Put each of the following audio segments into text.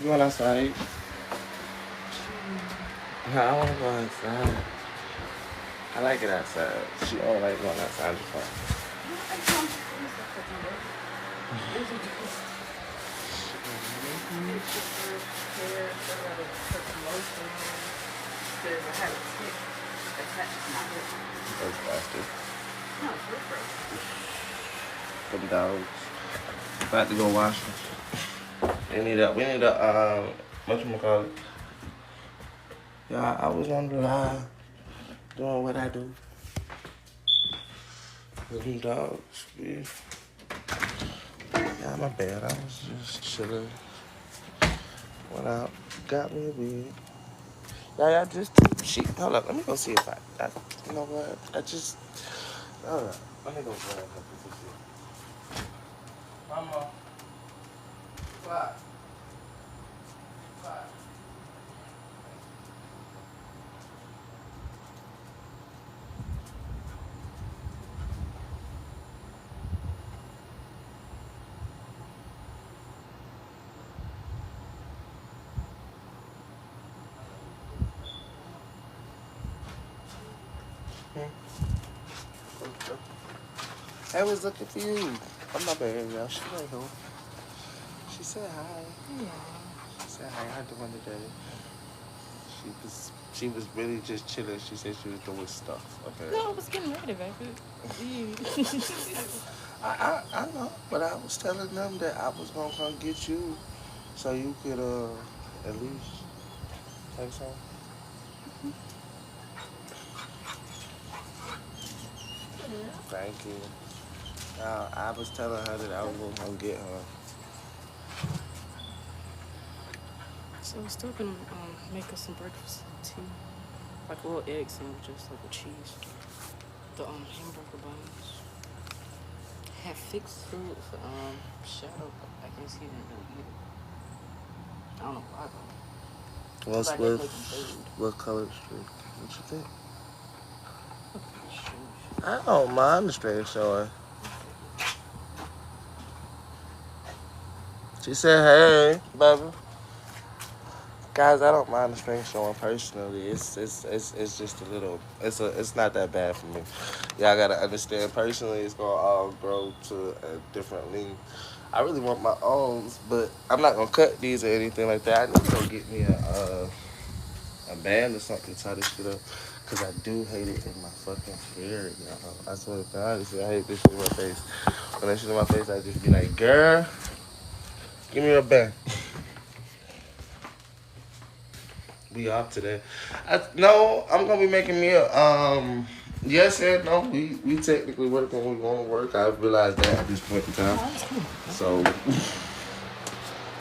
You going outside? I want to go outside. I like it outside. She don't like going outside. Just fine. Those bastards. Them dogs. About to go wash them. We need a, whatchamacallit? Yeah, I was on the line doing what I do. With them dogs, yeah. Yeah, my bad. I was just chilling. Went out, got me a wig. Yeah, I just hold up. Let me go see if you know what? Hold up. Let me go grab her. Mama, fly. I was looking for you. I'm not bad, y'all. She ain't home. She said hi. Yeah. She said hi. How you doing today? She was really just chilling. She said she was doing stuff. Okay. No, I was getting ready, baby. I know, but I was telling them that I was gonna come get you, so you could at least take some. Thank you. I was telling her that I was gonna come get her. So I was still gonna make us some breakfast tea, like little egg sandwiches, like with cheese. The hamburger buns. Have fixed food for Shadow, but I guess he didn't really eat it. I don't know why though. What color streak? What you think? I don't mind the straight showing. She said, "Hey, baby." Guys, I don't mind the straight showing personally. It's just a little. It's not that bad for me. Y'all gotta understand. Personally, it's gonna all grow to a different length. I really want my own, but I'm not gonna cut these or anything like that. I need to go get me a band or something to tie this shit up. Cause I do hate it in my fucking hair, y'all. I swear to God, I hate this shit in my face. When that shit in my face, I just be like, girl, give me a band. We off today. No, I'm gonna be making me a yes and no. We technically work when we want to work. I realized that at this point in time. So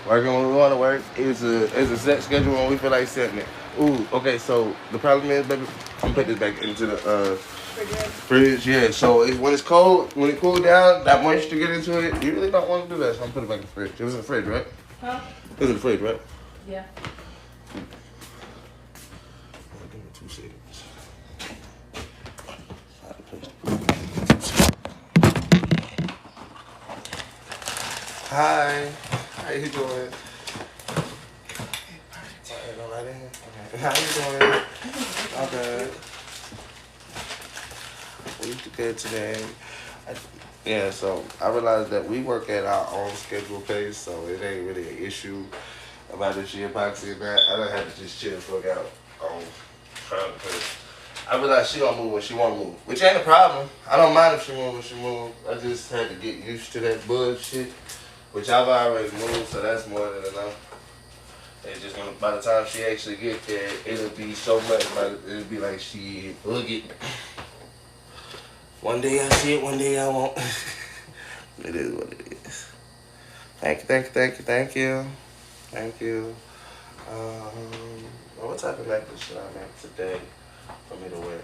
working when we want to work is a set schedule when we feel like setting it. Ooh, okay. So the problem is, baby, I'm putting this back into the fridge. Yeah. So when it's cold, when it cools down, that moisture get into it. You really don't want to do that. So I'm putting it back in the fridge. It was in the fridge, right? Huh? It was in the fridge, right? Yeah. Give me 2 seconds. Hi. How you doing? Right in here. Okay. How you doing? Okay. We good today. Yeah, so I realized that we work at our own schedule pace, so it ain't really an issue about this year epoxy and that. I don't have to just chill the fuck out on her because I realized she don't move when she want to move, which ain't a problem. I don't mind if she move when she move. I just had to get used to that bullshit, which I've already moved, so that's more than enough. It's just gonna, by the time she actually get there, it'll be so much, it'll be like she boogie. One day I see it, one day I won't. It is what it is. Thank you. What type of necklace should I make today for me to wear?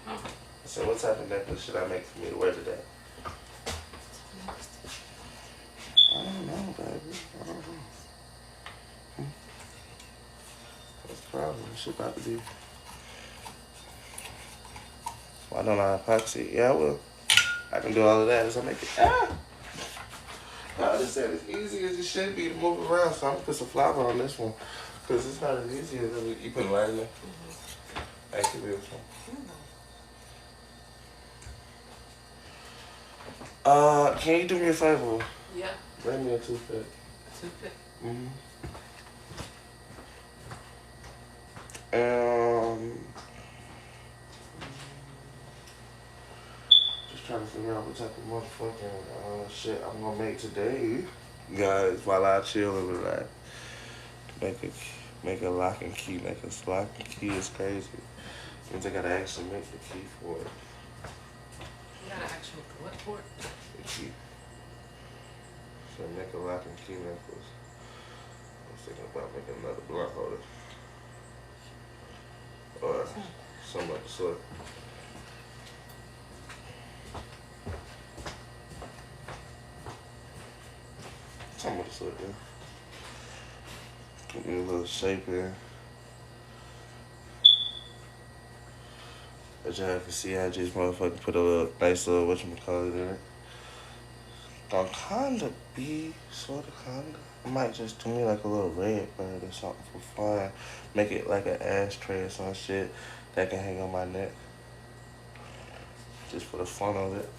I said, what type of necklace should I make for me to wear today? I don't know, baby. I don't know. What's the problem? It should probably be. Why don't I epoxy? Yeah, I will. I can do all of that as I make it. I just said as easy as it should be to move around, so I'm gonna put some flour on this one. Because it's not as easy as you put it right in there. Thank you, beautiful. Can you do me a favor? Yeah. Bring me a toothpick. Toothpick? Mm-hmm. Just trying to figure out what type of motherfucking shit I'm gonna make today. Guys, while I chill and relax. Make a lock and key. Make a lock and key is crazy. Means I gotta actually make the key for it. You gotta actually make what for it? The key. So make a lock and key necklace. I was thinking about making another blunt holder. Or something of the sort. Something of the sort, yeah. Give me a little shape here. As y'all can see, I just motherfucking put a little nice little whatchamacallit in it. Gonna kinda be sorta kinda. I might just do me like a little red bird or something for fun. Make it like an ashtray or some shit that can hang on my neck. Just for the fun of it.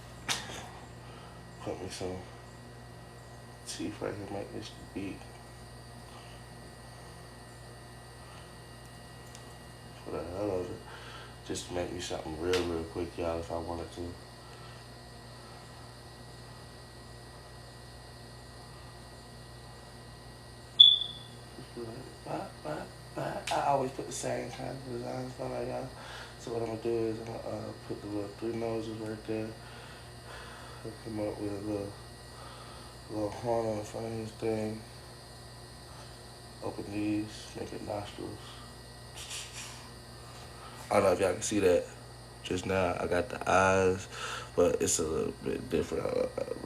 Put me some teeth right here, make this beat. For the hell of it. Just to make me something real quick, y'all, if I wanted to. I always put the same kind of designs on like y'all. So what I'm gonna do is I'm gonna put the little three noses right there. I'll come up with a little horn on the front of this thing. Open these, make it nostrils. I don't know if y'all can see that just now. I got the eyes, but it's a little bit different. I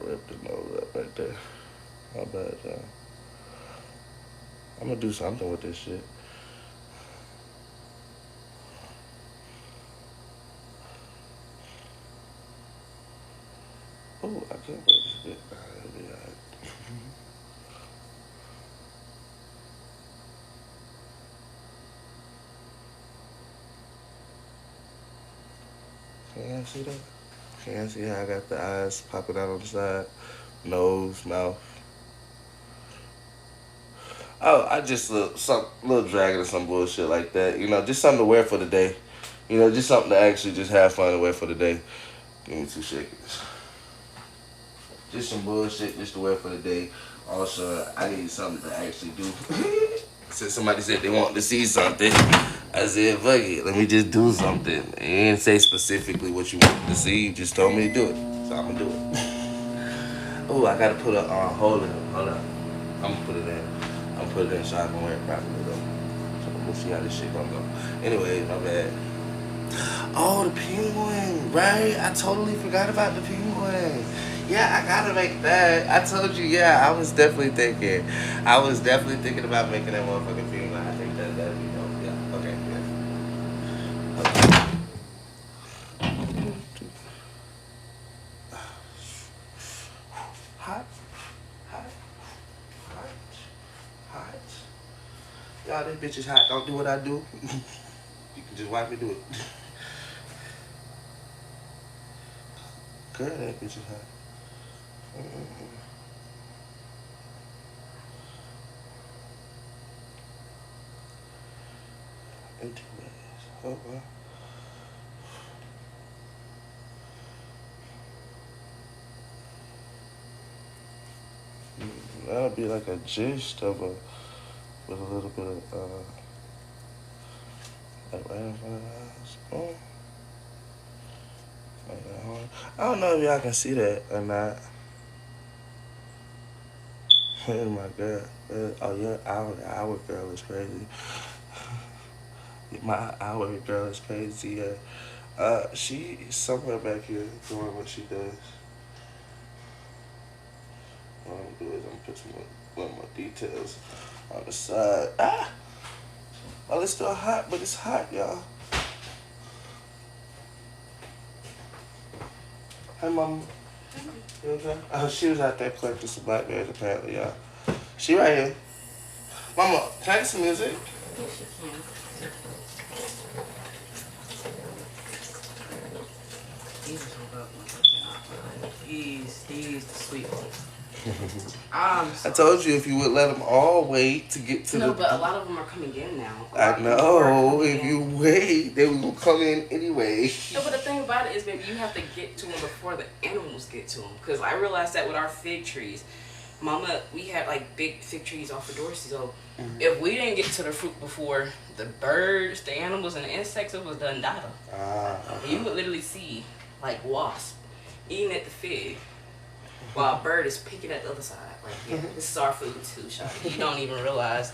ripped the nose up right there. My bad, y'all. I'm gonna do something with this shit. Oh, I can't break this bit. It'll be alright. Can y'all see that? Can y'all see how I got the eyes popping out on the side? Nose, mouth. Oh, I just some little dragon or some bullshit like that. You know, just something to wear for the day. You know, just something to actually just have fun and wear for the day. Give me 2 seconds. Just some bullshit just to wear for the day. Also, I need something to actually do. Since somebody said they want to see something, I said, fuck it, let me just do something. You didn't say specifically what you wanted to see, you just told me to do it. So I'm gonna do it. Oh, I gotta put a hole in it. Hold up. I'm gonna put it in. I'm gonna put it in so I can wear it properly though. So we'll see how this shit gonna go. Anyway, my bad. Oh, the penguin, right? I totally forgot about the penguin. Yeah, I gotta make that. I told you, yeah, I was definitely thinking. I was definitely thinking about making that motherfucking penguin. I think that'd be dope. Yeah, okay, yeah. Hot, hot, hot, hot. Y'all, this bitch is hot. Don't do what I do. You can just watch me do it. Girl, that bitch is hot. Oh, well. That'll be like a gist of with a little bit of, like right in front of the eyes. Oh. I don't know if y'all can see that or not. Oh my god. Oh, your our girl is crazy. My our girl is crazy. She's somewhere back here doing what she does. What I'm gonna do is I'm gonna put some more details on the side. Ah! Well, it's still hot, but it's hot, y'all. Hey, mom. You okay? Oh, she was out there collecting some blackberries apparently, y'all. She right here. Mama, can I get some music? Yes, you can. He's the sweet one. I told you if you would let them all wait to get to no, the... but a lot of them are coming in now. I know. If you wait, they will come in anyway. No, but the thing about it is, baby, you have to get to them before the animals get to them. Because I realized that with our fig trees. Mama, we had like big fig trees off of Dorsey. So if we didn't get to the fruit before the birds, the animals, and the insects, it was done data. You would literally see like wasps eating at the fig while a bird is picking at the other side. Like, yeah, this is our food too, Shawty. You don't even realize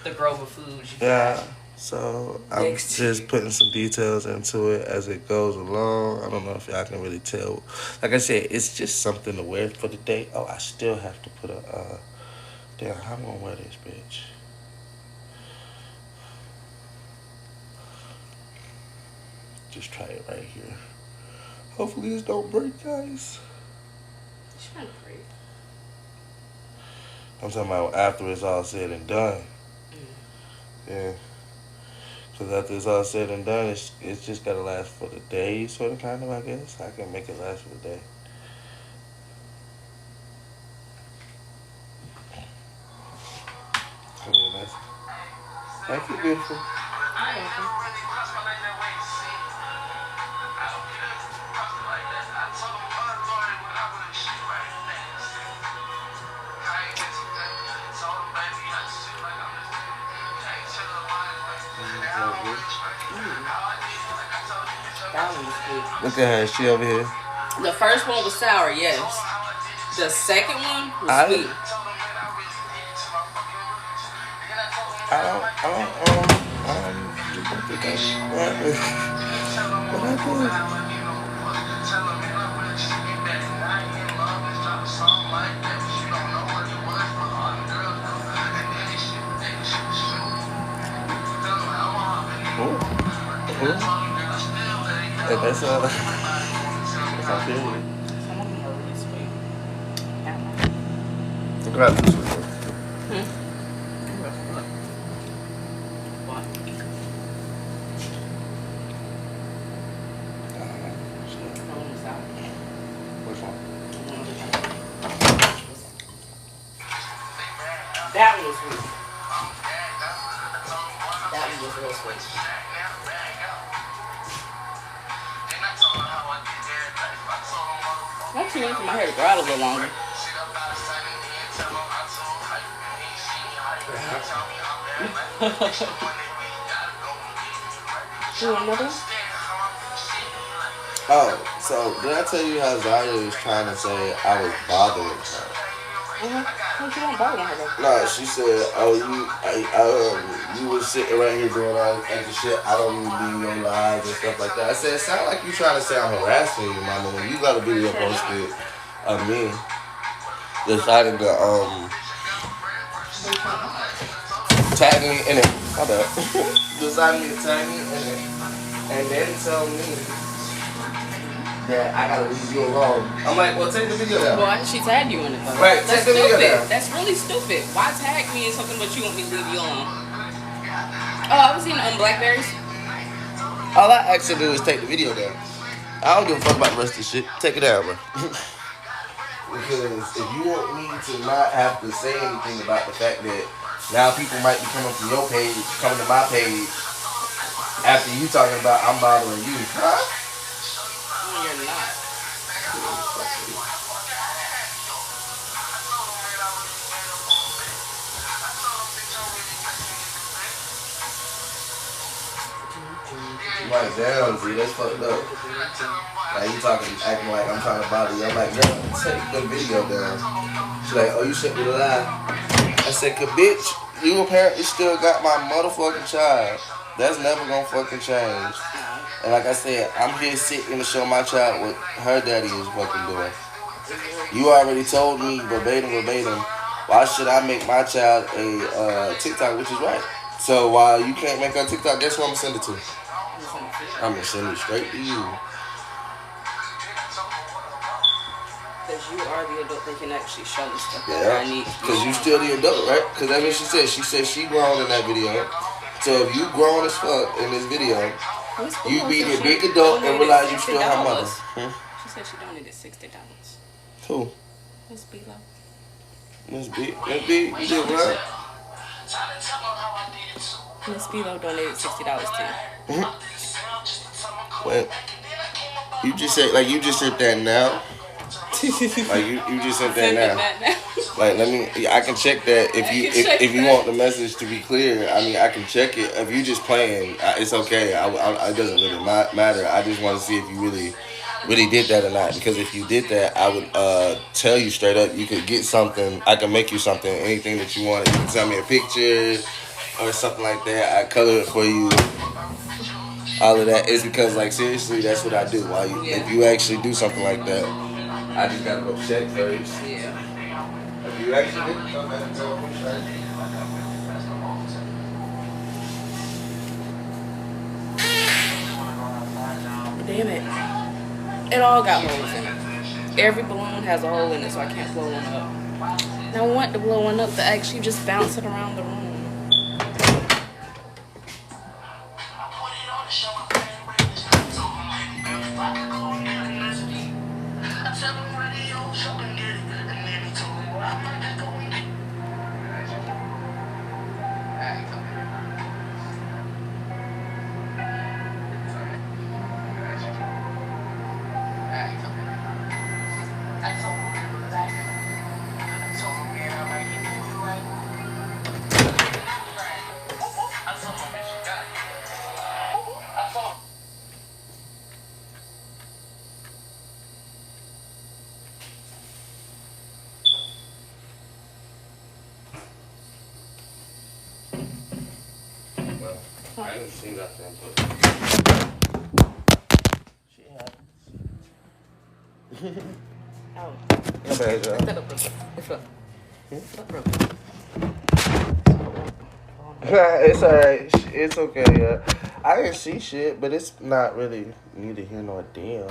the grove of foods you got. So I'm just putting some details into it as it goes along. I don't know if y'all can really tell. Like I said, it's just something to wear for the day. Oh, I still have to put a damn, how am I gonna wear this bitch? Just try it right here. Hopefully this don't break, guys. It's trying to break. I'm talking about after it's all said and done. Yeah. Because after it's all said and done, it's just got to last for the day, sort of, kind of, I guess. I can make it last for the day. Thank you, beautiful. Look at her, she over here. The first one was sour, yes. The second one was sweet. What that's I feel you. Some of them are really sweet. Grab this one. Which one? That one was sweet. That one was real sweet. I'm actually waiting for my hair to grow out a little longer. You want another one? Oh, so did I tell you how Zaya was trying to say I was bothering her? What you want bothering her though? No, she said, "Oh, you was sitting right here doing all this extra shit. I don't even be on live and stuff like that." I said, "It sounds like you trying to say I'm harassing you, mama. When you got a video posted of me deciding to tag me in it. My bad. Deciding to tag me in it, and then tell me that I gotta leave you alone." I'm like, "Well, take the video down." Why did she tag you in it though? Right, That's take the video stupid. down. That's really stupid. Why tag me in something but you want me to leave you alone? Oh, I was eating blackberries. All I asked her to do is take the video down. I don't give a fuck about the rest of the shit. Take it down, bro. Because if you want me to not have to say anything about the fact that now people might be coming to your page, coming to my page, after you talking about I'm bothering you, huh? You're not. Like, damn, Z, that's fucked up. Now you acting like I'm trying to bother you. I'm like, girl, take the video down. She's like, "Oh, you sent me the lie." I said, "Bitch, you apparently still got my motherfucking child. That's never gonna fucking change." And like I said, I'm here sitting to show my child what her daddy is fucking doing. You already told me verbatim. Why should I make my child a TikTok, which is right. So while you can't make her TikTok, guess what I'm gonna send it to? I'm gonna send it straight to you. The you are the adult that can actually show me stuff that Yeah, I need. because you still the adult, right? Because that's what she said. She said she grown in that video. So if you grown as fuck in this video, you be the big adult and realize you still her mother. She said she donated $60. Who? Miss B-Lo. Miss B. Miss B, you did what? Miss B-Lo donated $60 to you. Well, you just said, like, you just said that now. Like you just said that now. Like, let me. I can check that if you want the message to be clear. I mean, I can check it. If you just playing, it's okay. It doesn't really matter. I just want to see if you really did that or not. Because if you did that, I would tell you straight up. You could get something. I can make you something. Anything that you want. You can send me a picture or something like that. I color it for you. All of that is because, like, seriously, that's what I do. If you actually do something like that, I just gotta go check first. Yeah. If you actually did something like that, damn it. It all got holes in it. Every balloon has a hole in it, so I can't blow one up. And I want to blow one up to actually just bounce it around the room. I didn't see nothing, but shit happens. Oh. My bad, y'all. Lift that up real quick. Lift it up. Lift it up real quick. It's alright. It's okay, yeah. I didn't see shit, but it's not really neither here nor there.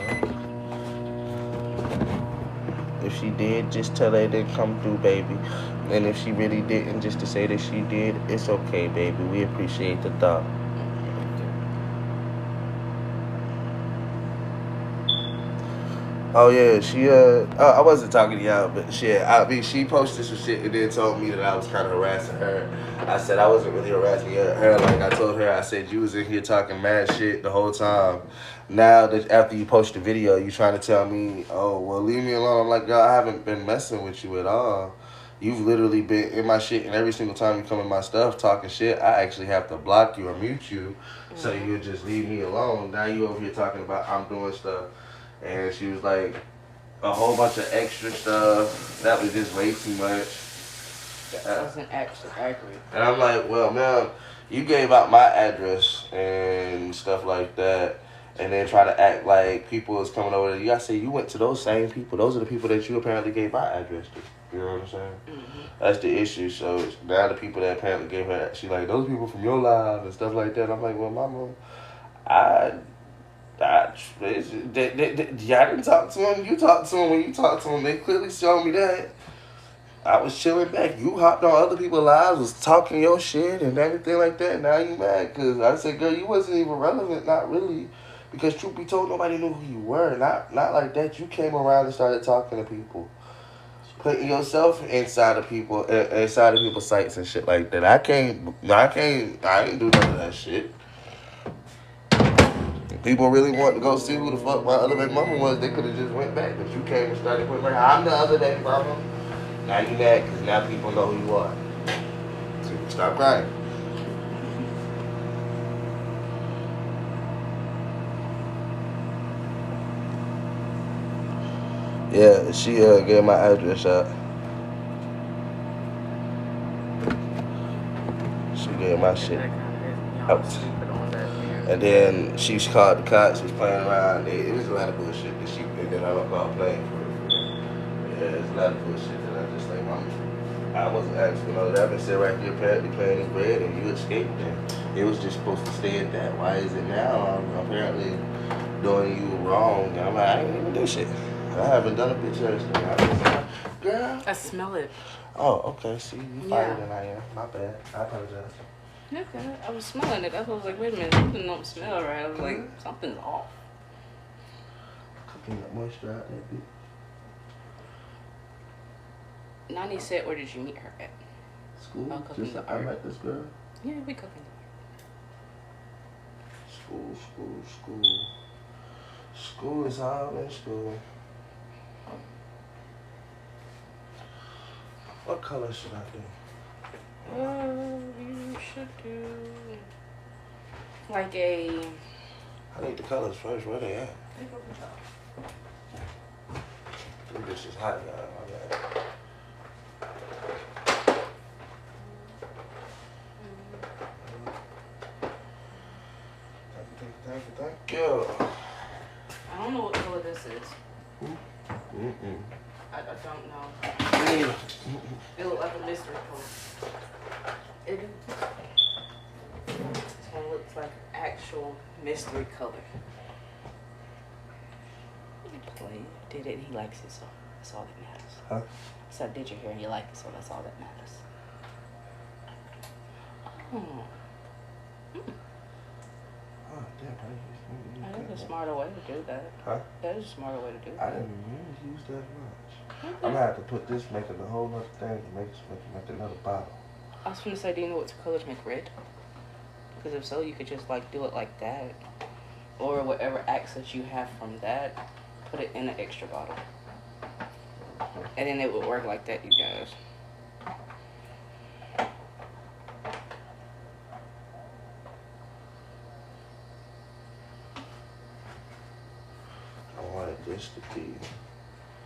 If she did, just tell her it didn't come through, baby. And if she really didn't, just to say that she did, it's okay, baby. We appreciate the thought. Oh yeah, she I wasn't talking to y'all, but shit, she posted some shit and then told me that I was kind of harassing her. I said I wasn't really harassing her. Like I told her, I said you was in here talking mad shit the whole time. Now that after you post the video, you trying to tell me, oh well, leave me alone. I'm like, girl, I haven't been messing with you at all. You've literally been in my shit, and every single time you come in my stuff talking shit, I actually have to block you or mute you, so you just leave me alone. Now you over here talking about I'm doing stuff. And she was like, a whole bunch of extra stuff. That was just way too much. That wasn't actually accurate. And I'm like, well, ma'am, you gave out my address and stuff like that. And then try to act like people is coming over to you. I say, you went to those same people. Those are the people that you apparently gave my address to. You know what I'm saying? Mm-hmm. That's the issue. So now the people that apparently gave her, she like, those people from your live and stuff like that. I'm like, well, mama, y'all didn't talk to him. You talked to him. When you talked to him, they clearly showed me that. I was chilling back. You hopped on other people's lives, was talking your shit and everything like that. Now you mad because I said, girl, you wasn't even relevant. Not really. Because truth be told, nobody knew who you were. Not like that. You came around and started talking to people. Putting yourself inside of people, inside of people's sites and shit like that. I ain't do none of that shit. People really want to go see who the fuck my other baby mama was, they could have just went back. But you came and started putting her, I'm the other baby mama. Now you mad because now people know who you are. So you stop crying. Yeah, she gave my address out. She gave my shit out. And then she called the cops, was playing around. It was a lot of bullshit that and then I don't call playing for it. Yeah, it's a lot of bullshit that I just like, I wasn't asking all that. I've been sitting right here apparently playing this bread and you escaped and it was just supposed to stay at that. Why is it now? I'm apparently doing you wrong. I'm like, I didn't even do shit. I I haven't done a picture of this. Girl. I smell it. Oh, okay. See, you Yeah. finer than I am. My bad. I apologize. Okay. I was smelling it. That's why I was like, wait a minute, something don't smell right. I was like, something's off. Cooking that moisture out that bit. Nani said, where did you meet her at? School. Oh, cooking Just the like I art. met this girl. Yeah, we cooking. School. School is all in school. What color should I do? You should do like a. I need the colors first. Where they at? This is hot, y'all. My bad. Thank you. I don't know what color this is. Mm-mm. I don't know. It looks like a mystery color. It This one looks like actual mystery color. Play. Did it? He likes it, so that's all that matters. Huh? So I did your hair and you like it, so that's all that matters. Oh. Oh, damn, That is a smarter way to do that. Huh? That is a smarter way to do I that. didn't really use that much. Okay. I'm gonna have to put this, make it a whole other thing, make another bottle. I was gonna say, do you know what color to make red? Because if so, you could just like do it like that, or whatever accents you have from that, put it in an extra bottle, and then it would work like that, you guys. I wanted this to be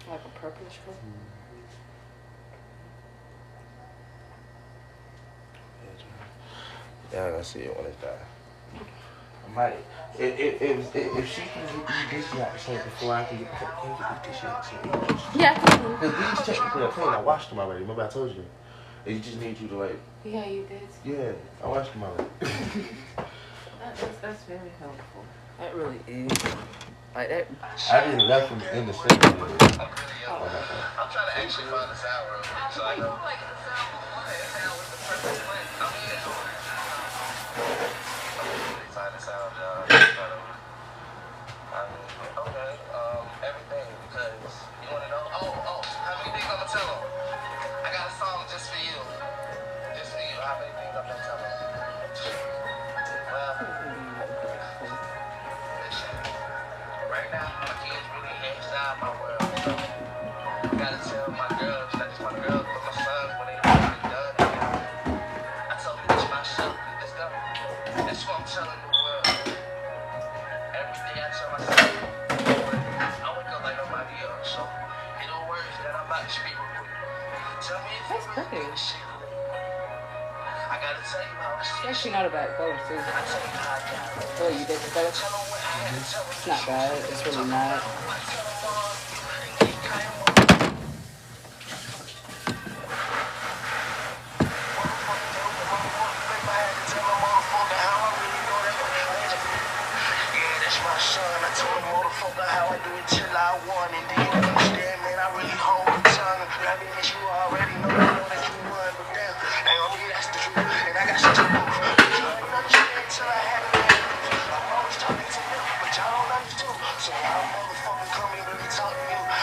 Like a purplish color. Yeah, I see it when it's done. I might. If she can get these dishes out the sink before I can get these dishes out the sink. Yeah. Because these technically are clean. I washed them already. Remember I told you. It just needs you to like. Yeah, you did. Yeah, I washed them already. That's very helpful. That really is. Like that. I just left them in the sink. I'm trying to actually find the sound room. So I know. Find the sound, okay, everything, because you want to know, how many things I'm going to tell them? I got a song just for you. Just for you. How many things I'm going to tell them? Well, right now, my kids really inside my world. So I got to tell my girls, not just my girls, but my sons, when they done, I told them, this is my show. Let's go. That's what I'm telling the world. Every day I tell myself, I wake up like nobody else. So, in the words that I'm about to speak real quick. Tell me if you really feel the shit. I gotta tell you how I see It's actually not a bad color, too. I tell you how I got it. Oh, you did the color? Tell them what I had to tell them. It's not bad. It's really not.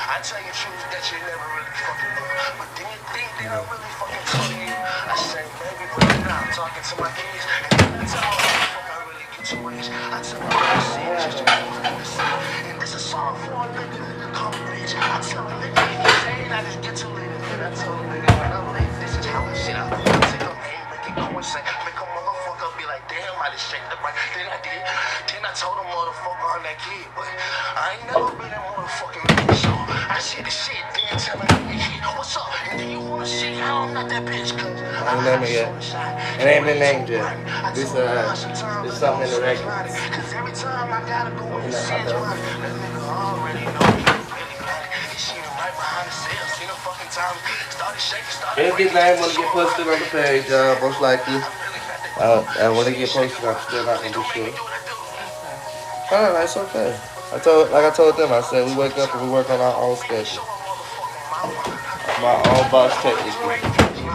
I tell you truth that you never really fucking knew. But then you think that I'm really fucking telling you. I say, baby, but now I'm talking to my kids. And every time I really get to waste. I tell my girl, see, it's just a and this is a song for a nigga call me bitch. I tell a nigga, he saying I just get too late. And I tell a nigga, when I'm late, this is how I shit. I take a name, make it coincide. Make a motherfucker be like, damn, I just shake the right. Then I did. Then I told a motherfucker on that kid, but I ain't never been that motherfucking nigga, so I see the shit, then tell me, hey, what's up? And then you wanna see how I'm not that bitch, cause I ain't named it yet. It ain't been named yet. This something in the record. Cause every time I gotta go in the shit, that nigga already know me. Really bad. This shit right behind the sales. See no fucking time. Started shaking, started If his name wanna get posted on the page, most likely. And when it get posted, I'm still not gonna be sure. Oh, that's okay. I told them, I said we wake up and we work on our own schedule. I'm my own boss technically.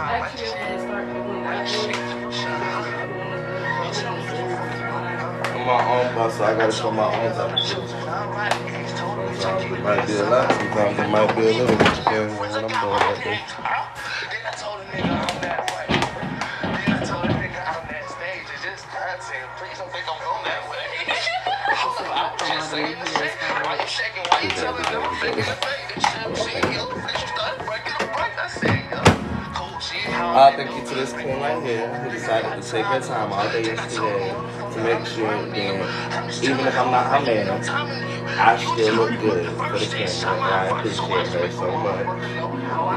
Actually, I'm gonna start doing that too. The other one is good, but I'm gonna say one at a I'm time. my own boss, so I gotta show my own type of shit. Sometimes it might be a lot, sometimes it might be a little, but depending on what I'm doing that day. Then I told a nigga I'm that way. Then I told a nigga I'm that stage. It's just content. Please don't think I'm going that way. So I throw my damn heels Why hard. you shaking? Why you telling them I'm faking the fake? They should see you. You started breaking the break. I said, yo, cool shit. How I thank you to this queen right here who decided to take her time all day yesterday to make sure that even if I'm not her man, I still look good for the camera. And I appreciate her so much.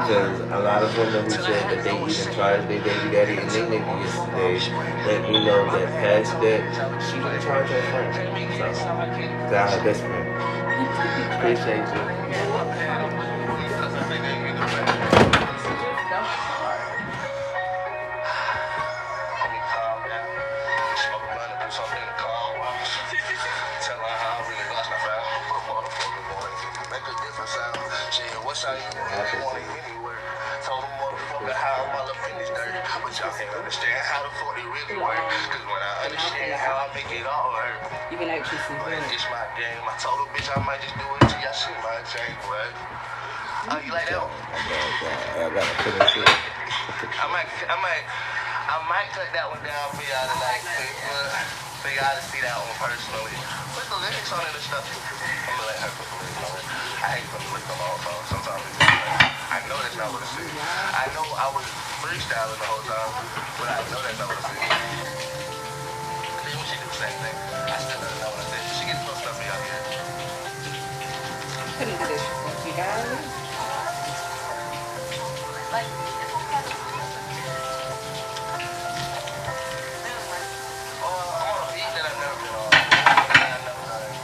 Because a lot of women who said that they even charged their baby daddy and their nigga yesterday let me know that past that she didn't charge her friend. So, God, her best friend. Appreciate you. Just don't start. calm down. Smoke a blunt and do something to calm down. Tell her how I really lost my file. Motherfucker boy, make a different sound. Shit, what sound you want it anywhere? Told them motherfucker how I'm all up in this dirt. But y'all can't understand how the fuck it really work. Cause when I understand how I make it all hurt. You can actually see But good. it's my game. I told her bitch I might just do it till y'all see my change, boy. Oh, you like that one? I gotta put that shit. I might cut that one down for y'all tonight, for y'all to see that one personally. Put the lyrics on it and stuff. I'm gonna let her put the lyrics on it. I hate putting the lyrics on my own song. Sometimes it's just like, I know that's not what it is. I know I was freestyling the whole time, but I know that's not what it is. And then when she do the same thing, I still don't know what I said. She gets no stuff in y'all here. Couldn't do this. You got it. I'm on a beat that I've never been on. I've never done it.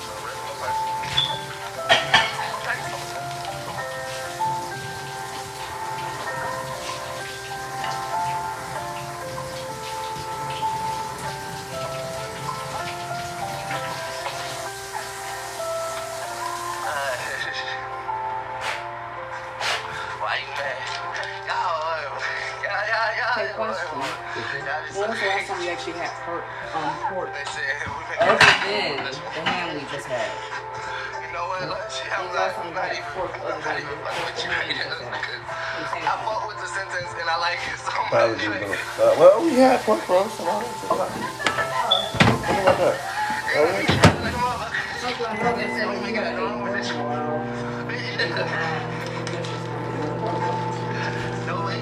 So, rhythm person. Why you mad? Okay, question. Y'all When was the last time you actually had pork? Pork. They said, Other than the ham we just had. you know what? I'm When was the not, last time you had pork other not than even the fucking with you ham right we just now. had? Because I fuck with the sentence and I like it so much. Probably do. Well, we had pork roast and all that shit. What about that? Oh, yeah? No way.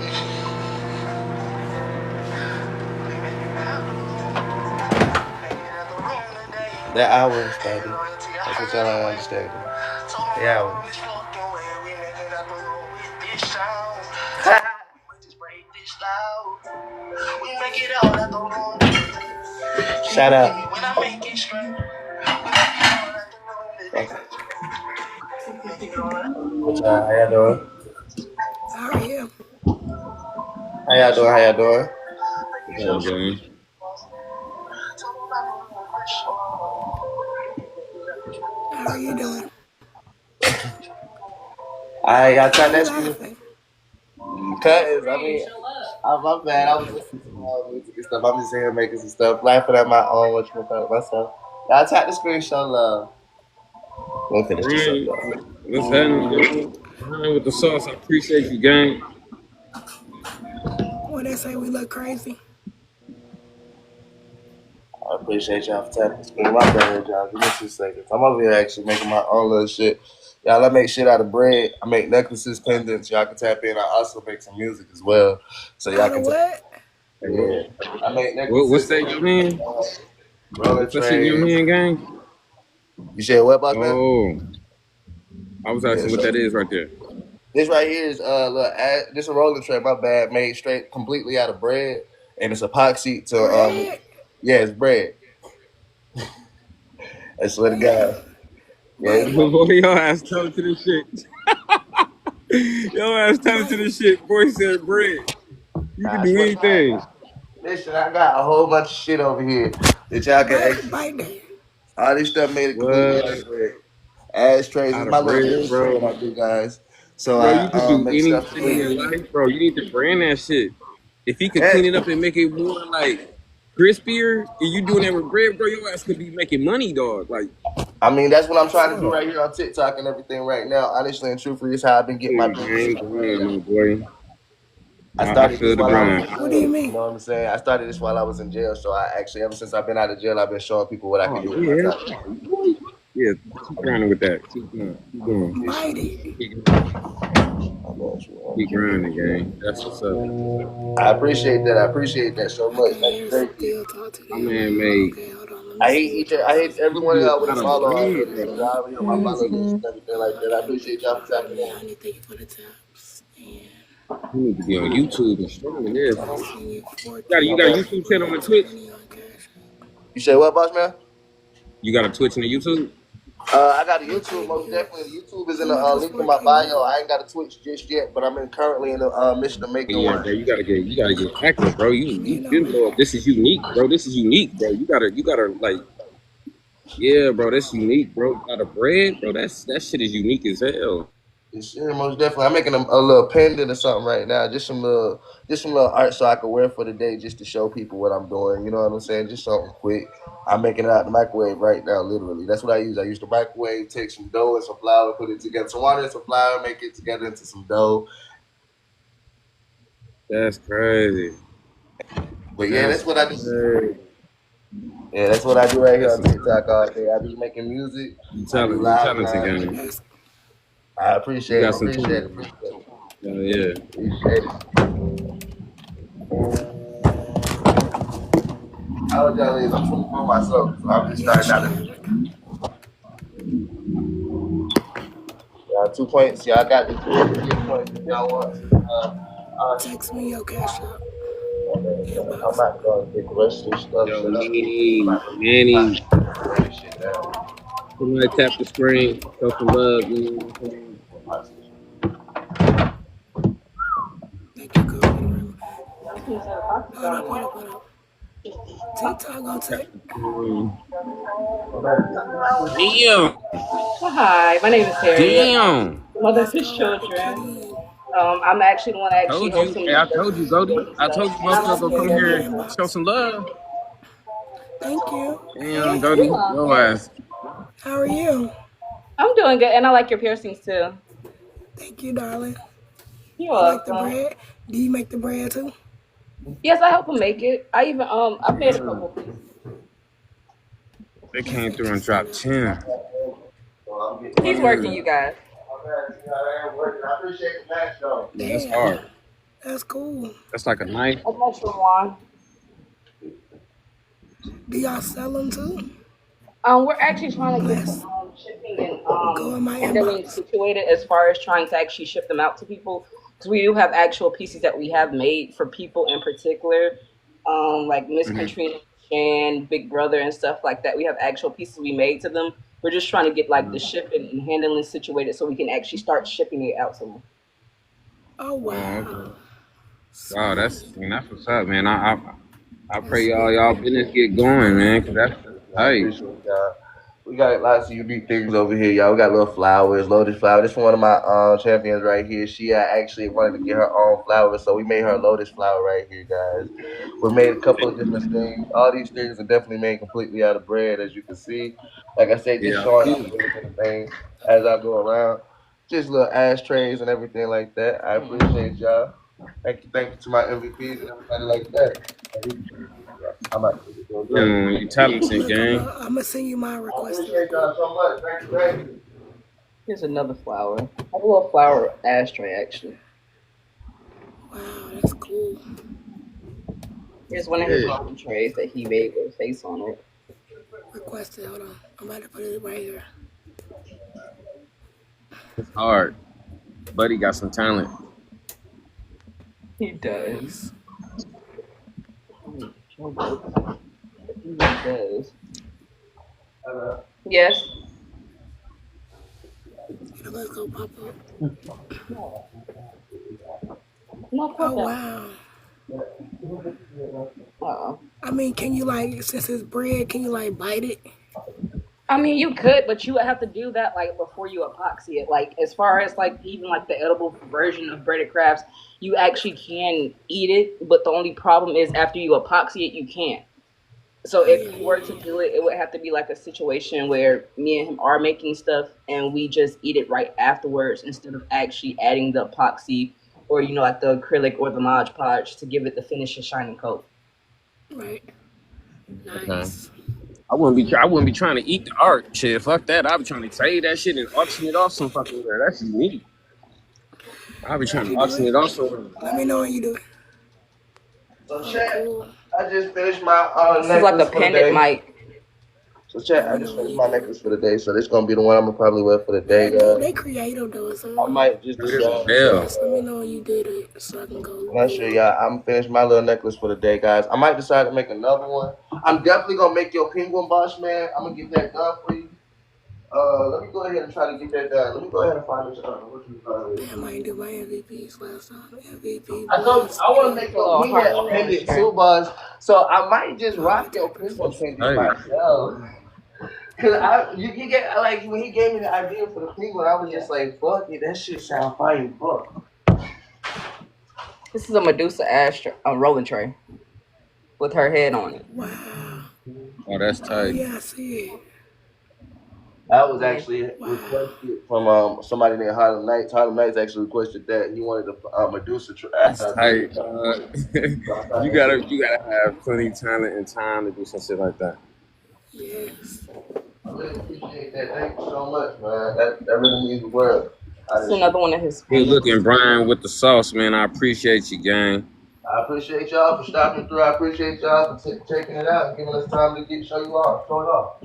That hours, baby. That's what y'all don't understand. The hours. Shout out. What y'all, how y'all doing? How are you? How y'all doing? How y'all doing? Good game. How are you doing? Y'all Why trying are that you screen? laughing? Cause I mean, my bad. I was listening to music and stuff. I'm just here making some stuff, laughing at my own myself. Y'all tap the screen, show love. We'll finish this up, Right. though. What's happening, gang? Ryan with the sauce. I appreciate you, gang. What they say we look crazy? I appreciate y'all for tapping the screen. My bad, y'all. Give me 2 seconds. I'm over here actually making my own little shit. Y'all, I make shit out of bread. I make necklaces, pendants. Y'all can tap in. I also make some music as well. So y'all Out can of tap. what? Hey, Yeah. I make what's necklaces, that in your hand? rolling What's that shit in your trays. hand, gang? You said what, Buckman? Oh, I was Yeah, asking what so that is right there. this right here is this a rolling tray, my bad, made straight completely out of bread, and it's epoxy to Bread? yeah, it's bread. I swear to God, Damn. yeah, it's Buddy. Boy, your ass telling to this shit. Your ass telling to Buddy. this shit. Boy said bread. You can I do swear to God. anything. Listen, I got a whole bunch of shit over here that y'all can Buddy. actually. Bite that. All this stuff made it completely out What? of bread. Ashtrays is Out my of little bread, business bro. what I do, guys. So Bro, you could I do make stuff for anything women. in Damn, life, bro. You need to brand that shit. If he could Yeah. clean it up and make it more like crispier, and you doing that with bread, bro, your ass could be making money, dog. Like, I mean, that's what I'm trying to do oh, right here on TikTok and everything right now. Honestly and truthfully, it's how I've been getting my hey, business gang, on the go bread, ahead, guys. my boy. I I started this feel the while I was in grind. what do you jail. You mean? know what I'm saying? I started this while I was in jail. So I actually, ever since I've been out of jail, I've been showing people what I can Oh do with my yeah, time. oh, boy. Yeah. Keep grinding with that. Keep going. Keep going. Bite it. Keep grinding. I got Keep you. grinding, gang. That's what's up. I appreciate that. I appreciate that so I much. can't Thank you. hear Thank you. still talk to My them. man made Okay, hold on. Let me see what I y'all hate is. every you one of do y'all a with a lot What's of up, follow Dr. bread, already. So bro. y'all Ray? already on my follow list and everything like that. I appreciate y'all for tapping Hey, in. honey, thank you for the taps. And You need to be on YouTube and streaming this. I'm gonna send you You got a Okay. YouTube channel on the Twitch? 14.20 on Cash App. You say what, boss man? You got a Twitch and a YouTube? I got a YouTube, Okay, most definitely. yes. YouTube is How in the much was link in my 14.20? bio. I ain't got a Twitch just yet, but I'm currently in the mission of making Yeah, one. bro. You gotta get active, bro. I'm You getting on been blow there. up. This is unique, bro. This is unique, bro. You gotta like, yeah, bro. That's unique, bro. Out of bread, bro. That shit is unique as hell. Sure, most definitely. I'm making a little pendant or something right now. Just some little art so I can wear for the day, just to show people what I'm doing. You know what I'm saying? Just something quick. I'm making it out the microwave right now, literally. That's what I use. I use the microwave, take some dough and some flour, put it together, some water and some flour, make it together into some dough. That's crazy. But yeah, That's that's what I do. crazy. Yeah, that's what I do right here That's on TikTok all day. I be making music. I do you live talented, grind. gang. That's I You appreciate it. got some Appreciate it. talent. Appreciate it. Yeah, yeah. Appreciate it. How old y'all is? I'm 24 myself, so I'm just starting yes, out. Derek. 2 points. Yeah, I got the 2 points if y'all want to. Text me your Cash App I'm inbox. not going to get the rest of this stuff Yo, set up. Manny, Lay this shit down. somebody tap the screen, show some love. You know what I'm saying? Thank you, God, for the room. Hold up. TikTok gonna Tap take. the screen. Damn, Hi, my name is Harriet. damn. Mother of Let's his go with the children. kitty. I'm actually the one that actually Told hosts you. some Hey, of I the told you, Goldie. and I stuff. told you, And I'm Text motherfucker, me also come in my here very and show inbox. some love. Thank you. Damn, Hey, you're Goldie, yo welcome. ass. how are you? I'm doing good, and I like your piercings too. Thank you, darling. You're You like the welcome. bread? Do you make the bread too? Yes, I help him make it. I even I've made a couple pieces. They That's came through and interesting. dropped 10. He's working, Mm. you guys. I appreciate the match, though. Yeah, that's Damn, hard. that's cool. That's like a knife. As much for one. Do y'all sell them too? We're actually trying to get the Bless. shipping and Go in my handling inbox. situated as far as trying to actually ship them out to people because we do have actual pieces that we have made for people in particular, like Miss Mm-hmm. Katrina, Shan, Big Brother, and stuff like that. We have actual pieces we made to them. We're just trying to get like the shipping and handling situated so we can actually start shipping it out to them. Oh Oh, okay. wow, Wow, sweet. that's what's up, man. I That's pray sweet. y'all business get going, man, cause that's I tight. appreciate y'all. We got lots of unique things over here, y'all. We got little flowers, lotus flower. This one of my champions right here. She actually wanted to get her own flowers, so we made her a lotus flower right here, guys. We made a couple of different things. All these things are definitely made completely out of bread, as you can see. Like I said, just Yeah, showing off I a little bit of things as I go around. Just little ashtrays and everything like that. I appreciate y'all. Thank you to my MVPs and everybody like that. I'm about to go drink. you talented, Look, gang. I'm gonna send you my I request real appreciate quick. y'all so much. Thank you, thank you. Here's another flower. I have a little flower ashtray actually. Wow, that's cool. Here's one of his Yeah, golden trays that he made with a face on it. Requested. Hold on. I'm about to put it right here. it's hard. Buddy got some talent. He does. Nice. He does. Yes. Let's go pop up. No Oh problem. wow. Uh-oh. I mean, can you like, since it's bread, can you like bite it? I mean, you could, but you would have to do that like before you epoxy it. Like as far as like even like the edible version of breaded crabs, you actually can eat it, but the only problem is after you epoxy it, you can't. So Oh, if yeah, we were yeah, to do it, it would have to be like a situation where me and him are making stuff and we just eat it right afterwards instead of actually adding the epoxy or like the acrylic or the Mod Podge to give it the finishing shining coat. yeah. Right. Okay. Nice. I wouldn't be trying to eat the art. Shit, fuck that. I'd be trying to trade that shit and auction it off some fucking where. That's unique. I'd be trying What to you auction doing? it off somewhere. Let me know when you do it. So Oh, chat, cool. I just finished my This is like a necklace for the pendant day. mic. So chat, Let I me just know when finished you my do it. necklace for the day. So this gonna be the one I'm gonna probably wear for the day, They guys. creative though, I so might just Good as decide. So hell. just let me know when you did it so I can go I'm not get sure, it. y'all. I'm finished my little necklace for the day, guys. I might decide to make another one. I'm definitely gonna make your penguin boss, man. I'm gonna get that done for you. Let me go ahead and try to get that done. Let me go ahead and find this. What you call it? Damn, I ain't do my MVPs last time. MVP, I told you Blast, I want to and make A your little pendant heart a on the pendant string. too, Buzz. So I might just oh, rock your attackers. penguin pendant Hey, myself. Cause you get like when he gave me the idea for the penguin, I was just like, fuck it, that shit sound fire, fuck. This is a Medusa ashtray, a rolling tray with her head on it. Wow. oh, that's Oh, tight. yeah, I see it. That was Yeah. actually Wow. requested from somebody named Harlem Knights. Harlem Knights actually requested that he wanted the Medusa That's after I did tight. it. So I thought You that shit gotta was you gotta have plenty of talent and time to do some shit like that. Yes. I really appreciate that. Thank you so much, man. That really means the world. This I is just another one of his Good pendants. looking, Brian, with the sauce, man. I appreciate you, gang. I appreciate y'all for stopping through. I appreciate y'all for checking it out and giving us time to show you off, show it off.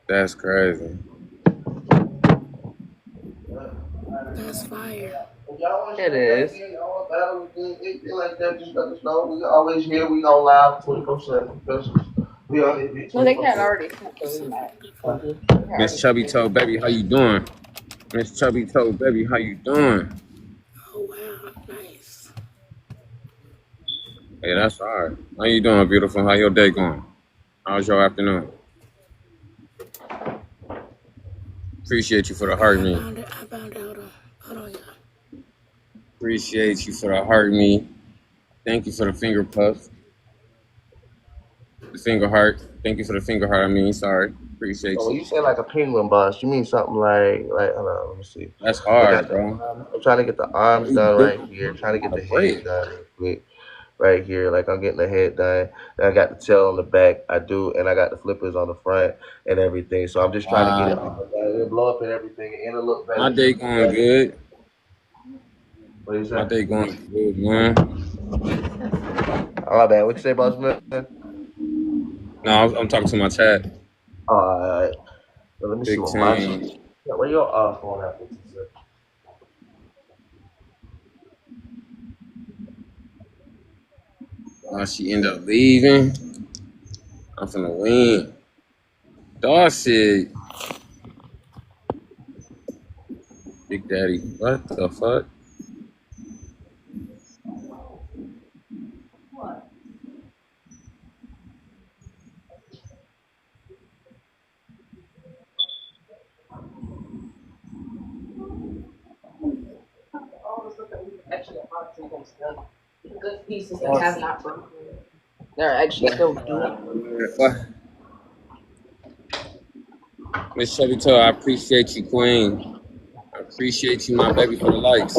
That's crazy. That's fire. If y'all want to It share that is. again, y'all want battle anything like that, just let us know. We always here. We on live 24/7. We on here No, they had 24/7. already sent You those said back. 54. They had Miss already Chubby sent Toe Baby, how you doing? Miss Chubby Toe Baby, how you doing? Oh, wow. Nice. Hey, that's all right. How you doing, beautiful? How your day going? How's your afternoon? Appreciate you for the Okay, heart I me. found it. I found it. Hold on, y'all. Appreciate you for the heart me. Thank you for the finger puff. The finger heart. Thank you for the finger heart. I mean, sorry. Appreciate So when you. you say like a penguin boss, you mean something like hold on, let me see. That's I got hard, the bro. arms. I'm trying to get the arms You done built right here. Trying to out get the of head bread. done real quick. Right here, like I'm getting the head done. Then I got the tail on the back. I do, and I got the flippers on the front and everything. So I'm just trying to get it all done. It'll blow up and everything, and it'll look My better. day going good. What do you My say? day going good, man. Oh, my bad. What you say, boss man? No, I'm talking to my chat. All right. So let me see Big what my team. where your phone at? She ended up leaving. I'm finna win. Dog shit. Big Daddy. What the fuck? all the stuff that we actually epoxy them still. The good pieces that have not broken. They're actually still doing. What? Miss Chevy Toe, I appreciate you, Queen. I appreciate you, my baby, for the likes.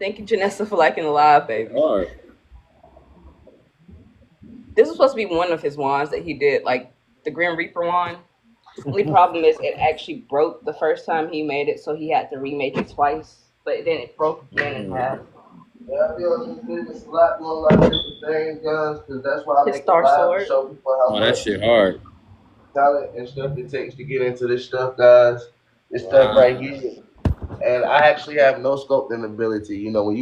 Thank you, Janessa, for liking the live, baby. Hard. This was supposed to be one of his wands that he did, like the Grim Reaper wand. Only problem is it actually broke the first time he made it, so he had to remake it twice. But then it broke again in half. Yeah, I feel like there's a lot more like different things, guys, because that's why I His make it Star live to Sword. show people how Oh, that much shit hard. talent and stuff it takes to get into this stuff, guys. This stuff right Wow. here. And I actually have no scope and ability. You know, when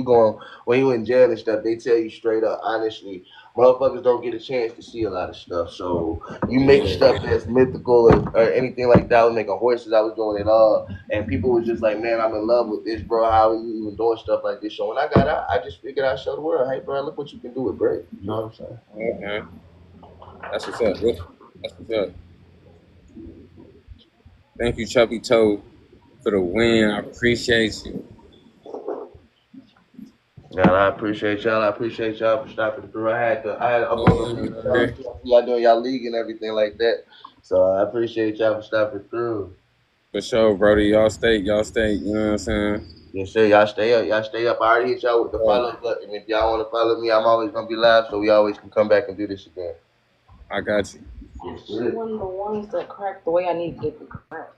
you in jail and stuff, they tell you straight up, honestly, motherfuckers don't get a chance to see a lot of stuff. So you make stuff that's mythical or anything like that. I was making horses. I was doing it all, and people was just like, "Man, I'm in love with this, bro. How are you even doing stuff like this?" So when I got out, I just figured I'd show the world, "Hey, bro, look what you can do with bread." You know what I'm saying? Okay. That's what's up. That's what's up. Thank you, Chubby Toe, for the win. I appreciate you. Yeah, I appreciate y'all. I appreciate y'all for stopping through. I had up on the league. Okay. Y'all doing y'all league and everything like that. So I appreciate y'all for stopping through. For sure, Brody. Y'all stay. You know what I'm saying? Yes, sir. Y'all stay up. Y'all stay up. I already hit y'all with the follow button. If y'all want to follow me, I'm always gonna be live, so we always can come back and do this again. I got you. Yes, Actually, one of the ones that cracked the way I needed it to crack.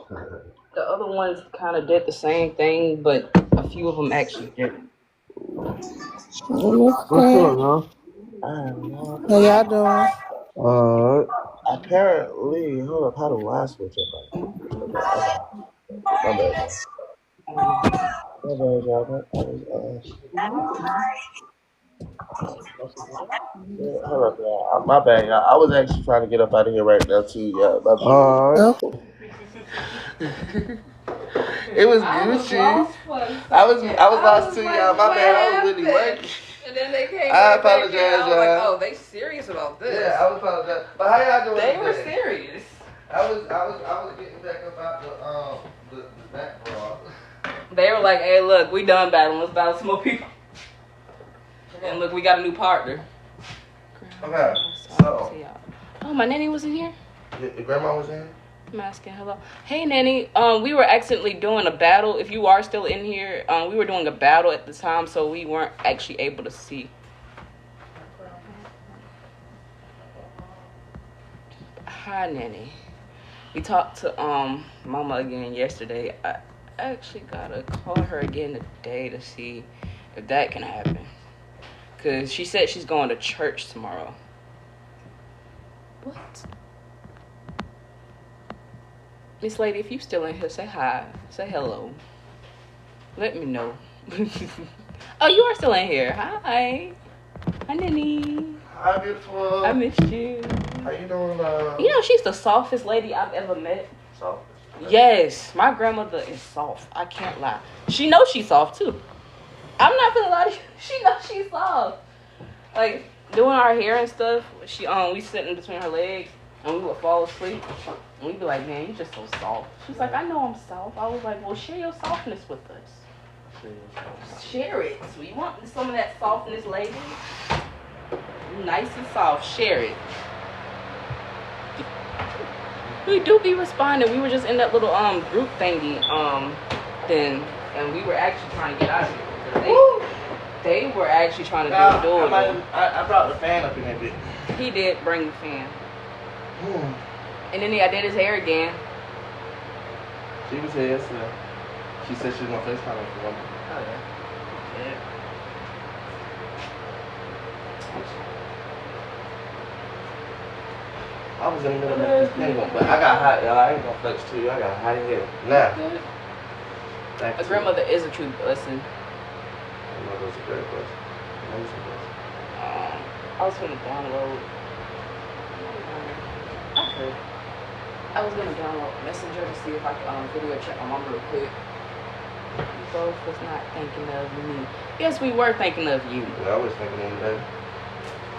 The other ones kind of did the same thing, but a few of them actually didn't. What's What's up, up, huh? huh? How y'all doing? Apparently, hold up. How do I switch up? My bad, y'all. My bad, y'all. Hold up, y'all. My bad, y'all. I was actually trying to get up out of here right now too, y'all. My bad. Oh, It was Gucci. I was lost too, y'all. My bad. I was really working. And then they came I right back in. apologize, I was like, y'all. oh, they serious about this. Yeah, I was apologize. But how y'all doing They were today? serious. I was getting back about the back brawl. They were like, hey, look, we done battling. Let's battle some more people. And look, we got a new partner. Okay, so Oh, my nanny was in here? your grandma was in? I'm asking hello. Hey, nanny. We were accidentally doing a battle. If you are still in here, we were doing a battle at the time, so we weren't actually able to see. Hi, nanny. We talked to mama again yesterday. I actually gotta call her again today to see if that can happen. Cause she said she's going to church tomorrow. What? Miss Lady, if you still in here, say hi. Say hello. Let me know. Oh, you are still in here. Hi. Hi, Nini. Hi, beautiful. I missed you. How you doing, You know, she's the softest lady I've ever met. Soft? Yes, my grandmother is soft. I can't lie. She knows she's soft, too. I'm not gonna lie to you. She knows she's soft. Like, doing our hair and stuff, we sitting between her legs, and we would fall asleep. And we'd be like, man, you're just so soft. She's like, I know I'm soft. I was like, well, share your softness with us. Share it. So you want some of that softness, lady? You nice and soft. Share it. We do be responding. We were just in that little group thingy then, and we were actually trying to get out of here. They were actually trying to do a duel. I brought the fan up in that bit. He did bring the fan. And then I did his hair again. She was here yesterday. She said she was gonna FaceTime me for one. Oh yeah. I was in the middle of this thing, but I got hot, y'all. I ain't gonna flex to you. I got hot here. Now. A grandmother is a true blessing. Grandmother's a great blessing. Amazing blessing. I was gonna download. I was gonna download Messenger to see if I could video check my mom real quick. We both was not thinking of me. Yes, we were thinking of you. Yeah, I was thinking of you, baby.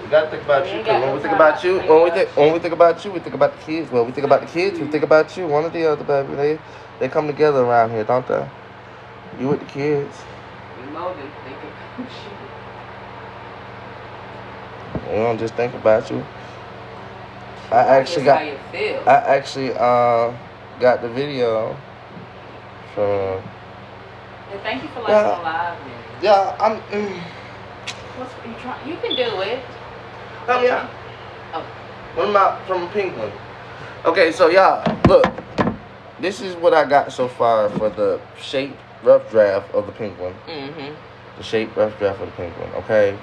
We gotta think about you. ain't Cause got when no we think time about to you, think when we about think about you, we think about the kids. When we think about the kids, we think about you. One or the other, baby. They come together around here, don't they? You with the kids. We know them thinking about you. We don't just think about you. I actually That's how you feel. got the video from. And thank you for liking the live, man. Yeah, I'm. What's you trying? You can do it. Oh yeah. Oh. One from Penguin. Okay, so y'all, look. This is what I got so far for the shape rough draft of the Penguin. Mm-hmm. The shape rough draft of the Penguin. Okay.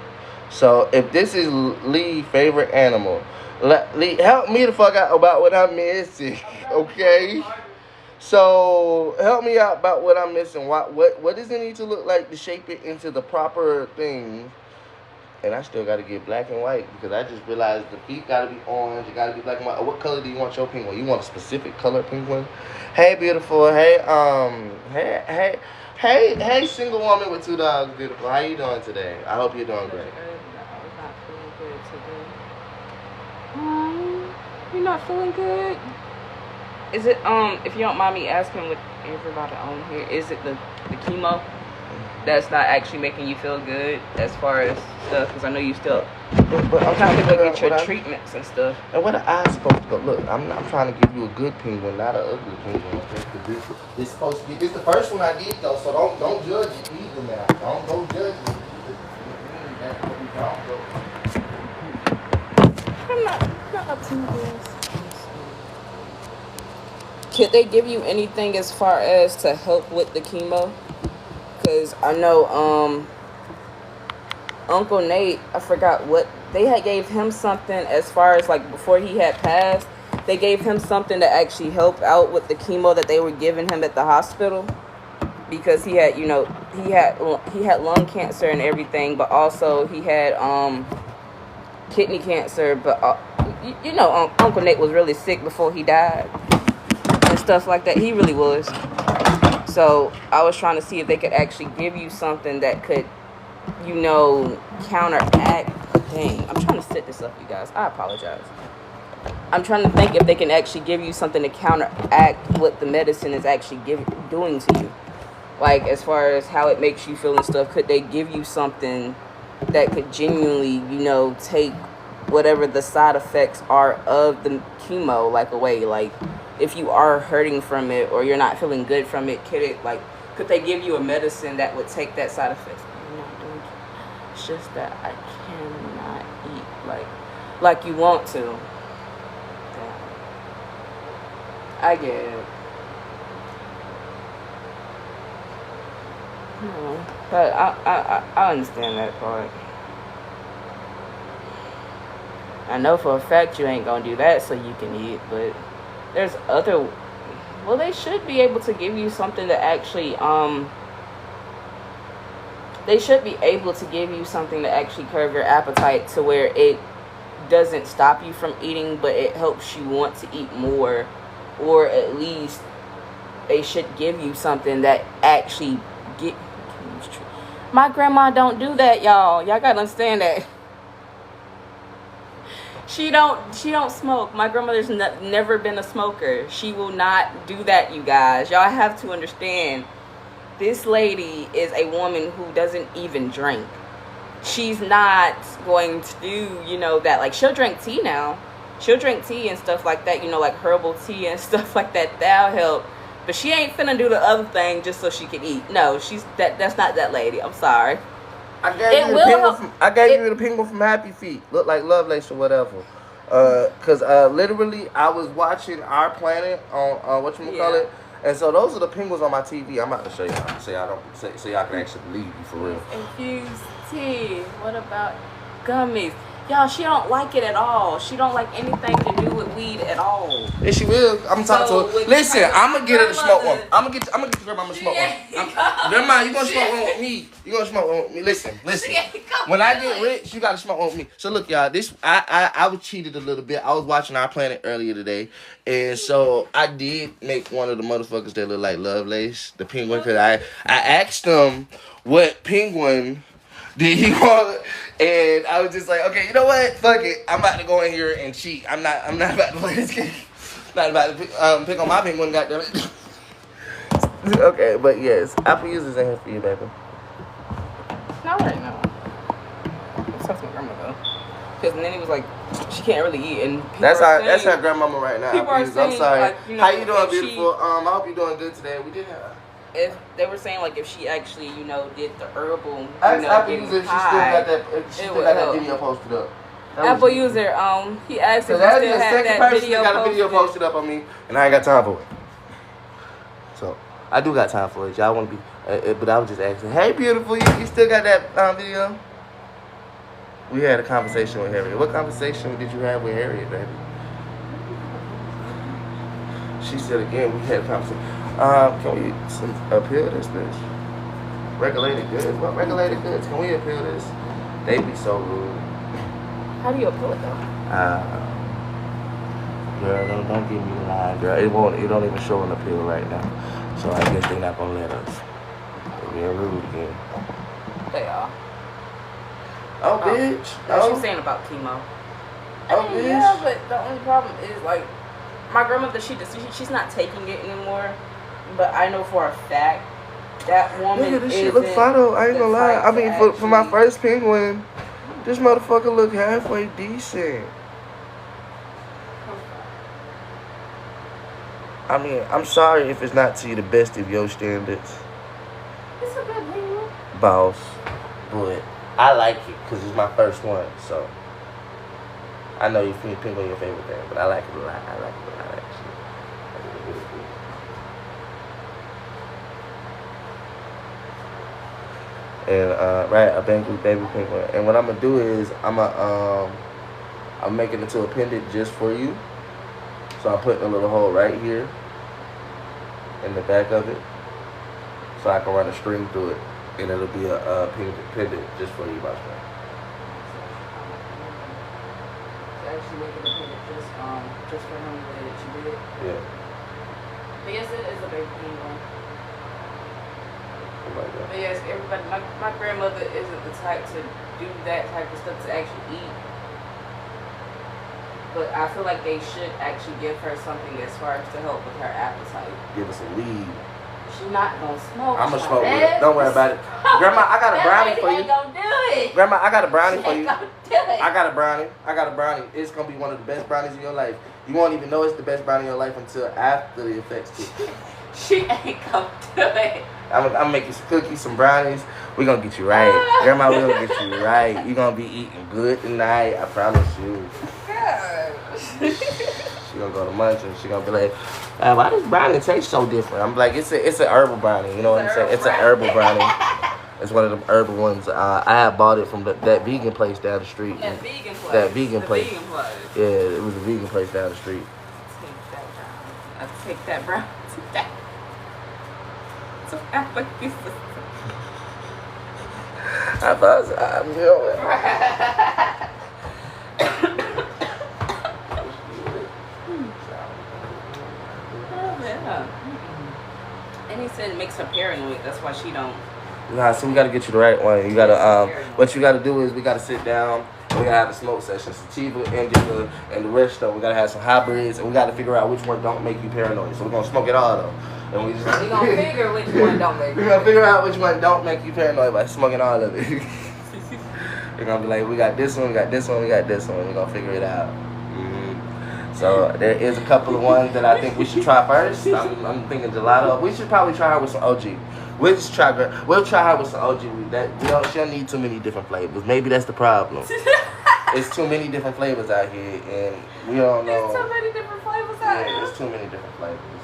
So if this is Lee's favorite animal, Lee, help me the fuck out about what I'm missing. Okay. So help me out about what I'm missing. What does it need to look like to shape it into the proper thing? And I still got to get black and white because I just realized the feet got to be orange. It got to be black and white. What color do you want your penguin? You want a specific color penguin? Hey, beautiful. Hey, single woman with 2 dogs, beautiful. How you doing today? I hope you're doing great. I was not feeling good today. You're not feeling good? Is it, if you don't mind me asking with everybody on here, is it the chemo that's not actually making you feel good as far as stuff? Because I know you still But I'm trying to go figure get out your what I- treatments and stuff. And where the eyes supposed to go? Look, I'm not trying to give you a good penguin, not an ugly penguin. Okay? 'Cause this supposed to be. This the first one I did though, so don't judge it either now. Don't judge it. That's what we don't do. I'm not up to this. Could they give you anything as far as to help with the chemo? Because I know Uncle Nate, I forgot what they had gave him something as far as like before he had passed. They gave him something to actually help out with the chemo that they were giving him at the hospital, because he had, he had lung cancer and everything, but also he had kidney cancer. But Uncle Nate was really sick before he died and stuff like that. He really was. So I was trying to see if they could actually give you something that could, counteract. Dang, I'm trying to set this up, you guys. I apologize. I'm trying to think if they can actually give you something to counteract what the medicine is actually doing to you. Like, as far as how it makes you feel and stuff, could they give you something that could genuinely, take whatever the side effects are of the chemo, like, away? Like, if you are hurting from it or you're not feeling good from it, could they give you a medicine that would take that side effect? I'm not doing it. It's just that I cannot eat like you want to. Yeah. I get it. But I understand that part. I know for a fact you ain't gonna do that so you can eat, but there's other. Well, they should be able to give you something to actually They should be able to give you something to actually curb your appetite to where it doesn't stop you from eating, but it helps you want to eat more, or at least they should give you something that actually get. My grandma don't do that, y'all. Y'all gotta understand that. She don't smoke. My grandmother's never been a smoker. She will not do that, you guys. Y'all have to understand. This lady is a woman who doesn't even drink. She's not going to do, that. Like, she'll drink tea now. She'll drink tea and stuff like that, like herbal tea and stuff like that. That'll help. But she ain't finna do the other thing just so she can eat. No, that's not that lady. I'm sorry. I gave you the penguin from Happy Feet. Look like Lovelace or whatever. Cause literally I was watching Our Planet on whatchamacallit. And so those are the penguins on my TV. I'm about to show y'all so y'all can actually believe me for real. Infused tea. What about gummies? Y'all, she don't like it at all. She don't like anything to do with weed at all. Yes, she will. I'm talking to her. Listen, I'm gonna get her to smoke one. I'm gonna get your grandma to smoke one. Grandma, you gonna smoke one with me? You gonna smoke one with me? Listen. When I get rich, you gotta smoke one with me. So look, y'all. I was cheated a little bit. I was watching Our Planet earlier today, and so I did make one of the motherfuckers that look like Lovelace, the penguin, because I asked them what penguin did he want. And I was just like, okay, you know what? Fuck it. I'm about to go in here and cheat. I'm not about to play this game. Not about to pick on my penguin, goddammit. Okay, but yes, Apple users in here for you, baby. Not right now. Let's talk to my grandma though, because Nanny was like, she can't really eat, and That's her grandmama right now. People are saying, I'm sorry. like, How you doing, beautiful? I hope you're doing good today. We did have. If they were saying like if she actually did the herbal, Apple getting user, high, she still got that video posted up. Apple user, he asked if So you that's still the had second that person video that got a video posted up on me, and I ain't got time for it. So I do got time for it. Y'all want to be, but I was just asking. Hey, beautiful, you still got that video? We had a conversation with Harriet. What conversation did you have with Harriet, baby? She said again, we had a conversation. Can we appeal this bitch? Regulated goods. What regulated goods? Can we appeal this? They be so rude. How do you appeal it though? Girl, don't give me the line, girl. It don't even show an appeal right now. So I guess they're not gonna let us. They're being rude again. They are. Oh, bitch. What you saying about chemo? Oh, I mean, bitch. yeah, but the only problem is like my grandmother. She's not taking it anymore. But I know for a fact that woman. Nigga, this shit look fine though. I ain't gonna lie. I mean, for my first penguin, this motherfucker look halfway decent. I mean, I'm sorry if it's not to the best of your standards, It's a good penguin. boss, but I like it because it's my first one. So I know you think penguin your favorite thing, but I like it a lot. I like it a lot actually. I think it's really cool. And right, a Bengal baby penguin. And what I'm gonna do is I'm making it into a pendant just for you. So I'm putting a little hole right here in the back of it, so I can run a string through it, and it'll be a pendant just for you, my friend. So actually making a pendant just for him the way that you did. Yeah. But yes, it is a baby penguin. Oh my God. But yes, everybody. My grandmother isn't the type to do that type of stuff to actually eat. But I feel like they should actually give her something as far as to help with her appetite. Give us some weed. She's not gonna smoke. I'm gonna smoke with it. Don't worry about it. Grandma, I got a brownie for you. Ain't gonna do it. Grandma, I got a brownie for you. Ain't gonna do it. I got a brownie. It's gonna be one of the best brownies of your life. You won't even know it's the best brownie of your life until after the effects kick. She ain't gonna do it. I'm gonna make you some cookies, some brownies. We're gonna get you right. Grandma, we're gonna get you right. You're gonna be eating good tonight. I promise you. She gonna go to munch and she gonna be like, why does brownie taste so different? I'm like, it's an herbal brownie. You know what I'm saying? It's an herbal brownie. It's one of them herbal ones. I had bought it from that vegan place down the street. That vegan place. That vegan The place. vegan place. Yeah, it was a vegan place down the street. Take that brown. Take that. So I like this. I thought, you know what? And he said it makes her paranoid. That's why she don't. Nah, so we gotta get you the right one. You gotta what you gotta do is we gotta sit down. And we gotta have a smoke session. Sativa, indica, and the rest of. We gotta have some hybrids, and we gotta figure out which one don't make you paranoid. So we're gonna smoke it all though. And we gonna figure which one don't make. We're gonna figure out which one don't make you paranoid by smoking all of it. We're gonna be like, we got this one, we got this one, we got this one. We're gonna figure it out. So there is a couple of ones that I think we should try first. I'm thinking gelato. We should probably try her with some OG. We'll try her with some OG. She don't need too many different flavors. Maybe that's the problem. It's too many different flavors out here, and we don't know. There's too many different flavors out here. There's too many different flavors.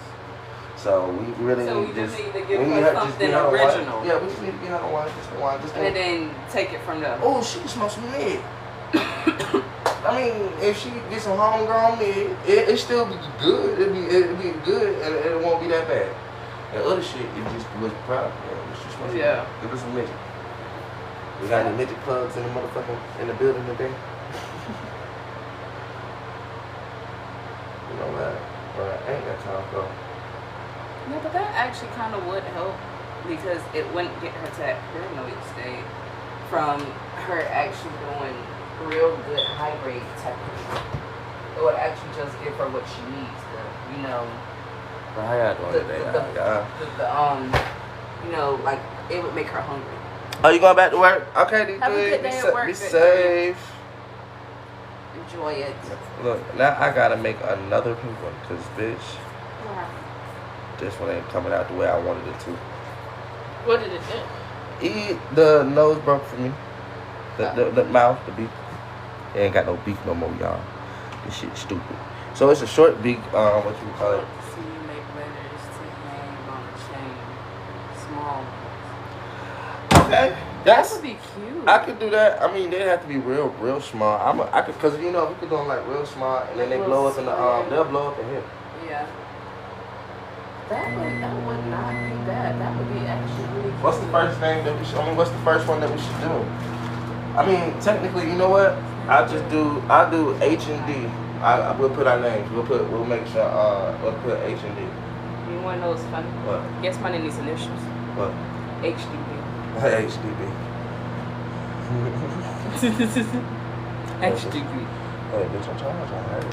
So we really need just to need to give her something original. One. Yeah, we just need to get her one, just one, and then take it from there. Oh, she can smoke some mid. I mean, if she gets some homegrown mid, it still be good. It'll be good, and it won't be that bad. And other shit, it just was proud. Yeah. Give us some midget. We got any midget plugs in the building today? You know that, but I ain't got time for. Yeah, but that actually kind of would help because it wouldn't get her to that paranoid state from her actually doing real good high grade technique. It would actually just give her what she needs. But how y'all doing today? Like it would make her hungry. Oh, you going back to work? Okay, Have a good day at work. Be safe. Enjoy it. Look, now I gotta make another penguin, cause bitch, this one ain't coming out the way I wanted it to. What did it do? The nose broke for me. The mouth, the beak. It ain't got no beak no more, y'all. This shit stupid. So it's a short beak. What you call it? See you make letters to hang on a chain. Small. Okay. That would be cute. I could do that. I mean, they have to be real small. I could, cause we could do them like real small, and then they blow up in the they'll blow up in here. Yeah. That would not be bad. That would be actually really cute. What's the first thing that we should? What's the first one that we should do? I mean, technically, you know what? I do H and D. We'll put our names. We'll make sure. We'll put H and D. You want to know what's funny? What? Guess my name is initials. What? HDB. HDB. HDB. Hey, bitch, I'm trying to hurt it.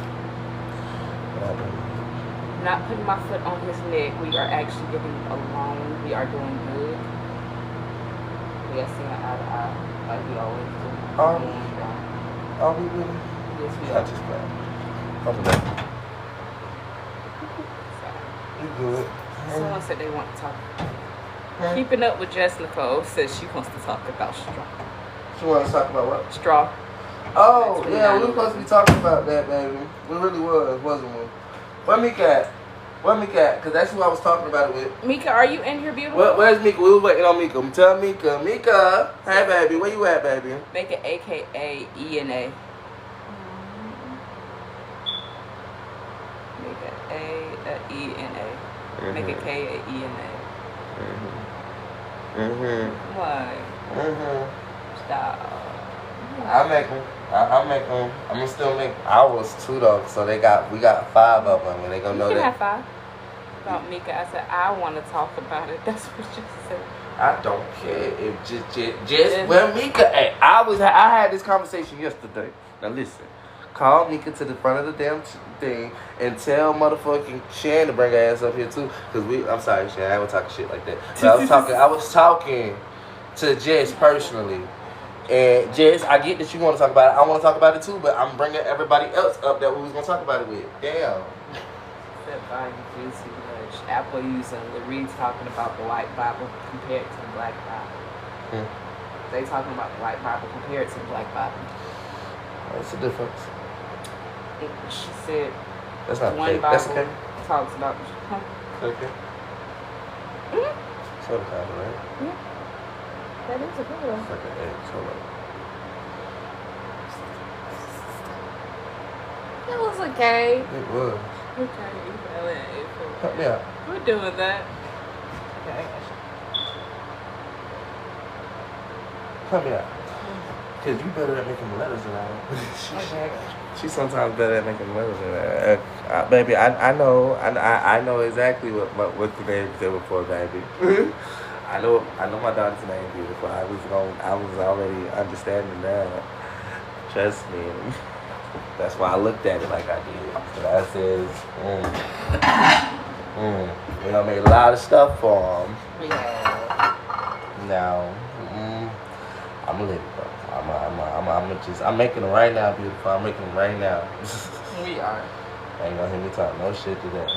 What happened? Not putting my foot on his neck. We are actually getting along. We are doing good. We are seeing eye to eye, like we always do. Are we really? Yes, we I are. just playing. I'm done. You good? Someone said they want to talk. Keeping up with Jess Nicole says she wants to talk about straw. She wants to talk about what? Straw. Oh, yeah, we were supposed to be talking about that, baby. We really was, wasn't we? Where Mika at? Where Mika at? Because that's who I was talking about it with. Mika, are you in here, beautiful? Where's Mika? We were waiting on Mika. Tell Mika. Mika. Hey, baby. Where you at, baby? Make it AKA ENA. Make it ENA. Make it KAENA. Why? Stop. I'm still make ours too though. So we got 5 of them, and they gonna know You can that. have 5. About Mika, I said I want to talk about it. That's what you said. I don't care if just where Mika at. I had this conversation yesterday. Now listen, call Mika to the front of the damn thing and tell motherfucking Shan to bring her ass up here too. Cause I'm sorry, Shan, I was talking shit like that. But I was talking to Jess personally. And Jess, I get that you want to talk about it. I want to talk about it too, but I'm bringing everybody else up that we was gonna talk about it with. Damn. Said by you do too much. Apple using Larry talking about the white Bible compared to the black Bible. They talking about the white Bible compared to the black Bible. What's the difference? She said That's not one fake. Bible That's okay. talks about. Okay. Sort of, right? Yeah. That is a good one. It's like an egg. Hold on. It was okay. It was. Okay. Help me out. We're doing that. Okay. Help me out. Cause you better at making letters than I am. Okay. She's sometimes better at making letters than I. Baby, I know exactly what the name stood for, baby. I know my daughter's name beautiful. I was already understanding that. Trust me. That's why I looked at it like I did. But I says, we done made a lot of stuff for him. Yeah. Now, I'm living, bro. I'm making them right now, beautiful. I'm making them right now. We are. Ain't gonna hear me talk no shit today.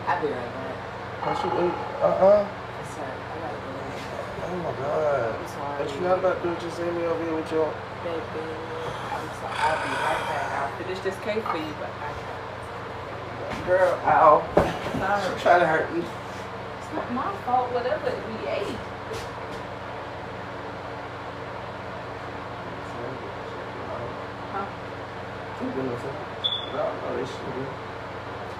I'll be right back. What you eat? It's I gotta go. Oh my God. I'm sorry. What you not about to do? Just send me over here with your. Baby, I'm sorry. I'll be right back. I'll finish this cake for you, but I can't. Girl, ow. Sorry. I'm trying to hurt you. It's not my fault, whatever we ate. Huh? No, they should be.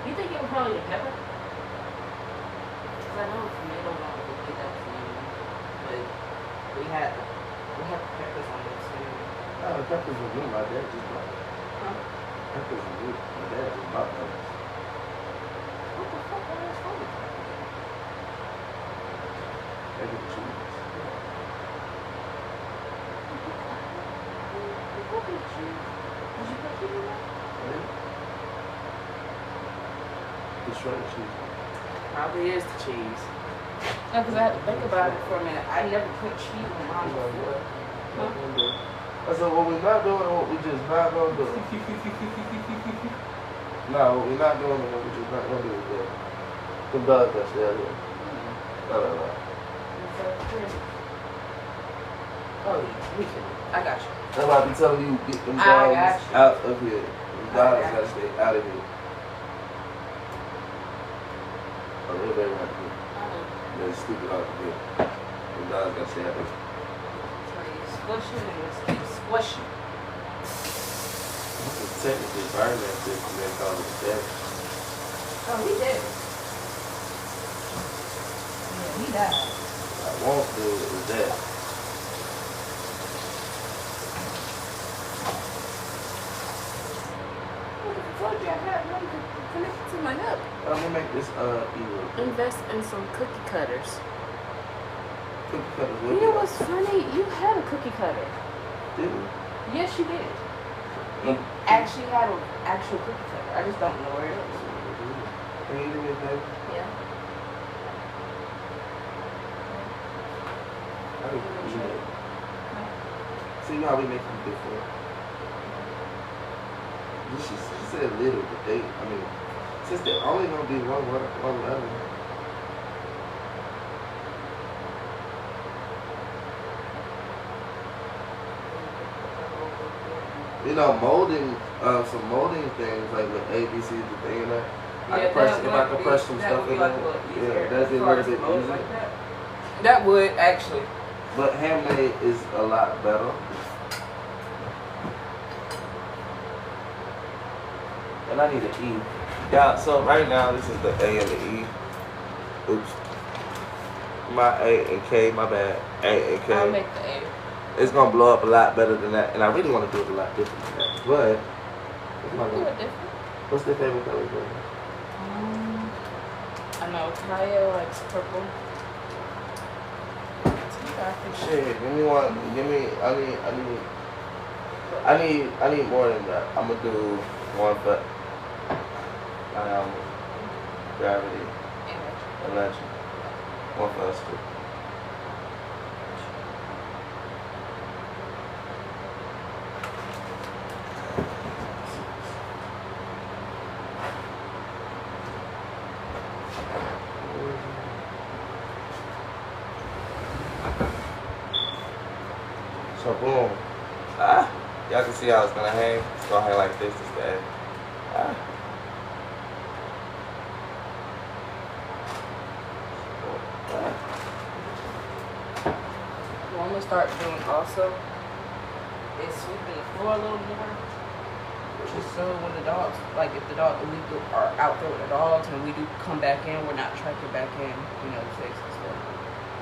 You think it was probably the pepper? Because I know tomato not would get that tomato. But we had peppers on it too. No, the peppers were good. My dad just bought them. Huh? Peppers were good. My dad just bought them. What the fuck are those for? They were cheap. What did you put cheese in that? The shredded cheese. Probably is the cheese. No, because I had to think about it for a minute. I never put cheese on mine before. Huh? I said, what we're not doing and what we just not gonna do. No, what we're not doing and what we just not gonna do is that. Them dogs got stay out here. No. Oh, yeah, we can. I got you. That's why I be telling you, get them I dogs got you. out of here. Them dogs got gotta stay out of here. Oh, they're very happy. They're stupid out of here. Them dogs gotta stay out of here. So you squish it and just keep squishing. could technically burn that shit and then call it death. Oh, he did. Yeah, he died. I won't do it with that. I told you I had one connected to my hip. I'm gonna make this evil. Invest in some cookie cutters. Cookie cutters You with know it. what's funny? You had a cookie cutter. Did we? Yes, you did. You actually had an actual cookie cutter. I just don't know where it is. Can you do me a favor? Yeah. I can do it. See how we make them different. She said little, but they, I mean, since they're only gonna be one level. You know, molding, some molding things like with ABCs and thing and that. I can press, if I can press some stuff in there, yeah, that'd be a little bit easier. That would actually. But handmade is a lot better. And I need an E. Yeah, so right now this is the A and the E. Oops. My A and K, my bad. A and K. I'll make the A. It's gonna blow up a lot better than that. And I really want to do it a lot different than that. But it's my Do it different. what's their favorite color? I know Kaya likes purple. Shit, give me one. Give me. I need more than that. I'm gonna do one for gravity, energy. One for us too. So boom. Y'all can see how it's gonna hang. It's gonna hang like this instead. What I'm gonna start doing also is sweeping the floor a little more. Just so when the dogs, like if we are out there with the dogs and we do come back in, we're not tracking back in, you know, the fix and stuff.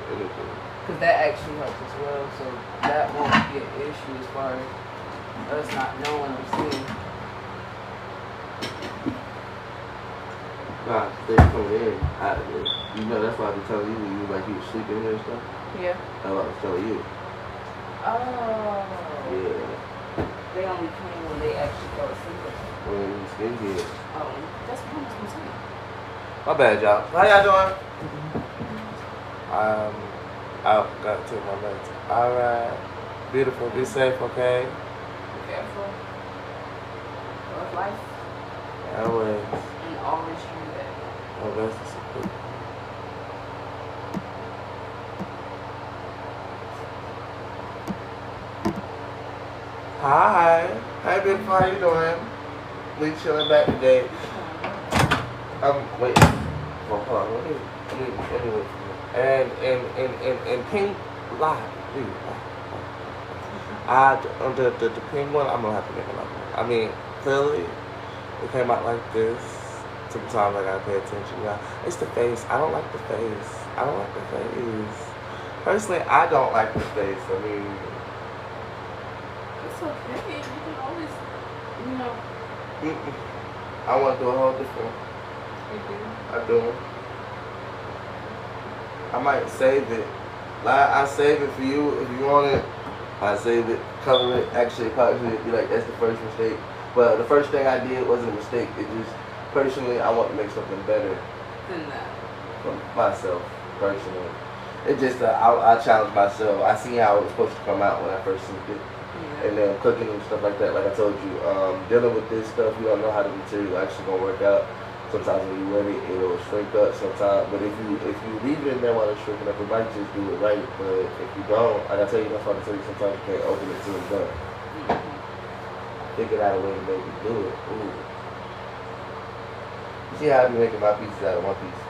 Because that actually helps as well, so that won't be an issue as far as us not knowing or seeing. Nah, they coming in out of it. You know, that's why I be telling you when you like you was sleeping here and stuff. Yeah. That's what I was telling you. Oh. Yeah. They only came when they actually go to sleep. When you skin here. Oh, that's what I was gonna say. My bad, y'all. How y'all doing? I got to my meds. Alright. Beautiful. Be safe, okay? Be careful. Love life. Always. And always remember that. Oh, that's so cool. Hi. Hi, beautiful. How you doing? We chilling back today. Wait. Well, hold on. Let me wait for you. And pink live. The pink one, I'm gonna have to make another one. I mean, clearly, it came out like this. Sometimes I gotta pay attention, y'all. It's the face. I don't like the face. I don't like the face. Personally, I don't like the face. I mean, It's okay. You can always, you know. I want to do a whole different. You do. I do. I might save it. Like, I save it for you if you want it. I save it, cover it. Actually, probably be like, that's the first mistake. But the first thing I did wasn't a mistake. It just, personally, I want to make something better Than that. for myself, personally. It's just I challenge myself. I see how it was supposed to come out when I first seen it. Yeah. And then cooking and stuff like that, like I told you, dealing with this stuff, you don't know how the material actually gonna work out. Sometimes when you wet it, it'll shrink up sometimes. But if you leave it in there while it's shrinking up, it might just do it right. But if you don't, like I tell you, that's why I tell you sometimes you can't open it till it's done. Figure out a way to make it do it. Ooh. You see how I be making my pieces out of one piece?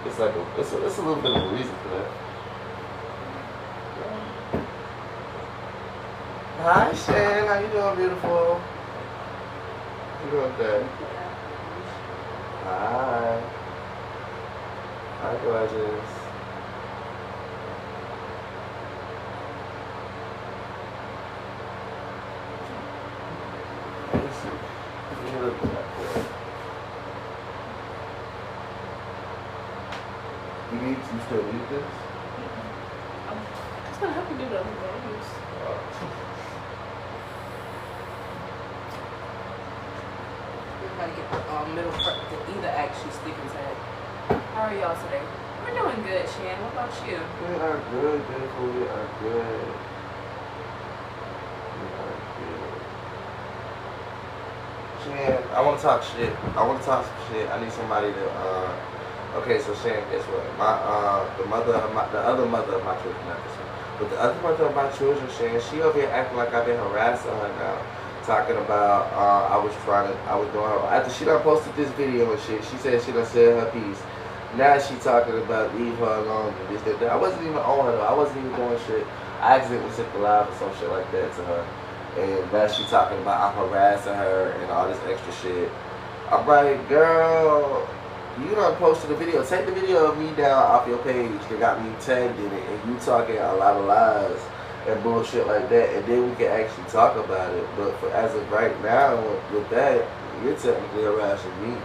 It's like it's a little bit of a reason for that. Hi, Shan. How you doing, beautiful? How you doing today? Hi. Hi, gorgeous. Let me see. Let me look at that. You still need this? It's gonna help you do the other videos. We gotta get the middle part to either actually stick his head. How are y'all today? We're doing good, Shan. What about you? We are good, beautiful. We are good. We are good. Shan, I want to talk shit. I want to talk some shit. I need somebody to, okay, so Shan, guess what? The other mother of my children, not this one, but the other mother of my children, Shan, she over here acting like I've been harassing her now. Talking about, I was doing her, after she done posted this video and shit, she said she done said her piece. Now she talking about leave her alone and this, that. I wasn't even on her though. I wasn't even doing shit. I accidentally sent the live or some shit like that to her. And now she talking about I'm harassing her and all this extra shit. I'm like, girl, you done posted a video. Take the video of me down off your page that got me tagged in it, and you talking a lot of lies and bullshit like that, and then we can actually talk about it. But as of right now, with that, you're technically harassing me.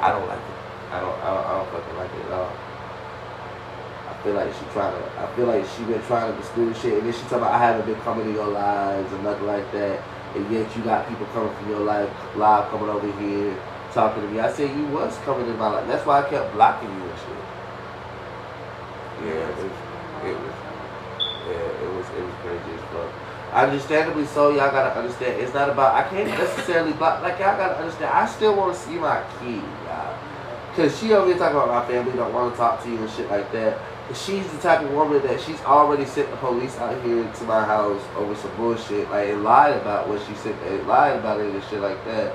I don't like it. I don't fucking like it at all. I feel like she been trying to dispute shit, and then she talking about I haven't been coming to your lives or nothing like that, and yet you got people coming from your live coming over here talking to me. I said you was coming in my life. That's why I kept blocking you and shit. Yeah, it was crazy as fuck. Understandably so, y'all gotta understand. It's not about, I can't necessarily block, like y'all gotta understand. I still want to see my kid, y'all. Cause she over here talking about my family don't want to talk to you and shit like that. She's the type of woman that she's already sent the police out here to my house over some bullshit, like, and lied about what she said, and lied about it and shit like that.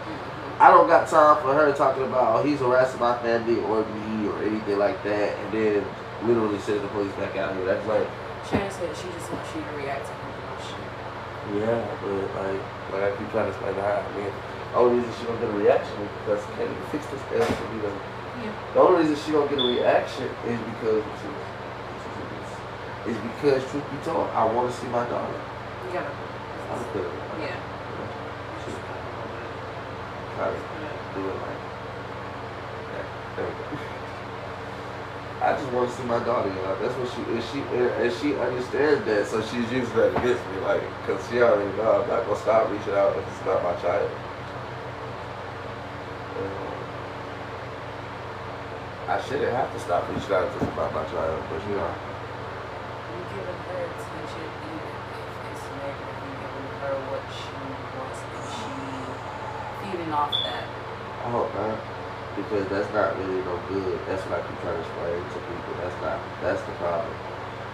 I don't got time for her talking about, oh, he's harassing my family or me or anything like that, and then literally send the police back out here. That's like, Shannon said she just wants you to react to him and shit. yeah, but like I keep trying to explain to her, I mean, the only reason she don't get a reaction is because she can't even fix this ass for me. The only reason she don't get a reaction is because truth be told, I want to see my daughter. You gotta. Yeah. Try to do it like that. There we go. I just want to see my daughter, you know. That's what she understands that, so she's using that against me, like, because she already know I'm not gonna stop reaching out if it's not my child. I shouldn't have to stop reaching out if it's about my child, but you know. You're giving her attention even if it's negative. You're giving her what she wants and she feeding off that. I hope not, because that's not really no good. That's what I keep trying to explain to people. That's the problem.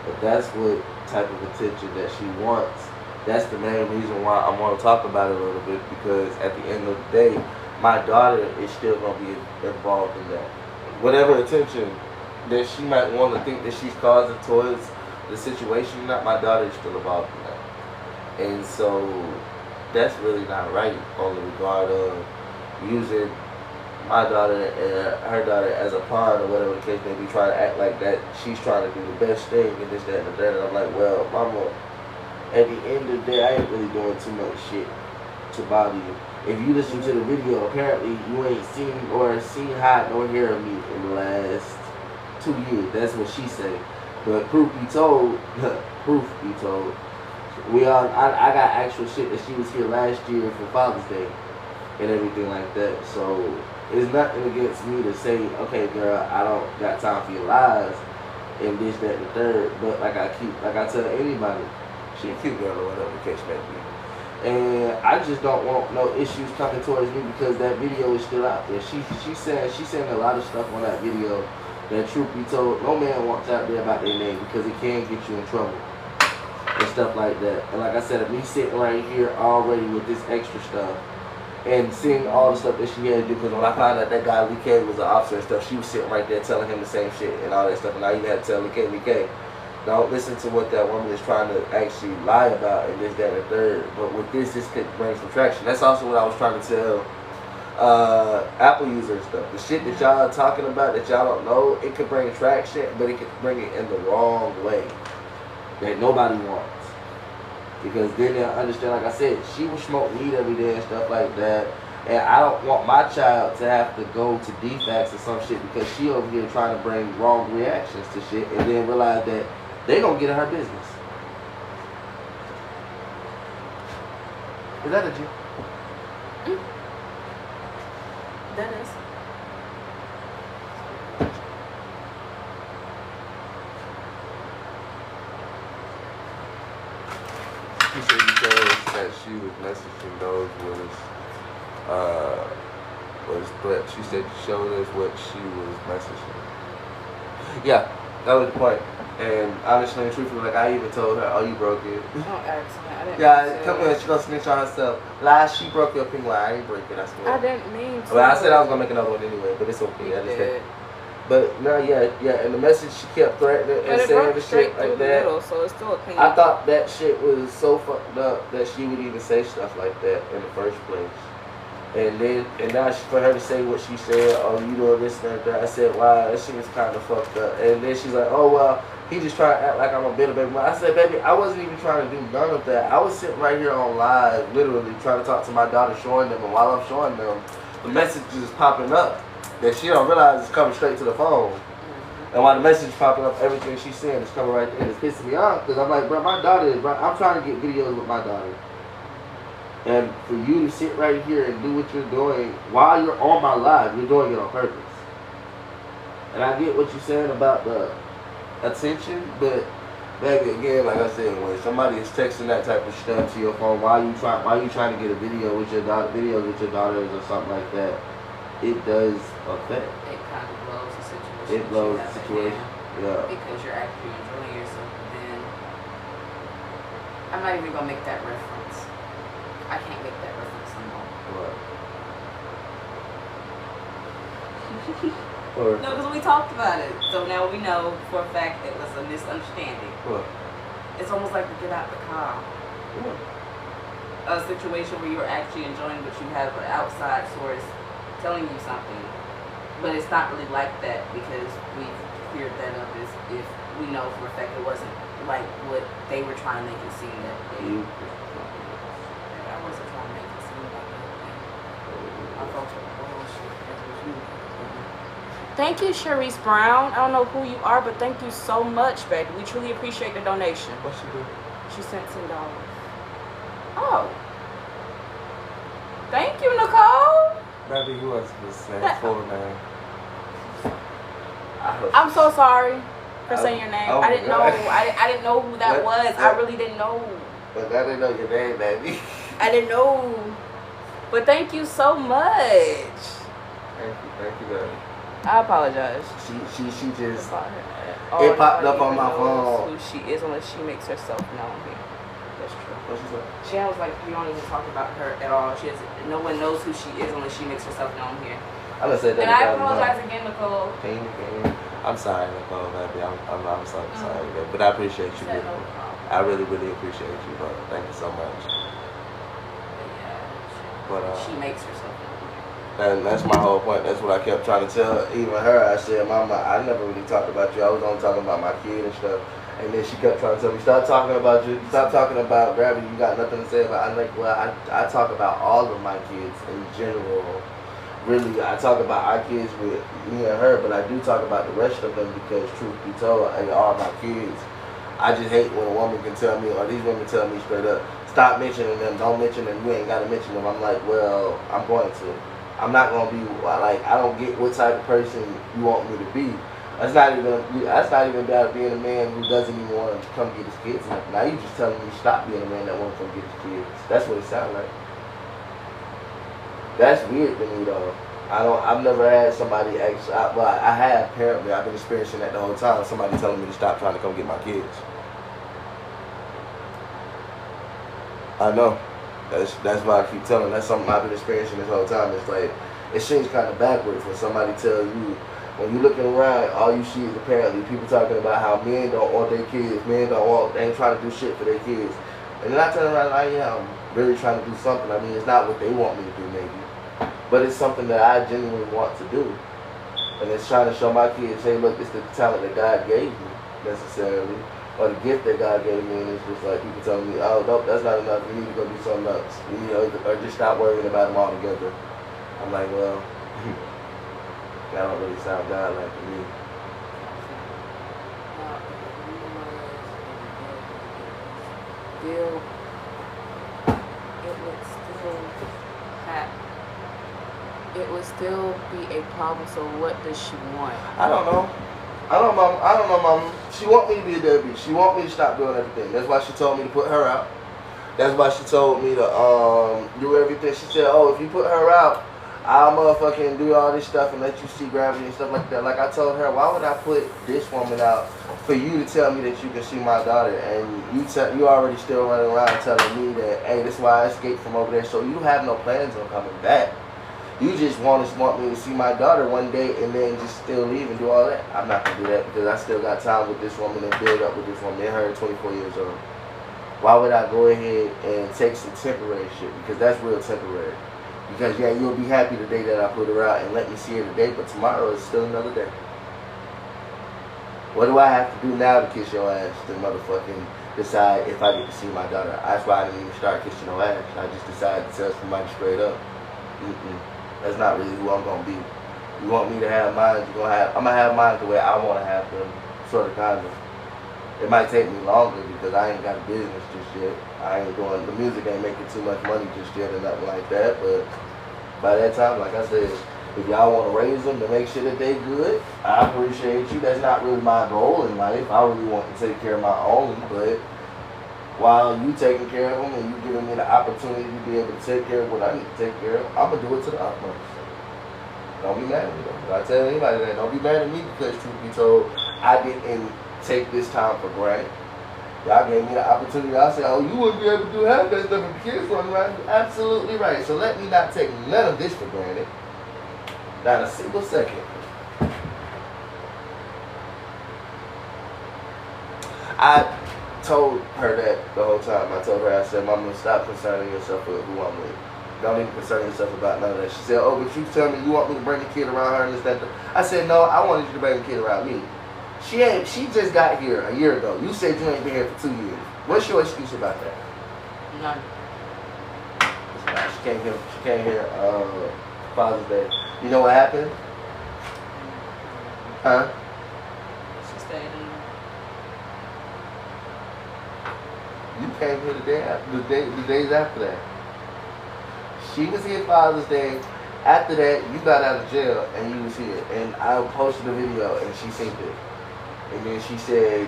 But that's what type of attention that she wants. That's the main reason why I want to talk about it a little bit, because at the end of the day, my daughter is still going to be involved in that. Whatever attention that she might want to think that she's causing towards the situation, not my daughter is still involved in that. And so that's really not right on the regard of using my daughter and her daughter as a pawn or whatever the case may be, trying to act like that she's trying to do the best thing and this, that, and that. And I'm like, well, mama, at the end of the day, I ain't really doing too much shit to bother you. If you listen to the video, apparently you ain't seen hide nor hear of me in the last 2 years. That's what she said. But proof be told, I got actual shit that she was here last year for Father's Day and everything like that. So it's nothing against me to say, okay, girl, I don't got time for your lies and this, that, and the third. But like I tell anybody, she a cute girl or whatever the case may be. And I just don't want no issues coming towards me because that video is still out there. She saying a lot of stuff on that video that, truth be told, no man wants out there about their name because it can get you in trouble and stuff like that. And like I said, me sitting right here already with this extra stuff and seeing all the stuff that she had to do, because when I found out that guy Lee was an officer and stuff, she was sitting right there telling him the same shit and all that stuff, and I even had to tell Lee K, Don't listen to what that woman is trying to actually lie about and this, that, and the third. But with this could bring some traction. That's also what I was trying to tell Apple users stuff. The shit that y'all are talking about that y'all don't know, it could bring traction, but it could bring it in the wrong way that nobody wants. Because then they'll understand, like I said, she would smoke weed every day and stuff like that. And I don't want my child to have to go to DFACS or some shit because she over here trying to bring wrong reactions to shit and then realize that they don't get in her business. Is that a G? That is. She said because that she was messaging those was threats. She said she showed us what she was messaging. Yeah, that was the point. And honestly and truthfully, like I even told her, "Oh, you broke it." Don't ask me. I didn't. Yeah, come here. She gonna snitch on herself. Lies. She broke your pink line. I ain't break it. I swear. I didn't mean to. Well, I said I was gonna make another one anyway, but it's okay. I just did. But no, yeah. And the message she kept threatening and saying the shit like that. Middle, so it's still a pain. I thought that shit was so fucked up that she would even say stuff like that in the first place. And now for her to say what she said, oh, you doing this and that, I said, wow, that shit is kind of fucked up. And then she's like, oh, well, he just trying to act like I'm a bitter baby mama. I said, baby, I wasn't even trying to do none of that. I was sitting right here on live, literally trying to talk to my daughter, showing them, and while I'm showing them, the message is popping up that she don't realize is coming straight to the phone. And while the message is popping up, everything she's saying is coming right there. It's pissing me off because I'm like, bro, my daughter is, bro, I'm trying to get videos with my daughter. And for you to sit right here and do what you're doing while you're on my live, you're doing it on purpose. And I get what you're saying about the attention, but baby, again, like I said, when somebody is texting that type of stuff to your phone, why you trying to get a video with your daughter, videos with your daughters or something like that, it does affect. It kind of blows the situation. It blows the situation. Yeah. Because you're actually enjoying yourself, and then I'm not even gonna make that reference. I can't make that reference anymore. What? No, because we talked about it. So now we know for a fact it was a misunderstanding. What? It's almost like to get out the car. What? A situation where you're actually enjoying, but you have an outside source telling you something. But it's not really like that because we've cleared that up as if we know for a fact it wasn't like what they were trying to make it seem that they. I wasn't trying to make it seem like that. I felt like bullshit. That's what you. Thank you, Sharice Brown. I don't know who you are, but thank you so much, baby. We truly appreciate the donation. What she do? She sent $10. Oh. Thank you, Nicole. Baby, who else was saying full name? I'm so sorry for saying your name. Oh I didn't know. God. I didn't know who that was. I really didn't know. But I didn't know your name, baby. I didn't know. But thank you so much. Thank you, baby. I apologize. She just Oh, it popped nobody up on even my knows phone. Who she is unless she makes herself known here. That's true. What she said? She was like, we don't even talk about her at all. She has, no one knows who she is unless she makes herself known here. I done said that. And I apologize again, Nicole. Can you? I'm sorry, Nicole, baby. I'm so sorry, baby. But I appreciate you, Said no beautiful. problem. I really, really appreciate you, bro. Thank you so much. But She makes herself known. and that's my whole point. That's what I kept trying to tell even her. I said, Mama, I never really talked about you. I was only talking about my kid and stuff. And then she kept trying to tell me, stop talking about you. Stop talking about Gravity. You got nothing to say about it. I'm like, well, I talk about all of my kids in general. Really, I talk about our kids with me and her, but I do talk about the rest of them because, truth be told, they are my kids. I just hate when a woman can tell me, or these women tell me straight up, stop mentioning them, don't mention them, you ain't got to mention them. I'm like, well, I'm going to. I'm not going to be, like, I don't get what type of person you want me to be. That's not even about being a man who doesn't even want to come get his kids. Now you just telling me stop being a man that wants to come get his kids. That's what it sounds like. That's weird to me though. I've never had somebody actually, well, I have apparently, I've been experiencing that the whole time. Somebody telling me to stop trying to come get my kids. I know. That's why I keep telling. That's something I've been experiencing this whole time. It's like, it seems kind of backwards when somebody tells you, When you looking around, all you see is apparently people talking about how men don't want their kids, they ain't trying to do shit for their kids. And then I turn around and I'm really trying to do something. I mean, it's not what they want me to do maybe, but it's something that I genuinely want to do. And it's trying to show my kids, hey, look, it's the talent that God gave me necessarily, or the gift that God gave me. And it's just like people telling me, oh, nope, that's not enough. You need to go do something else. You need or just stop worrying about them altogether. I'm like, well, that don't really sound God-like to me. Still, it would still be a problem. So what does she want? I don't know. I don't know, Mom. She want me to be a deadbeat. She want me to stop doing everything. That's why she told me to put her out. That's why she told me to do everything. She said, oh, if you put her out, I'll motherfucking do all this stuff and let you see gravity and stuff like that. Like I told her, why would I put this woman out for you to tell me that you can see my daughter, and you already still running around telling me that, hey, this is why I escaped from over there. So you have no plans on coming back. You just want me to see my daughter one day and then just still leave and do all that. I'm not gonna do that because I still got time with this woman and build up with this woman. And her 24 years old. Why would I go ahead and take some temporary shit? Because that's real temporary. Because yeah, you'll be happy the day that I put her out and let me see her today, but tomorrow is still another day. What do I have to do now to kiss your ass to motherfucking decide if I get to see my daughter? That's why I didn't even start kissing your ass. I just decided to tell somebody straight up. That's not really who I'm gonna be. You want me to have mine, I'm gonna have mine the way I wanna have them, sort of kind of. It might take me longer because I ain't got a business just yet. The music ain't making too much money just yet or nothing like that, but by that time, like I said, if y'all want to raise them to make sure that they good, I appreciate you. That's not really my goal in life. I really want to take care of my own, but while you taking care of them and you giving me the opportunity to be able to take care of what I need to take care of, I'm going to do it to the utmost. Don't be mad at me though. I tell anybody that, don't be mad at me because truth be told, I didn't take this time for granted. Y'all gave me the opportunity. I said, oh, you wouldn't be able to do half that stuff if the kids running around. You're absolutely right. So let me not take none of this for granted. Not a single second. I told her that the whole time. I told her, I said, Mama, stop concerning yourself with who I'm with. Don't even concern yourself about none of that. She said, oh, but you tell me you want me to bring the kid around her and this, that. I said, no, I wanted you to bring the kid around me. She just got here a year ago. You said you ain't been here for 2 years. What's your excuse about that? None. She came here Father's Day. You know what happened? Huh? She stayed in. You came here the days after that. She was here Father's Day. After that, you got out of jail and you was here. And I posted a video and she seen it. And then she said,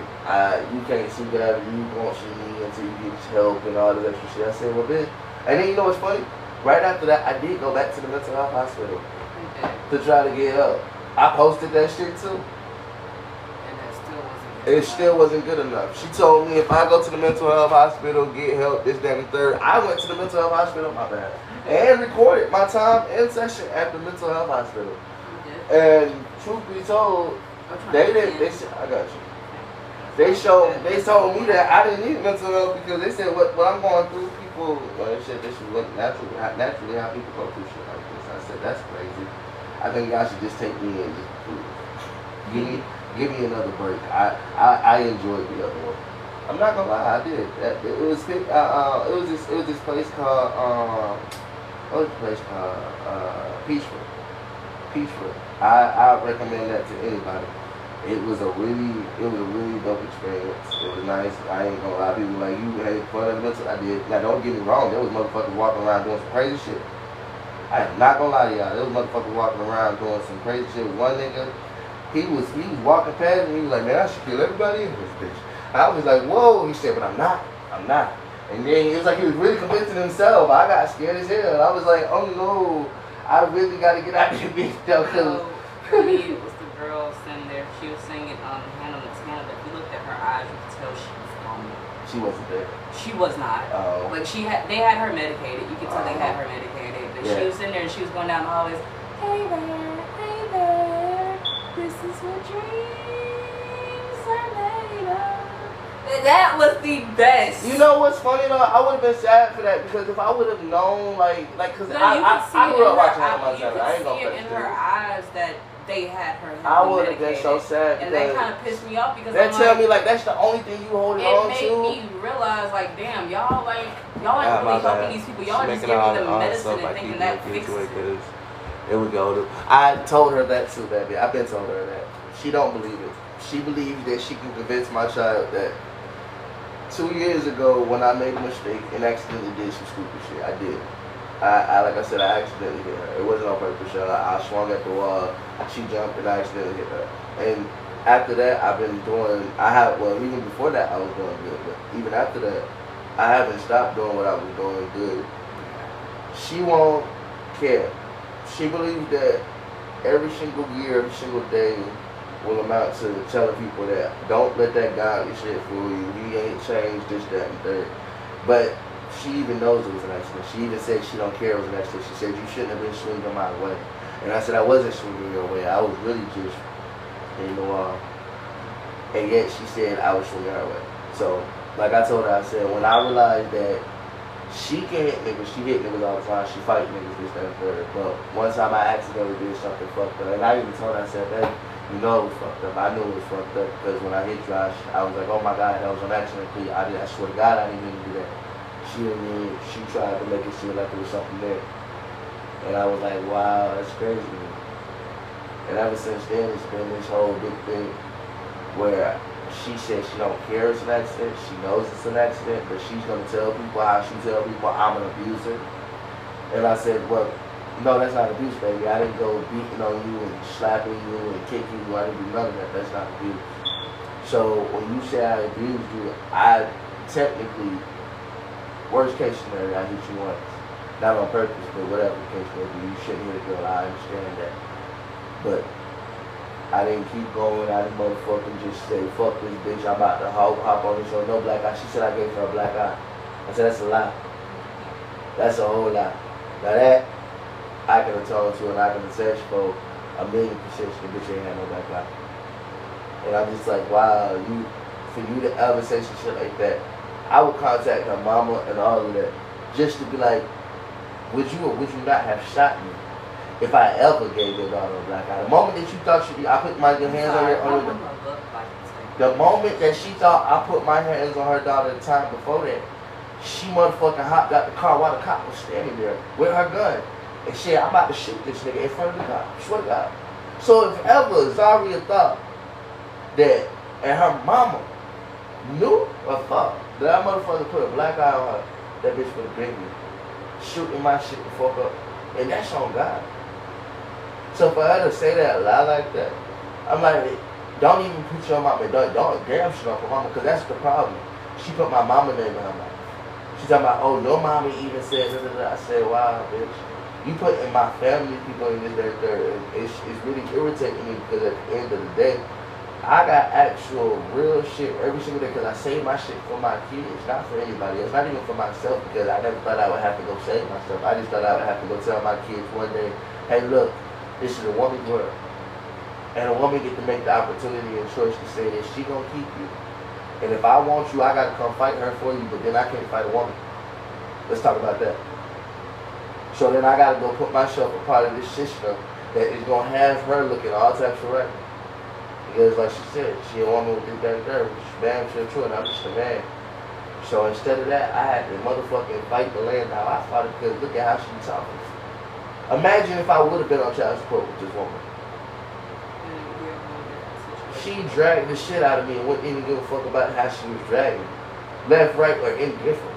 you can't see whatever you want see me until you get help and all this extra shit. I said, well, bitch. And then you know what's funny? Right after that, I did go back to the mental health hospital to try to get help. I posted that shit too. And that still wasn't good. It still wasn't good enough. She told me if I go to the mental health hospital, get help, this, that, and the third. I went to the mental health hospital, my bad, and recorded my time and session at the mental health hospital. And truth be told, they said, I got you. They told me that I didn't need mental health because they said what I'm going through, people, well, they said this is what naturally how people go through shit like this. I said, that's crazy. I think y'all should just take me and just give me another break. I enjoyed the other one. I'm not gonna lie, I did. It was this place called Peachford. I recommend that to anybody. It was a really dope experience. It was nice. I ain't gonna lie, people like, you had fun at the mental. I did. Now don't get me wrong, there was motherfuckers walking around doing some crazy shit. I am not gonna lie to y'all. There was motherfuckers walking around doing some crazy shit. One nigga, he was walking past me, he was like, man, I should kill everybody in this bitch. I was like, whoa. He said, but I'm not. And then he was like, he was really convincing himself. I got scared as hell. I was like, oh no, I really gotta get out of this bitch though. For me, it was the girl sitting there. She was singing Hand on the Tanner, but if you looked at her eyes, you could tell she was gone. She wasn't there. She was not. Oh. Like they had her medicated. You could tell they had her medicated. But she was sitting there and she was going down the hallways. Hey there, hey there. This is what dreams are made of. That was the best. You know what's funny though? I would have been sad for that because if I would have known, cause No, I grew up watching Hannah Montana. I ain't You gonna could see it in her eyes that they had her. I would have been so sad. And that kind of pissed me off because that tell me like that's the only thing you holding on to. It made me realize like, damn, y'all ain't really helping these people. Y'all just giving them medicine and thinking that fixes it. It would go to. I told her that too, baby. I've been told her that. She don't believe it. She believes that she can convince my child that 2 years ago when I made a mistake and accidentally did some stupid shit. I did. I like I said, I accidentally hit her. It wasn't on purpose. I swung at the wall. She jumped and I accidentally hit her. And after that, I've been doing. Even before that, I was doing good. But even after that, I haven't stopped doing what I was doing good. She won't care. She believes that every single year, every single day will amount to telling people that don't let that godly shit fool you. He ain't changed this, that, and third. But she even knows it was an accident. She even said she don't care it was an accident. She said you shouldn't have been swinging my way. And I said I wasn't swinging your way. I was really just in the wall. And yet she said I was swinging her way. So, like I told her, I said when I realized that she can hit niggas, she hit niggas all the time, she fight niggas, this, that, and third. But one time I accidentally did something fucked up. And I even told her, I said, baby, you know it was fucked up. I knew it was fucked up because when I hit Josh, I was like, oh my God, that was an accident. I swear to God, I didn't mean to do that. She tried to make it seem like there was something there. And I was like, wow, that's crazy. And ever since then, it's been this whole big thing where she says she don't care it's an accident. She knows it's an accident, but she's going to tell people how she tell people I'm an abuser. And I said, well, no, that's not abuse, baby. I didn't go beating on you and slapping you and kicking you. I didn't do none of that. That's not abuse. So when you say I abused you, I technically, worst case scenario, I hit you once. Not on purpose, but whatever the case may be. You shouldn't hit a girl. I understand that. But I didn't keep going. I didn't motherfucking just say, fuck this bitch. I'm about to hop on this show. No black eye. She said I gave her a black eye. I said, that's a lie. That's a whole lie. Now that, I can atone to and I can attest for 1,000,000% the bitch ain't had no black eye. And I'm just like, wow, for you to ever say some shit like that, I would contact her mama and all of that just to be like, would you or would you not have shot me if I ever gave your daughter a black eye? The moment that you thought I put my hands on her, the moment that she thought I put my hands on her daughter the time before that, she motherfucking hopped out the car while the cop was standing there with her gun. And shit, I'm about to shoot this nigga in front of the cop. Swear to God. So if ever Zaria thought that, and her mama knew or thought that I motherfucker put a black eye on her, that bitch would have been me. Shooting my shit the fuck up. And that's on God. So for her to say that lie like that, I'm like, don't even put your mama, don't damn shit off her mama, because that's the problem. She put my mama name in her mouth. She's talking about, oh, your mama even said da. I said, wow, bitch. You put in my family people in this, that, third. It's really irritating me because at the end of the day, I got actual real shit every single day because I save my shit for my kids, not for anybody else, not even for myself because I never thought I would have to go save myself. I just thought I would have to go tell my kids one day, hey, look, this is a woman's world. And a woman get to make the opportunity and choice to say that she gonna keep you. And if I want you, I gotta come fight her for you, but then I can't fight a woman. Let's talk about that. So then I gotta go put myself a part of this system that is gonna have her looking all types of right. Because like she said, she a woman with this, that, and third, which is damn sure true, and I'm just a man. So instead of that, I had to motherfucking fight the land how I fought it because look at how she talking. Imagine if I would have been on child support with this woman. She dragged the shit out of me and wouldn't even give a fuck about how she was dragging. Left, right, or indifferent.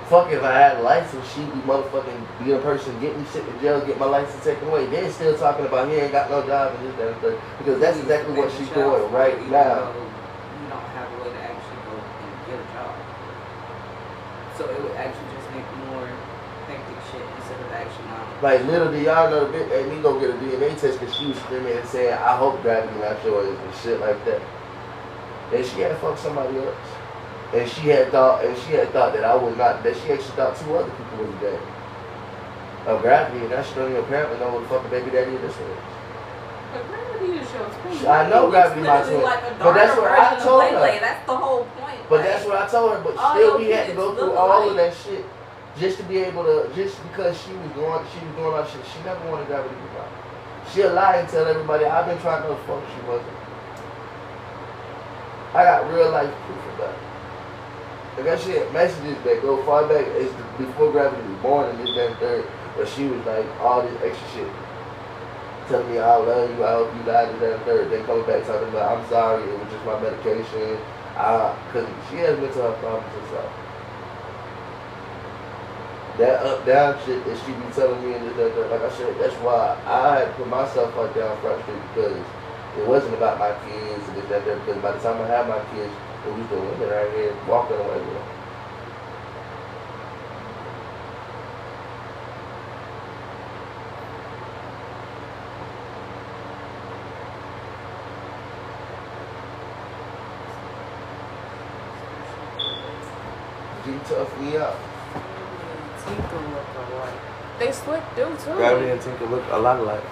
Fuck if I had a license, she'd be motherfucking be a person, get me sent to jail, get my license taken away. Then still talking about he ain't got no job and this, that, and that. Because that's exactly what she's doing right now. You don't have a way to actually go and get a job. So it would actually just make more hectic shit instead of actually not. Like literally, y'all know the bitch made me go get a DNA test because she was screaming and saying, I hope gravity not yours and shit like that. And she had to fuck somebody else. And she had thought that I was not, that she actually thought 2 other people was dead. Of gravity, and now she don't even apparently know what the fucking baby daddy of this is. Gravity is your twin. I know Gravity my twin, Like a but that's what I told her. That's the whole point. But that's what I told her. But still, we had to go through all of that shit just to be able to. Just because she was doing all shit. She never wanted Gravity to be mine. She'll lie and tell everybody I've been trying to fuck. She wasn't. I got real life proof of that. Like I said, messages that go far back is before Gravity was born in this damn third, where she was like all this extra shit. Telling me I love you, I hope you die to that third. Then coming back talking about I'm sorry, it was just my medication. Cause she has mental health problems herself. That up down shit that she be telling me and this that, like I said, that's why I had put myself like down frustrated because it wasn't about my kids and this that because by the time I had my kids, it was the women out here walking away with them. Tough me up. Tinker look alike. They slick do too. Gravity and Tinker look a lot alike.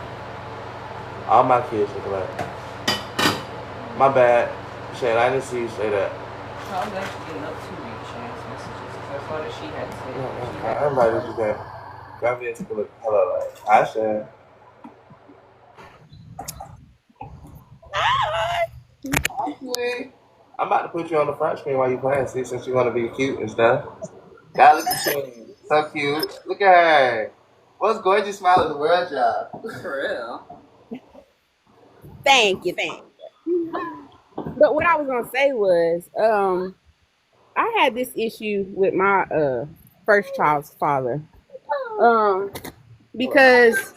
All my kids look alike. My bad. Shane, I didn't see you say that. I was actually getting up 2 week chance messages because I saw that she had said Everybody do that. Gravity and Tinker look hella alike. I said. I'm about to put you on the front screen while you playing, see, since you want to be cute and stuff. God, look at you. So cute. Look at her. Most gorgeous smile in the world, y'all. For real. Thank you. But what I was gonna say was, I had this issue with my first child's father, because,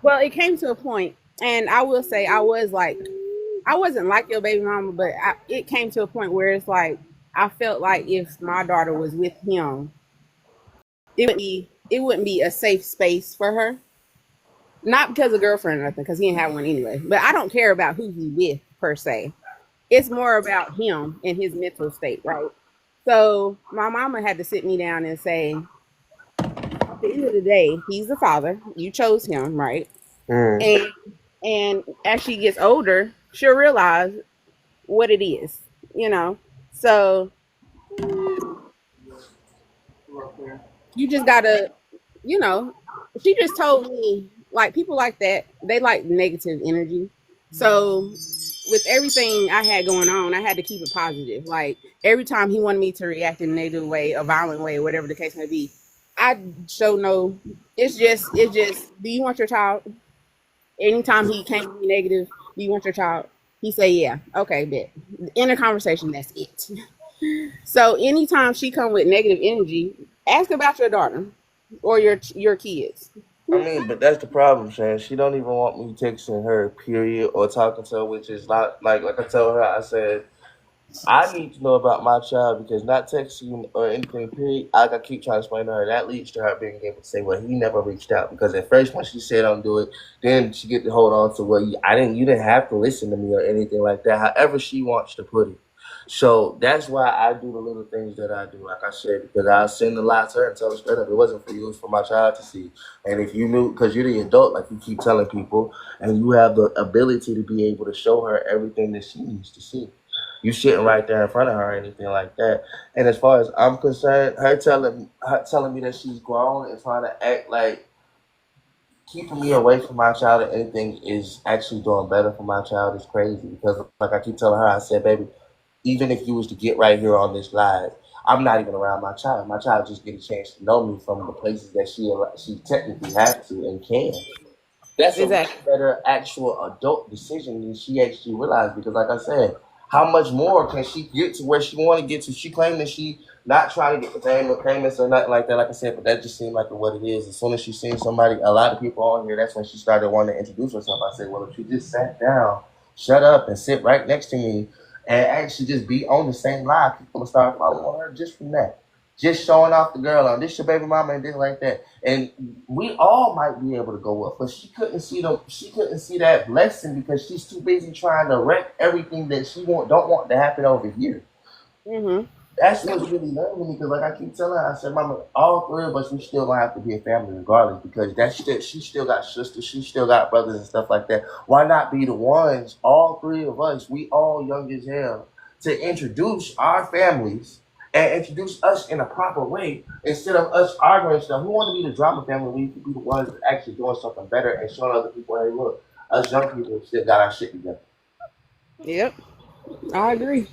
well, it came to a point, and I will say I wasn't like your baby mama, but it came to a point where it's like I felt like if my daughter was with him, it wouldn't be a safe space for her. Not because of girlfriend or nothing, because he didn't have one anyway. But I don't care about who he's with per se. It's more about him and his mental state, right? So my mama had to sit me down and say, at the end of the day, he's the father. You chose him, right? And as she gets older, she'll realize what it is, So you just gotta, she just told me, like, people like that, they like negative energy. So with everything I had going on, I had to keep it positive. Like, every time he wanted me to react in a negative way, a violent way, whatever the case may be, I show no, it's just, do you want your child? Anytime he came to be negative, do you want your child? He say, yeah. Okay, bet. In a conversation, that's it. So anytime she come with negative energy, ask about your daughter or your kids. I mean, but that's the problem, Shan. She don't even want me texting her, period, or talking to her, which is not, like I told her, I said, I need to know about my child because not texting or anything, period, I keep trying to explain to her, that leads to her being able to say, well, he never reached out. Because at first when she said don't do it, then she get to hold on to, well, you didn't have to listen to me or anything like that, however she wants to put it. So that's why I do the little things that I do, like I said, because I send a lot to her and tell her straight up, it wasn't for you, it was for my child to see. And if you knew, because you're the adult, like you keep telling people, and you have the ability to be able to show her everything that she needs to see. You sitting right there in front of her or anything like that. And as far as I'm concerned, her telling me that she's grown and trying to act like keeping me away from my child or anything is actually doing better for my child is crazy. Because like I keep telling her, I said, baby, even if you was to get right here on this live, I'm not even around my child. My child just get a chance to know me from the places that she technically has to and can. That's exactly a better actual adult decision than she actually realized. Because like I said, how much more can she get to where she want to get to? She claimed that she not trying to get the fame or famous or nothing like that, like I said, but that just seemed like what it is. As soon as she seen somebody, a lot of people on here, that's when she started wanting to introduce herself. I said, well, if you just sat down, shut up, and sit right next to me, and actually just be on the same live, people will start following her just from that. Just showing off the girl on this your baby mama and this like that. And we all might be able to go up, but she couldn't see that blessing because she's too busy trying to wreck everything that she don't want to happen over here. Mm-hmm. That's what's really loving me because, like I keep telling her, I said, Mama, all three of us, we still gonna have to be a family regardless because that's still, she still got sisters, she still got brothers and stuff like that. Why not be the ones, all three of us, we all young as hell, to introduce our families and introduce us in a proper way instead of us arguing and stuff. We want to be the drama family. We can be the ones that actually doing something better and showing other people, hey, look, us young people still got our shit together. Yep, I agree.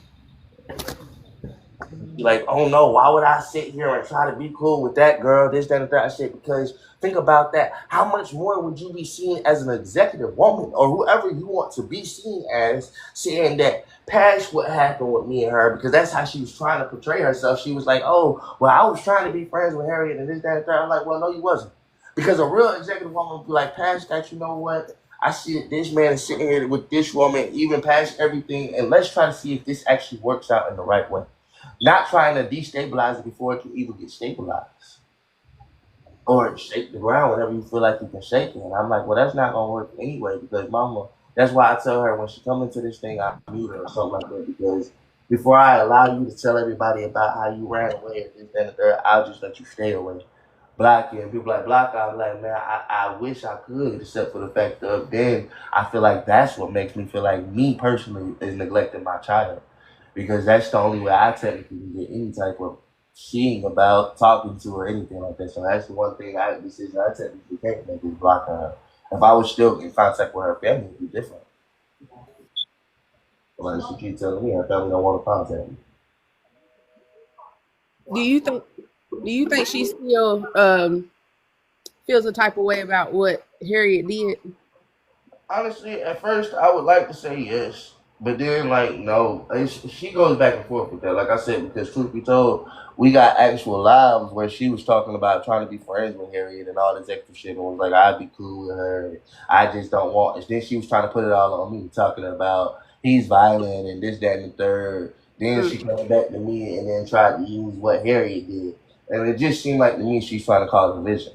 Be like, oh no, why would I sit here and try to be cool with that girl, this, that, and that shit? Because think about that. How much more would you be seen as an executive woman or whoever you want to be seen as saying that past what happened with me and her? Because that's how she was trying to portray herself. She was like, oh, well, I was trying to be friends with Harriet and this, that, and that. I'm like, well, no, you wasn't. Because a real executive woman would be like, past that, you know what? I see that this man is sitting here with this woman, even past everything, and let's try to see if this actually works out in the right way. Not trying to destabilize it before it can even get stabilized. Or shake the ground whenever you feel like you can shake it. And I'm like, well, that's not gonna work anyway because mama, that's why I tell her when she come into this thing, I mute her or something like that because before I allow you to tell everybody about how you ran away and this, that, and the third, I'll just let you stay away. Block you and people like block, I'm like, man, I wish I could, except for the fact of then I feel like that's what makes me feel like me personally is neglecting my child because that's the only way I technically can get any type of seeing about talking to or anything like that. So that's the one thing decision I technically can't make is block her. If I was still in contact with her family, it'd be different. But she keep telling me her family don't want to contact me. Do you think? Do you think she still feels a type of way about what Harriet did? Honestly, at first I would like to say yes, but then like no, she goes back and forth with that. Like I said, because truth be told, we got actual lives where she was talking about trying to be friends with Harriet and all this extra shit, and was like, I'd be cool with her. I just don't want. And then she was trying to put it all on me, talking about he's violent and this, that, and the third. Then she Mm. came back to me and then tried to use what Harriet did, and it just seemed like to me she's trying to cause division.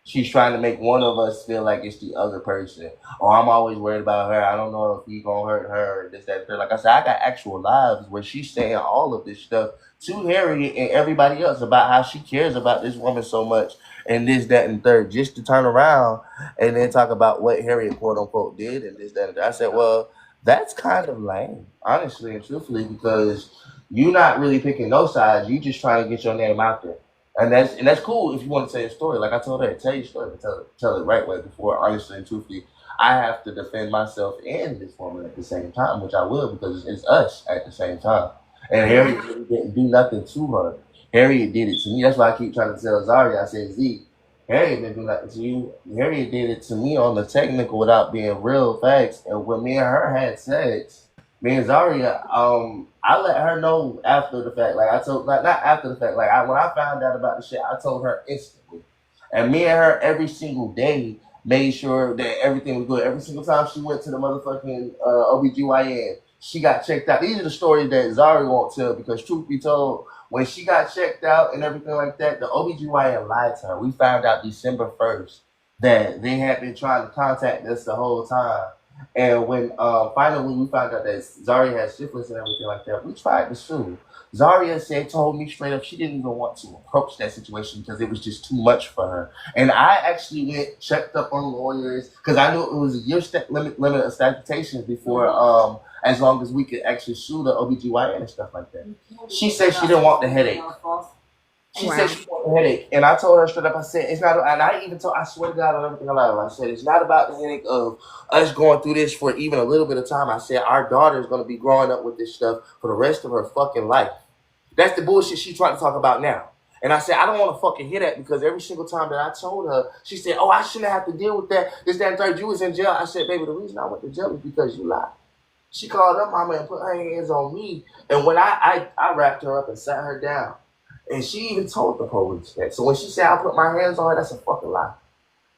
She's trying to make one of us feel like it's the other person. Or I'm always worried about her. I don't know if he gonna hurt her or this, that, and third. Like I said, I got actual lives where she's saying all of this stuff to Harriet and everybody else about how she cares about this woman so much and this, that, and third, just to turn around and then talk about what Harriet quote unquote did and this, that, and third. I said, well, that's kind of lame, honestly and truthfully, because you're not really picking no sides. You just trying to get your name out there. And that's cool if you want to tell your story. Like I told her, tell your story, but tell it right way before honestly and truthfully. I have to defend myself and this woman at the same time, which I will because it's us at the same time. And Harriet really didn't do nothing to her. Harriet did it to me. That's why I keep trying to tell Zaria. I said, Z, Harriet didn't do nothing to you. Harriet did it to me on the technical without being real facts. And when me and her had sex, me and Zaria, I let her know after the fact. Like I told, like not after the fact. Like when I found out about the shit, I told her instantly. And me and her every single day made sure that everything was good. Every single time she went to the motherfucking OBGYN, she got checked out. These are the stories that Zaria won't tell because truth be told, when she got checked out and everything like that, the OBGYN lied to her. We found out December 1st that they had been trying to contact us the whole time. And when finally we found out that Zaria had syphilis and everything like that, we tried to sue. Zaria said, told me straight up, she didn't even want to approach that situation because it was just too much for her. And I actually went checked up on lawyers because I knew it was a year limit of statutations before, as long as we could actually sue the OBGYN and stuff like that. She said she didn't want the headache. She Wow. said she wanted a headache, and I told her straight up. I said it's not, and I even told. I swear to God on everything I love. I said it's not about the headache of us going through this for even a little bit of time. I said our daughter is going to be growing up with this stuff for the rest of her fucking life. That's the bullshit she's trying to talk about now. And I said I don't want to fucking hear that because every single time that I told her, she said, "Oh, I shouldn't have to deal with that. This, that, and third. You was in jail." I said, "Baby, the reason I went to jail is because you lied." She called her mama and put her hands on me, and when I wrapped her up and sat her down. And she even told the police that. So when she said I put my hands on her, that's a fucking lie.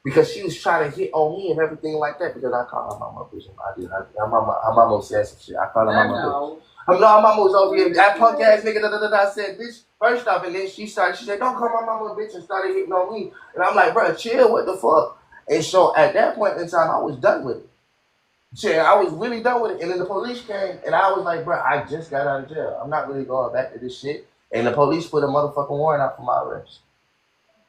Because she was trying to hit on me and everything like that. Because I called her mama a bitch. I did. Her mama said some shit. I called her mama a bitch. Her mama was over here. That punk ass nigga. Da, da, da, da. I said, bitch, first off. And then she said, don't call my mama a bitch and started hitting on me. And I'm like, bro, chill. What the fuck? And so at that point in time, I was done with it. Shit, I was really done with it. And then the police came, and I was like, bro, I just got out of jail. I'm not really going back to this shit. And the police put a motherfucking warrant out for my arrest.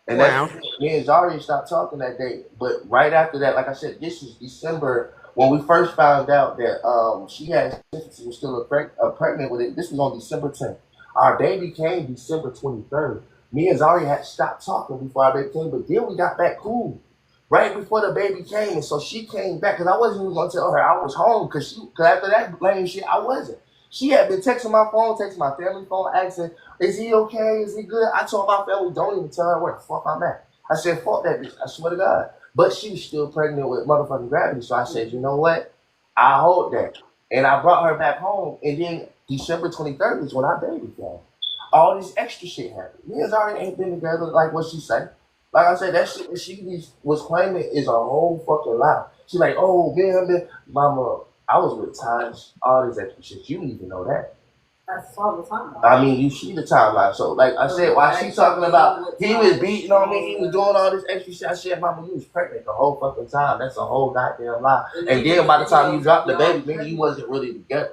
And Wow. that's me and Zari stopped talking that day. But right after that, like I said, this is December when we first found out that she had she was still pregnant with it. This was on December 10th. Our baby came December 23rd. Me and Zari had stopped talking before our baby came, but then we got back cool right before the baby came, and so she came back because I wasn't even gonna tell her I was home because after that lame shit I wasn't. She had been texting my phone, texting my family phone, asking, "Is he okay? Is he good?" I told my family, "Don't even tell her where the fuck I'm at." I said, "Fuck that bitch." I swear to God. But she was still pregnant with motherfucking gravity, so I said, "You know what? I hold that," and I brought her back home. And then December 23rd is when our baby came. All this extra shit happened. Me and Zari ain't been together like what she said. Like I said, that shit that she was claiming is a whole fucking lie. She like, oh man, mama, I was with Taj, all this extra shit. You don't even know that. That's all the time. I mean, you see the timeline. So, like I said, while she talking about he was beating on me, he was doing all this extra shit. I said, mama, you was pregnant the whole fucking time. That's a whole goddamn lie. And then by the time you dropped the baby, maybe you wasn't really together.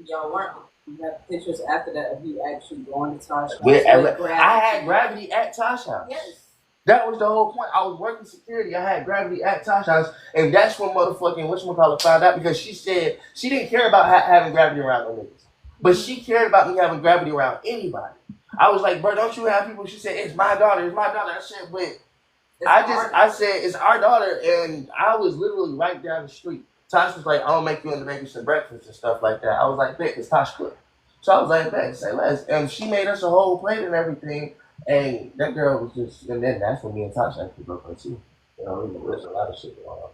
Y'all weren't. You have pictures after that of you actually going to Tosh. I had gravity at Tosh house. Yes. That was the whole point. I was working security. I had gravity at Tosh house, and that's when motherfucking whatchamacallit found out because she said she didn't care about having gravity around no niggas, but she cared about me having gravity around anybody. I was like, bro, don't you have people? She said, it's my daughter. It's my daughter. I said, but I said, it's our daughter, and I was literally right down the street. Tosh was like, I'll make you and the baby some breakfast and stuff like that. I was like, bet, it's Tosh cook. So I was like, bet, say less. And she made us a whole plate and everything. And that girl was just, and then that's when me and Tasha actually broke up too. You know, there's a lot of shit going on.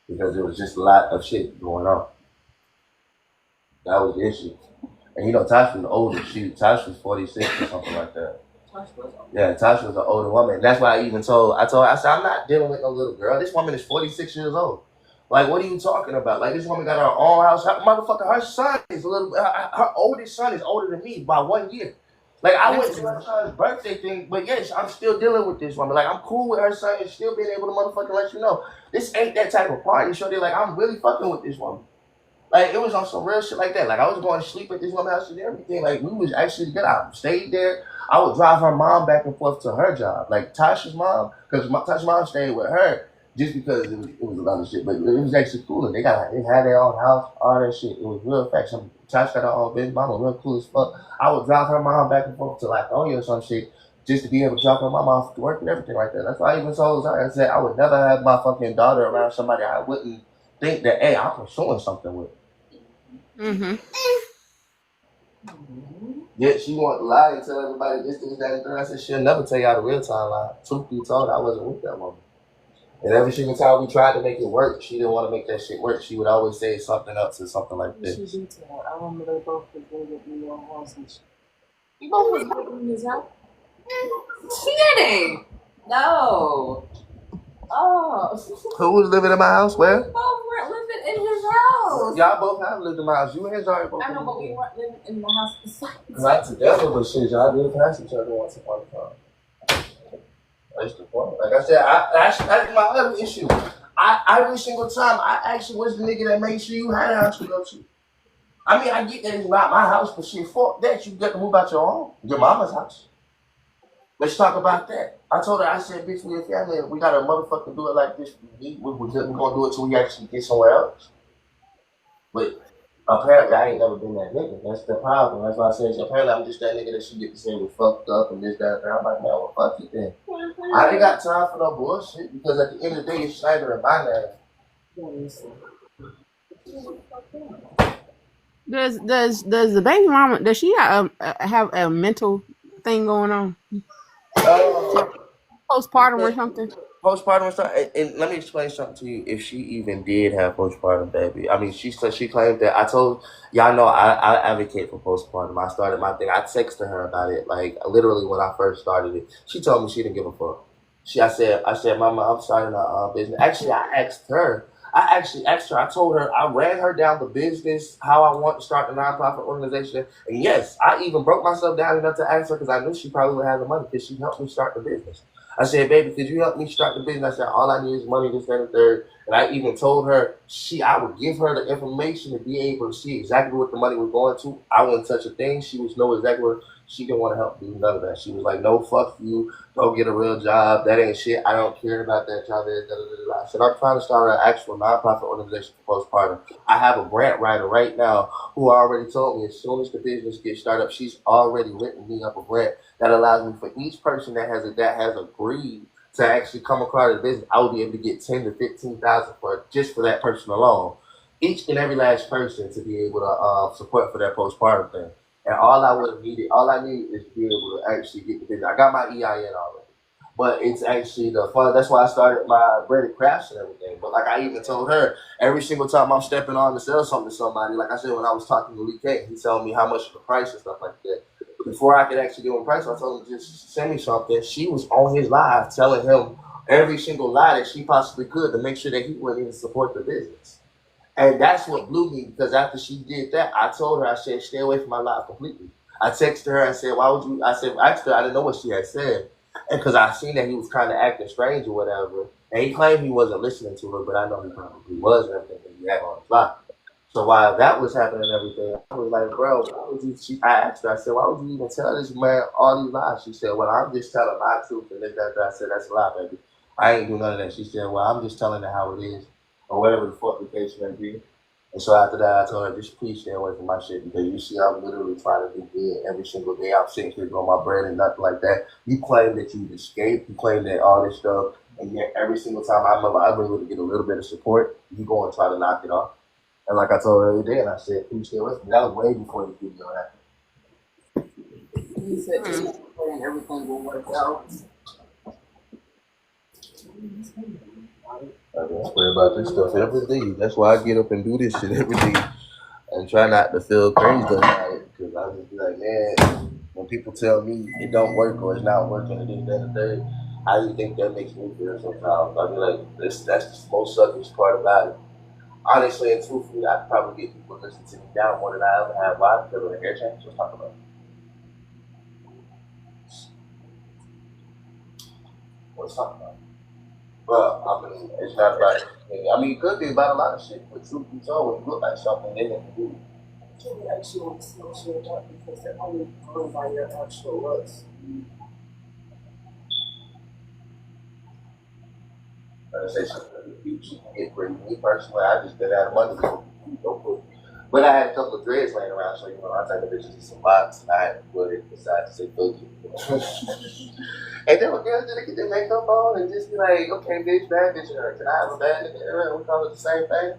Because there was just a lot of shit going on. That was the issue. And you know, Tasha was older. Tasha was 46 or something like that. Yeah, Tasha was an older woman. That's why I told her, I said, I'm not dealing with no little girl. This woman is 46 years old. Like, what are you talking about? Like, this woman got her own house. Her son is her oldest son is older than me by 1 year. Like, I went to her son's birthday thing, but yes, I'm still dealing with this woman. Like, I'm cool with her son and still being able to motherfucking let you know. This ain't that type of party, so they're like, I'm really fucking with this woman. Like, it was on some real shit like that. Like, I was going to sleep at this woman's house and everything. Like, we was actually good. I stayed there. I would drive her mom back and forth to her job. Like, Tasha's mom, because Tasha's mom stayed with her. Just because it was a lot of shit, but it was actually cool. They had their own house, all that shit. It was real facts. Tasha got her own business. Mama real cool as fuck. I would drive her mom back and forth to like Latonia or some shit just to be able to drop her mom off to work and everything like that. That's why I even told her, I said I would never have my fucking daughter around somebody I wouldn't think that, hey, I'm pursuing something with. Mm-hmm. Yet she wanted to lie and tell everybody this, that, and that. I said she'll never tell y'all the real time lie. Truth be told, I wasn't with that woman. And every single time we tried to make it work, she didn't want to make that shit work. She would always say something else or something like this. She did tell. I remember they both was living in your house and shit. You both was living in his house? Kidding! No. Oh. Who was living in my house? Where? We both weren't living in his house. Y'all both have lived in my house. You and his already both. I know, but we weren't living in the house beside. Not together, but shit, y'all did pass each other once upon a time. That's the point. Like I said, that's my other issue. Every single time, I actually was the nigga that made sure you had a house to go to. I mean, I get that it's not my house, but shit, fuck that. You get to move out your own, your mama's house. Let's talk about that. I told her, I said, bitch, we a family. We gotta motherfucking do it like this. We're gonna do it till we actually get somewhere else. But apparently, I ain't never been that nigga. That's the problem. That's why I said, apparently, I'm just that nigga that she get to say was fucked up and this, that, and that. I'm like, man, well, fuck you then. I ain't got time for no bullshit because at the end of the day, it's Schneider and my name. Does the baby mama, does she have a mental thing going on? Postpartum or something? Postpartum stuff, and let me explain something to you. If she even did have postpartum, baby, I mean, she claimed that. I told y'all know I advocate for postpartum. I started my thing. I texted her about it, like literally when I first started it. She told me she didn't give a fuck. I said, Mama, I'm starting a business. Actually, I asked her. I told her, I ran her down the business, how I want to start the nonprofit organization. And yes, I even broke myself down enough to ask her because I knew she probably would have the money because she helped me start the business. I said, baby, could you help me start the business? I said, all I need is money, this, that, and the third. And I even told her I would give her the information to be able to see exactly what the money was going to. I wouldn't touch a thing. She was know exactly what she didn't want to help do none of that. She was like, no, fuck you. Go get a real job. That ain't shit. I don't care about that job. I said, I'm trying to start an actual nonprofit organization for postpartum. I have a grant writer right now who already told me as soon as the business gets started up, she's already written me up a grant that allows me for each person that has agreed to actually come across the business, I will be able to get 10 to 15,000 for just for that person alone. Each and every last person to be able to support for that postpartum thing. And all I need is to be able to actually get the business. I got my EIN already. But it's actually the fun. That's why I started my breaded crafts and everything. But like I even told her, every single time I'm stepping on to sell something to somebody, like I said when I was talking to Lee K, he told me how much the price and stuff like that. Before I could actually give him a price, I told him just send me something. She was on his live telling him every single lie that she possibly could to make sure that he wouldn't even support the business. And that's what blew me because after she did that, I told her, I said, stay away from my live completely. I texted her, I said, why would you? I said, actually, I didn't know what she had said. And because I seen that he was kind of acting strange or whatever. And he claimed he wasn't listening to her, but I know he probably was and everything because he had on his live. So while that was happening and everything, I was like, bro, why would you? I asked her, I said, why would you even tell this man all these lies? She said, well, I'm just telling my truth. And then I said, that's a lie, baby. I ain't doing none of that. She said, well, I'm just telling her how it is or whatever the fuck the case may be. And so after that, I told her, just please stay away from my shit because you see, I'm literally trying to do good every single day. I'm sitting here doing my bread and nothing like that. You claim that you've escaped. You claim that all this stuff. And yet every single time I'm able to get a little bit of support, you go and try to knock it off. And like I told her every day, and I said, please stay with me. That was way before the video happened. He said, just and everything will work out. I just pray about this stuff every day. That's why I get up and do this shit every day and try not to feel crazy about it. Because I just be like, man, when people tell me it don't work or it's not working and this, that, and the third, how do you think that makes me feel sometimes? I be like, that's the most suckiest part about it. Honestly and truthfully, I could probably get people to listen to me down more than I ever have live because of the hair change. Let's talk about it. Let's talk about it. Well, I mean, it's not about I mean, it could be about a lot of shit, but truth be told, when you look like something, they have to do it. Can you actually want to see what you're doing because they're only going by your actual looks. I say something you get pretty. Me personally, I just been out of money. But I had a couple of dreads laying around, so you know, I take the bitches in some box, and I had to put it beside to say fuck you. And then when girls did get their makeup on and just be like, okay, bitch, bad bitch, can I have a bad nigga? We call it the same thing.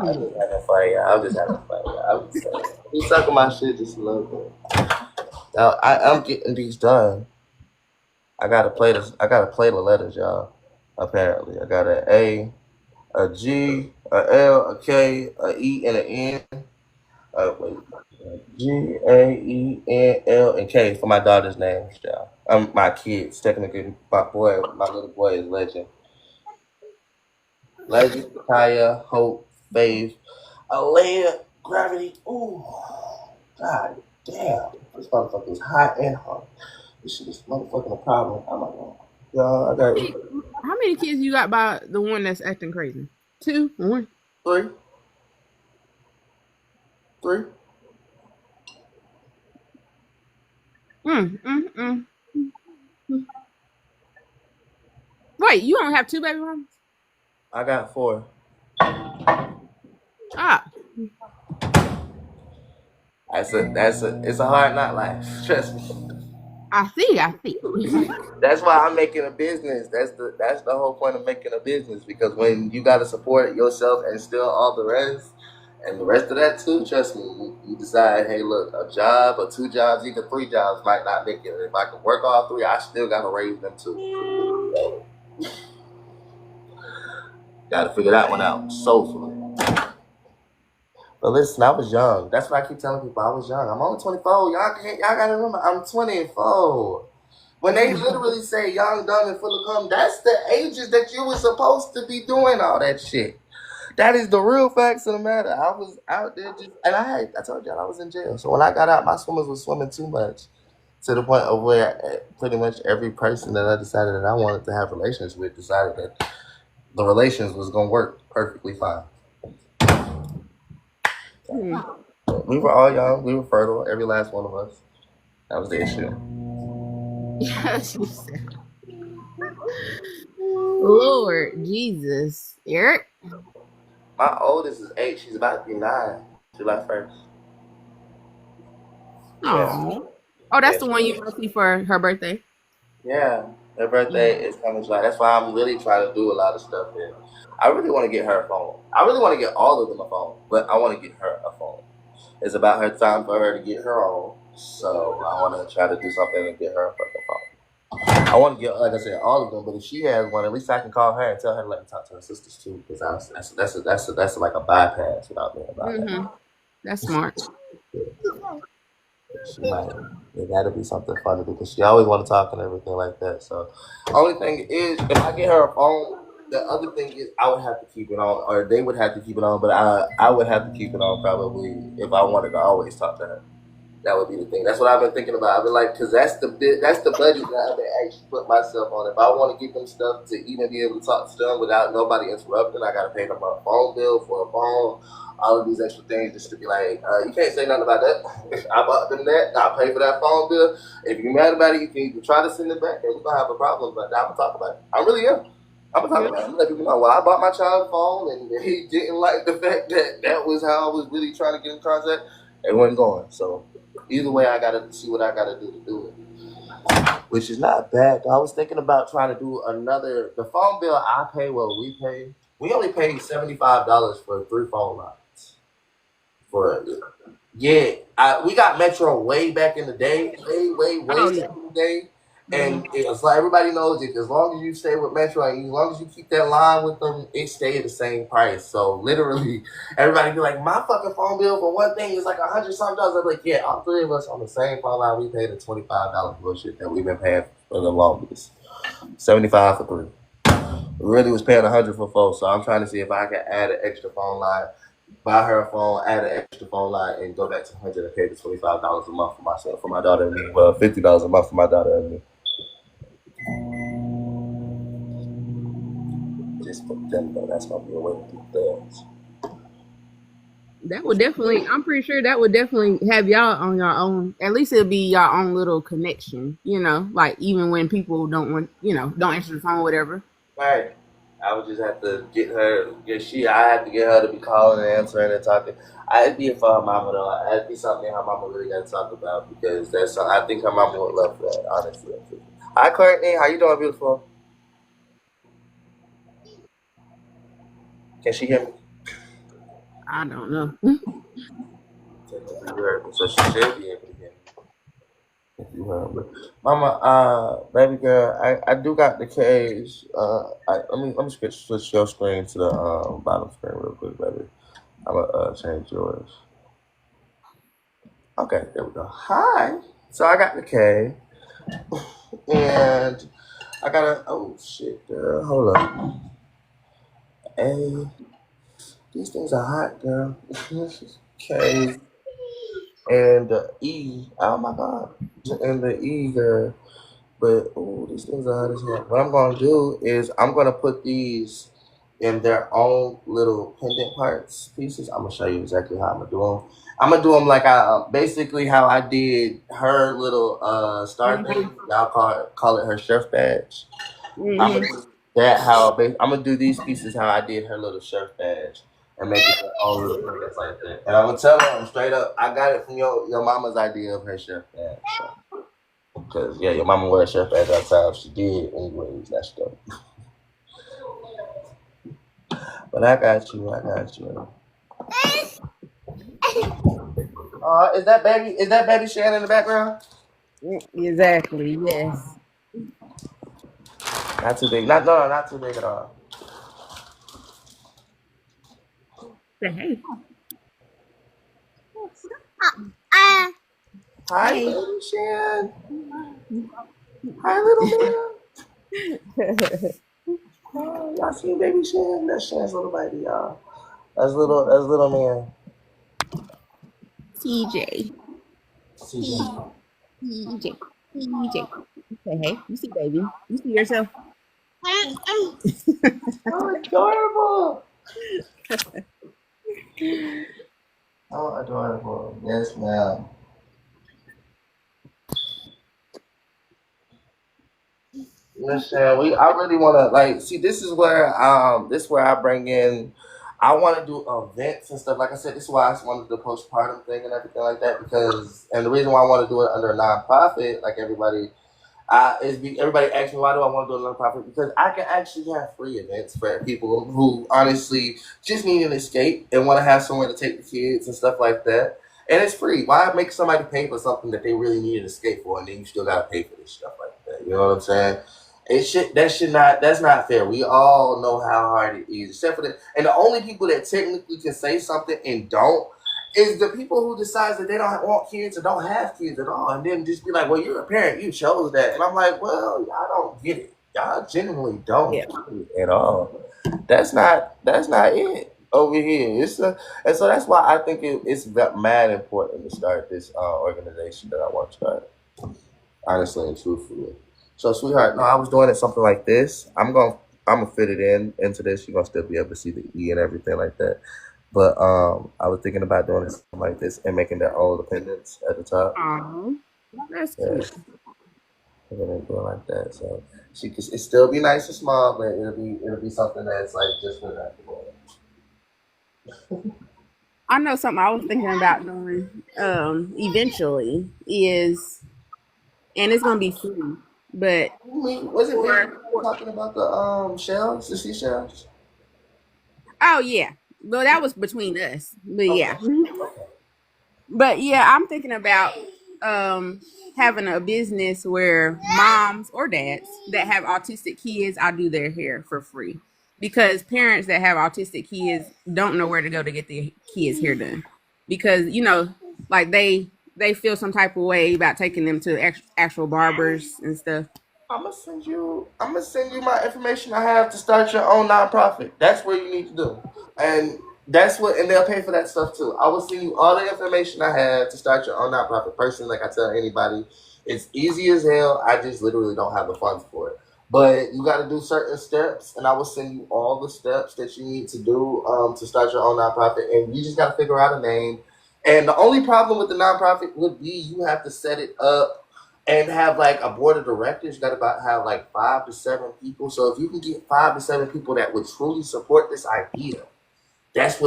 I just had a fight. I was just having a fight. He's sucking my shit just a little bit. Now I'm getting these done. I gotta play the letters, y'all. Apparently, I got an A, a G, a L, a K, a E, and an N. Wait, G, A, E, N, L, and K for my daughter's names, y'all. My kids, technically, my little boy is Legend. Legend, Kaya, Hope, Faith, Alea, Gravity. Ooh, God damn, this motherfucker is hot and hot. This shit is motherfucking a problem. I'm like, y'all, I got How many kids you got by the one that's acting crazy? 2, 1, 3. Wait, you don't have 2 baby mamas? I got 4. Ah. It's a hard not life. Trust me. I see. That's why I'm making a business. That's the whole point of making a business because when you gotta support yourself and still all the rest, and the rest of that too, trust me, you decide, hey, look, a job or 2 jobs, even 3 jobs might not make it. If I can work all 3, I still gotta raise them too. Gotta figure that one out soulfully. But listen, I was young. That's what I keep telling people. I was young. I'm only 24. Y'all gotta remember, I'm 24. When they literally say young, dumb, and full of cum, that's the ages that you were supposed to be doing all that shit. That is the real facts of the matter. I was out there and I told y'all I was in jail. So when I got out, my swimmers was swimming too much to the point of where pretty much every person that I decided that I wanted to have relations with decided that the relations was gonna work perfectly fine. Hmm. We were all young. We were fertile. Every last one of us. That was the issue. Yes, you said. Lord Jesus, Eric. My oldest is 8. She's about to be 9. July 1st. Yeah. Oh, oh, that's Yeah. the one you want to see for her birthday. Yeah. Her birthday is coming July. That's why I'm really trying to do a lot of stuff here. I really want to get her a phone. I really want to get all of them a phone, but I want to get her a phone. It's about her time for her to get her own. So I want to try to do something and get her a fucking phone. I want to get, like I said, all of them. But if she has one, at least I can call her and tell her to let me talk to her sisters too. Because that's like a bypass without being a bypass. That's smart. She might. It got to be something funny because she always want to talk and everything like that. So, only thing is, if I get her a phone, the other thing is I would have to keep it on, or they would have to keep it on. But I would have to keep it on probably if I wanted to always talk to her. That would be the thing. That's what I've been thinking about. I've been like, because that's the budget that I've been actually put myself on. If I want to get them stuff to even be able to talk to them without nobody interrupting, I got to pay them a phone bill for a phone, all of these extra things just to be like, you can't say nothing about that. I bought them that. I pay for that phone bill. If you're mad about it, you can either try to send it back or we're going to have a problem, but I'm going to talk about it. I really am. I'm gonna talk about it. I'm gonna let people know. Well, I bought my child a phone, and he didn't like the fact that that was how I was really trying to get in contact. It wasn't going. So either way, I gotta see what I gotta do to do it, which is not bad. I was thinking about trying to do another. The phone bill I pay, what we pay, we only paid $75 for 3 phone lines. For yeah, we got Metro way back in the day, way Oh back yeah. in the day. And it's like everybody knows it. As long as you stay with Metro and as long as you keep that line with them, it stayed the same price. So literally, everybody be like, my fucking phone bill for one thing is like $100 something. I'm like, yeah, all 3 of us on the same phone line. We paid the $25 bullshit that we've been paying for the longest. 75 for 3. We really was paying 100 for 4. So I'm trying to see if I can add an extra phone line, buy her a phone, add an extra phone line, and go back to 100 and pay the $25 a month for myself, for my daughter and me. Well, $50 a month for my daughter and me. Just for them though, that's gonna be a way to do things. That would definitely. I'm pretty sure that would definitely have y'all on your own. At least it'll be your own little connection. You know, like even when people don't want, don't answer the phone, or whatever. Right. I would just have to get her. I had to get her to be calling and answering and talking. I'd be for her mama though. It'd be something her mama really got to talk about because that's something I think her mama would love that. Honestly. Hi, Courtney. How you doing, beautiful? Can she hear me? I don't know. So she should be able to hear me. If you heard me. Mama, baby girl, I do got the cage. Let me switch your screen to the bottom screen real quick, baby. I'm gonna change yours. Okay, there we go. Hi. So I got the K, and I got a. Oh shit, girl. Hold up. A. These things are hot, girl. K and the E. Oh my god. And the E, girl. But oh, these things are hot as hell. What I'm gonna do is I'm gonna put these in their own little pendant parts pieces. I'm gonna show you exactly how I'm gonna do them. I'm gonna do them like I basically how I did her little star thing. Y'all call it her chef badge. I'm gonna do that I'm gonna do these pieces how I did her little chef badge and make it their own little pendants like that. And I'm gonna tell them straight up, I got it from your mama's idea of her chef badge. So. Cause yeah, your mama wear a chef badge all the time. She did anyways. That's dope. But I got you. I got you. Is that baby? Is that baby Shannon in the background? Exactly. Yes. Not too big. Not too big at all. Say hey. Hi, Hey. baby Shan. Hi, little man. Oh, y'all see baby Shan? That's Shan's little baby, y'all. That's little man. TJ. CJ. TJ. TJ. Say hey. You see, baby. You see yourself. Oh, adorable. Oh, adorable. Yes, ma'am. Listen, I really wanna like see this is where I bring in I wanna do events and stuff. Like I said, this is why I wanted the postpartum thing and everything like that because and the reason why I want to do it under a nonprofit, like everybody asks me why do I want to do a nonprofit because I can actually have free events for people who honestly just need an escape and want to have somewhere to take the kids and stuff like that. And it's free. Why make somebody pay for something that they really need an escape for, and then you still gotta pay for this stuff like that? You know what I'm saying? That's not fair. We all know how hard it is, except for and the only people that technically can say something and don't is the people who decide that they don't want kids or don't have kids at all, and then just be like, "Well, you're a parent, you chose that," and I'm like, "Well, y'all don't get it. Y'all genuinely don't Yeah. get it at all. That's not it over here. And so that's why I think it's mad important to start this organization that I want to start, honestly and truthfully. So, sweetheart, no, I was doing it something like this. I'm gonna fit it into this. You're gonna still be able to see the E and everything like that. But I was thinking about doing it something like this and making their own appendix at the top. Aw, that's Yeah, cute. and then do it like that. So she could it still be nice and small, but it'll be something that's like just for that. I know something I was thinking about doing eventually is, and it's gonna be free, but Was it me? for Talking about the shells, the seashells? oh yeah, well that was between us, but Okay. yeah. But yeah, I'm thinking about um having a business where moms or dads that have autistic kids, I do their hair for free. Because parents that have autistic kids don't know where to go to get their kids' hair done. Because, like they feel some type of way about taking them to actual barbers and stuff. I'm gonna send you my information I have to start your own nonprofit. That's what you need to do. And and they'll pay for that stuff too. I will send you all the information I have to start your own nonprofit. Personally, like I tell anybody, it's easy as hell. I just literally don't have the funds for it. But you got to do certain steps, and I will send you all the steps that you need to do to start your own nonprofit. And you just got to figure out a name. And the only problem with the nonprofit would be you have to set it up and have like a board of directors. You got to have like 5 to 7 people. So if you can get 5 to 7 people that would truly support this idea, that's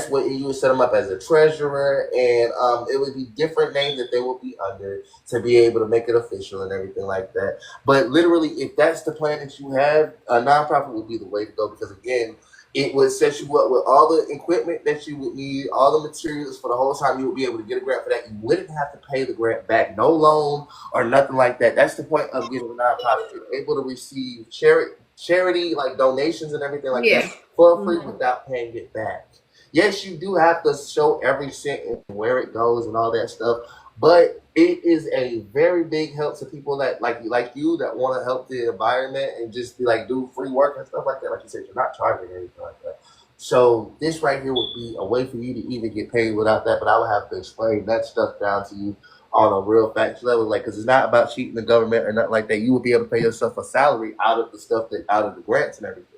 what you would set them up as a treasurer, and it would be different names that they will be under to be able to make it official and everything like that. But literally, if that's the plan that you have, a nonprofit would be the way to go because again, it would set you up with all the equipment that you would need, all the materials for the whole time. You would be able to get a grant for that. You wouldn't have to pay the grant back, no loan or nothing like that. That's the point of getting a nonprofit. You're able to receive charity like donations and everything like that Yeah. for free without paying it back. Yes, you do have to show every cent and where it goes and all that stuff, but it is a very big help to people that like you that want to help the environment and just be like do free work and stuff like that. Like you said, you're not charging anything like that. So this right here would be a way for you to even get paid without that, but I would have to explain that stuff down to you on a real facts level, like because it's not about cheating the government or nothing like that. You would be able to pay yourself a salary out of the stuff that out of the grants and everything.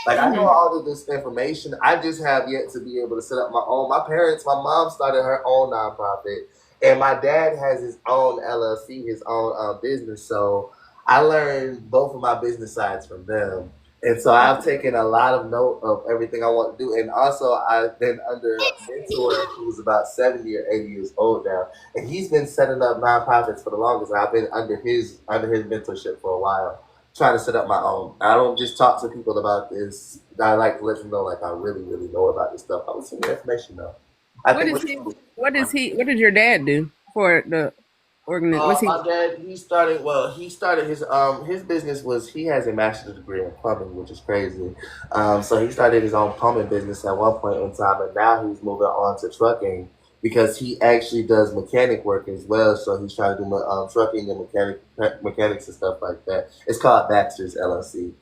Like I know Hmm. all of this information. I just have yet to be able to set up my own. My mom started her own nonprofit, and my dad has his own LLC, his own business. So I learned both of my business sides from them, and so I've taken a lot of note of everything I want to do. And also, I've been under a mentor who's about 70 or 80 years old now, and he's been setting up nonprofits for the longest. I've been under his mentorship for a while trying to set up my own. I don't just talk to people about this. I like to let them know like I really, really know about this stuff. I will send you information though. I What think is what he? What did your dad do for the organ? What's he? my dad he started his business was he has a master's degree in plumbing, which is crazy. So he started his own plumbing business at one point in time, and now he's moving on to trucking because he actually does mechanic work as well. So he's trying to do trucking and mechanics and stuff like that. It's called Baxter's LLC.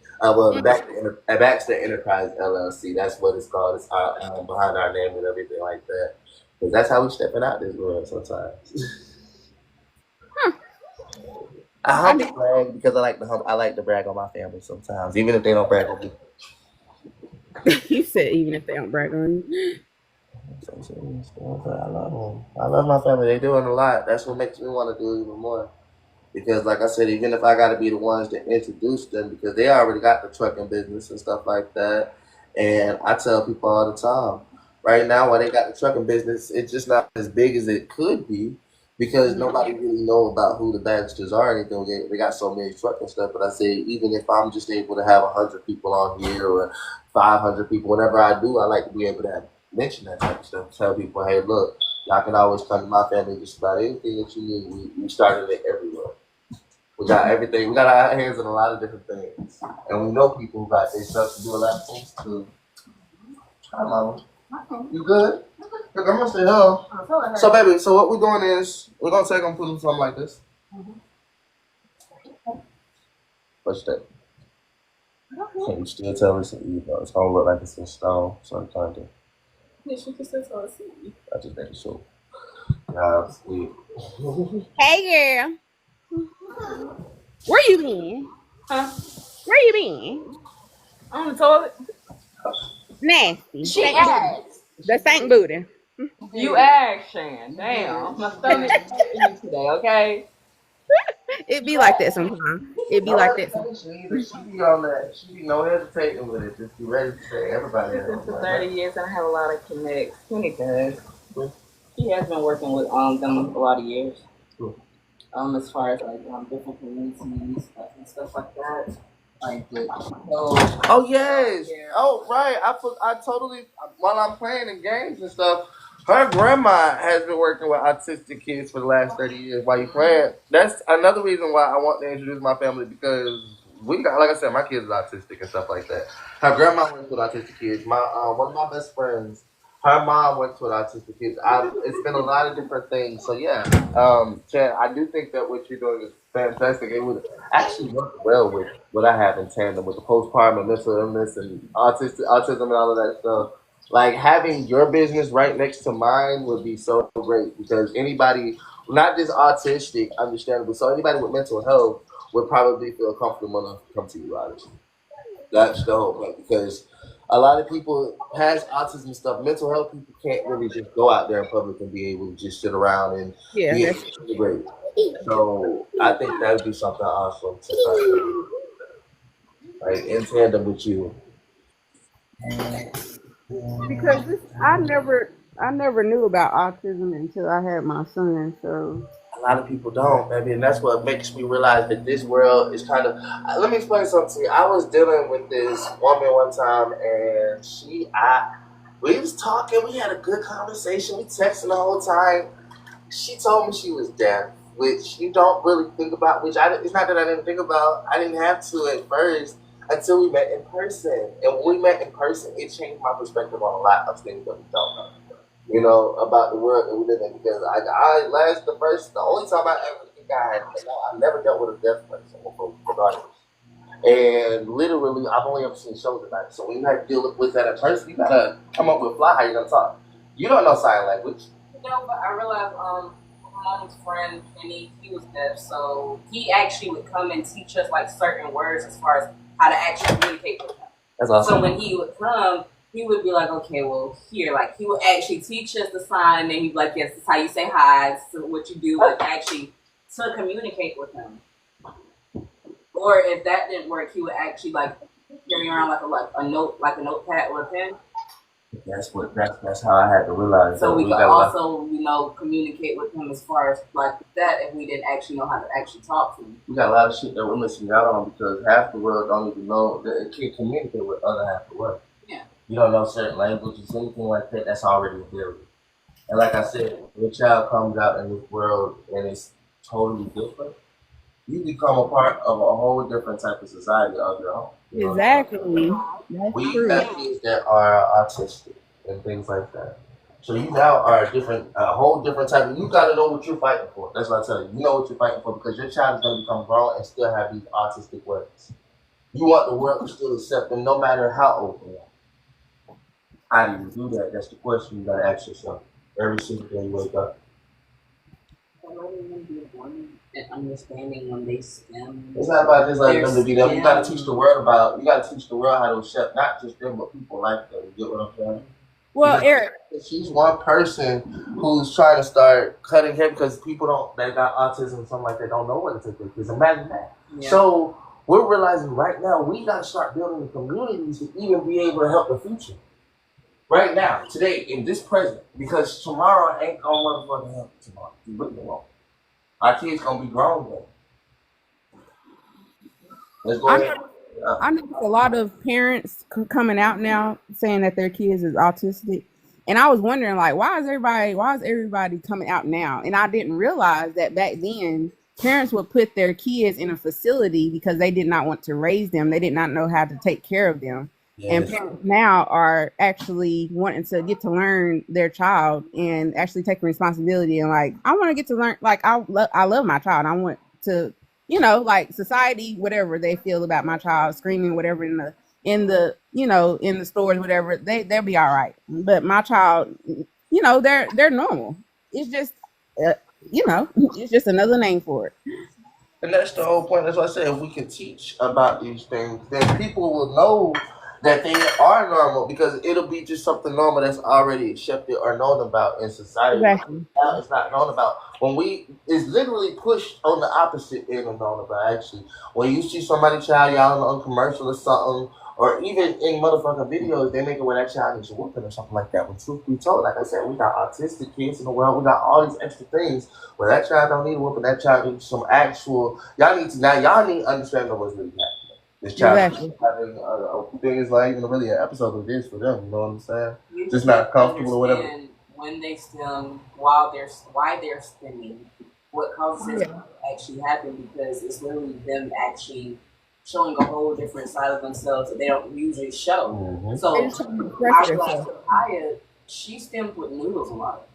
Baxter Enterprise LLC. That's what it's called. It's behind our name and everything like that. Because that's how we stepping out this world sometimes. I I humble do. brag because I like to brag on my family sometimes, even if they don't brag on me. You said even if they don't brag on you. So serious, bro. I love them. I love my family. They doing a lot. That's what makes me want to do even more. Because, like I said, even if I got to be the ones to introduce them, because they already got the trucking business and stuff like that. And I tell people all the time, right now, while they got the trucking business, it's just not as big as it could be because nobody really know about who the Baxters are or anything. They got so many trucking stuff. But I say, even if I'm just able to have 100 people on here or 500 people, whenever I do, I like to be able to mention that type of stuff. Tell people, hey, look, y'all can always come to my family just about anything that you need. We started it everywhere. We got everything. We got our hands in a lot of different things, and we know people who got their stuff to do a lot of things too. Hi, mama. You good? Look, I'm gonna stay home. So, baby, so what we're doing is we're gonna take them put something like this. What's that? Can you still tell it's an though? It's gonna look like it's in stone, so I'm trying to. Yeah, she just said so. I just make sure. Yeah, sweet. Hey, girl. Where you been? Huh? Where you been? On the toilet. Nasty. She Stank booty. asked. The stank booty. You asked, Shan. Damn. My stomach is hurting me today, okay? It be like that sometimes. It be No like that. hesitation either. She be on that. She be no hesitating with it. Just be ready to say everybody. Been for 30 years and I have a lot of connects. Kenny does. He has been working with them a lot of years. As far as like different communities and stuff like that. Like the Oh yes. Oh right. I totally while I'm playing in games and stuff. Her grandma has been working with autistic kids for the last 30 years while you playing. That's another reason why I want to introduce my family because we got, like I said, my kids are autistic and stuff like that. Her grandma works with autistic kids. My one of my best friends, her mom works with autistic kids. It's been a lot of different things. So yeah, Chad, I do think that what you're doing is fantastic. It would actually work well with what I have in tandem with the postpartum and mental illness and autism and all of that stuff. Like having your business right next to mine would be so great because anybody, not just autistic, understandable, so anybody with mental health would probably feel comfortable enough to come to you, honestly. That's the whole point because a lot of people has autism stuff. Mental health people can't really just go out there in public and be able to just sit around and Yeah, be able that's to integrate. So I think that would be something awesome to try to do, like in tandem with you. because I never knew about autism until I had my son. So A lot of people don't, baby, and that's what makes me realize that this world is kind of. Let me explain something to you. I was dealing with this woman one time, and we was talking. We had a good conversation. We texting the whole time. She told me she was deaf, which you don't really think about. It's not that I didn't think about. I didn't have to at first until we met in person, and when we met in person, it changed my perspective on a lot of things that we don't know. About the world that we live in. Because the only time I ever think I never dealt with a deaf person before, regardless. And literally, I've only ever seen shows about it. So when you have to deal with that in person, you gotta come up with a fly how you're gonna talk. You don't know sign language. No, but I realized my mom's friend Kenny, he was deaf, so he actually would come and teach us like certain words as far as how to actually communicate with him. That's awesome. So when he would come, he would be like, okay, well here, like he would actually teach us the sign, and then he'd be like, yes, this is how you say hi, this is what you do, like actually to communicate with him. Or if that didn't work, he would actually like carry around like a notepad or a pen. That's how I had to realize. So that we could got also, communicate with him as far as like that if we didn't actually know how to actually talk to him. we got a lot of shit that we're missing out on because half the world don't even know that it can communicate with other half the world. Yeah. You don't know certain languages, anything like that. That's already a barrier. And like I said, when your child comes out in this world and it's totally different, you become a part of a whole different type of society of your own. exactly, that's We true. have kids that are autistic and things like that. So you now are a whole different type. You got to know what you're fighting for. That's what I tell you. You know what you're fighting for because your child is going to become grown and still have these autistic ways. You want the world to still accept them no matter how old they are. How do you do that? That's the question you got to ask yourself every single day you wake up. letting them be one and understanding when they stem. It's not about just letting Their them to be them. You gotta stem. teach the world about. You gotta teach the world how to accept not just them, but people like them. You get what I'm saying? Well, Because Eric, she's one person who's trying to start cutting hair because people that got autism or something like that don't know what to take their kids. Imagine that. Yeah. So we're realizing right now we gotta start building the communities to even be able to help the future. Right now, today, in this present, because tomorrow ain't gonna motherfucking help tomorrow. You really won't. Our kids gonna be grown then. Let's go ahead. I noticed a lot of parents coming out now saying that their kids is autistic, and I was wondering like, why is everybody coming out now? And I didn't realize that back then parents would put their kids in a facility because they did not want to raise them. They did not know how to take care of them. And parents now are actually wanting to get to learn their child and actually taking responsibility and like, I want to get to learn, like, I love my child. I want to, like society, whatever they feel about my child, screaming, whatever in the, in the stores, whatever, they'll be all right. But my child, they're normal. It's just, it's just another name for it. And that's the whole point. That's why I said if we can teach about these things, then people will know that they are normal because it'll be just something normal that's already accepted or known about in society. Exactly. Now it's not known about. It's literally pushed on the opposite end of known about, actually. When you see somebody child y'all on a commercial or something, or even in motherfucking videos, they make it where that child needs whooping or something like that. When truth be told, like I said, we got autistic kids in the world. We got all these extra things where that child don't need whooping. That child needs some actual. Y'all need to understand what's really happening. This child Exactly. having a thing is not even really an episode of this for them. You know what I'm saying? You Just not comfortable or whatever. understand when they stem, why they're stemming, what causes it to actually happen, because it's literally them actually showing a whole different side of themselves that they don't usually show. Mm-hmm. So They just trying to express I themselves. like Kaya, she stemmed with noodles a lot.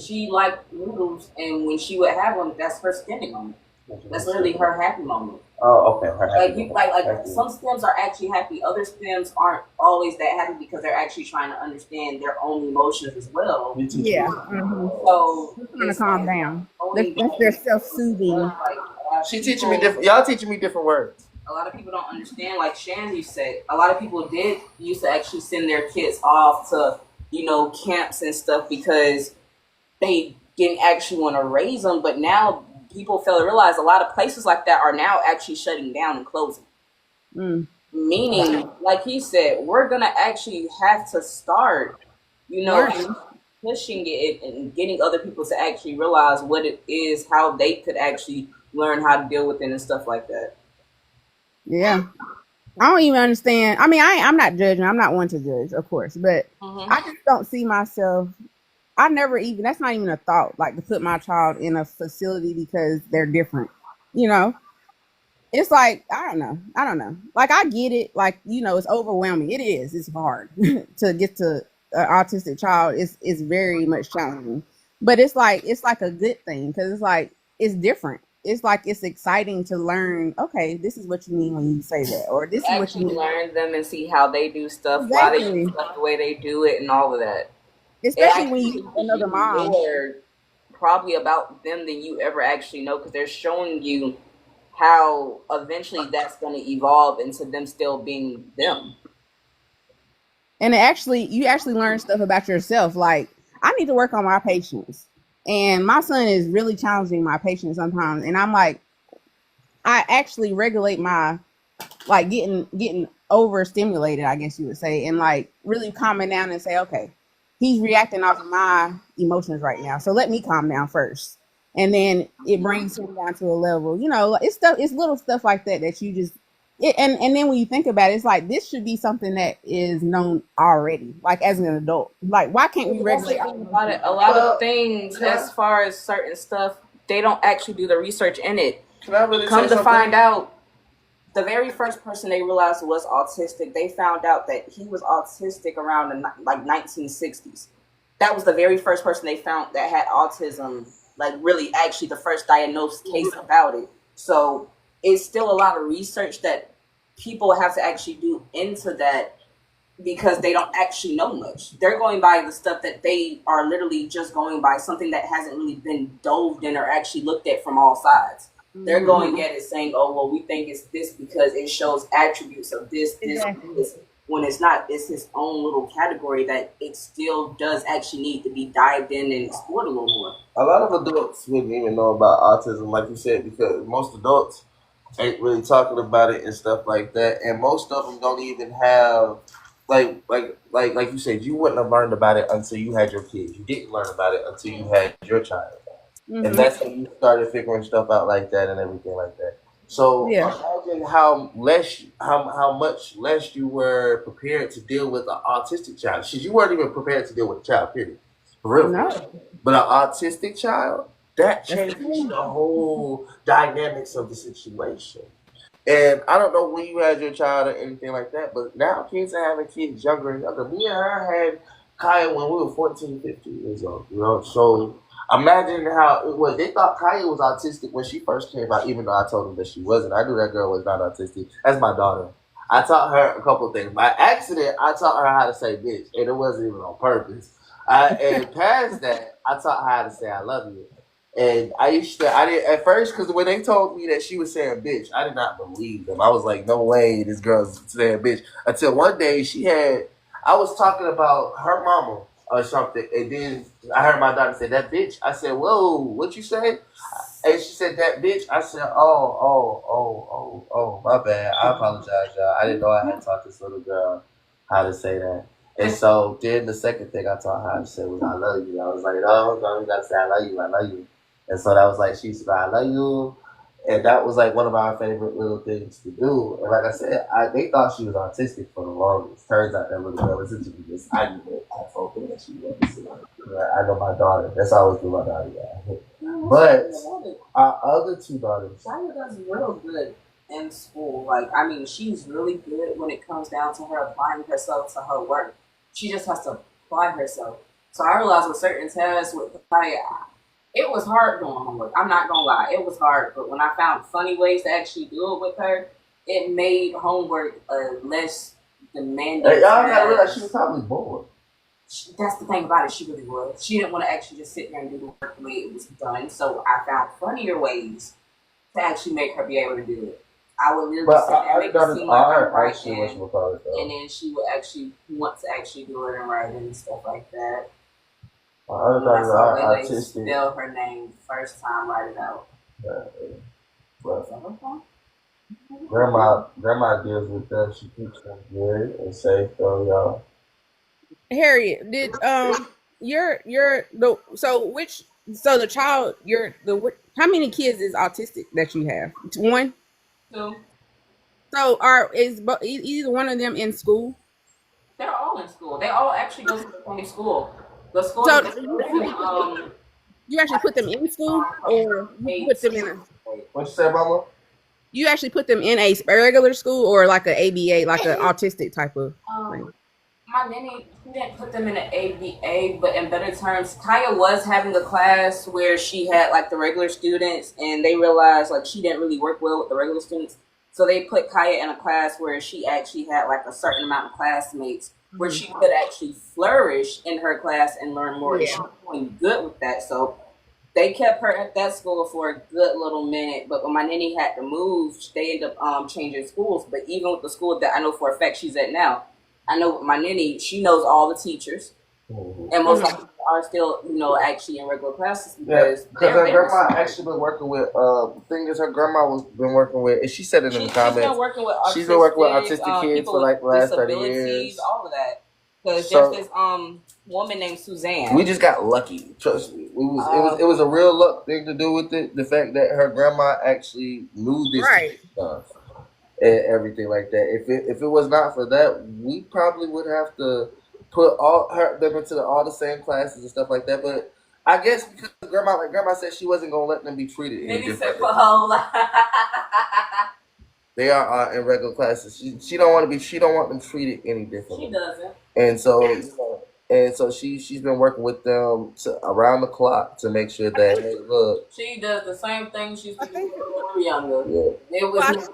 She liked noodles, and when she would have one, that's her stemming moment. That's literally her happy moment. Oh, okay. Her happy Like some stems are actually happy. Other stems aren't always that happy because they're actually trying to understand their own emotions as well. Yeah. Mm-hmm. So Trying to calm down. only That's their self-soothing. She teaching me different. Y'all teaching me different words. A lot of people don't understand. Like Shandy said, a lot of people used to actually send their kids off to camps and stuff because they didn't actually want to raise them. But now people fail to realize a lot of places like that are now actually shutting down and closing. Meaning, like he said, we're gonna actually have to start, pushing it and getting other people to actually realize what it is, how they could actually learn how to deal with it and stuff like that. Yeah. I don't even understand. I mean, I'm not judging. I'm not one to judge, of course, but I just don't see myself. I never even, that's not even a thought, like to put my child in a facility because they're different. It's like, I don't know. Like, I get it. Like, it's overwhelming. It is. It's hard to get to an autistic child. It's very much challenging, but it's like a good thing because it's like, it's different. It's like, it's exciting to learn, okay, this is what you mean when you say that, or this is what you mean. Learn them and see how they do stuff, Exactly. why they do stuff the way they do it and all of that. Especially when you another mom. More probably about them than you ever actually know, because they're showing you how eventually that's going to evolve into them still being them. And you actually learn stuff about yourself. Like, I need to work on my patience. And my son is really challenging my patience sometimes. And I'm like, I actually regulate my, like, getting overstimulated, I guess you would say, and like really calming down and say, okay, he's reacting off of my emotions right now, so let me calm down first. And then it brings him down to a level, it's little stuff like that you just, and then when you think about it, it's like, this should be something that is known already, like as an adult. Like, why can't we regulate? A lot of things, as far as certain stuff, they don't actually do the research in it. Can I really come say to something? find out, the very first person they realized was autistic, they found out that he was autistic around the 1960s. That was the very first person they found that had autism, like really actually the first diagnosed case about it. So it's still a lot of research that people have to actually do into that because they don't actually know much. They're going by the stuff that they are literally just going by, something that hasn't really been dove in or actually looked at from all sides. They're going at it saying, oh, well, we think it's this because it shows attributes of this, Exactly. this, when it's not. It's his own little category that it still does actually need to be dived in and explored a little more. A lot of adults wouldn't even know about autism, like you said, because most adults ain't really talking about it and stuff like that, and most of them don't even have like you said, you wouldn't have learned about it until you had your kids. You didn't learn about it until you had your child. And that's when you started figuring stuff out like that and everything like that. So Yeah. imagine how much less you were prepared to deal with an autistic child. Shit, you weren't even prepared to deal with a child, period. For real. No. But an autistic child, that That's changes the whole dynamics of the situation. And I don't know when you had your child or anything like that, but now kids are having kids younger and younger. Me and her had Kaya when we were 14, 15 years old, you know? So imagine how it was. They thought Kaya was autistic when she first came out, even though I told them that she wasn't. I knew that girl was not autistic. That's my daughter. I taught her a couple of things. By accident, I taught her how to say bitch, and it wasn't even on purpose. And past that, I taught her how to say I love you. And I didn't at first, because when they told me that she was saying bitch, I did not believe them. I was like, no way, this girl's saying bitch. Until one day I was talking about her mama or something, and then I heard my daughter say that bitch. I said, whoa, what you say? And she said that bitch. I said, my bad. I apologize, y'all. I didn't know I had taught this little girl how to say that. And so then the second thing I taught her how to say was I love you. I was like, no, you gotta say I love you. And so that was like, she said, I love you. And that was like one of our favorite little things to do. And like I said, they thought she was autistic for the longest. Turns out that little girl was into this. I knew it. I told her that she was. I know my daughter. That's always been my daughter. Yeah. But our other two daughters. Shia does real good in school. Like, I mean, she's really good when it comes down to her applying herself to her work. She just has to apply herself. So I realized with certain tests, with Shia, it was hard doing homework. I'm not gonna lie, it was hard. But when I found funny ways to actually do it with her, it made homework less demanding. Hey, y'all gotta realize she was probably bored. That's the thing about it. She really was. She didn't want to actually just sit there and do the work the way it was done. So I found funnier ways to actually make her be able to do it. I would literally sit there and make it seem like I'm writing, and then she would actually want to actually do it and write it and stuff like that. I saw they spell her name first time, write it out. Grandma deals with them. She keeps them good and safe, though, y'all. Harriet, did the child how many kids is autistic that you have? One. Two. So is either one of them in school? They're all in school. They all actually go to the same school. The school. So you actually put them in school, or you put them in? What you say, Mama? You actually put them in a regular school or like an ABA, like an autistic type of thing? My nanny didn't put them in an ABA, but in better terms, Kaya was having a class where she had like the regular students, and they realized like she didn't really work well with the regular students. So they put Kaya in a class where she actually had like a certain amount of classmates where she could actually flourish in her class and learn more. Yeah. She was doing good with that. So they kept her at that school for a good little minute. But when my nanny had to move, they ended up changing schools. But even with the school that I know for a fact she's at now, I know my nanny, she knows all the teachers. Mm-hmm. And most likely are still, actually in regular classes because her grandma actually been working with. The thing is, her grandma was been working with, and she said it in the comments. She's been working with autistic kids for like the last 30 years. All of that. Because there's this woman named Suzanne. We just got lucky. Trust me, it was a real luck thing to do with it. The fact that her grandma actually knew this stuff and everything like that. If it was not for that, we probably would have to put them into all the same classes and stuff like that. But I guess because grandma said she wasn't gonna let them be treated any differently. They are in regular classes. She don't want them treated any differently. She doesn't. And so she's been working with them around the clock to make sure that hey, look. She does the same thing she's been doing when we were younger. Yeah.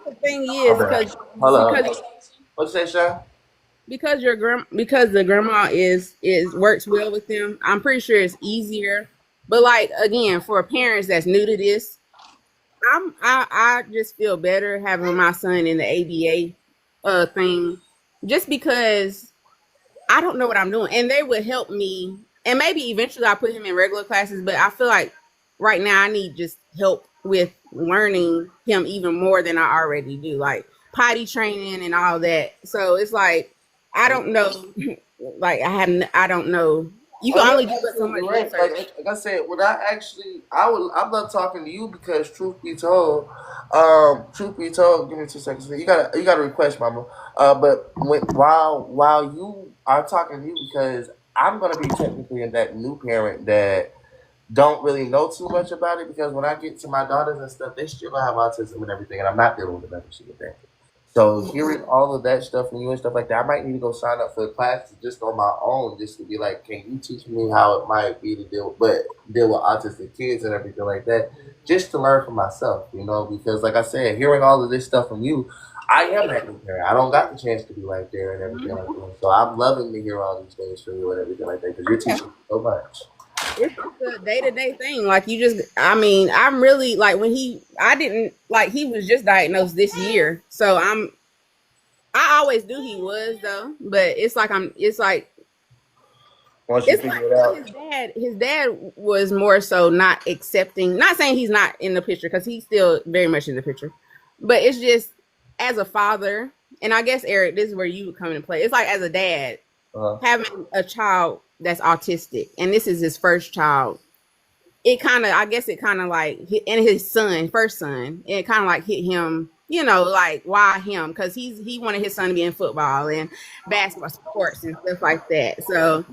The thing is, because hold on. What you say, Sean? because because the grandma is works well with them. I'm pretty sure it's easier. But like again, for parents that's new to this, I just feel better having my son in the ABA thing, just because I don't know what I'm doing, and they would help me. And maybe eventually I'll put him in regular classes, but I feel like right now I need just help with learning him even more than I already do, like potty training and all that. So it's like I don't know, like I don't know. You Oh, can you're only do but so absolutely much right. research. Like I said, when I actually, I'm not talking to you because, truth be told, give me 2 seconds. You gotta request, Mama. While you are talking to you, because I'm gonna be technically in that new parent that don't really know too much about it. Because when I get to my daughters and stuff, they still have autism and everything, and I'm not dealing with it every single day. So hearing all of that stuff from you and stuff like that, I might need to go sign up for a class just on my own, just to be like, can you teach me how it might be to deal with autistic kids and everything like that, just to learn for myself, because like I said, hearing all of this stuff from you, I am that new parent. I don't got the chance to be like there and everything like that. So I'm loving to hear all these things from you and everything like that because you're teaching me so much. It's just a day to day thing. Like you just, I mean, I'm really like when I didn't like he was just diagnosed this year, so I always knew he was though, but Once you it's figure like it well, out, his dad was more so not accepting. Not saying he's not in the picture because he's still very much in the picture, but it's just as a father, and I guess Eric, this is where you would come into play. It's like as a dad uh, having a child that's autistic, and this is his first child. It kind of, I guess, it kind of like, and his son, first son, it kind of like hit him. Like why him? Because he wanted his son to be in football and basketball sports and stuff like that. So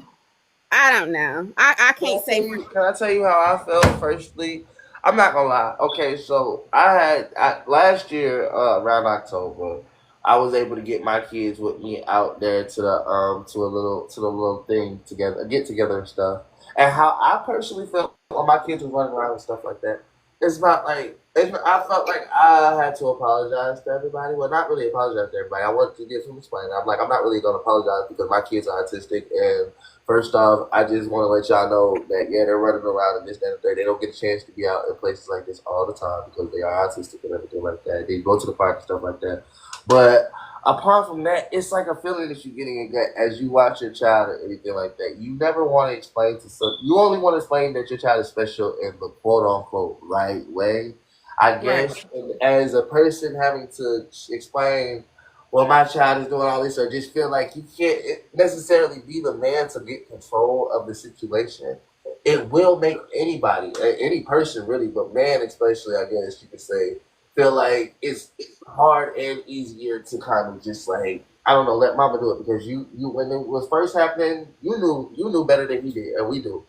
I don't know. I can't say for Can I tell you how I felt? Firstly, I'm not gonna lie. Okay, so last year around October, I was able to get my kids with me out there to the little thing together, get together and stuff. And how I personally felt when my kids was running around and stuff like that. I felt like I had to apologize to everybody. Well, not really apologize to everybody. I wanted to get some explaining. I'm like, I'm not really gonna apologize because my kids are autistic and first off, I just want to let y'all know that yeah, they're running around and this, that, and the third. They don't get a chance to be out in places like this all the time because they are autistic and everything like that. They go to the park and stuff like that. But apart from that, it's like a feeling that you're getting in gut as you watch your child or anything like that. You never want to explain to some. You only want to explain that your child is special in the quote unquote right way. I right. guess and as a person having to explain well, my child is doing all this, or just feel like you can't necessarily be the man to get control of the situation. It will make anybody, any person really, but man especially, I guess you could say, feel like it's hard and easier to kind of just like I don't know, let mama do it because you when it was first happening, you knew better than he did, and we do.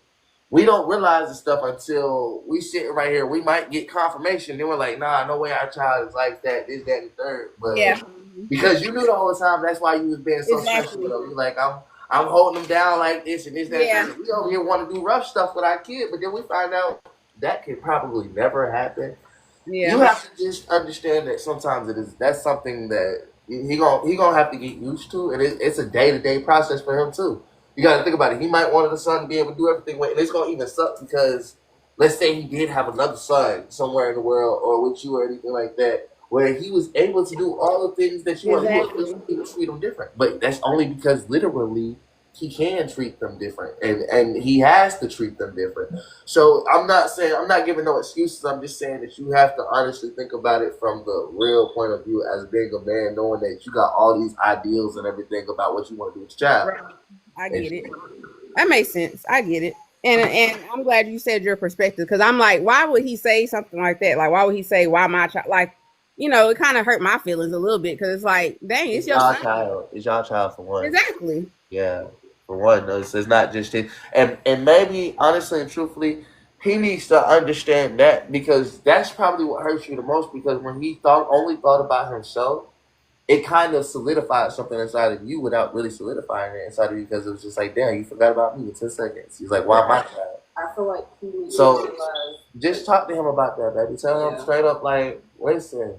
We don't realize the stuff until we sitting right here. We might get confirmation. Then we're like, nah, no way our child is like that, this, that, and the third. But Yeah. because you knew the whole time, that's why you was being so special with Exactly. them. You like, I'm holding them down like this and this, that, and Yeah. the third. We over here want to do rough stuff with our kid, but then we find out that could probably never happen. You Yeah. have to just understand that sometimes that's something that he gonna have to get used to, and it's a day to day process for him too. You got to think about it. He might want the son to be able to do everything, and it's gonna even suck because let's say he did have another son somewhere in the world, or with you, or anything like that, where he was able to do all the things that you want. Exactly. He would treat him different, but that's only because literally he can treat them different, and he has to treat them different. So I'm not giving no excuses. I'm just saying that you have to honestly think about it from the real point of view as being a man, knowing that you got all these ideals and everything about what you want to do with your child. Right. I And get it. That makes sense. I get it. And I'm glad you said your perspective because I'm like, why would he say something like that? Like, why would he say, why my child? Like, it kind of hurt my feelings a little bit because it's like, dang, it's it's your y'all son. child. It's y'all child for one. Exactly. Yeah, for one. No, it's not just his. And maybe honestly and truthfully, he needs to understand that because that's probably what hurts you the most. Because when he only thought about himself, it kind of solidified something inside of you without really solidifying it inside of you because it was just like, damn, you forgot about me in 10 seconds. He's like, why my child? I feel like he needs to So realize. just talk to him about that, baby. Tell him Yeah. straight up, like, listen.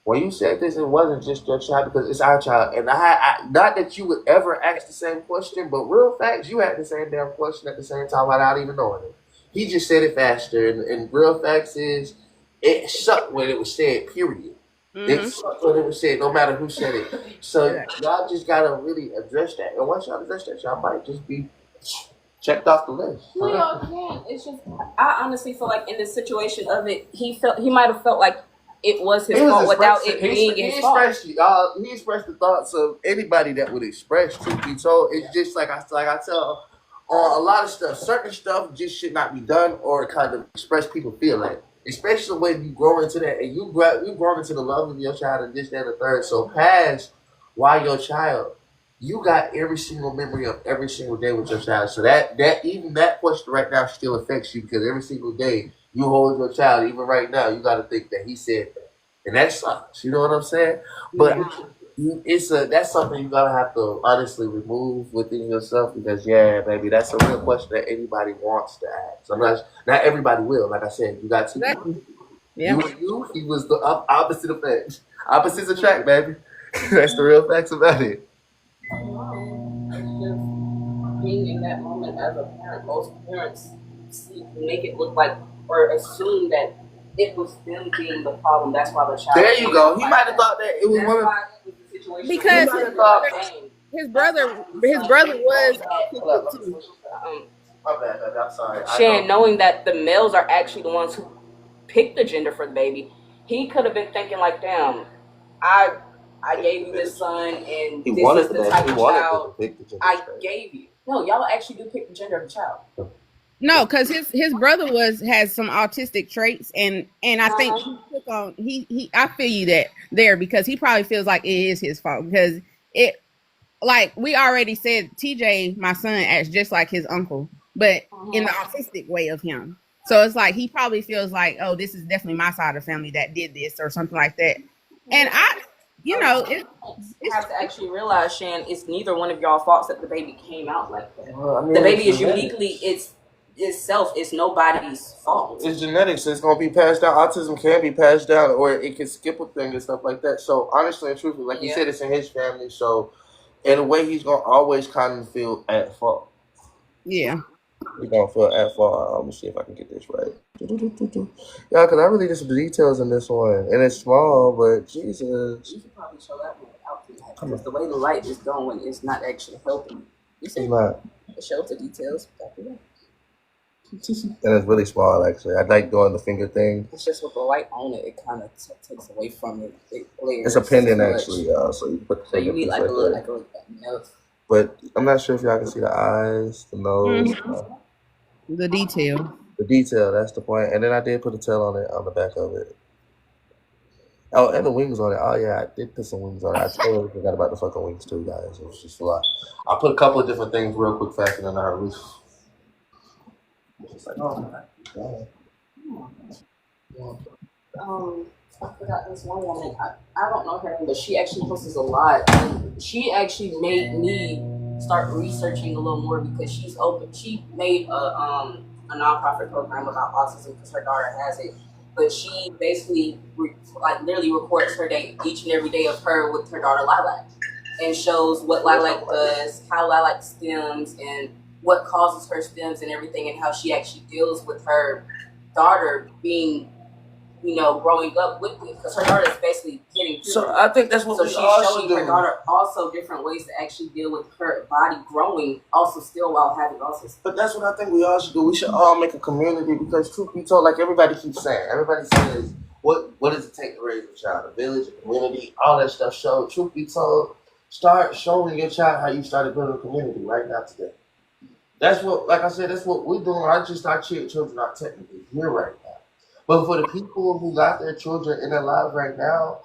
when you said this, it wasn't just your child because it's our child. And I not that you would ever ask the same question, but real facts, you had the same damn question at the same time without even knowing it. He just said it faster, and real facts is it sucked when it was said. Period. It sucked when it was said, no matter who said it. So y'all just gotta really address that. And once y'all address that, y'all might just be checked off the list. We all can. It's just I honestly feel like in the situation of it, he might have felt like it was his fault without it being his fault. He expressed the thoughts of anybody that would express. Truth be told, it's just like I tell a lot of stuff. Certain stuff just should not be done or kind of express people feel like. Especially when you grow into that and you grow into the love of your child and this, that, and the third. So past why your child, you got every single memory of every single day with your child. So that even that question right now still affects you because every single day you hold your child, even right now, you got to think that he said that, and that sucks. You know what I'm saying? But that's something you gotta have to honestly remove within yourself because baby, that's a real question that anybody wants to ask. Not everybody will. Like I said, you got to. Yeah. He was the opposite effect. Opposites attract, baby. That's the real facts about it. Being in that moment as a parent, most parents make it look like or assume that it was them being the problem. That's why the child. There you go. He might have thought that it was one of because his brother was too. My bad, baby. I'm sorry. Shan, knowing that the males are actually the ones who pick the gender for the baby, he could have been thinking like, damn, I gave you this son, and this is the type of child I gave you. No, y'all actually do pick the gender of the child. No, because his brother has some autistic traits, and I think he took on I feel you there because he probably feels like it is his fault because it, like we already said, TJ, my son, acts just like his uncle, but in the autistic way of him. So it's like he probably feels like, oh, this is definitely my side of the family that did this or something like that. And you have to actually realize, Shan, it's neither one of y'all faults that the baby came out like that. The baby is uniquely itself. It's nobody's fault. It's genetics. It's gonna be passed down. Autism can be passed down, or it can skip a thing and stuff like that. So honestly and truthfully, like you said, it's in his family. So in a way, he's gonna always kind of feel at fault. Yeah. He's gonna feel at fault. Let me see if I can get this right. Yeah, because I really just the details in this one, and it's small, but Jesus. You should probably show that one out because the way the light is going is not actually helping. You see, it shows the details. And it's really small, actually. I like doing the finger thing. It's just with the light on it, it kind of takes away from it. It's a pendant, actually, y'all. So you put the you need like a little nose. But I'm not sure if y'all can see the eyes, the nose. The detail. The detail, that's the point. And then I did put a tail on it, on the back of it. Oh, and the wings on it. Oh, yeah, I did put some wings on it. I totally forgot about the fucking wings, too, guys. It was just a lot. I put a couple of different things real quick, fast, and then I heard it's like, oh my God. I forgot this one woman. I don't know her name, but she actually posts a lot. And she actually made me start researching a little more because she's open. She made a nonprofit program about autism because her daughter has it. But she basically literally records her day each and every day of her with her daughter Lilac, and shows what Lilac does, how Lilac stems, and what causes her stems and everything, and how she actually deals with her daughter being, growing up with it, because her daughter is basically getting through. So I think that's what she's showing her daughter also different ways to actually deal with her body growing, also still while having autism. But that's what I think we all should do. We should all make a community because truth be told, like everybody keeps saying, everybody says, what does it take to raise a child? A village, a community, all that stuff. So truth be told, start showing your child how you started building a community right now today. That's what, like I said, that's what we're doing. Our children are technically here right now. But for the people who got their children in their lives right now,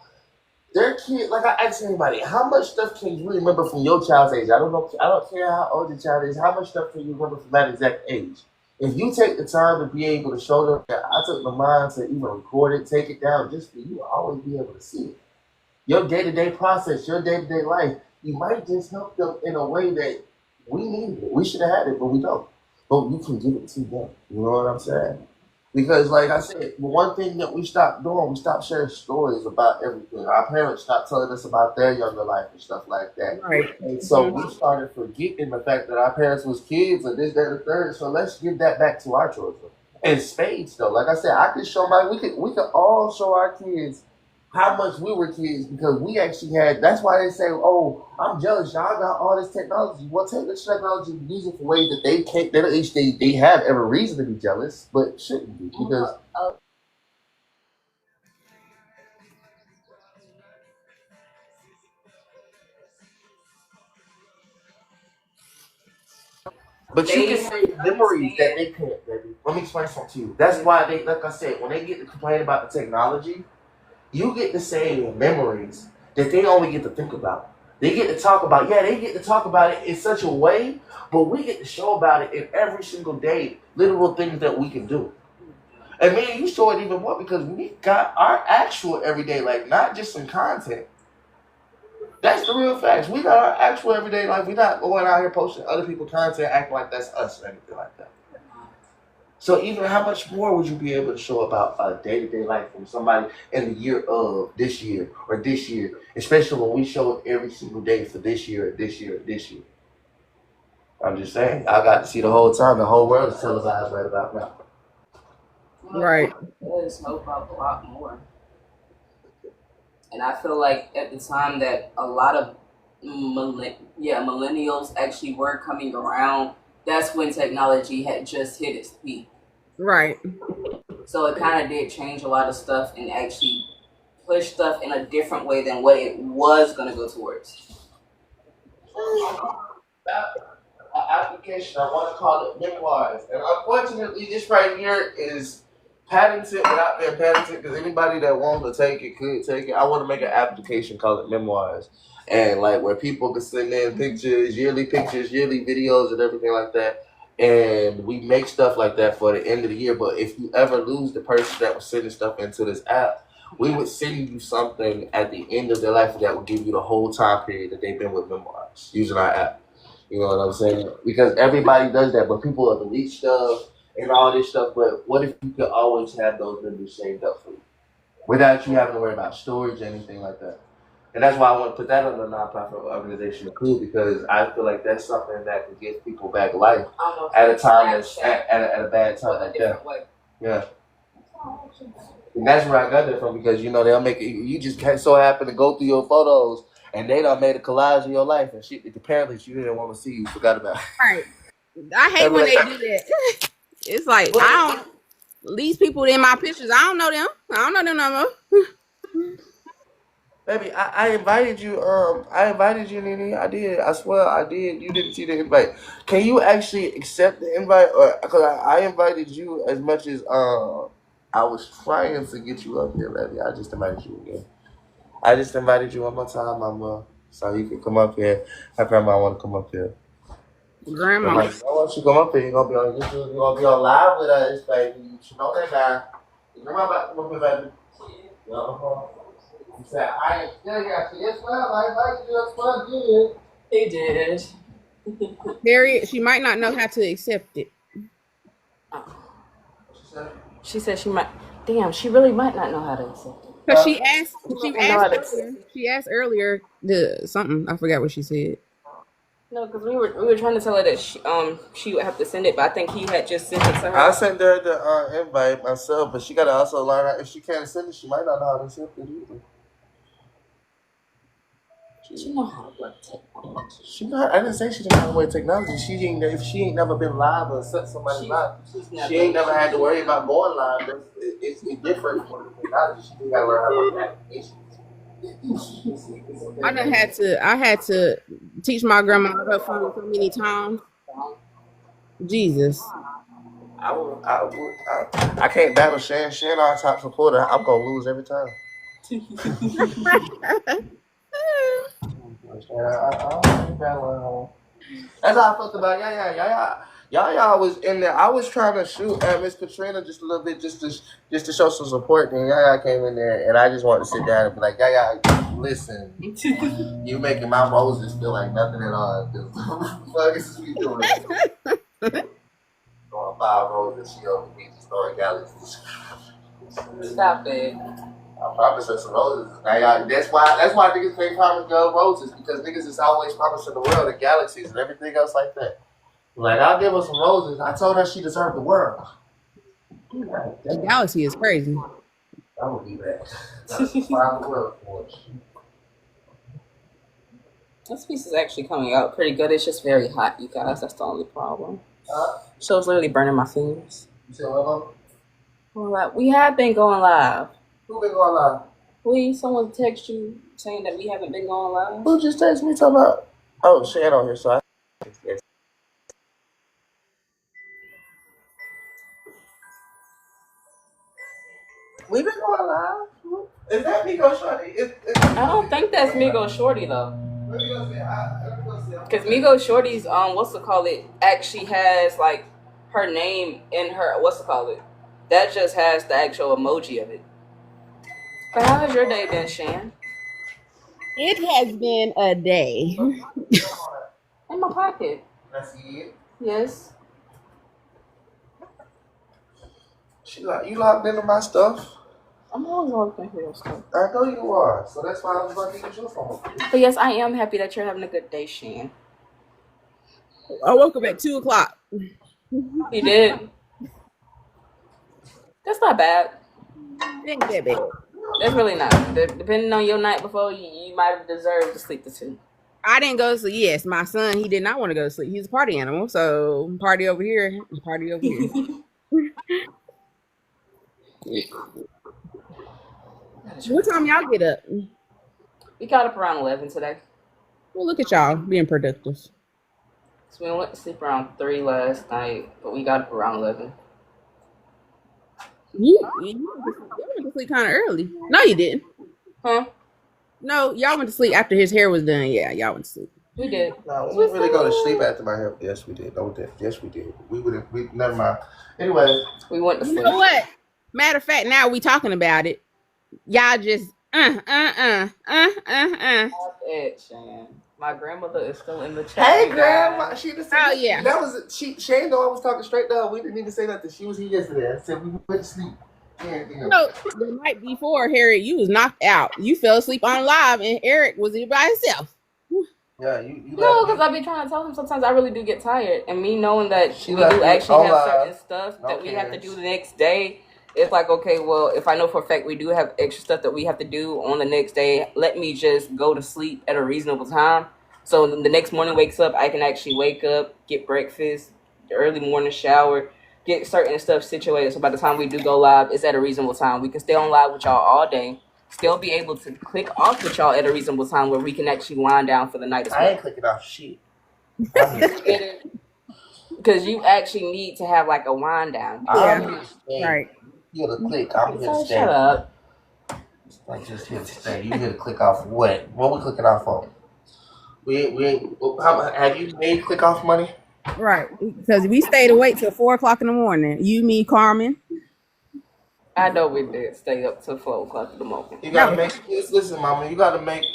their kids, like I ask anybody, how much stuff can you remember from your child's age? I don't care how old your child is, how much stuff can you remember from that exact age? If you take the time to be able to show them that I took the mind to even record it, take it down, just for you will always be able to see it. Your day-to-day process, your day-to-day life, you might just help them in a way that we needed it. We should have had it, but we don't. But you can give it to them. You know what I'm saying? Because, like I said, one thing that we stopped doing, we stopped sharing stories about everything. Our parents stopped telling us about their younger life and stuff like that. Right. And so we started forgetting the fact that our parents was kids and this, that, and the third. So let's give that back to our children. And spades, though. Like I said, I could show we could all show our kids how much we were kids because we actually had. That's why they say, "Oh, I'm jealous. Y'all got all this technology." Well, take this technology and use it for ways that they can't. That at least they have every reason to be jealous, but shouldn't be because. But you They can make memories that they can't, baby. Let me explain something to you. That's why they, like I said, when they get to complain about the technology, you get the same memories that they only get to think about. They get to talk about, yeah, they get to talk about it in such a way, but we get to show about it in every single day, literal things that we can do. And me and you show it even more because we got our actual everyday life, not just some content. That's the real facts. We got our actual everyday life. We're not going out here posting other people's content, acting like that's us or anything like that. So even how much more would you be able to show about a day-to-day life from somebody in the year of this year or this year, especially when we show it every single day for this year, this year, this year. I'm just saying, I got to see the whole time. The whole world is televised right about now. Right. Does help out a lot more. And I feel like at the time that a lot of millennials actually were coming around, that's when technology had just hit its peak. Right. So it kind of did change a lot of stuff and actually push stuff in a different way than what it was going to go towards. Application, I want to call it memoirs. And unfortunately, this right here is patented without being patented because anybody that wants to take it could take it. I want to make an application called it memoirs. And like where people can send in pictures, yearly videos, and everything like that. And we make stuff like that for the end of the year. But if you ever lose the person that was sending stuff into this app, we would send you something at the end of their life that would give you the whole time period that they've been with memoirs using our app. You know what I'm saying? Because everybody does that, but people will delete stuff and all this stuff. But what if you could always have those memories saved up for you without you having to worry about storage or anything like that? And that's why I want to put that under a nonprofit organization too, because I feel like that's something that can give people back life at a time that's at a bad time like that. Yeah. And that's where I got that from because they'll make it. You just so happen to go through your photos and they done made a collage of your life and shit that apparently you didn't want to see. You forgot about. Right. I hate when they do that. It's like I don't. These people in my pictures, I don't know them. I don't know them no more. Baby, I invited you. I invited you, Nene. I did. I swear, I did. You didn't see the invite. Can you actually accept the invite, or because I invited you as much as I was trying to get you up here, baby. I just invited you again. I just invited you one more time, Mama, so you can come up here. Her grandma want to come up here. Grandma. I want you to come up here. You're gonna be on live with us, baby. You should know that now. Your grandma about to come up here, baby. He said, I am still here. I said, yes, well, I invited you. That's what I did. He did. Harriet, she might not know how to accept it. She said she might. Damn, she really might not know how to accept it. Because she asked earlier something. I forgot what she said. No, because we were trying to tell her that she would have to send it, but I think he had just sent it to her. I sent her the invite myself, but she got to also learn how. If she can't send it, she might not know how to accept it either. She know how to work technology. I didn't say she didn't know how to work technology. If she ain't never been live or set somebody live, she ain't never had to worry about going live. It's different for the technology. She got to learn how to work applications. I had to teach my grandma her phone so many times. Jesus. I can't battle Shan. Shan our top supporter. I'm gonna lose every time. That's how I felt about Yaya was in there. I was trying to shoot at Miss Katrina just a little bit, just to show some support. And Yaya came in there, and I just wanted to sit down and be like, Yaya, listen, you making my roses feel like nothing at all. What is we doing? Going 5 roses. She only needs to store galaxies. Stop it. I promised her some roses. Now, that's why niggas can't promise girl roses, because niggas is always promising the world and galaxies and everything else like that. Like, I'll give her some roses. I told her she deserved the world. The galaxy is crazy. I will be back. That's why the world for it. This piece is actually coming out pretty good. It's just very hot, you guys. That's the only problem. So it's literally burning my fingers. You said what? We have been going live. Who been going live? Someone text you saying that we haven't been going live? Who just texted me talking about? Oh, Shan on here, so yes. We been going live. Is that Migo Shorty? I don't think that's Migo Shorty though. Because Migo Shorty's actually has like her name in her that just has the actual emoji of it. But how has your day been, Shan? It has been a day. In my pocket. That's it. Yes. You logged into my stuff. I'm always logged into your stuff. I know you are, so that's why I was about to use your phone. But yes, I am happy that you're having a good day, Shan. I woke up at 2:00. You did? That's not bad. It ain't that bad. That's really not. Depending on your night before, you might have deserved to sleep to 2. I didn't go to sleep. Yes, my son, he did not want to go to sleep. He's a party animal, so party over here, party over here. What time y'all get up? We got up around 11 today. Well, look at y'all being productive. So we went to sleep around 3 last night, but we got up around 11. You went to sleep kind of early. No, you didn't. Huh? No, y'all went to sleep after his hair was done. Yeah, y'all went to sleep. We did. No, we didn't really go to sleep after my hair. Yes, we did. No, we did. Yes, we did. We never mind. Anyway, we went to sleep. You know what? Matter of fact, now we talking about it. Y'all just Stop it, Shan. My grandmother is still in the chat. Hey, grandma. She just said, oh yeah. That was she ain't know I was talking straight to her. We didn't even say nothing. She was here yesterday. I said we went to sleep. No, the night before, Harry, you was knocked out. You fell asleep on live, and Eric was here by himself. Yeah, you no, because I be trying to tell him sometimes I really do get tired, and me knowing that we do actually have certain stuff that we have to do the next day. It's like, okay, well, if I know for a fact we do have extra stuff that we have to do on the next day, let me just go to sleep at a reasonable time. So the next morning wakes up, I can actually wake up, get breakfast, the early morning shower, get certain stuff situated. So by the time we do go live, it's at a reasonable time. We can stay on live with y'all all day, still be able to click off with y'all at a reasonable time where we can actually wind down for the night as well. I ain't clicking off shit. Because you actually need to have like a wind down. Yeah. Right. You gotta click. I'm here to stay. Shut up. Like just here to stay. You here to click off what? What we clicking off on? We ain't. Have you made click off money? Right. Because we stayed awake till 4:00 in the morning. You, me, Carmen. I know we did stay up till 4 o'clock in the morning. You gotta make. Listen, mama. You gotta make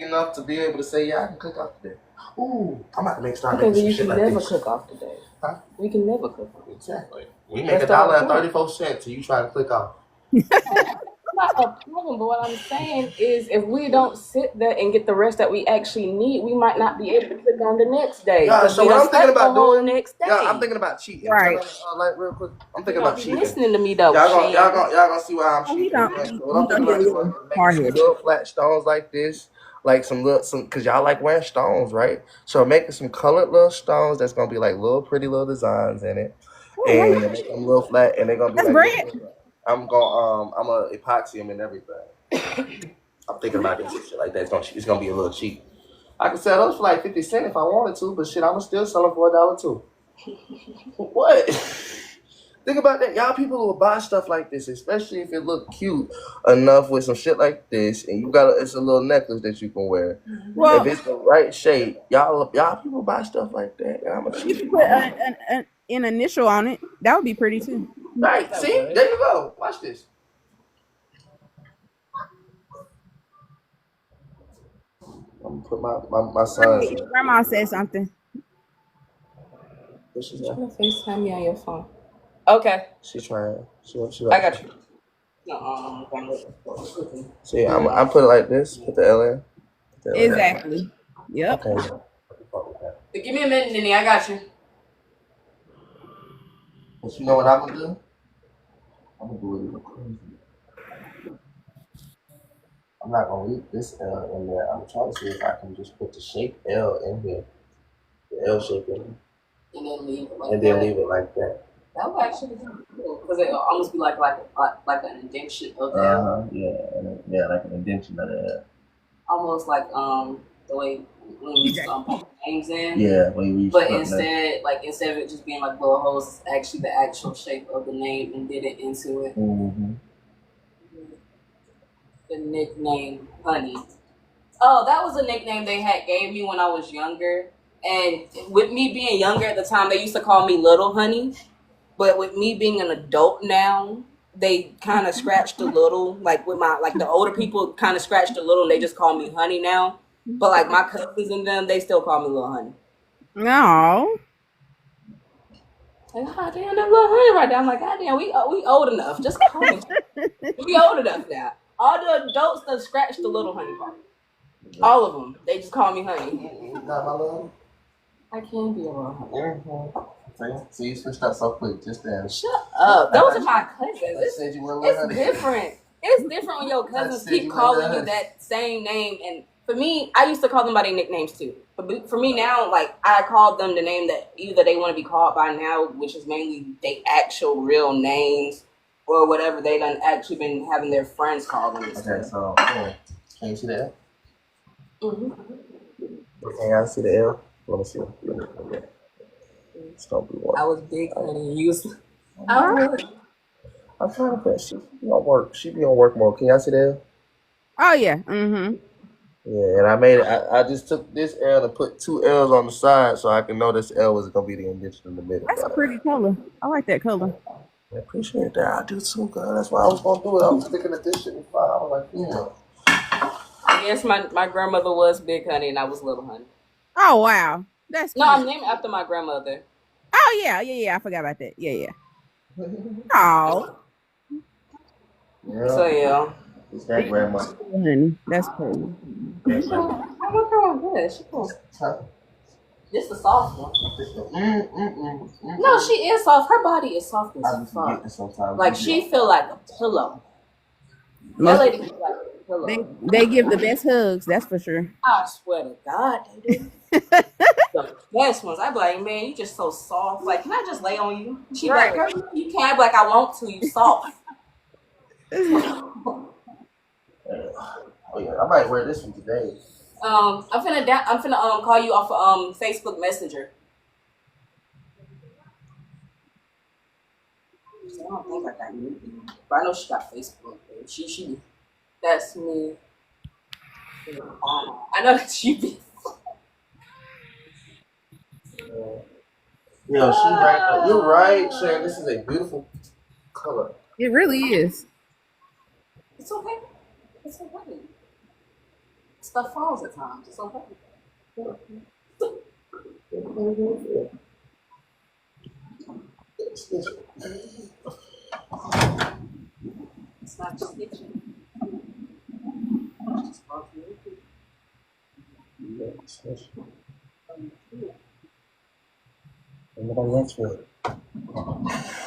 enough to be able to say, yeah, I can click off today. Ooh, I'm about to start making some shit like this. We can never click off today. Huh? We can never click off. Exactly. We make $1.34 till you try to click off. Not a problem, but what I'm saying is if we don't sit there and get the rest that we actually need, we might not be able to click on the next day. Yeah, so what I'm thinking about doing next day. Yeah, I'm thinking about cheating. Right. Like real quick. I'm thinking about cheating. Listening to me though. Y'all gonna see why I'm cheating. So what I'm thinking about is making some little flat stones like this. Like some cause y'all like wearing stones, right? So making some colored little stones that's gonna be like little pretty little designs in it. And make them little flat, and they're gonna be like. I'm gonna epoxy them and everything. I'm thinking about this shit like that. It's gonna be a little cheap. I could sell those for like 50 cents if I wanted to, but shit, I'ma still sell them for $1 too. What? Think about that. Y'all people who will buy stuff like this, especially if it look cute enough with some shit like this, and it's a little necklace that you can wear. Well, if it's the right shape, y'all people buy stuff like that. You can put an initial on it. That would be pretty too. Right. See? There you go. Watch this. I'm gonna put my son. Grandma said something. She's trying to FaceTime me on your phone. Okay, She trying. She I like. got you. No, See, I put it like this. Put the L in. Put the L in. Exactly. Yep. Okay. But give me a minute, Nene. I got you. But you know what I'm gonna do? I'm gonna do it even crazy. I'm not gonna leave this L in there. I'm trying to see if I can just put the shape L in here. The L shape in here. And then leave it like And then leave it like that. That would actually be cool because it will almost be like an indentation of the L. Yeah, like an indentation of the L. Almost like the way when we used to put names in. Yeah, when we used But to put instead of it just being like little holes, it's actually the actual shape of the name and did it into it. Mm-hmm. The nickname Honey. Oh, that was a nickname they had gave me when I was younger. And with me being younger at the time, they used to call me Little Honey. But with me being an adult now, they kind of scratched a little. Like with the older people kind of scratched a little and they just call me Honey now. But like my cousins and them, they still call me Little Honey. No. Like, oh, damn, that Little Honey right there. I'm like, God damn, we old enough. Just call me. We old enough now. All the adults that scratched the Little Honey part. All of them. They just call me Honey. Not my love. I can be a Little Honey. Mm-hmm. See, you switched up so quick just then. Shut up. Those are my cousins. It's different. It's different when your cousins keep calling you that same name. And for me, I used to call them by their nicknames too. But for me now, like I called them the name that either they want to be called by now, which is mainly their actual real names, or whatever they done actually been having their friends call them. Okay, so can you see the L? Mm-hmm. Can y'all see the L? Let me see. I was big, honey. You was. I'm trying to put she be on work. She be on work mode. Can y'all see the L? Oh yeah. Mm-hmm. Yeah, and I made it. I just took this L and put two L's on the side so I can know this L was gonna be the indentation in the middle. That's a pretty color. I like that color. I appreciate that. I do too, girl. That's why I was gonna do it. I was thinking that this shit was fine. I was like, yeah. I guess my grandmother was Big Honey and I was Little Honey. Oh wow. That's cute. No, I'm named after my grandmother. Oh yeah. I forgot about that. Yeah. Oh. Yeah. So yeah. It's that grandmother. That's cool. I look her on good. She cool. This the soft one. No, she is soft. Her body is soft as fuck. Like she feel like a pillow. That lady feel like a pillow. They give the best hugs, that's for sure. I swear to God, they do. The best ones. I be like, man, you just so soft. Like, can I just lay on you? She like, girl, you can't. Be like, I want to. You soft. Oh yeah, I might wear this one today. I'm finna call you off of Facebook Messenger. I don't think I got anything, but I know she got Facebook. She that's me. I know that she be. Yeah, she right. You're right, Sharon. This is a beautiful color. It really is. It's okay. It's okay. Stuff falls at times. It's okay. It's not just itching. It's just Nobody asked for it.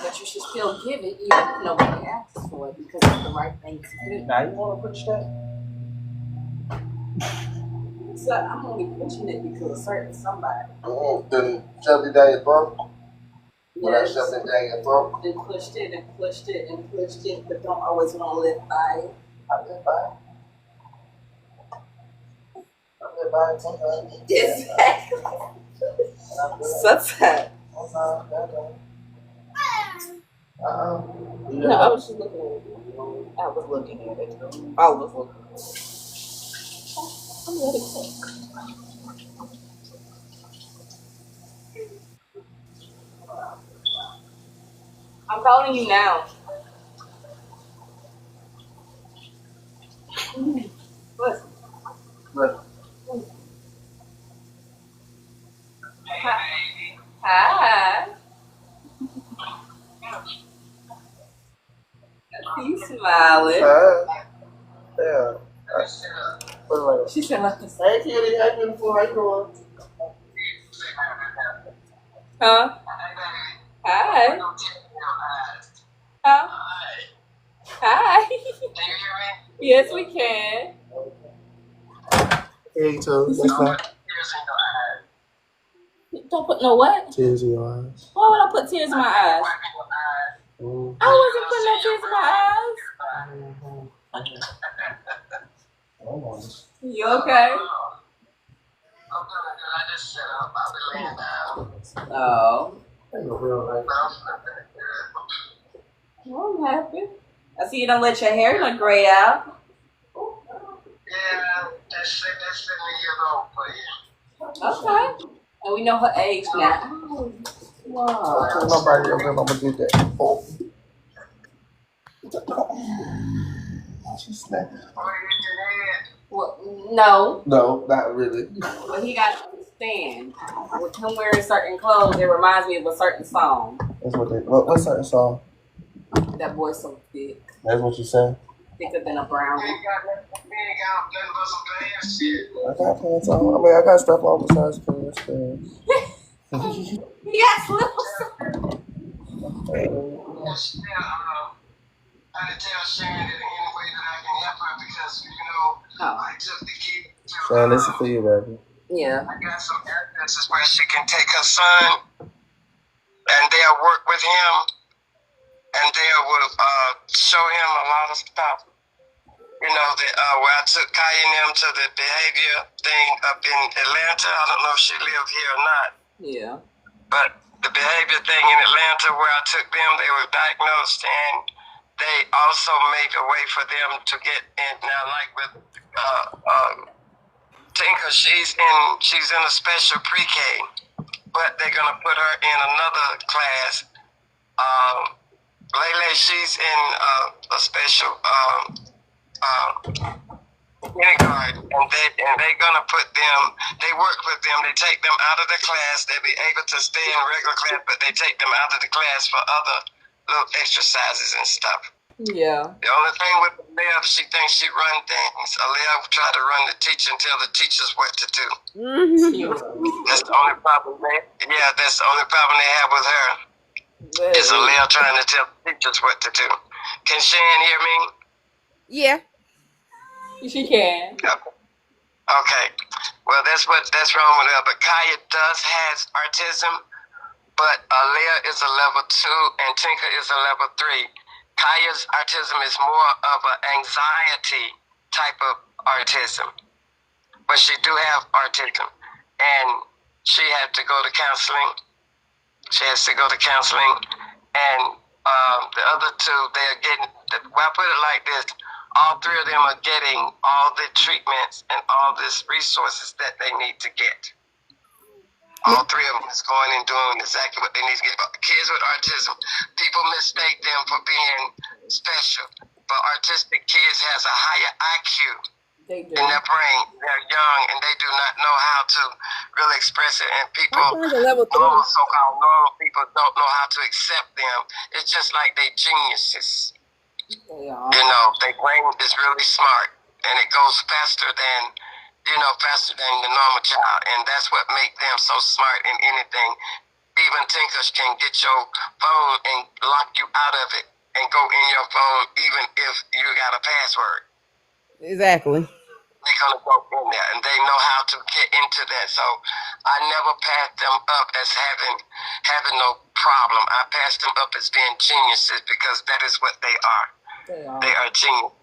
but you should still give it even if nobody asks for it because it's the right thing to do. Now you want to push that? So I'm only pushing it because of certain somebody. Then shoved it down your throat? When I Yes. shoved it down your throat? And pushed it and pushed it and pushed it, but don't always want to live by it. I live by it. I live by it sometimes. Exactly. Sometimes. No, I was just looking at it. I was looking at it. I was looking at it. I'm ready to cook. I'm calling you now. Listen. Look. Hi. solid. Yeah. She said, Hey, kitty. Hey, beautiful. How you doing? huh? Hi. Huh? Hi. Yes, we can. Hey, too. That's fine. Don't put no what? Tears in your eyes. Why would I put tears in my eyes? I wasn't putting no tears in my eyes. You okay? Oh. Well, I'm happy. I see you don't let your hair look gray out. Yeah, that's 70 years old for you. Okay. And we know her age now. Wow. Nobody ever gonna do that. Oh. She snapped. Well, no. No, not really. But he got to understand. With him wearing certain clothes, it reminds me of a certain song. That's what they. What certain song? That boy's so thick. That's what you say. Thicker than a brownie. I got pants on. I mean, I got stuff on besides pants. He got slippers. I tell Sharon that any way that I can help her because, I took the key to Sharon, this is for you, baby. Yeah. I got some addresses where she can take her son and they'll work with him and they will show him a lot of stuff. Where I took Kaya and them to the behavior thing up in Atlanta. I don't know if she lived here or not. Yeah. But the behavior thing in Atlanta where I took them, they were diagnosed and they also made a way for them to get in. Now, like with Tinker, she's in a special pre-K, but they're gonna put her in another class. Lele, she's in a special kindergarten, and they're gonna put them. They work with them. They take them out of the class. They'll be able to stay in regular class, but they take them out of the class for other little exercises and stuff. Yeah. The only thing with Aaliyah, she thinks she run things. Aaliyah try to run the teacher and tell the teachers what to do. That's the only problem that's the only problem they have with her. Is Aaliyah trying to tell the teachers what to do. Can Shan hear me? Yeah. She can. Okay. Well, that's wrong with her. But Kaya has autism, but Aaliyah is a level 2 and Tinker is a level 3. Kaya's autism is more of an anxiety type of autism, but she do have autism, and she had to go to counseling. She has to go to counseling, and the other two, they're getting. Well, I put it like this: all three of them are getting all the treatments and all these resources that they need to get. All three of them is going and doing exactly what they need to get. But kids with autism, people mistake them for being special. But autistic kids has a higher IQ in their brain. They're young and they do not know how to really express it. And people, so-called normal people, don't know how to accept them. It's just like they geniuses. Their brain is really smart and it goes faster than the normal child, and that's what makes them so smart in anything. Even Tinkers can get your phone and lock you out of it and go in your phone even if you got a password. Exactly. They're gonna go in there, and they know how to get into that. So I never passed them up as having no problem. I passed them up as being geniuses because that is what they are. They are genius.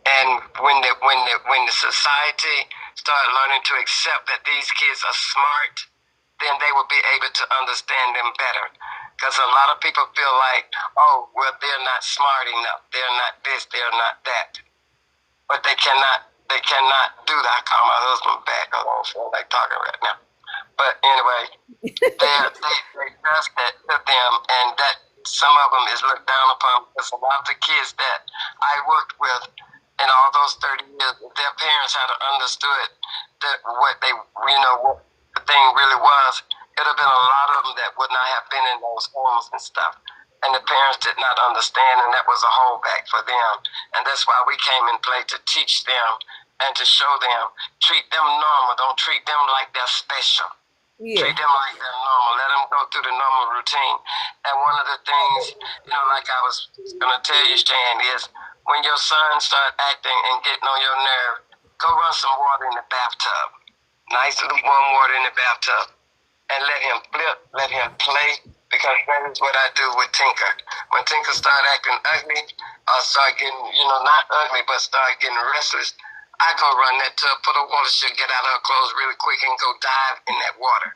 And when the society start learning to accept that these kids are smart, then they will be able to understand them better. Because a lot of people feel like, oh, well, they're not smart enough. They're not this. They're not that. But they cannot do that. I call my husband back. I don't feel like talking right now. But anyway, they does that to them, and that some of them is looked down upon because a lot of the kids that I worked with in all those 30 years, if their parents had understood that what the thing really was, it would have been a lot of them that would not have been in those homes and stuff. and the parents did not understand, and that was a holdback for them. And that's why we came in play to teach them and to show them, treat them normal, don't treat them like they're special. Yeah. Treat them like they're normal. Let them go through the normal routine. And one of the things, like I was going to tell you, Stan, is when your son start acting and getting on your nerve, go run some water in the bathtub. Nice lukewarm water in the bathtub. And let him flip, let him play, because that is what I do with Tinker. When Tinker start acting ugly, or start getting, not ugly, but start getting restless, I go run that tub, put a water, she'll get out of her clothes really quick and go dive in that water.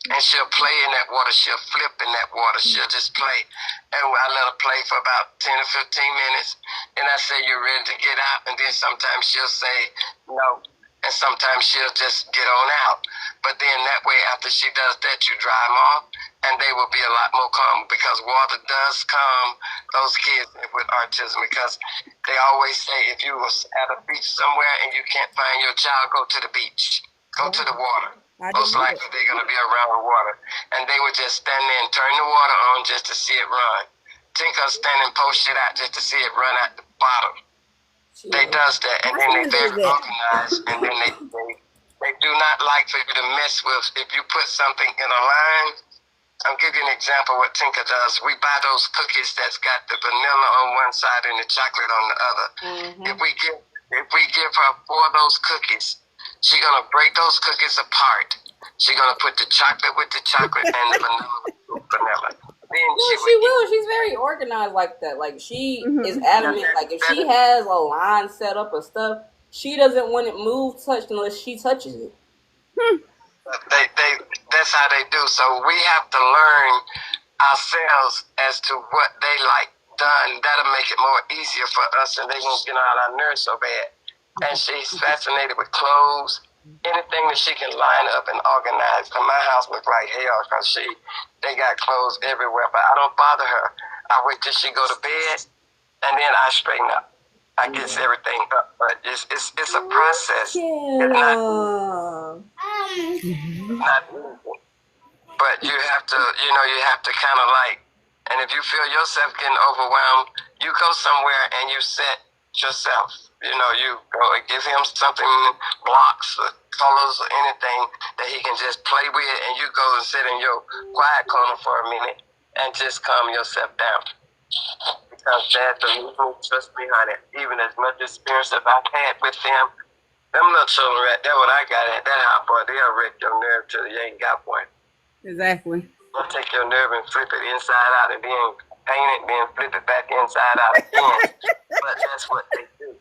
And she'll play in that water, she'll flip in that water, she'll just play. And I let her play for about 10 or 15 minutes. And I say, you're ready to get out? And then sometimes she'll say no. And sometimes she'll just get on out. But then that way, after she does that, you dry them off, and they will be a lot more calm, because water does calm those kids with autism. Because they always say, if you was at a beach somewhere and you can't find your child, go to the beach. Go to the water. Most likely they're going to be around the water. And they would just stand there and turn the water on just to see it run. Tinker stand and post it out just to see it run at the bottom. They does that, and then they very organized, and then they do not like for you to mess with. If you put something in a line, I'll give you an example of what Tinker does. We buy those cookies that's got the vanilla on one side and the chocolate on the other. Mm-hmm. If we give her 4 of those cookies, she's gonna break those cookies apart. She's gonna put the chocolate with the chocolate and the vanilla with the vanilla. She will. She's very organized like that. Like, she is adamant. Like, if she has a line set up of stuff, she doesn't want it moved, touched, unless she touches it. That's how they do. So we have to learn ourselves as to what they like done. That'll make it more easier for us, and they won't get on our nerves so bad. And she's fascinated with clothes. Anything that she can line up and organize. Cause my house look like hell, because they got clothes everywhere. But I don't bother her. I wait till she go to bed, and then I straighten up. I get everything up. But it's a process. It's not easy. But you have to, kind of like, and if you feel yourself getting overwhelmed, you go somewhere and you set yourself. You go and give him something, blocks or colors or anything that he can just play with, and you go and sit in your quiet corner for a minute and just calm yourself down. Because that's the reason, trust me, honey, even as much experience as I've had with them little children right there, what I got at that hot boy, they'll wreck your nerve till you ain't got one. Exactly. They'll take your nerve and flip it inside out, and then paint it, then flip it back inside out again. But that's what they do.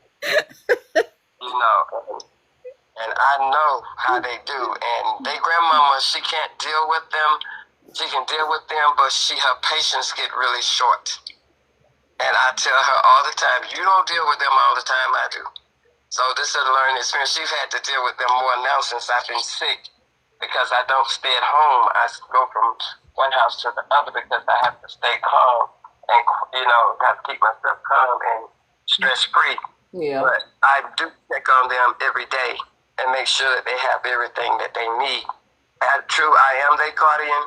And I know how they do. And they grandmama, she can't deal with them. She can deal with them, but her patience get really short. And I tell her all the time, you don't deal with them all the time, I do. So this is a learning experience. She's had to deal with them more now since I've been sick, because I don't stay at home. I go from one house to the other because I have to stay calm and, have to keep myself calm and stress-free. Yeah. But I do check on them every day and make sure that they have everything that they need. And true, I am their guardian.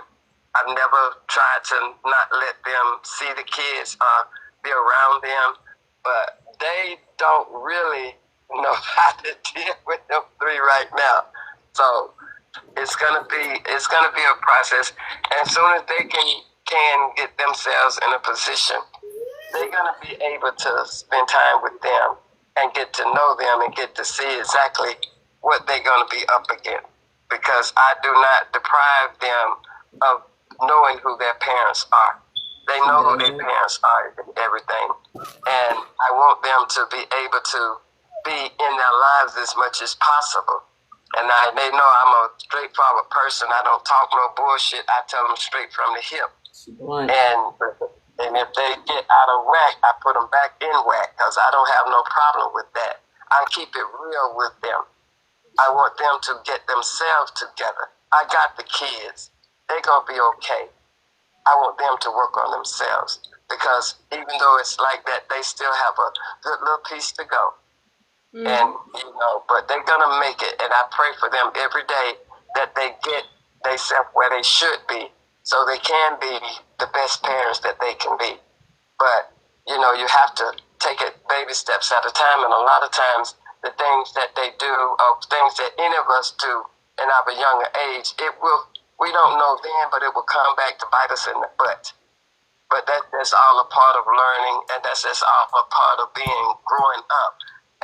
I've never tried to not let them see the kids or be around them, but they don't really know how to deal with them 3 right now. So it's gonna be a process. And as soon as they can get themselves in a position, they're gonna be able to spend time with them and get to know them and get to see exactly what they're going to be up against. Because I do not deprive them of knowing who their parents are. They know who their parents are and everything. And I want them to be able to be in their lives as much as possible. And they know I'm a straightforward person. I don't talk no bullshit. I tell them straight from the hip. And if they get out of whack, I put them back in whack, because I don't have no problem with that. I keep it real with them. I want them to get themselves together. I got the kids. They're going to be okay. I want them to work on themselves, because even though it's like that, they still have a good little piece to go. And, but they're going to make it. And I pray for them every day that they get themselves where they should be, so they can be the best parents that they can be. But, you know, you have to take it baby steps at a time. And a lot of times the things that they do, or things that any of us do in our younger age, we don't know then, but it will come back to bite us in the butt. But that's all a part of learning, and that's all a part of growing up.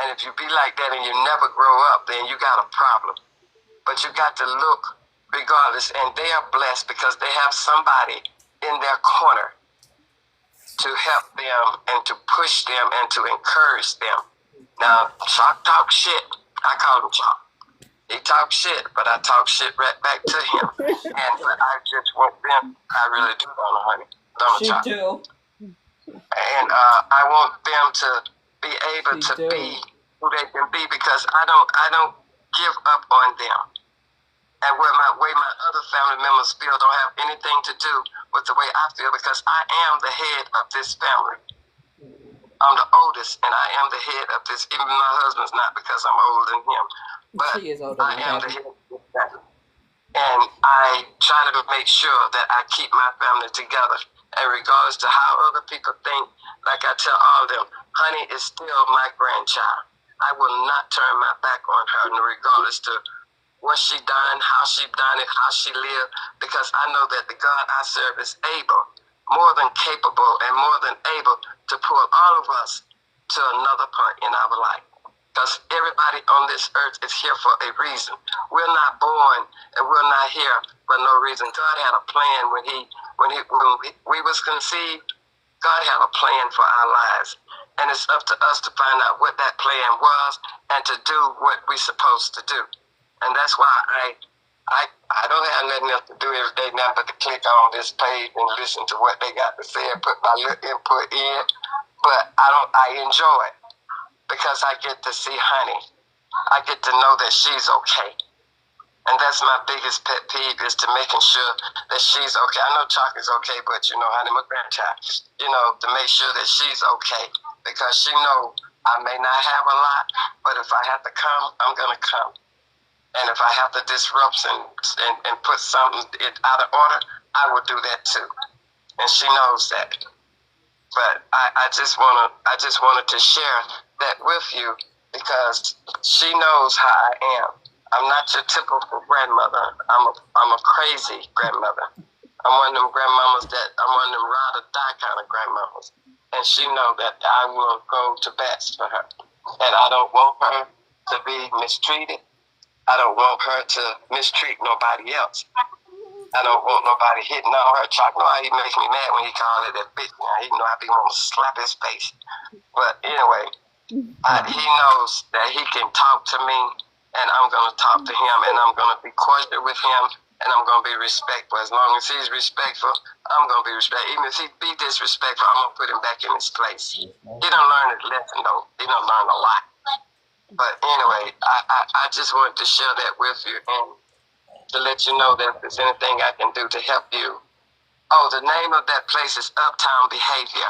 And if you be like that and you never grow up, then you got a problem. But you got to look regardless, and they are blessed because they have somebody in their corner to help them and to push them and to encourage them. Now, Chalk talk shit. I call him Chalk. He talks shit, but I talk shit right back to him. But I just want them, I really do, Donna Honey. Donna Chalk. Do. And I want them to be able to be who they can be, because I don't give up on them. And where my other family members feel don't have anything to do with the way I feel, because I am the head of this family. I'm the oldest, and I am the head of this. Even my husband's not, because I'm older than him. But He is older I than am him. the head of this family. And I try to make sure that I keep my family together. And regardless to how other people think, like I tell all of them, Honey is still my grandchild. I will not turn my back on her, regardless to what she done, how she done it, how she lived, because I know that the God I serve is able, more than capable, and more than able to pull all of us to another point in our life. Because everybody on this earth is here for a reason. We're not born and we're not here for no reason. God had a plan when we was conceived. God had a plan for our lives. And it's up to us to find out what that plan was and to do what we're supposed to do. And that's why I don't have nothing else to do every day now but to click on this page and listen to what they got to say and put my little input in. But I enjoy it because I get to see Honey. I get to know that she's okay. And that's my biggest pet peeve, is to making sure that she's okay. I know Chalk is okay, but you know, Honey, my grandchild, you know, to make sure that she's okay, because she know I may not have a lot, but if I have to come, I'm going to come. And if I have to disrupt and put something out of order, I will do that too. And she knows that. But I just wanted to share that with you, because she knows how I am. I'm not your typical grandmother. I'm a crazy grandmother. I'm one of them grandmamas I'm one of them ride or die kind of grandmamas. And she knows that I will go to bats for her. And I don't want her to be mistreated. I don't want her to mistreat nobody else. I don't want nobody hitting on her. Chalk know how he makes me mad when he calls it that bitch. Now, he know I be wanting to slap his face. But anyway, he knows that he can talk to me, and I'm going to talk to him, and I'm going to be cordial with him, and I'm going to be respectful. As long as he's respectful, I'm going to be respectful. Even if he be disrespectful, I'm going to put him back in his place. He don't learn his lesson, though. He don't learn a lot. But anyway, I just wanted to share that with you and to let you know that if there's anything I can do to help you. Oh, the name of that place is Uptown Behavior,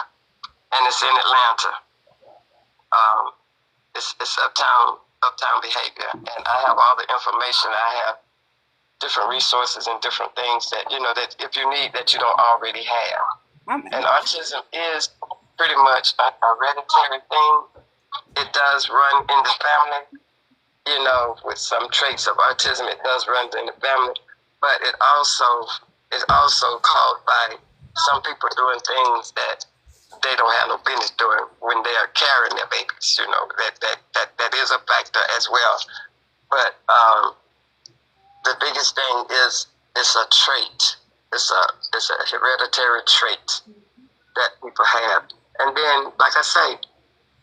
and it's in Atlanta. It's Uptown Behavior, and I have all the information. I have different resources and different things that, you know, that if you need that you don't already have. And autism is pretty much a hereditary thing. It does run in the family, you know, with some traits of autism. It does run in the family, but it also is also caused by some people doing things that they don't have no business doing when they are carrying their babies. You know, that is a factor as well. But the biggest thing is it's a trait. It's a hereditary trait that people have. And then, like I say,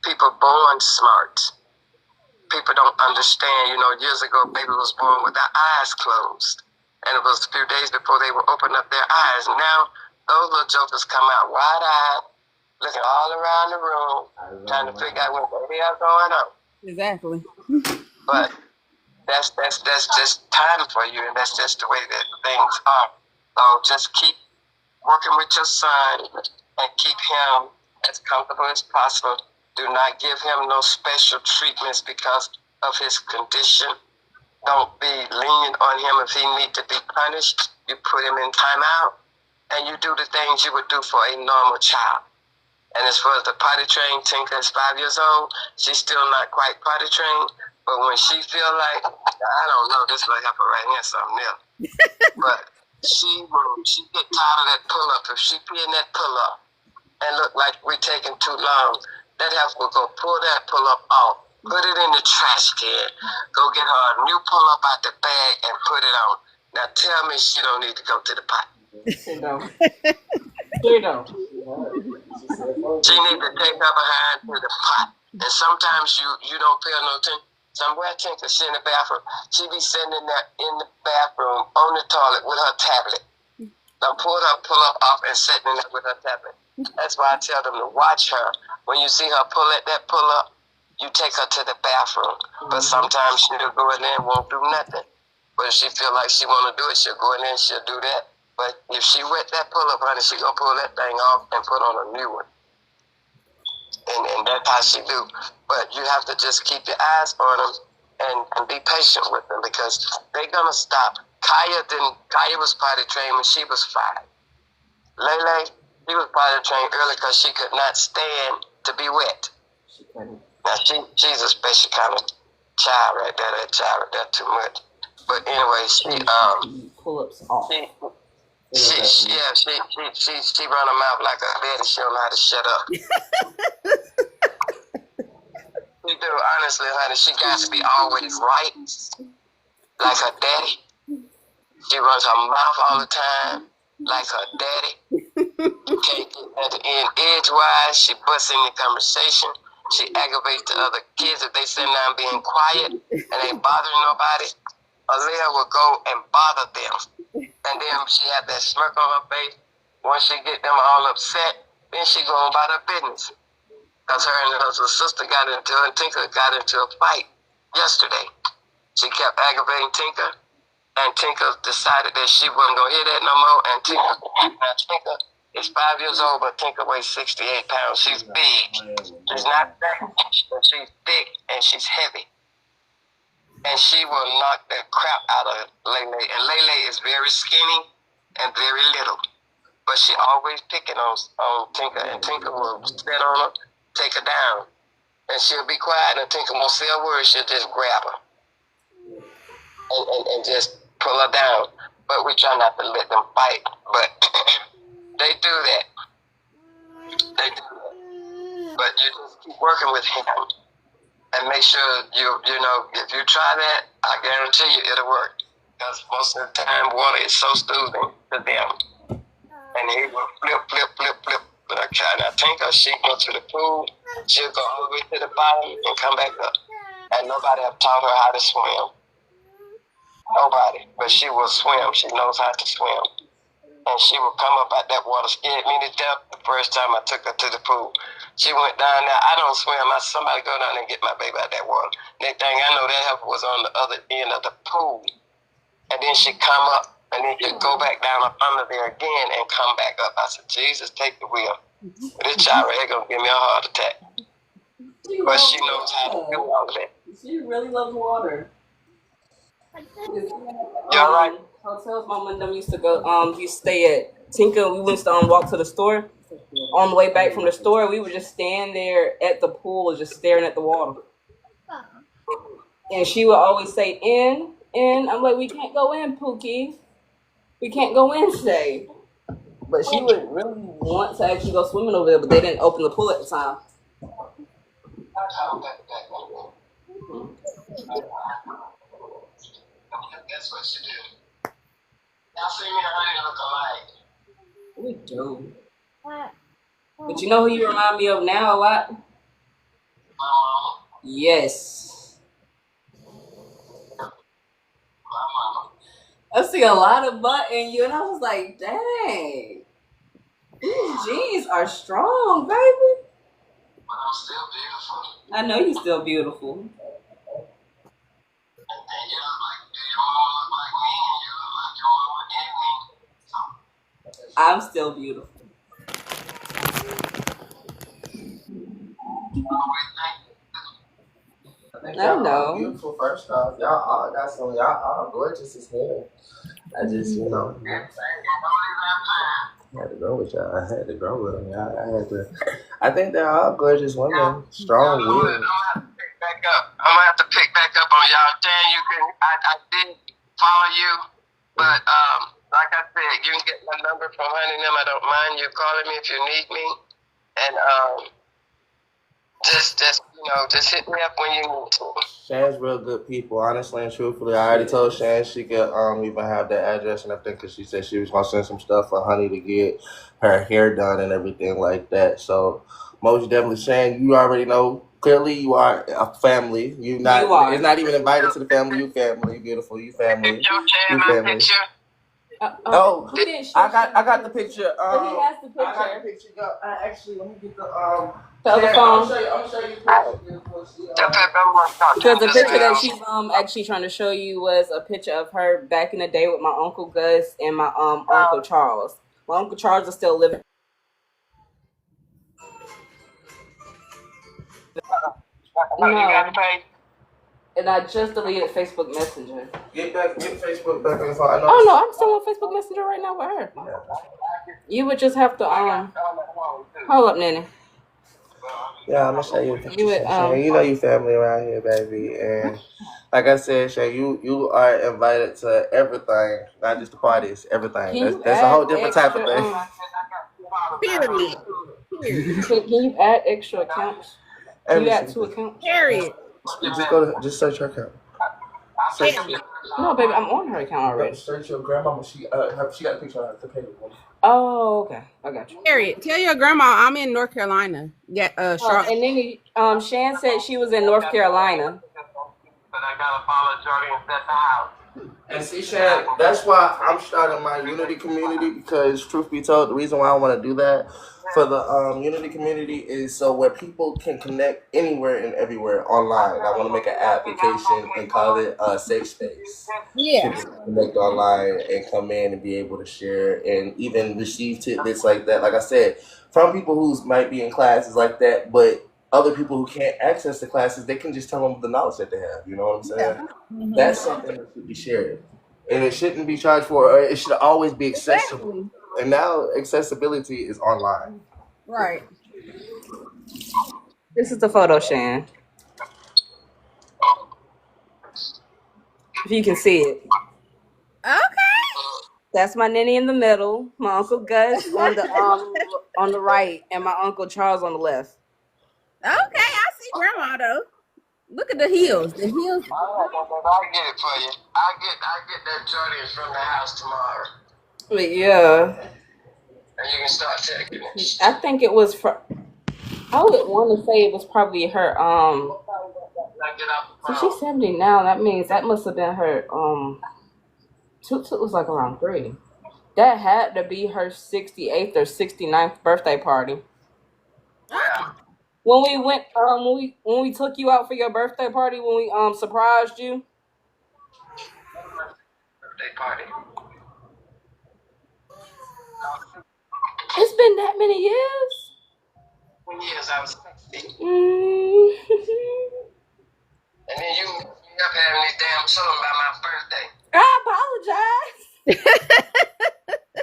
people born smart. People don't understand. You know, years ago, a baby was born with their eyes closed. And it was a few days before they would open up their eyes. And now, those little jokers come out wide-eyed, looking all around the room, trying to figure out what the hell going on. Exactly. But that's just time for you, and that's just the way that things are. So just keep working with your son and keep him as comfortable as possible. Do not give him no special treatments because of his condition. Don't be lenient on him if he needs to be punished. You put him in timeout. and you do the things you would do for a normal child. And as far as the potty trained, Tinker is 5 years old. She's still not quite potty trained, but when she feel like, I don't know, this will help her right here, something else. But she get tired of that pull up. If she be in that pull up and look like we're taking too long, that help will go pull that pull up off, put it in the trash can, go get her a new pull up out the bag and put it on. Now tell me she don't need to go to the pot. She don't. She don't. She need to take her behind to the pot. And sometimes you don't pay no attention. Somewhere Tinker, she in the bathroom. She be sitting in there in the bathroom on the toilet with her tablet. Now pull her pull up off and sitting in there with her tablet. That's why I tell them to watch her. When you see her pull at that pull up, you take her to the bathroom. But sometimes she'll go in there and won't do nothing. But if she feel like she want to do it, she'll go in there and she'll do that. But if she wet that pull up, honey, she gonna pull that thing off and put on a new one. And that's how she do. But you have to just keep your eyes on them and be patient with them because they're gonna stop. Kaya was potty trained when she was 5. Lele, she was potty trained early because she could not stand to be wet. Now she's a special kind of child right there. That child right there too much. But anyway, she pull-ups off. She run her mouth like a daddy. She don't know how to shut up. She do, honestly, honey. She got to be always right, like her daddy. She runs her mouth all the time, like her daddy. Can't get at the end edgewise. She busts in the conversation. She aggravates the other kids if they sit down being quiet and ain't bothering nobody. Aaliyah will go and bother them. And then she had that smirk on her face. Once she get them all upset, then she go on about her business. Because her and her sister got into it, and Tinker got into a fight yesterday. She kept aggravating Tinker, and Tinker decided that she wasn't going to hear that no more. And Tinker is 5 years old, but Tinker weighs 68 pounds. She's big. She's not fat, but she's thick, and she's heavy. And she will knock the crap out of Lele. And Lele is very skinny and very little. But she always picking on Tinker. And Tinker will sit on her, take her down. And she'll be quiet. And Tinker won't say a word. She'll just grab her. And just pull her down. But we try not to let them fight. But they do that. They do that. But you just keep working with him. And make sure you know, if you try that, I guarantee you it'll work. Because most of the time, water is so soothing to them. And he will flip. But I try not to think her. She go to the pool, she'll go all the way to the bottom and come back up. And nobody have taught her how to swim. Nobody. But she will swim. She knows how to swim. And she will come up out that water, scared me to death the first time I took her to the pool. She went down there. I don't swim. Somebody go down there and get my baby out that water. Next thing I know, that helper was on the other end of the pool. And then she come up, and then she go back down up under there again and come back up. I said, Jesus, take the wheel. This child right here going to give me a heart attack. But she knows how to do all of that. She really loves water. You all right? Hotels, Mama and them used to go. We stay at Tinker. We went to walk to the store. On the way back from the store, we would just stand there at the pool, just staring at the water. And she would always say, "In." I'm like, "We can't go in, Pookie. We can't go in today." But she would really want to actually go swimming over there, but they didn't open the pool at the time. That's what she do. Y'all see me and Honey look alike. We do. But you know who you remind me of now a lot? My mama. Yes. My mama. I see a lot of butt in you, and I was like, dang. These jeans are strong, baby. But I'm still beautiful. I know you're still beautiful. And you look like your mama look like me, and you look like your mama and me. So, I'm still beautiful. I think I y'all know. all beautiful first off. Y'all all got some. Y'all all gorgeous as hell. I just, you know. I had to go with y'all. I had to grow with them. I had to. I think they're all gorgeous women, strong I'm willed. gonna have to pick back up. I'm gonna have to pick back up on y'all. Dan, you can. I did follow you, but like I said, you can get my number from Honey and them. I don't mind you calling me if you need me, and just just hit me up when you need to. Shan's real good people, honestly and truthfully. I already told Shan she could even have the address and everything because she said she was gonna send some stuff for Honey to get her hair done and everything like that. So most definitely, Shan, you already know. Clearly, you are a family. You not. You are. It's not even invited to the family. You family, beautiful. You family. Did you share You my family. picture? Oh, He didn't I got the picture. But he has the I got the picture. picture. Actually, let me get the The other Shan, phone. I'm gonna show you the picture. Because the picture that she's actually trying to show you was a picture of her back in the day with my Uncle Gus and my Uncle Charles. My Uncle Charles is still living. You got the page? And I just deleted Facebook Messenger. Get Facebook back on the phone. I know. Oh no, I'm still on Facebook Messenger right now with her. You would just have to hold up, Nanny. Yeah, I'm gonna show you. You would Shay, you know you family around here, baby, and like I said, Shay, you are invited to everything, not just the parties, everything. That's a whole different type of thing. Period. Can you add extra accounts? Can you add 2 accounts? Period. Just search her account. No, baby, I'm on her account already. Search your grandmama. She got a picture of the paper. Oh, okay, I got you. Period. Tell your grandma I'm in North Carolina. Yeah, Charlotte. And then Shan said she was in North Carolina. But I gotta follow Jordy and set the house. And see, Shan, that's why I'm starting my Unity community because, truth be told, the reason why I want to do that for the Unity community is so where people can connect anywhere and everywhere online. I want to make an application and call it a safe space. Yeah. People can connect online and come in and be able to share and even receive tidbits like that. Like I said, from people who might be in classes like that, but other people who can't access the classes, they can just tell them the knowledge that they have. You know what I'm saying? Mhm. That's something that should be shared. And it shouldn't be charged for, or it should always be accessible. Exactly. And now accessibility is online. Right. This is the photo, Shan. If you can see it. Okay. That's my Ninny in the middle, my Uncle Gus on the right, and my Uncle Charles on the left. Okay, I see grandma though. Look at the heels. The heels. I'll get it for you. I get that Jordan from the house tomorrow. But yeah, And you can start checking it. I think it was for. I would want to say it was probably her. Now get off the So phone. she's 70 now. That means that must have been her. Toot was like around 3. That had to be her 68th or 69th birthday party. When we went, when we took you out for your birthday party, when we surprised you. Birthday party. It's been that many years. 20 years I was 60. And then you messed me up having this damn song about my birthday. I apologize.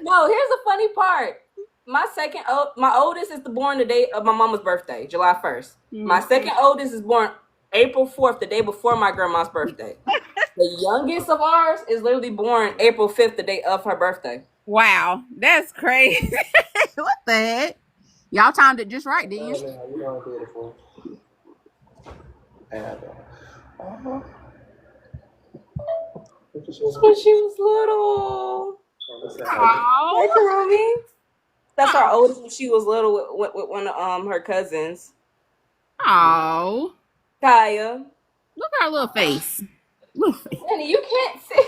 No, here's the funny part. My oldest is born the day of my mama's birthday, July 1st. My second oldest is born April 4th, the day before my grandma's birthday. The youngest of ours is literally born April 5th, the day of her birthday. Wow, that's crazy. What the heck? Y'all timed it just right, didn't you? You know I'm beautiful. When she was little. Hey, Karumi. That's our oldest when she was little with one of her cousins. Oh, Kaya. look at her little face. Little face. Honey, you can't see.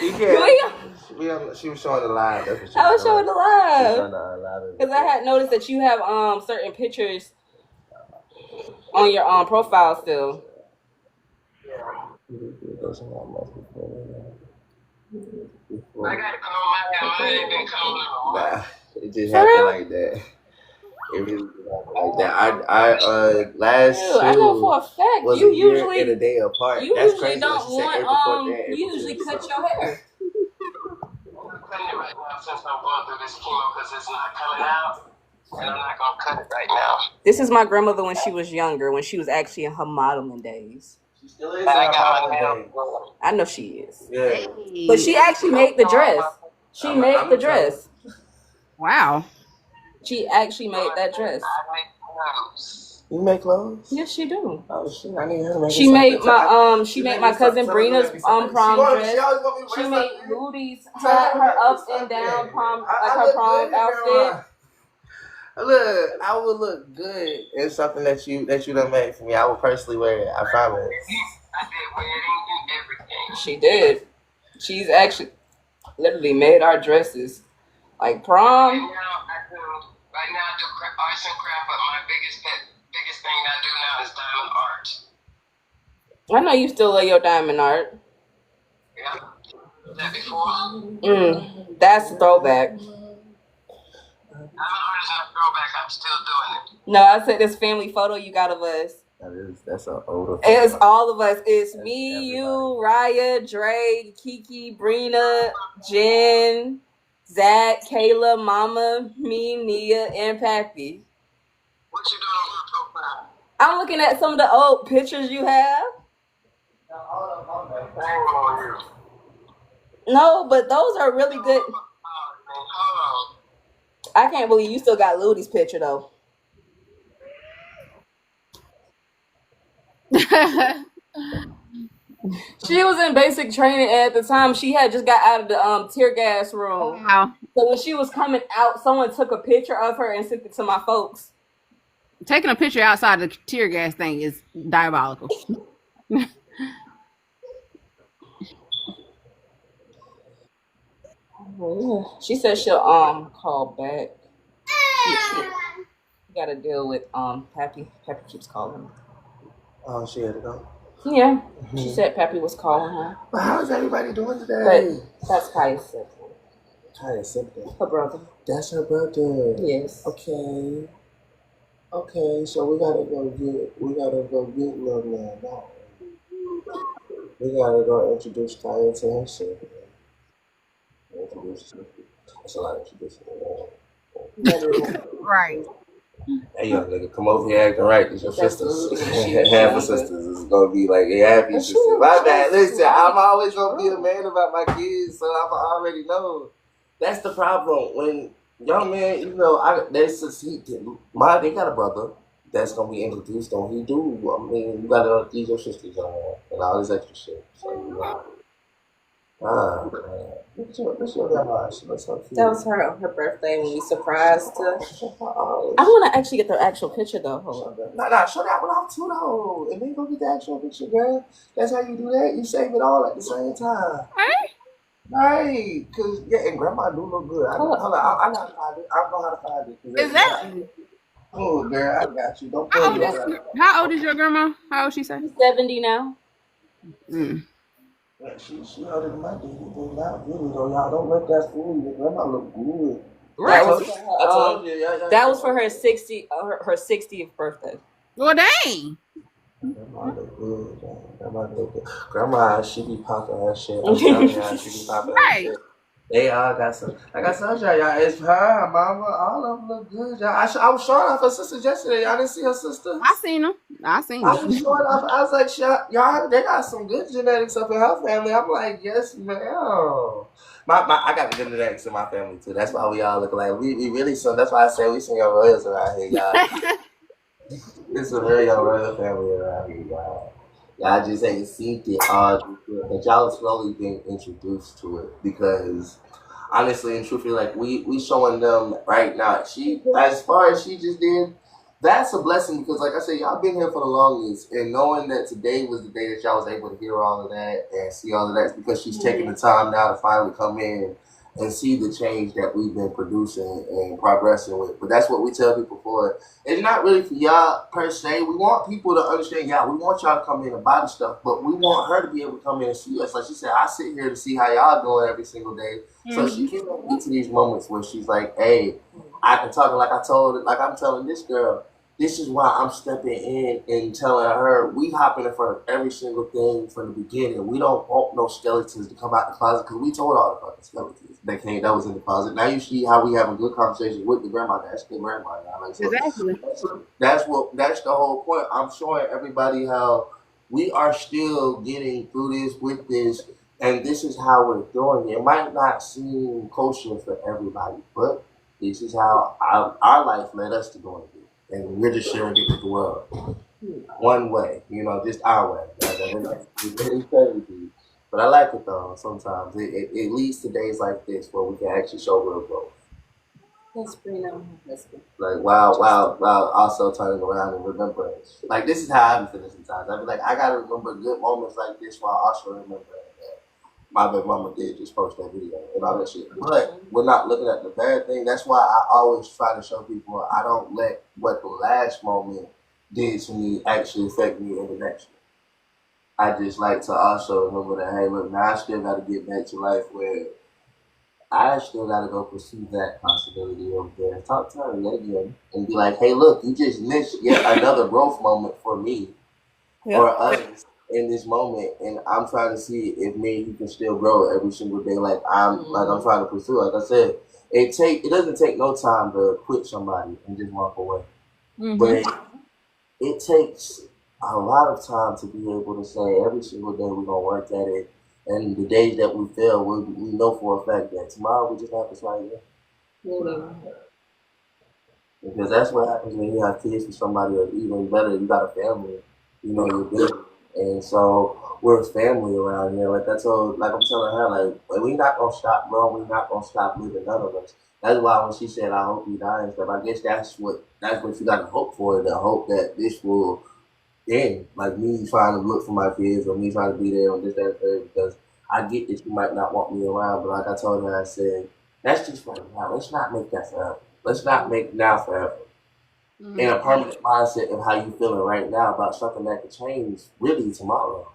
You can't. She was showing the live. That's what she I was showing the live. live. Because I had noticed that you have certain pictures on your profile still. I gotta call my guy. I ain't been calling him. Nah, it just happened like that. It really happened like that. I last Dude, I know for a fact was you a year usually and a day apart. you That's usually crazy. don't She said April want 4th and you April usually 5th. cut your hair. cutting it right now since I'm going through this chemo because it's not coming out, and I'm not gonna cut it right now. This is my grandmother when she was younger, when she was actually in her modeling days. She still is. But I got my nails. I know she is. Yeah. But she actually made the dress. She made the dress. Wow. She actually made that dress. I make clothes. You make clothes? Yes, she do. Oh shit! I need her to make. She made my cousin Brina's prom dress. She She made Rudy's her up and down prom her prom outfit. Look, I would look good in something that you done made for me. I would personally wear it. I promise. I did wedding and everything. She did. She's actually literally made our dresses. Like prom. Right now I do arts and craft, but my biggest thing that I do now is diamond art. I know you still love your diamond art. Yeah. That before? That's a throwback. Diamond art is not a throwback. I'm still doing it. No, I said this family photo you got of us. That's an older. It's all of us. It's me, you, Raya, Dre, Kiki, Brina, Jen, Zach, Kayla, Mama, me, Nia, and Pappy. What you doing on my profile? I'm looking at some of the old pictures you have. No, but those are really good. Hold on. I can't believe you still got Ludy's picture though. She was in basic training at the time. She had just got out of the tear gas room. Wow. So when she was coming out, someone took a picture of her and sent it to my folks. Taking a picture outside the tear gas thing is diabolical. She said she'll call back. She got to deal with Pappy. Pappy keeps calling her. Oh, she had to go. Yeah, she said Pappy was calling her. But how's everybody doing today? But that's Kaya's sister. Kaya's sister. Her brother. That's her brother. Yes. Okay. Okay, so we gotta go get little man now. We gotta go introduce Kaya to her sister. That's a lot of introducing. Right. Hey, young nigga, come over here acting right. These your sisters. Half of sisters is gonna be like, hey, happy sisters. My bad. Listen, I'm always gonna be a man about my kids, so I already know. That's the problem. When young man, they got a brother that's gonna be introduced on he do. I mean, you gotta teach your sisters on and all this extra shit. So you know. What's your grandma? She looks so cute. That was her birthday when we surprised her. I want to actually get the actual picture though. Hold on. Nah, show that one off too though. And then go get the actual picture, girl. That's how you do that. You save it all at the same time. Right. Cause and grandma do look good. I know how to find it. I know how to find it. Is that? Oh, girl, I got you. Don't How old is your grandma? How old she say? 70 now. She older than my daddy. Y'all really though. Y'all don't let that fool you. Grandma look good. Right. That was for her 60th birthday. Well, dang. Grandma look good. Grandma, she be popping her shit. I'm telling y'all, she be popping her shit. They all got some. Like I told y'all, it's her, mama. All of them look good, y'all. I was showing off her sisters yesterday. Y'all didn't see her sister? I seen them. I was showing off. I was like, y'all, they got some good genetics up in her family. I'm like, yes, ma'am. I got the good genetics in my family too. That's why we all look like we really some. That's why I say we some young royals around here, y'all. It's a very young royal family around here, y'all. Y'all just ain't seen it all, but y'all slowly being introduced to it because honestly and truthfully, like we showing them right now. As far as she just did, that's a blessing because like I said, y'all been here for the longest and knowing that today was the day that y'all was able to hear all of that and see all of that is because she's taking the time now to finally come in and see the change that we've been producing and progressing with. But that's what we tell people for. It's not really for y'all per se. We want people to understand, we want y'all to come in and buy the stuff, but we want her to be able to come in and see us. Like she said, I sit here to see how y'all doing every single day. So she can get to these moments where she's like, hey, I can talk like I'm telling this girl, this is why I'm stepping in and telling her we hopping in front of every single thing from the beginning. We don't want no skeletons to come out the closet because we told all the fucking skeletons that was in the closet. Now you see how we having good conversations with the grandma. That's the grandma now. Like, so Exactly. that's the whole point. I'm showing everybody how we are still getting through this with this, and this is how we're doing it. It might not seem kosher for everybody, but this is how our life led us to doing it, and we're just sharing it with the world one way, just our way. It's really crazy, but I like it though. Sometimes it leads to days like this where we can actually show real growth. Let's bring on my husband. Like wow, also turning around and remembering. Like this is how I be feeling sometimes. I be like, I gotta remember good moments like this while also remembering that my baby mama did just post that video and all that shit. But we're not looking at the bad thing. That's why I always try to show people I don't let what the last moment did to me actually affect me in the next one. I just like to also remember that, hey, look, now I still gotta get back to life where I still gotta go pursue that possibility over there. Talk to her again and be like, hey, look, you just missed yet another growth moment for me or Yep. us in this moment, and I'm trying to see if me and you can still grow every single day. I'm trying to pursue. Like I said, it doesn't take no time to quit somebody and just walk away, Mm-hmm. but it takes a lot of time to be able to say every single day we're gonna work at it. And the days that we fail, we know for a fact that tomorrow we just have to try again. Because that's what happens when you have kids with somebody, or even better, you got a family, you're big. And so we're a family around here. Like like I'm telling her, like we not gonna stop growing, we not gonna stop living, none of us. That's why when she said, I hope you die and stuff, I guess that's what you gotta hope for, the hope that this will end. Like me trying to look for my kids or me trying to be there on this, that, and third, because I get that you might not want me around, but like I told her, I said, that's just right now. Let's not make that forever. Let's not make now forever. In a Mm-hmm. permanent mindset of how you feeling right now about something that could change really tomorrow.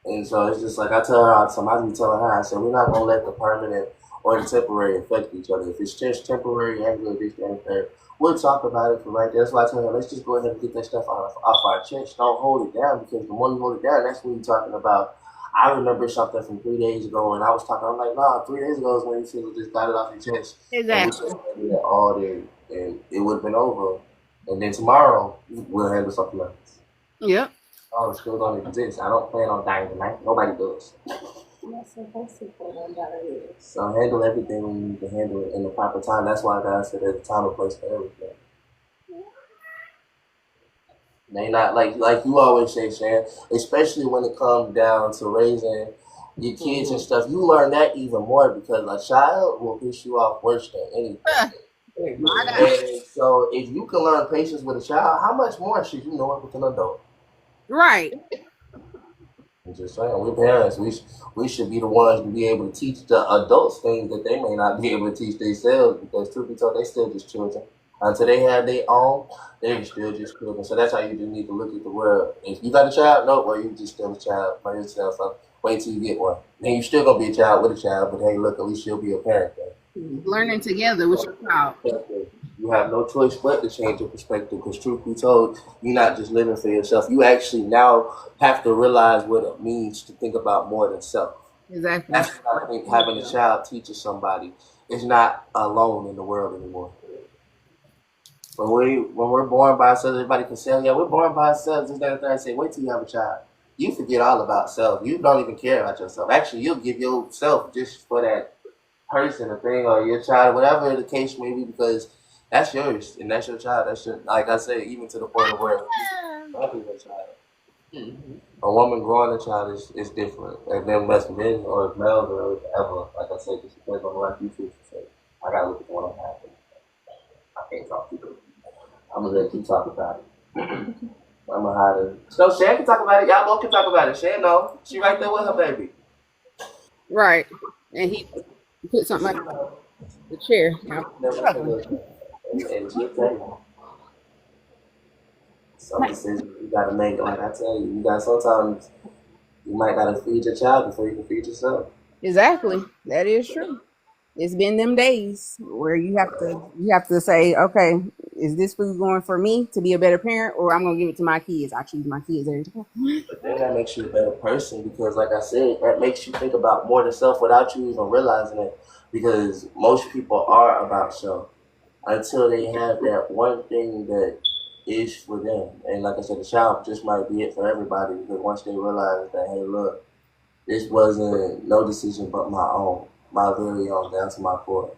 And so it's just like I tell her all the time, I be telling her, I said, we're not gonna let the permanent or the temporary affect each other. If it's just temporary anger, this, that, and third, we'll talk about it for right there. That's why I tell her, let's just go ahead and get that stuff off our chest. Don't hold it down, because the more you hold it down, that's when you're talking about. I remember something from 3 days ago, and I was talking. I'm like, nah, 3 days ago is when you should have just got it off your chest, and we Exactly. could have did that all day, and it would have been over. And then tomorrow we'll handle something else. Yep. Oh, it still don't exist. I don't plan on dying tonight. Nobody does. So handle everything when you need to handle it in the proper time. That's why God said there's a time and place for everything. They not like you always say, Shan, especially when it comes down to raising your kids and stuff. You learn that even more because a child will piss you off worse than anything. My God. And so if you can learn patience with a child, how much more should you know it with an adult? Right. I'm just saying, we're parents. We should be the ones to be able to teach the adults things that they may not be able to teach themselves, because truth be told, they still just children. Until they have their own, they're still just children. So that's how you just need to look at the world. If you got a child, no, well, you just still a child by yourself. So wait till you get one. And you still gonna be a child with a child, but hey, look, at least you'll be a parent then. Learning together with your child. You have no choice but to change your perspective, because truth be told, you're not just living for yourself. You actually now have to realize what it means to think about more than self. Exactly. That's what I think having a child teaches somebody. It's not alone in the world anymore. When we're born by ourselves, everybody can say, oh, yeah, we're born by ourselves. This, that, and that. I say, wait till you have a child. You forget all about self. You don't even care about yourself. Actually, you'll give yourself just for that person or thing or your child, whatever the case may be, because that's yours and that's your child. That's your, like I say, even to the point of where loving your child. A woman growing a child is different. And then that's men or males or whatever. Like I said, just depends on what you choose to say. I gotta look at the one I'm having. I can't talk to you. I'm gonna let you talk about it. I'm gonna hide it. So Shan can talk about it. Y'all both can talk about it. Shan, no, she right there with her baby. Right. And he put something like the chair. Now, And she'll tell you. Some decisions you gotta make. Like I tell you, you got sometimes you might gotta feed your child before you can feed yourself. exactly. That is true. it's been them days where you have to say, okay, is this food going for me to be a better parent, or I'm gonna give it to my kids? I choose my kids every time. But then that makes you a better person because, like I said, that makes you think about more than self without you even realizing it. Because most people are about self until they have that one thing that is for them. And like I said, the child just might be it for everybody because once they realize that, hey, look, this wasn't no decision but my own, my very own, down to my core.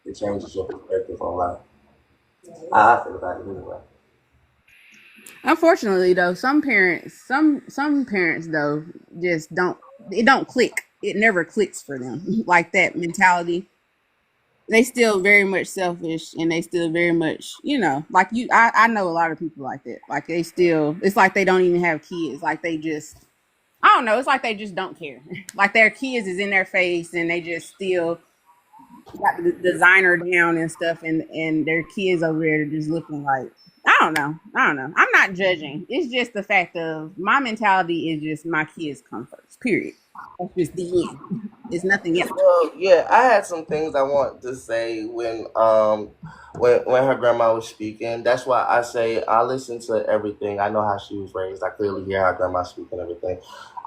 It changes your perspective on life. How I feel about it anyway. Unfortunately, though, some parents though just don't. It don't click. It never clicks for them. Like that mentality, they still very much selfish, and they still very much, like you. I know a lot of people like that. Like they still, it's like they don't even have kids. Like they just, I don't know. It's like they just don't care. Like their kids is in their face, and they just still got the designer down and stuff, and their kids over there just looking like, I don't know. I'm not judging. It's just the fact of my mentality is just my kids come first. Period. That's just the end. It's nothing else. Well, yeah, I had some things I want to say when her grandma was speaking. That's why I say I listen to everything. I know how she was raised. I clearly hear how grandma speak and everything.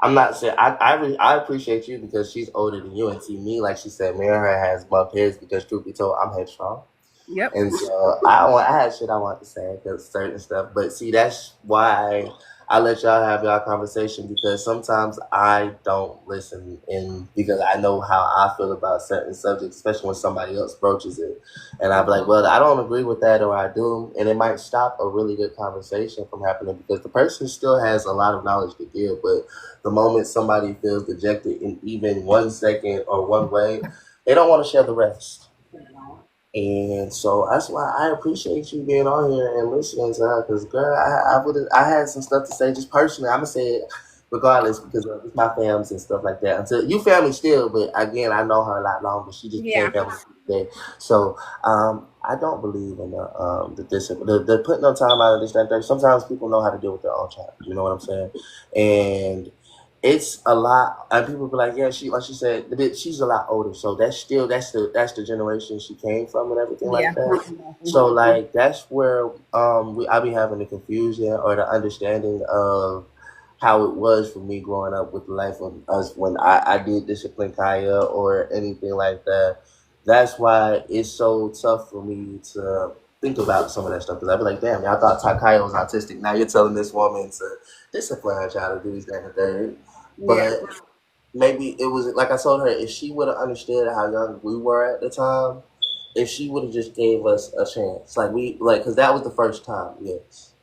I'm not saying I appreciate you because she's older than you and see me like she said. Me and her has bumped heads because truth be told, I'm headstrong. Yep. And so I had shit I want to say because certain stuff. But see, that's why I let y'all have y'all conversation because sometimes I don't listen in because I know how I feel about certain subjects, especially when somebody else broaches it. And I'll be like, well, I don't agree with that or I do. And it might stop a really good conversation from happening because the person still has a lot of knowledge to give. But the moment somebody feels dejected in even 1 second or one way, they don't want to share the rest. And so that's why I appreciate you being on here and listening to her. Cause girl, I had some stuff to say just personally. I'm gonna say it regardless because it's my fams and stuff like that. Until you family still, but again, I know her a lot longer. She just became Yeah. family today. So I don't believe in the putting no time out of this that, and that. Sometimes people know how to deal with their own child. You know what I'm saying? And it's a lot, and people be like, yeah, she like she said, she's a lot older, so that's the generation she came from and everything like Yeah. that. So like that's where I be having the confusion or the understanding of how it was for me growing up with the life of us when I did discipline Kaya or anything like that. That's why it's so tough for me to think about some of that stuff because I be like, damn, I thought Kaya was autistic. Now you're telling this woman to discipline her child to do these, that, and the third. Yeah. But maybe it was like I told her if she would have understood how young we were at the time, if she would have just gave us a chance, because that was the first time, yes.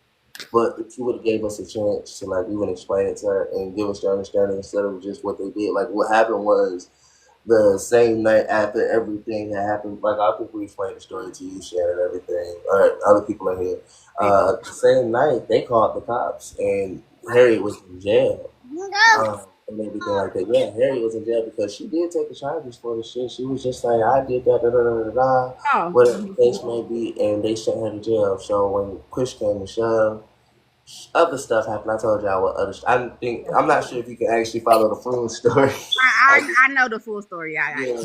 But if she would have gave us a chance to like even explain it to her and give us the understanding instead of just what they did. Like what happened was the same night after everything that happened, like I think we explained the story to you, Shannon, and everything, or other people in here. The same night they called the cops and Harriet was in jail and everything like that. Yeah, Harriet was in jail because she did take the charges for the shit. She was just like, I did that, da da da da da, Oh. whatever the case may be, and they sent her to jail. So when push came to shove, other stuff happened. I told y'all what other. I'm not sure if you can actually follow the full story. I know the full story. Yeah.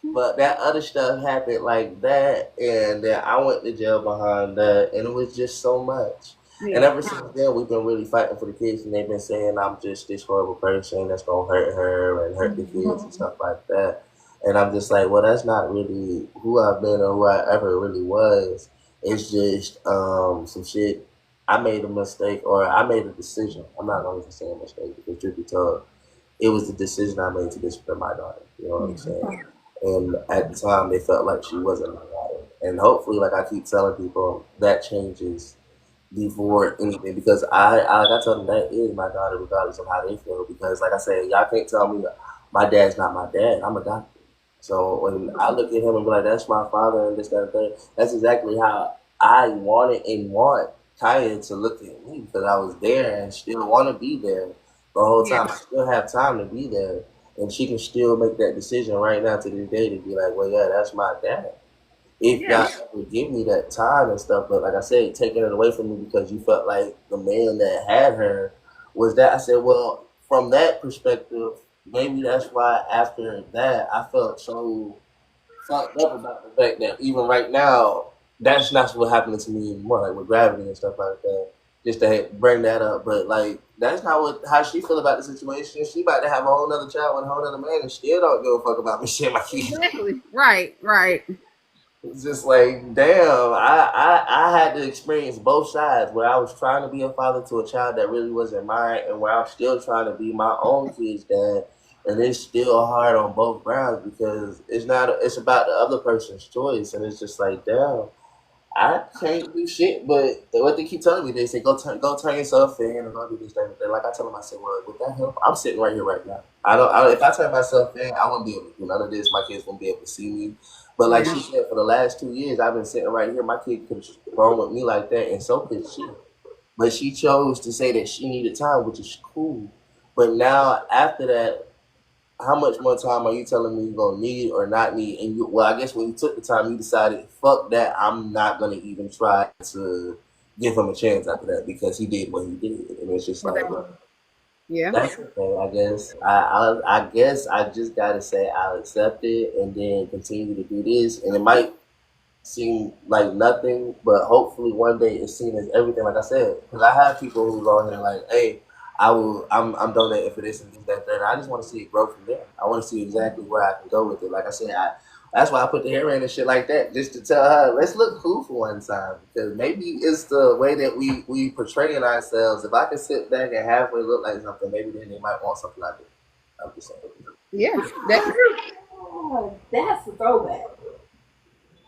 But that other stuff happened like that, and then I went to jail behind that, and it was just so much. And Yeah. ever since then, we've been really fighting for the kids, and they've been saying I'm just this horrible person that's gonna hurt her and hurt the kids and stuff like that. And I'm just like, well, that's not really who I've been or who I ever really was. It's just some shit. I made a mistake, or I made a decision. I'm not going to say a mistake because truth be told, it was the decision I made to discipline my daughter. You know what I'm saying? And at the time, they felt like she wasn't my daughter. And hopefully, like I keep telling people, that changes before anything because like I told them that is my daughter regardless of how they feel because like I said, y'all can't tell me my dad's not my dad. I'm adopted. So when I look at him and be like, that's my father and this, that, and third, that's exactly how I wanted and want Kaya to look at me because I was there and still want to be there the whole Yeah. time. I still have time to be there. And she can still make that decision right now to this day to be like, well, yeah, that's my dad. If Yeah. y'all would give me that time and stuff, but like I said, taking it away from me because you felt like the man that had her was that. I said, well, from that perspective, maybe that's why after that I felt so fucked up about the fact that even right now, that's not what happening to me anymore, like with gravity and stuff like that. Just to bring that up, but like that's not what how she feel about the situation. She about to have a whole other child with a whole other man, and still don't give a fuck about me shit my kids. Exactly. Right. Right. It's just like, damn, I had to experience both sides where I was trying to be a father to a child that really wasn't mine, and where I'm still trying to be my own kid's dad. And it's still hard on both grounds because it's not, it's about the other person's choice. And it's just like, damn, I can't do shit. But what they keep telling me, they say, go turn yourself in and go do this, thing. Like I tell them, I said, well, with that help, I'm sitting right here right now. If I turn myself in, I wouldn't be able to do none of this. My kids won't be able to see me. But like she said, for the last 2 years, I've been sitting right here. My kid could have grown with me like that, and so could she. But she chose to say that she needed time, which is cool. But now, after that, how much more time are you telling me you're gonna need or not need? And you, well, I guess when you took the time, you decided, fuck that, I'm not gonna even try to give him a chance after that because he did what he did, and it's just like, Yeah. that's okay. I guess I guess I just gotta say I'll accept it and then continue to do this, and it might seem like nothing, but hopefully one day it's seen as everything. Like I said, because I have people who go in here like, "Hey, I'm donating for this and this, that, third." I just want to see it grow from there. I want to see exactly where I can go with it. Like I said, that's why I put the hair in and shit like that, just to tell her, let's look cool for one time. Because maybe it's the way that we portraying ourselves. If I can sit back and halfway look like something, maybe then they might want something like that. I'm just saying. Yeah. That's true. Oh, that's a throwback.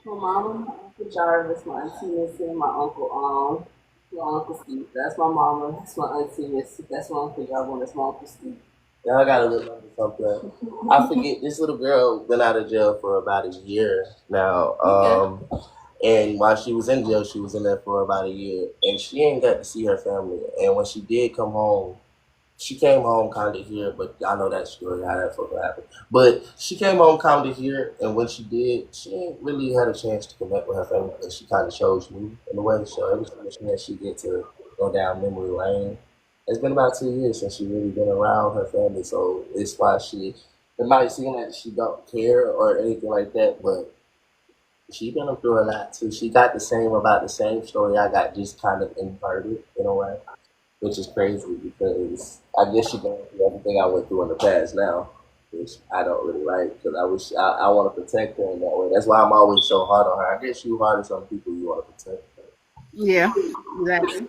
My mama, my Uncle Jarvis, my auntie Missy, and my uncle Steve. That's my mama. That's my auntie Missy. That's my uncle Jarvis. That's my uncle Steve. Y'all gotta look into something. I forget, this little girl been out of jail for about a year now. And while she was in jail, she was in there for about a year, and she ain't got to see her family. And when she did come home, she came home kind of here, but I know that story how that fucking happened. But she came home kind of here, and when she did, she ain't really had a chance to connect with her family because she kind of chose me in a way. So every time she get to go down memory lane, it's been about 2 years since she really been around her family. So it's why she. It might seem like she don't care or anything like that, but she been through a lot too. She got the same story I got, just kind of inverted in a way, which is crazy because I guess she going through everything I went through in the past now, which I don't really like because I want to protect her in that way. That's why I'm always so hard on her. I guess you hard on some people you want to protect. Yeah. Exactly.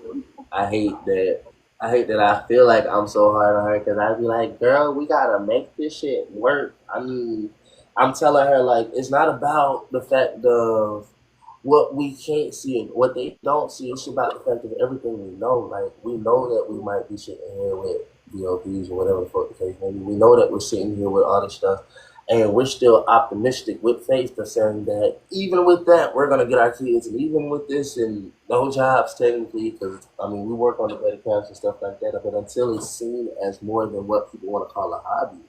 I hate that. I hate that I feel like I'm so hard on her because I'd be like, girl, we gotta make this shit work. I mean, I'm telling her like it's not about the fact of what we can't see and what they don't see. It's about the fact of everything we know. Like we know that we might be sitting here with DLPs or whatever the fuck the case may be. We know that we're sitting here with all this stuff, and we're still optimistic with faith of saying that even with that, we're gonna get our kids, and even with this and no jobs technically, because I mean we work on the better camps and stuff like that. But until it's seen as more than what people want to call a hobby,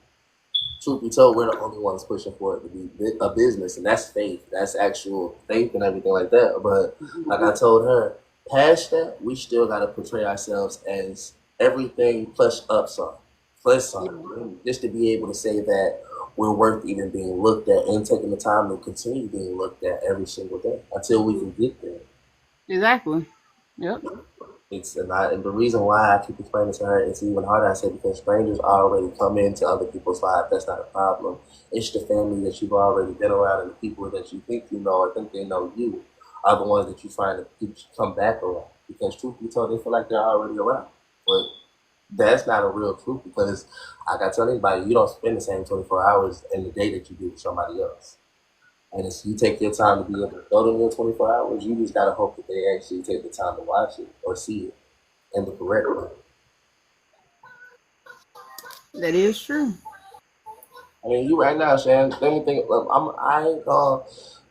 truth be told, we're the only ones pushing for it to be a business, and that's faith. That's actual faith and everything like that. But like I told her, past that, we still got to portray ourselves as everything plus upside, plus something, just to be able to say that we're worth even being looked at and taking the time to continue being looked at every single day until we can get there. Exactly. Yep. It's not, and the reason why I keep explaining to her it's even harder. I say because strangers already come into other people's lives. That's not a problem. It's the family that you've already been around, and the people that you think you know or think they know you are the ones that you find to come back around. Because truth be told, they feel like they're already around, but that's not a real truth. Because like I tell anybody, you don't spend the same 24 hours in the day that you do with somebody else. And if you take your time to be able to throw them in 24 hours, you just gotta hope that they actually take the time to watch it or see it in the correct way. That is true. I mean, you right now, Shan. Let me think. I ain't gonna.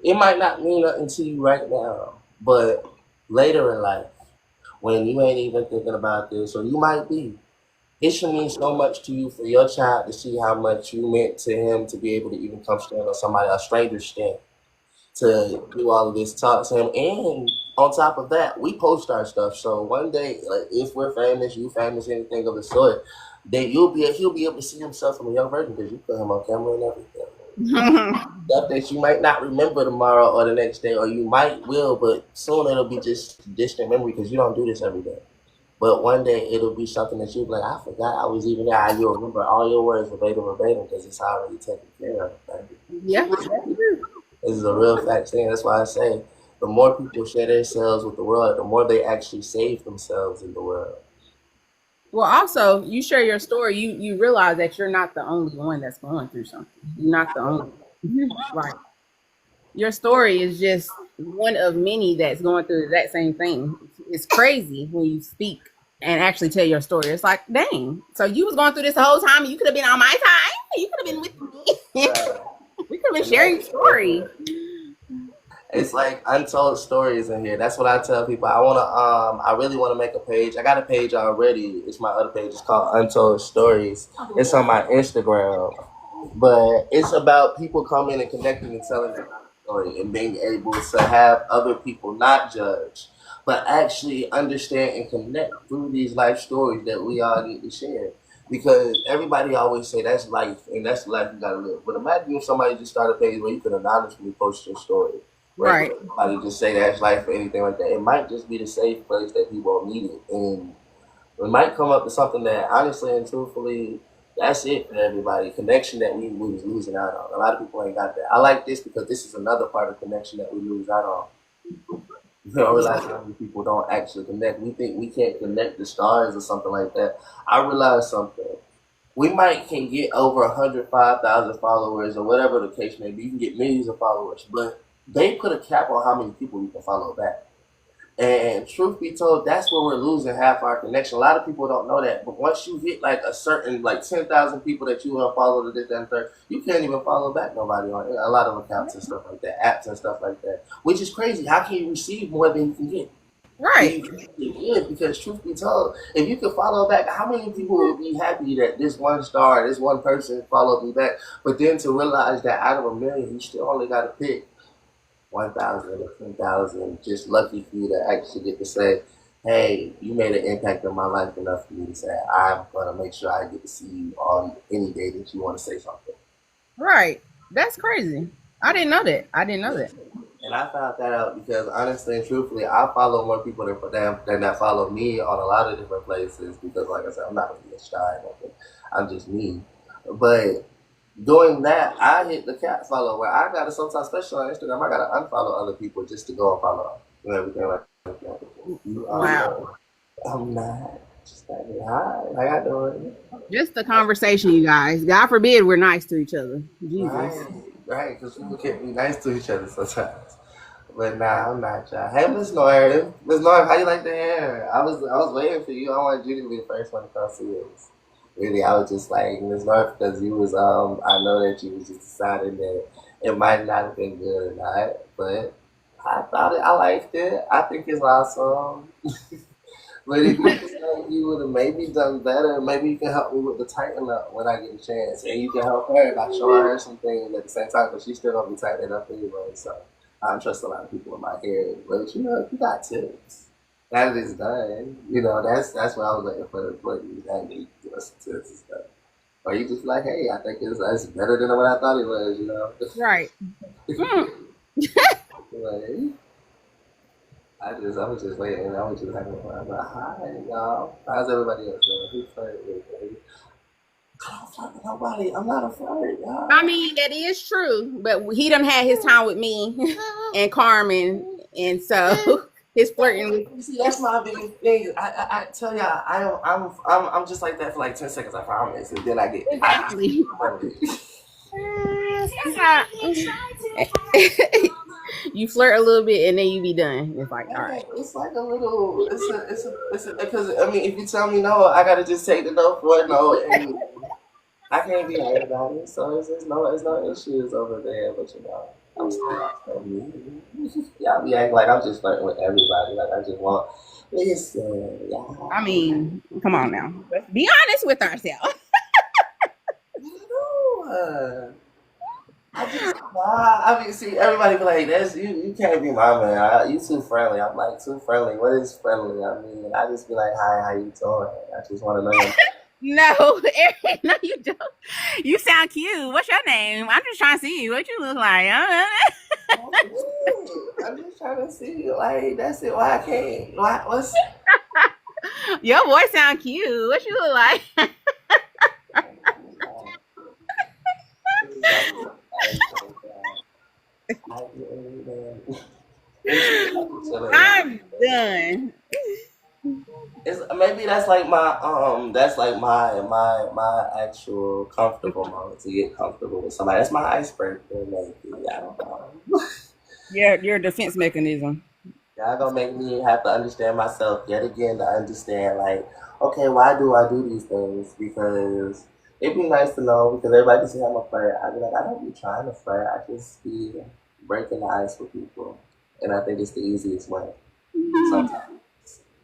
It might not mean nothing to you right now, but later in life, when you ain't even thinking about this, or you might be, it should mean so much to you for your child to see how much you meant to him to be able to even come stand on somebody, a stranger's stand, to do all of this, talk to him, and On top of that, we post our stuff. So one day, like if we're famous, you famous, anything of the sort, then he'll be able to see himself from a young version because you put him on camera and everything. Stuff that you might not remember tomorrow or the next day, or you might will, but soon it'll be just distant memory because you don't do this every day. But one day it'll be something that you'll be like, I forgot I was even there. You'll remember all your words verbatim because it's already taken care of. Baby. Yeah, that's true. This is a real fact thing. That's why I say the more people share themselves with the world, the more they actually save themselves in the world. Well, also, you share your story, you realize that you're not the only one that's going through something. You're not the only like your story is just one of many that's going through that same thing. It's crazy when you speak and actually tell your story. It's like, dang. So you was going through this the whole time and you could have been on my time. You could have been with me. We could have been sharing your story. It's like untold stories in here. That's what I tell people. I really wanna make a page. I got a page already. It's my other page. It's called Untold Stories. It's on my Instagram. But it's about people coming and connecting and telling their story and being able to have other people not judge, but actually understand and connect through these life stories that we all need to share. Because everybody always say that's life and that's the life you gotta live. But imagine if somebody just started a page where you could anonymously post your story. Right? Right. Somebody just say that's life or anything like that. It might just be the safe place that people need it. And we might come up with something that honestly and truthfully, that's it for everybody. Connection that we was losing out on. A lot of people ain't got that. I like this because this is another part of connection that we lose out on. You don't realize how many people don't actually connect. We think we can't connect the stars or something like that. I realize something. We might can get over 105,000 followers or whatever the case may be. You can get millions of followers, but they put a cap on how many people you can follow back. And truth be told, that's where we're losing half our connection. A lot of people don't know that. But once you hit like a certain, like 10,000 people that you unfollow to this, that, and third, you can't even follow back nobody on a lot of accounts and stuff like that, apps and stuff like that. Which is crazy. How can you receive more than you can get? Right. Yeah, because truth be told, if you could follow back, how many people would be happy that this one star, this one person followed me back? But then to realize that out of a million, you still only got to pick 1,000 or 10,000, just lucky for you to actually get to say, hey, you made an impact on my life enough for me to say, I'm going to make sure I get to see you on any day that you want to say something. Right. That's crazy. I didn't know that. I didn't know that. And I found that out because honestly and truthfully, I follow more people than that follow me on a lot of different places because, like I said, I'm not really a shy. I'm just me. But doing that, I hit the cat follow where I gotta sometimes, especially on Instagram, I gotta unfollow other people just to go and follow and everything like that. Wow. I'm not just like, hi, how y'all doing? Just the conversation, you guys. God forbid we're nice to each other. Jesus. Right, because people can't be nice to each other sometimes. But nah, I'm not y'all. Hey, Miss North. Miss North, how you like the hair? I was waiting for you. I wanted you to be the first one to come see us. Really, I was just like Miss North because you was I know that you was just deciding that it might not have been good or not, but I liked it. I think it's awesome. But if you feel like you would have maybe done better, maybe you can help me with the tighten up when I get a chance. And you can help her by showing her some things at the same time, but she's still going to be tightening up anyway. So I don't trust a lot of people in my hair. But you know, if you got tips, that is done. You know, that's what I was looking for you to give us some tips and stuff. Or you just like, hey, I think it's better than what I thought it was, you know? Right. Like, I was just waiting. I was just having fun. But hi, y'all. How's everybody else doing? Who's flirting with, baby? I don't flirt with nobody. I'm not a flirt, y'all. I mean, that is true, but he done had his time with me and Carmen, and so his flirting. See, that's my biggest thing. I tell y'all, I'm just like that for like 10 seconds. I promise, and then I get Exactly. You flirt a little bit and then you be done. It's like, all right. It's like a little. It's a because I mean, if you tell me no, I gotta just take the no for a no, and I can't be mad about it. So it's no issues over there. But you know, I'm still me. Y'all be acting like I'm just flirting with everybody. Like I just want. Listen, y'all. I mean, come on now. Let's be honest with ourselves. I just, I mean, see, everybody be like, "That's you. You can't be my man. You too friendly." I'm like, too friendly. What is friendly? I mean, I just be like, "Hi, how you doing?" I just want to know your. No, Eric, no, you don't. You sound cute. What's your name? I'm just trying to see you. What you look like? I'm just trying to see, like, that's it. Why I can't? What's? Your voice sound cute. What you look like? I'm done. It's, maybe that's like my actual comfortable moment to get comfortable with somebody. That's my icebreaker, maybe. I don't know. Yeah, your defense mechanism. Y'all gonna make me have to understand myself yet again to understand, like, okay, why do I do these things? Because it'd be nice to know, because everybody can see I'm a flirt. I'd be like, I don't be trying to flirt. I just be breaking the ice with people. And I think it's the easiest way. Sometimes.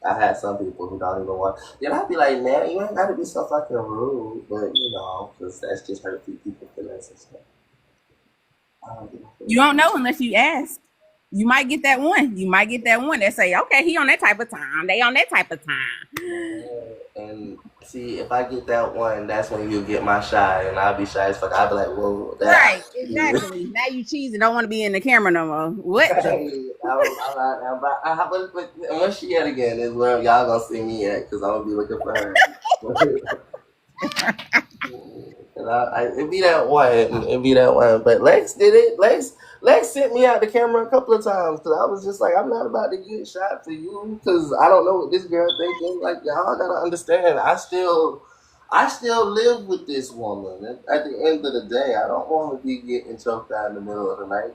I had some people who don't even want. Then I'd be like, man, you ain't gotta be so fucking rude, but you know, because that's just hurtful people feelings and stuff. I don't give a You don't know unless you ask. You might get that one. You might get that one that say, okay, he on that type of time. They on that type of time. And see, if I get that one, that's when you get my shy, and I'll be shy as fuck. I'll be like, whoa, Right, exactly. Now you cheesing, don't want to be in the camera no more. What? but when she at again is where y'all gonna see me at, because I'm gonna be looking for her. And it'd be that one. It'd be that one. But Lex did it. Lex sent me out the camera a couple of times because I was just like, I'm not about to get shot for you because I don't know what this girl thinking. Like, y'all gotta understand. I still live with this woman. At the end of the day, I don't want to be getting choked out in the middle of the night.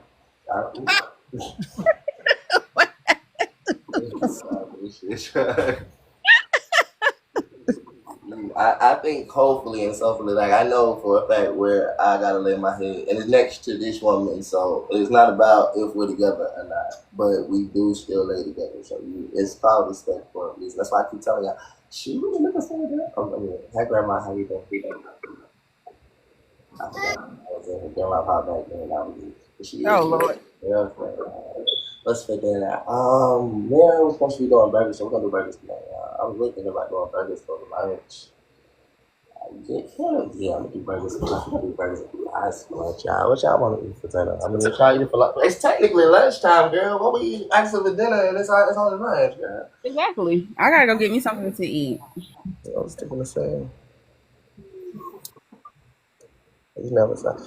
I think hopefully and softly, like I know for a fact where I gotta lay my head, and it's next to this woman, so it's not about if we're together or not, but we do still lay together. So it's called respect for a reason. That's why I keep telling y'all, she really looking for that. Oh, I mean, hi grandma, how you doing? I forgot I was in her grandma pop back then. I was, she Oh is Lord. girlfriend. Let's figure that out. Mary was supposed to be doing burgers, so we're gonna do burgers today. I was thinking about doing burgers for lunch. Yeah, I'm gonna do burgers. I'm gonna do burgers. What y'all want to eat for dinner? I'm gonna try to eat for lunch. It's technically lunchtime, girl. What we eat actually for dinner, and it's only lunch, girl. Exactly. I gotta go get me something to eat. I was thinking the same. You never said.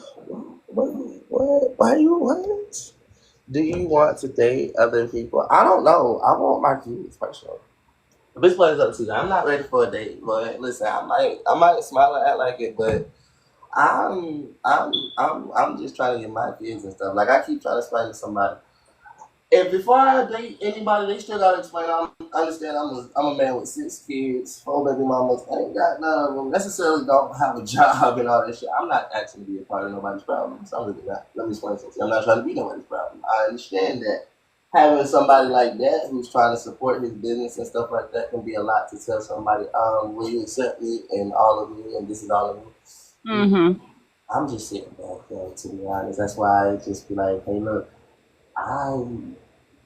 What? Why you what? Do you want to date other people? I don't know. I want my kids personally. This plays up to you. I'm not ready for a date, but listen, I might smile and act like it, but I'm just trying to get my kids and stuff. Like I keep trying to explain to somebody. If before I date anybody, they still gotta explain. Understand. I'm a man with 6 kids, 4 baby mamas. I ain't got none of them necessarily don't have a job and all that shit. I'm not asking to be a part of nobody's problem. So I'm really not. Let me explain something. I'm not trying to be nobody's problem. I understand that having somebody like that who's trying to support his business and stuff like that can be a lot to tell somebody. Will you accept me and all of me and this is all of me? Mm-hmm. I'm just sitting back there, to be honest. That's why I just be like, hey, look.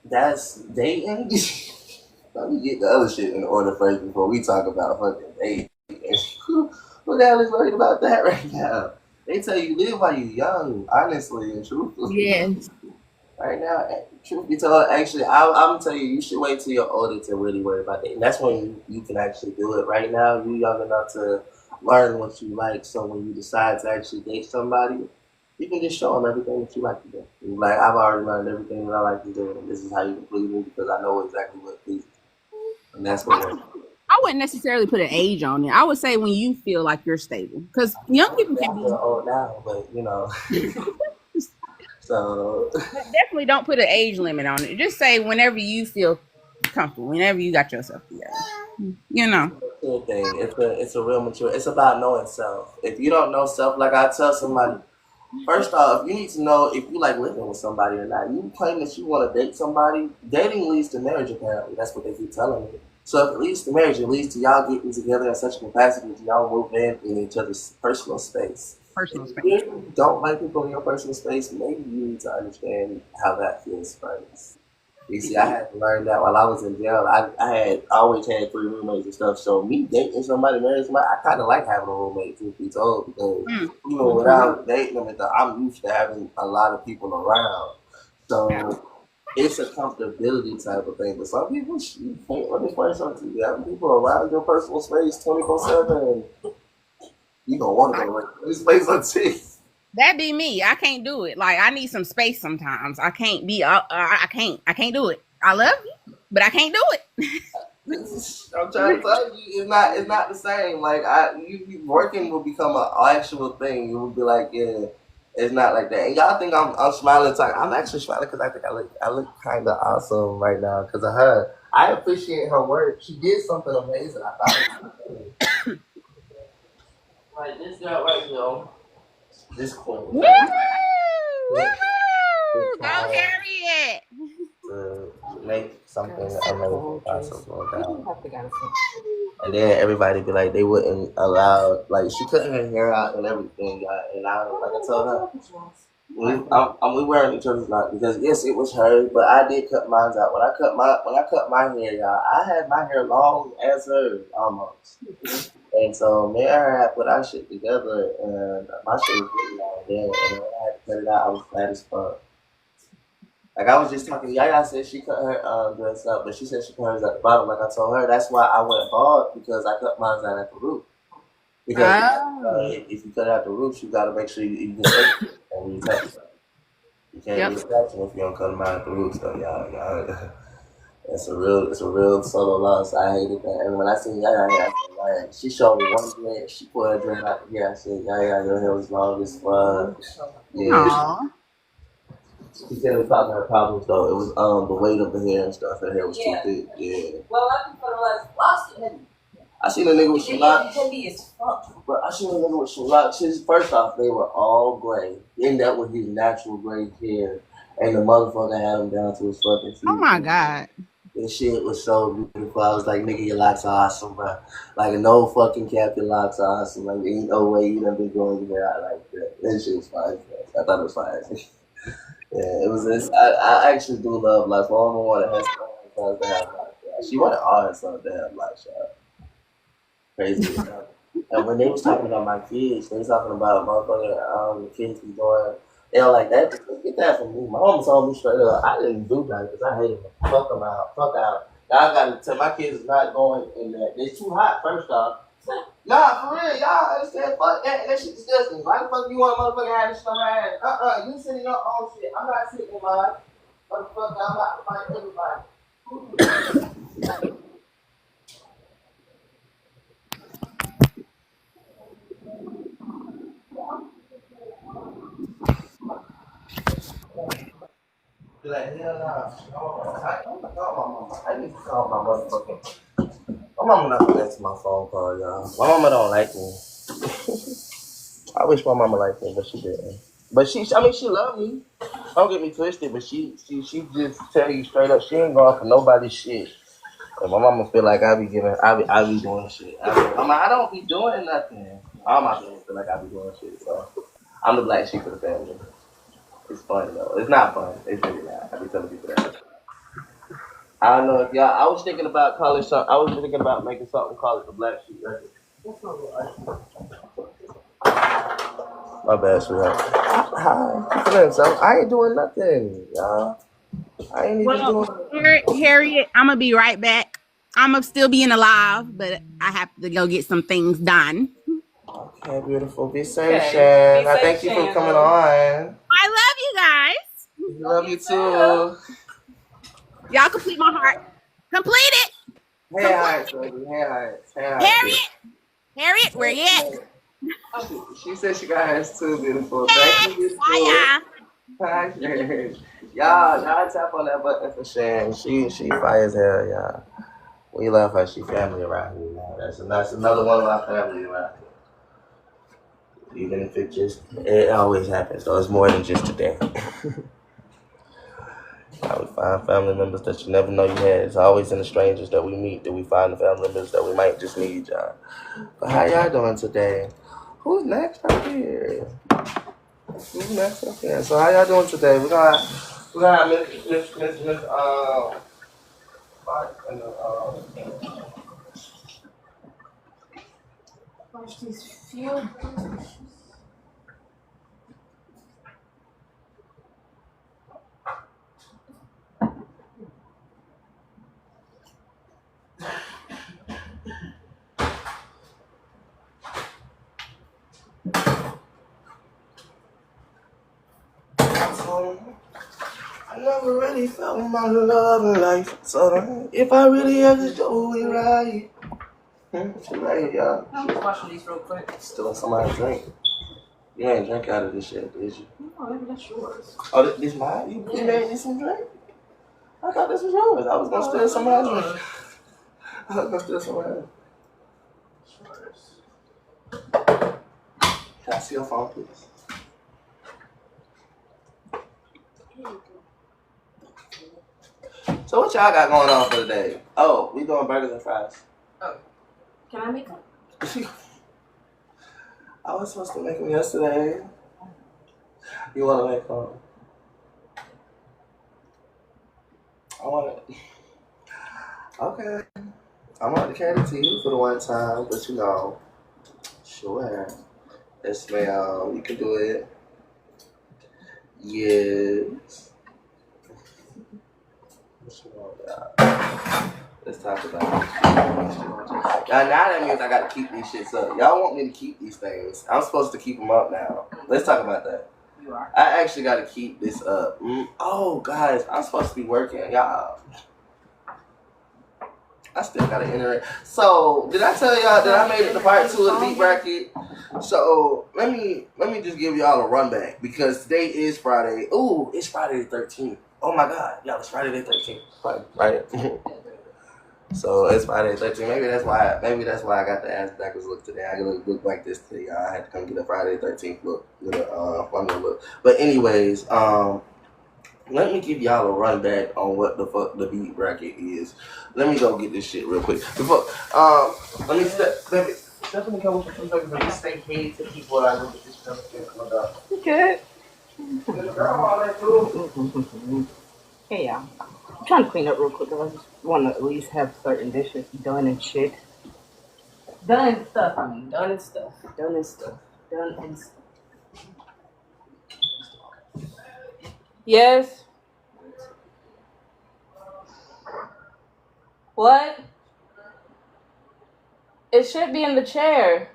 That's dating. Let me get the other shit in order first before we talk about fucking dating. Who the hell is worried about that right now? They tell you live while you young, honestly and truthfully. Yes. Right now, truth be told, actually, I'm gonna tell you, you should wait till you're older to really worry about dating. That's when you can actually do it. Right now, you young enough to learn what you like. So when you decide to actually date somebody, you can just show them everything that you like to do. And like I've already learned everything that I like to do, and this is how you can please me because I know exactly what pleases me. And that's what works. I wouldn't necessarily put an age on it. I would say when you feel like you're stable, because young people I can be. feel old now, but you know. So Definitely don't put an age limit on it. Just say whenever you feel comfortable, whenever you got yourself together. You know. mature thing. It's a real mature. It's about knowing self. If you don't know self, like I tell somebody, first off, you need to know if you like living with somebody or not. You claim that you want to date somebody. Dating leads to marriage, apparently. That's what they keep telling me. So if it leads to marriage, it leads to y'all getting together in such a capacity that y'all move in each other's personal space. personal space. If you don't like people in your personal space, maybe you need to understand how that feels first. You see, I had to learn that while I was in jail. I had always had 3 roommates and stuff. So me dating somebody, marrying somebody, I kind of like having a roommate, truth be told, because even without dating them, I'm used to having a lot of people around. So it's a comfortability type of thing. But some people, you can't let me explain something to you. Having people around your personal space 24/7, you don't want to go to this space until. That be me. I can't do it. Like I need some space sometimes. I can't be. I can't do it. I love you, but I can't do it. I'm trying to tell you, it's not the same. Like working will become an actual thing. It will be like, yeah, it's not like that. And y'all think I'm smiling. I'm actually smiling because I think I look kind of awesome right now because of her. I appreciate her work. She did something amazing. I thought. Like this girl right here. This queen. Woo! Woohoo! Go Harriet! To make something amazing possible. And then everybody be like, they wouldn't allow, like, she cutting her hair out and everything. And I, like I told her, we wearing each other's lot because yes, it was her, but I did cut mine out. When I cut my hair, y'all, I had my hair long as hers almost. And so me and her had put our shit together, and my shit was really long then. And when I had to cut it out, I was flat as fuck. Like I was just talking, Yaya said she cut her dress up, but she said she cut hers at the bottom. Like I told her, that's why I went bald because I cut mine out at the root. Because if you cut out the roots, you gotta make sure you can take it and when you touch it. You can't be attaching if you don't cut them out at the roots, though, y'all. It's a real solo loss. I hated that. And when I seen Yaya, I said, like, she showed me one dread. She pulled her dread out here. I said, Yaya, your hair was long as fuck. Yeah. Aww. She said it was causing her problems though. It was the weight of the hair and stuff. Her hair was too thick. Yeah. Well, I think for the last locks. I seen a nigga with some locks. Heavy as fuck. But I seen a nigga with some locks. First off, they were all gray. And that was his natural gray hair. And the motherfucker had him down to his fucking feet. Oh my god. This shit was so beautiful. I was like, nigga, your locks are awesome, bro. Like, no fucking cap, your locks are awesome. Like, ain't no way you done been growing your hair out like that. That shit was fine. I thought it was fine. Yeah, it was this. I actually do love locks. My mama wanted her sons to have locks. She wanted all her sons to have locks, y'all. Crazy stuff. And when they was talking about my kids, they was talking about motherfucking the kids be doing. They were like, that, get that from me. My mom told me straight up, I didn't do that because I hated them. Fuck them out. Fuck out. Now I got to tell my kids is not going in that. They're too hot, first off. Nah, for real, y'all understand? Fuck that. That shit disgusting. Why the fuck you want a motherfucker have this on my ass? You sitting your own shit. I'm not sitting in mine. Motherfucker, I'm about to fight everybody. Be like, hell nah. I need to call my motherfucking. My mama not gonna answer my phone call, y'all. My mama don't like me. I wish my mama liked me, but she didn't. But she loved me. Don't get me twisted, but she just tell you straight up, she ain't going for nobody's shit. And my mama feel like I be doing shit. I don't be doing nothing. All my family feel like I be doing shit, so I'm the black sheep of the family. It's funny though. It's not fun. It's really not. I be telling people that. I don't know if y'all. I was thinking about calling something. I was thinking about making something call it the Black Sheep Record. My bad, sweetheart. Hi. So I ain't doing nothing, y'all. I ain't even doing. Harriet, I'm gonna be right back. I'm gonna still being alive, but I have to go get some things done. Okay, beautiful. Be safe, Shan. I thank you for coming on. I love you guys. I love you too. Y'all complete my heart. Complete it. Hey, Hearts, baby. Hey, Hearts. Hey, Hearts. Harriet, where you at? She said she got hers too, beautiful. Thank you, Bye, Bye, Shan. Y'all tap on that button for Shan. She fire as hell, y'all. We love her. She family around here, y'all. That's another one of our family around here. Even if it always happens, though. It's more than just today. We find family members that you never know you had. It's always in the strangers that we meet that we find the family members that we might just need, y'all. But how y'all doing today? Who's next up here? Who's next up here? So how y'all doing today? We're gonna have Miss Watch these field. I never really felt my love in life. So if I really have to do it right. She right here, y'all. I'm just washing these real quick. Stealing somebody's drink. You ain't drink out of this shit, did you? No, maybe that's yours. Oh, this mine? You made me some drink? I thought this was yours. I was gonna steal somebody's drink. I was gonna steal somebody's. Can I see your phone, please? So what y'all got going on for today? Oh, we doing burgers and fries. Oh, can I make them? I was supposed to make them yesterday. You want to make them? I want it. Okay. I'm going to cater to you for the one time, but you know, sure. Yes, ma'am. You can do it. Yes. What you want, y'all? Let's talk about it. Now that means I got to keep these shits up. Y'all want me to keep these things. I'm supposed to keep them up now. Let's talk about that. You are. I actually got to keep this up. Oh, guys, I'm supposed to be working. Y'all. I still got to enter it. So, did I tell y'all that I made it to part 2 of the beat bracket? So, let me just give y'all a run back. Because today is Friday. Ooh, it's Friday the 13th. Oh, my God. Y'all, it's Friday the 13th. Right? So it's Friday the 13th. Maybe that's why I got the ass backwards look today. I look like this today. I had to come get a Friday the 13th look, funny look. But anyways, let me give y'all a run back on what the fuck the beat bracket is. Let me go get this shit real quick. Before, let me step in the cover for 2 seconds and just stay paid to people while I look at this stuff. Okay. Hey, y'all. I'm trying to clean up real quick because I just want to at least have certain dishes done and shit. Done and stuff, I mean. Done and stuff. Done and stuff. Done and stuff. Yes? What? It should be in the chair.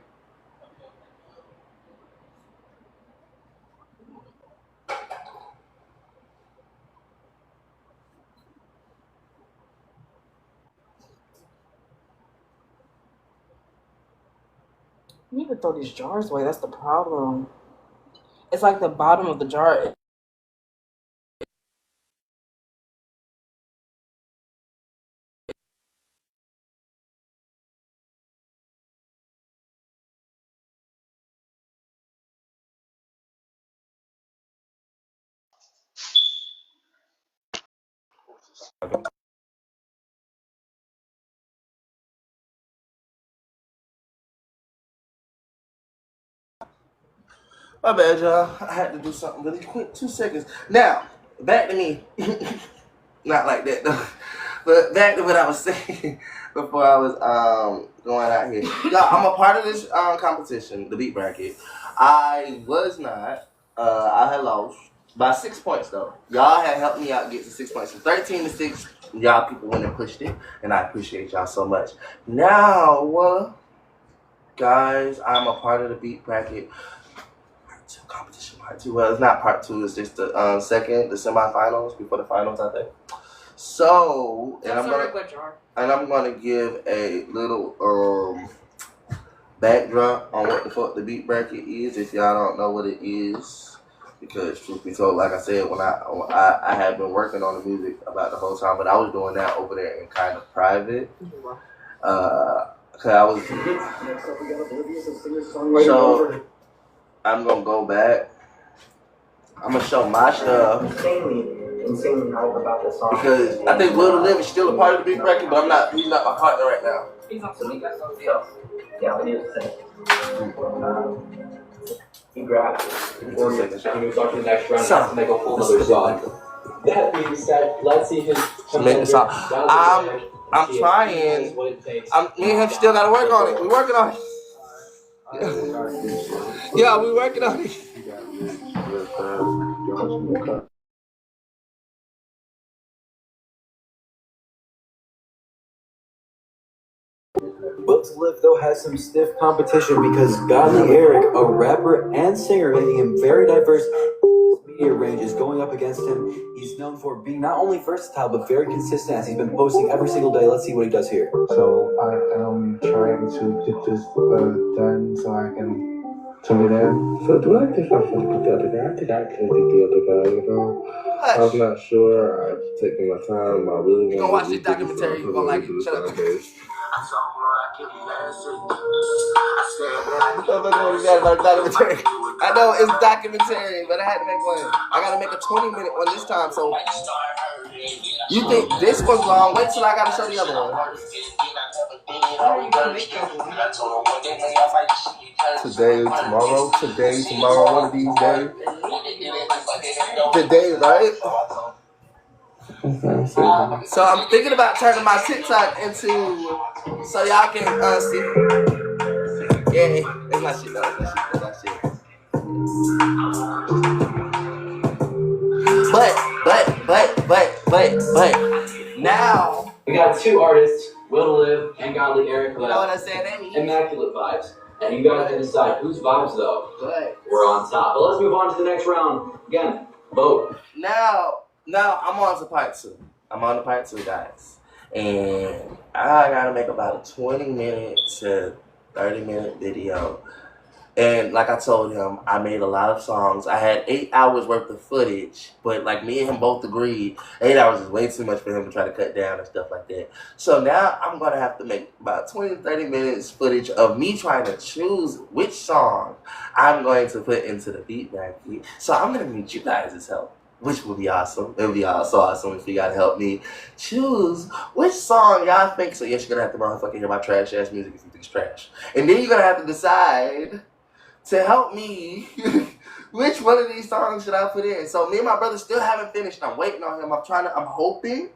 You need to throw these jars away. That's the problem. It's like the bottom of the jar. My bad, y'all. I had to do something really quick. 2 seconds. Now, back to me. Not like that though. But back to what I was saying before I was going out here. Y'all, I'm a part of this competition, the beat bracket. I was not. I had lost by 6 points though. Y'all had helped me out get to 6 points. From 13 to 6, y'all people went and pushed it, and I appreciate y'all so much. Now, guys, I'm a part of the beat bracket. Competition part 2. Well, it's not part 2. It's just the the semifinals before the finals, I think. So, and I'm gonna give a little backdrop on what the fuck the beat bracket is. If y'all don't know what it is, because truth be told, like I said, when I had been working on the music about the whole time, but I was doing that over there in kind of private. Cause I was. So I'm gonna go back. I'm gonna show my stuff. Insanely hype about this song. Because I think Little Liv is still a part of the beat bracket, but he's not my partner right now. So we got somebody else. Yeah, we need to say. He grabbed it. And we start to the next round and make a whole other song. That being said, let's see his. Make the song. I'm trying. Me and him still gotta work on it. We working on it. Yeah, we working on it. Built to Live, though, has some stiff competition because Godly Eric, a rapper and singer, making him very diverse. His media range is going up against him. He's known for being not only versatile, but very consistent, as he's been posting every single day. Let's see what he does here. So I am trying to get this done so I can turn it in. So do I think I'm supposed to put the other guy? I think I can do the other guy, you know? I'm not sure. I'm taking my time. I really want to. You're gonna watch this documentary. You're gonna like it. Shut up. I know it's documentary, but I had to make one. I gotta make a 20-minute one this time. So you think this one's long? Wait till I gotta show the other one. Today, tomorrow, one of these days. Today, right? So I'm thinking about turning my TikTok into so y'all can see. Yeah, it's not shit though. It's not shit. But now we got two artists, Will to Live and Godly Eric. You know what I said, Amy? Immaculate vibes. And you guys can decide whose vibes though. Good. We're on top. But let's move on to the next round. Again, vote. Now I'm on to part two. I'm on to part two, guys. And I gotta make about a 20-minute to 30-minute video. And like I told him, I made a lot of songs. I had 8 hours worth of footage, but like me and him both agreed, 8 hours is way too much for him to try to cut down and stuff like that. So now I'm gonna have to make about 20 to 30 minutes footage of me trying to choose which song I'm going to put into the beat bracket. So I'm gonna need you guys' help, which would be awesome. It would be so awesome if you gotta help me choose which song y'all think. So yes, you're gonna have to motherfucking hear my trash ass music if you think it's trash. And then you're gonna have to decide to help me which one of these songs should I put in. So me and my brother still haven't finished. I'm waiting on him. I'm hoping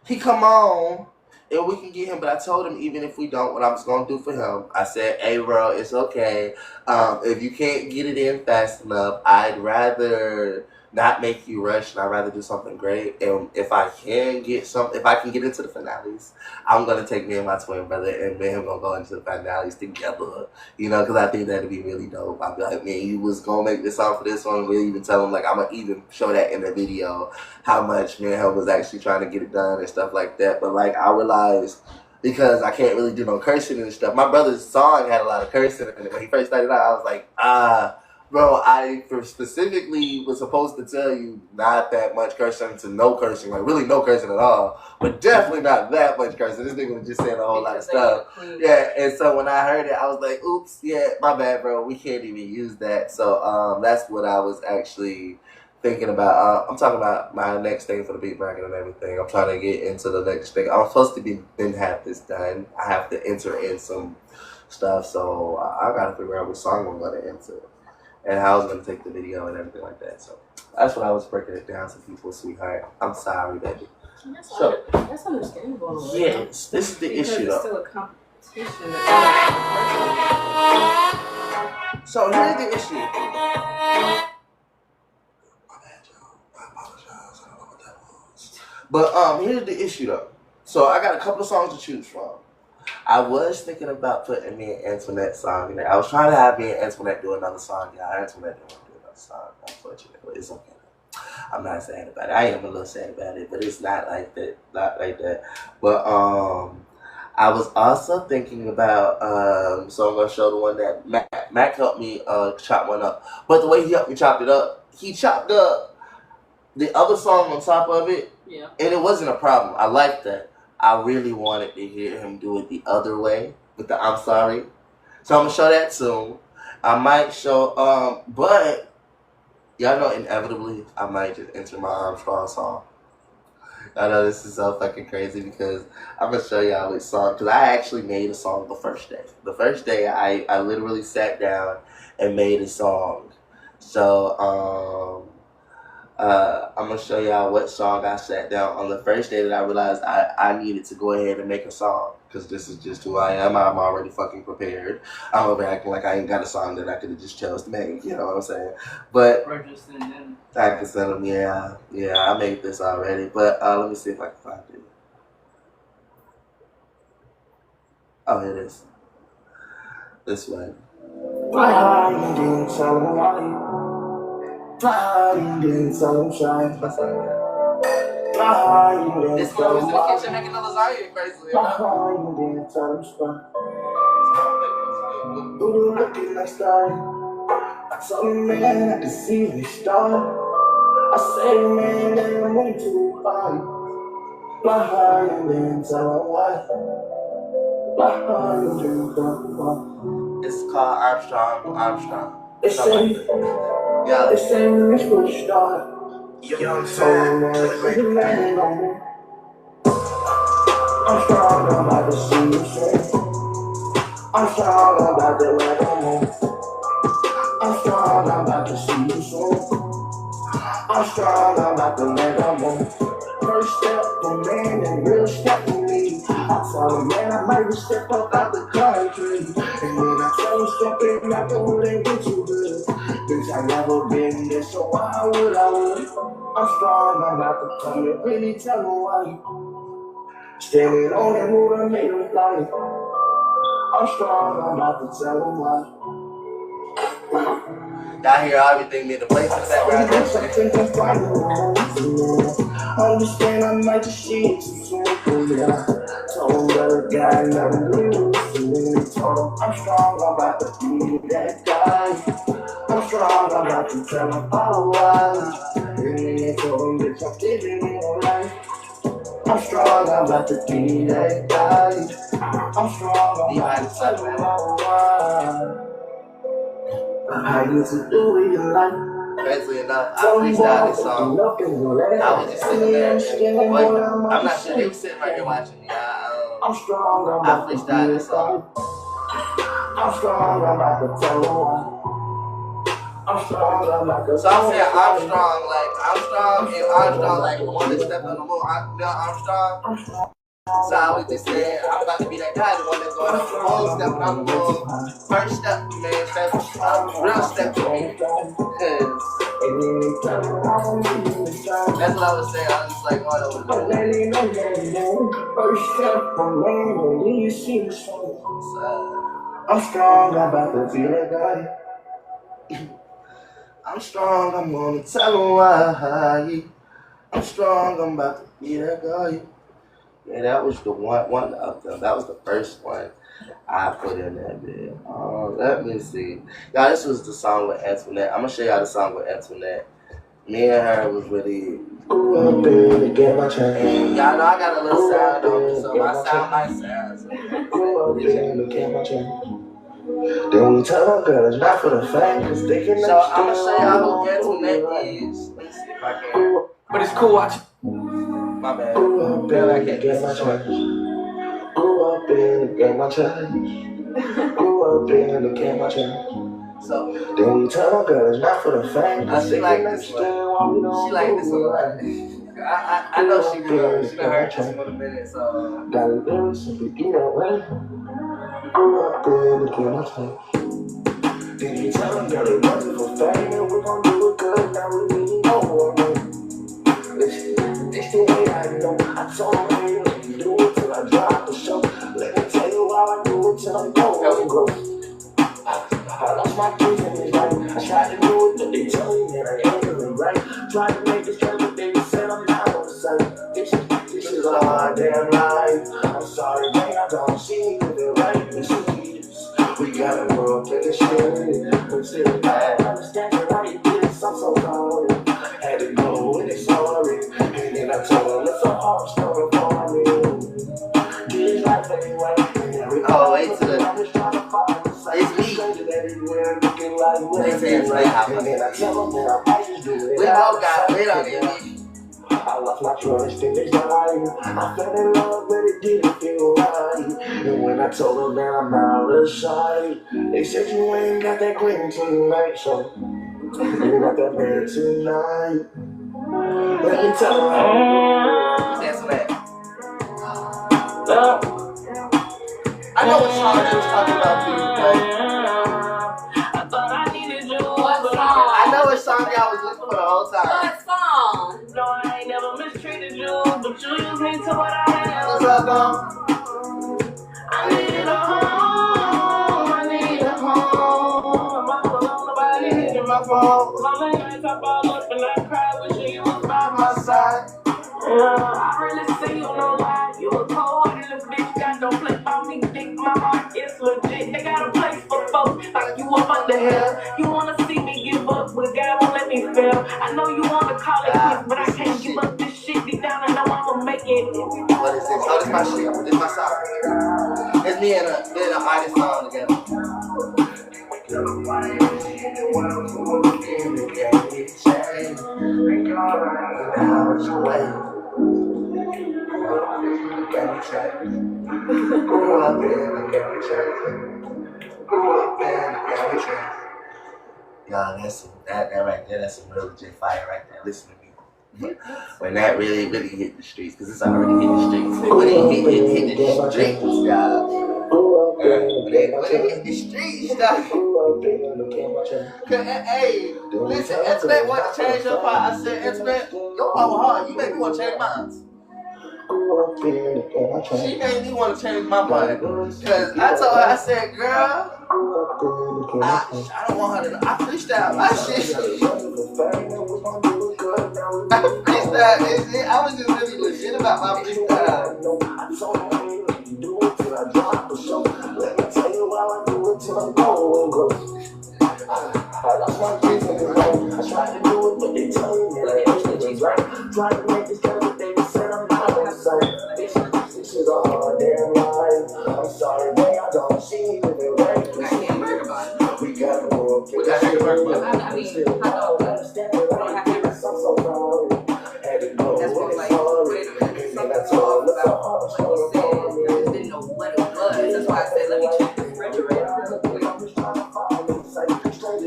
he come on and we can get him. But I told him even if we don't, what I'm just gonna do for him, I said, hey bro, it's okay. If you can't get it in fast enough, I'd rather not make you rush, and I'd rather do something great. And if I can get into the finales, I'm gonna take me and my twin brother, and me and him gonna go into the finales together. You know, because I think that'd be really dope. I'd be like, man, you was gonna make this song for this one. We'll even tell him, like, I'm gonna even show that in the video how much me and him was actually trying to get it done and stuff like that. But like, I realized, because I can't really do no cursing and stuff. My brother's song had a lot of cursing in it. When he first started out, I was like, bro, I specifically was supposed to tell you not that much cursing to no cursing, like really no cursing at all, but definitely not that much cursing. This nigga was just saying a whole lot of stuff. Yeah, and so when I heard it, I was like, oops, yeah, my bad, bro. We can't even use that. So that's what I was actually thinking about. I'm talking about my next thing for the beat bracket and everything. I'm trying to get into the next thing. I'm supposed to then have this done. I have to enter in some stuff, so I gotta figure out which song I'm gonna enter and how I was going to take the video and everything like that. So that's what I was breaking it down to people, sweetheart. I'm sorry, baby. That's understandable. Yes, this is the issue, though. It's still a competition. So here's the issue. My bad, y'all. I apologize. I don't know what that was. But here's the issue, though. So I got a couple of songs to choose from. I was thinking about putting me and Antoinette song in there. I was trying to have me and Antoinette do another song. Yeah, Antoinette didn't want to do another song, unfortunately. It's okay. I'm not sad about it. I am a little sad about it, but it's not like that. Not like that. But I was also thinking about so I'm gonna show the one that Mac helped me chop one up. But the way he helped me chop it up, he chopped up the other song on top of it. Yeah. And it wasn't a problem. I liked that. I really wanted to hear him do it the other way with the I'm sorry. So I'm going to show that soon. I might show, but y'all know inevitably I might just enter my Armstrong song. I know this is so fucking crazy because I'm gonna show y'all which song. Because I actually made a song the first day. The first day, I literally sat down and made a song. So I'm gonna show y'all what song I sat down on the first day that I realized I needed to go ahead and make a song. Because this is just who I am. I'm already fucking prepared. I'm over acting like I ain't got a song that I could have just chose to make. You know what I'm saying? But Or just send them. I can send them. Yeah, I made this already. But let me see if I can find it. Oh, here it is. This one. Fly high and then tell them why. Fly high and then tell them shine. What's that? Fly high and then This tell one was them in the why. kitchen making a lasagna, basically. Fly high and then tell them spy. Ooh, looking like stars. I told him, man, I can see the star. I say, man, that I'm way too high. Fly high and then tell them why. Fly high and then tell them why. It's called Armstrong. They say, Yeah. they say it's for the start. Young soul, man, put your name on me. I'm strong, I'm about to see you soon. I'm strong, I'm about to let them move. I'm strong, I'm about to see you soon. I'm strong, I'm about to let them move. First step for man and real step for me. I tell him, man, I might just step up out the country. And then I tell him, step in out the hood and get you good. Things I never been there, so why would I would? I'm strong, I'm about to come and really tell them why. Standing on that moon, I made them fly. I'm strong, I'm about to tell them why. Y'all hear everything in the place in the background. Understand, I might just see it too soon. Yeah. Told the guy never knew. Told him I'm strong, I'm about to be that guy. I'm strong, I'm about to tell him all why. And then they told him, bitch, I'm living in life. I'm strong, I'm about to be that guy. I'm strong, I'm about to tell him all why. I used to do it in life. Crazy enough, I freestyled this song. I was just sitting there. I'm not sure they were sitting right here watching me. I freestyled this song. I'm strong, I'm about to tell them why. I'm strong, I'm about to So I'm saying Armstrong, like Armstrong and Armstrong, like the one that stepped on the moon. Neil Armstrong. So I was just saying, I'm about to be that guy, the one that's going on the moon, stepping on the moon. First step, man, real step for me. Cause that's what I was saying. I was just like, oh, that was first step from man, when you see the sun. I'm strong, I'm about to be that guy. I'm strong, I'm gonna tell them why. I'm strong, I'm about to be that guy. Yeah, that was the one of them. That was the first one I put in that bit. Let me see. Y'all, this was the song with Antoinette. I'm gonna show y'all the song with Antoinette. Me and her was really. Y'all know I got a little sound on me, so my sound might sound. Then we tell them, girl, it's not for the fame, cause they can So I'm gonna show y'all who Antoinette is. Let me see if I can. But it's cool watching. My bad. Grew up I in the can't game, my church. Grew up in the game, my church. Grew up in the game, my church. So then we tell them, girl, it's not for the fame, cause she they like can this understand one. why we don't She like this one, right? I know she will. She done heard this one a minute, so. Got a little simply eat away. Grew up in the game, my church. Then you tell them, girl, it wasn't for fame, and we gon' do it good, now we really know what we They still hate how you know. I told them, hey, let me do it till I drop the show. Let me tell you how I do it till I'm going. I lost my keys in this life. I tried to do it, but they tell me that I ain't doing right. Tried to make this turn, but they said I'm not on the side. This is a hard damn life. I'm sorry, man, I don't see it right. This is we gotta work in the shit. But still, I understand you why you did this. I'm so sorry. Had to go and it's sorry. And then I told her, it's a hard story for me. This life anyway. Oh, wait till the. It's me. They say it's late, how much? We all got lit on it. I lost my trust in desire. I fell in love, but it didn't feel right. And when I told them that I'm out of sight, they said you ain't got that green tonight, so you got that man tonight. Let me tell her. Answer that. I know what song they was talking about for you, I thought I needed you. What song? I know what song y'all was listening for the whole time. What song? No, I ain't never mistreated you, but you used me to what I had. What's up, though? I needed a home. I need a home. I'm all alone, nobody hitting my phone. Lonely nights I fall up and I cry, wishing you was by my side. I really see you, no lie. You a cold-hearted bitch, got no play about me. Think my heart is legit. They got a place for folks like you up under here. You wanna see me give up, but God won't let me fail. I know you wanna call it quits, but I can't give up this shit. Deep down, I know I'ma make it. What is this? Oh, this my shit. This my song. It's me and an artist song together. Y'all, that right there, that's some real legit fire right there. Listen to me. When that really hit the streets, because it's already hit the streets. When it hit the streets, y'all. When it hit the streets, y'all. Hey, listen, Internet wanted to change your part. I said, Internet, your part was hard. You made me want to change mine. She made me want to change my mind. Because I told her, I said, girl, I don't want her to know. I freestyle my shit. I freestyle this shit. I was just really legit about my freestyle. Let me tell you how I do it till I'm going. I lost my kids in the home. I tried to do it, but they told me that it was right. Tried to make this kind of thing, they said I'm not on sight. This is a hard damn life. I'm sorry, boy, I don't see you living right. We gotta go up. We gotta take a break, but I mean, I don't understand it. I don't have to. I'm so proud. Had to go. That's what like, wait a minute. Something's off about what you said. I just didn't know what it was. That's why I said, let me check the refrigerator real quick.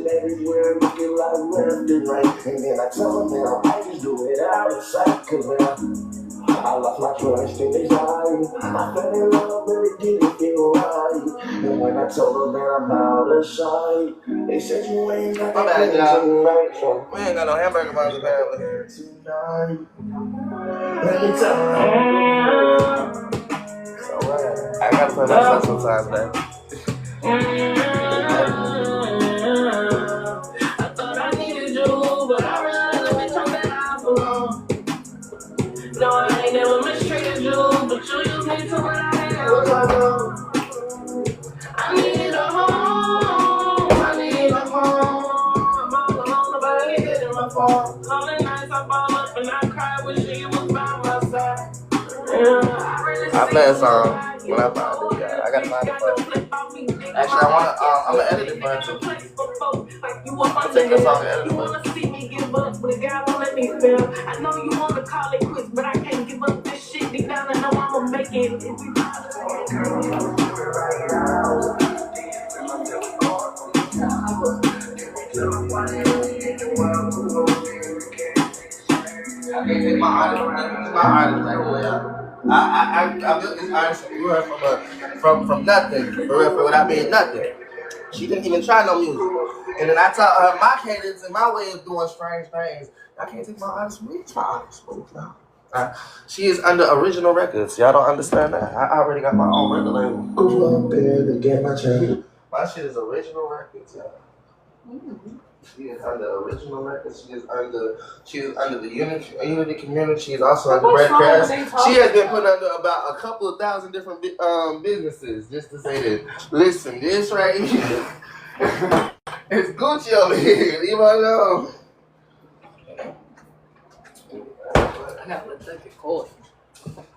Everywhere, looking like left and right. And then I tell them now, I just do it out of sight. Cause I lost my trust in desire. I fell in love, but it didn't feel right. And when I told them that I'm out of sight, they said you ain't got that tonight. So we ain't got no hamburger buns apparently. Tonight, let me tell you. So I gotta play myself sometimes, man. No, I ain't never mistreated you, but you used me to what I had. I need a home, I need a home. I'm all alone, nobody hitting my phone. Lonely nights I fall up and I cry, wishing you was by my side. I play a song when I find this guy. I gotta find it first. Actually, I'm gonna edit it for her too. I'll take this song and edit it for her. But God won't let me fail. I know you wanna call it quits, but I can't give up this shit. Deep down, I know I'ma make it. I can't take my artist like that. I built this artist and grew her from nothing, for real, without being nothing. She didn't even try no music. And then I taught her my cadence and my way of doing strange things. I can't take my artist from me. It's my artist. She is under Original Records. Y'all don't understand that? I already got my own record label. Go up there to get my chain. My shit is Original Records, y'all. She is under Original Records. She is under the Unity community. She is also under Breadcast. She has been put under about a couple of thousand different businesses. Just to say that. Listen, this right here. It's Gucci over here. Leave her alone. I gotta let that get cold.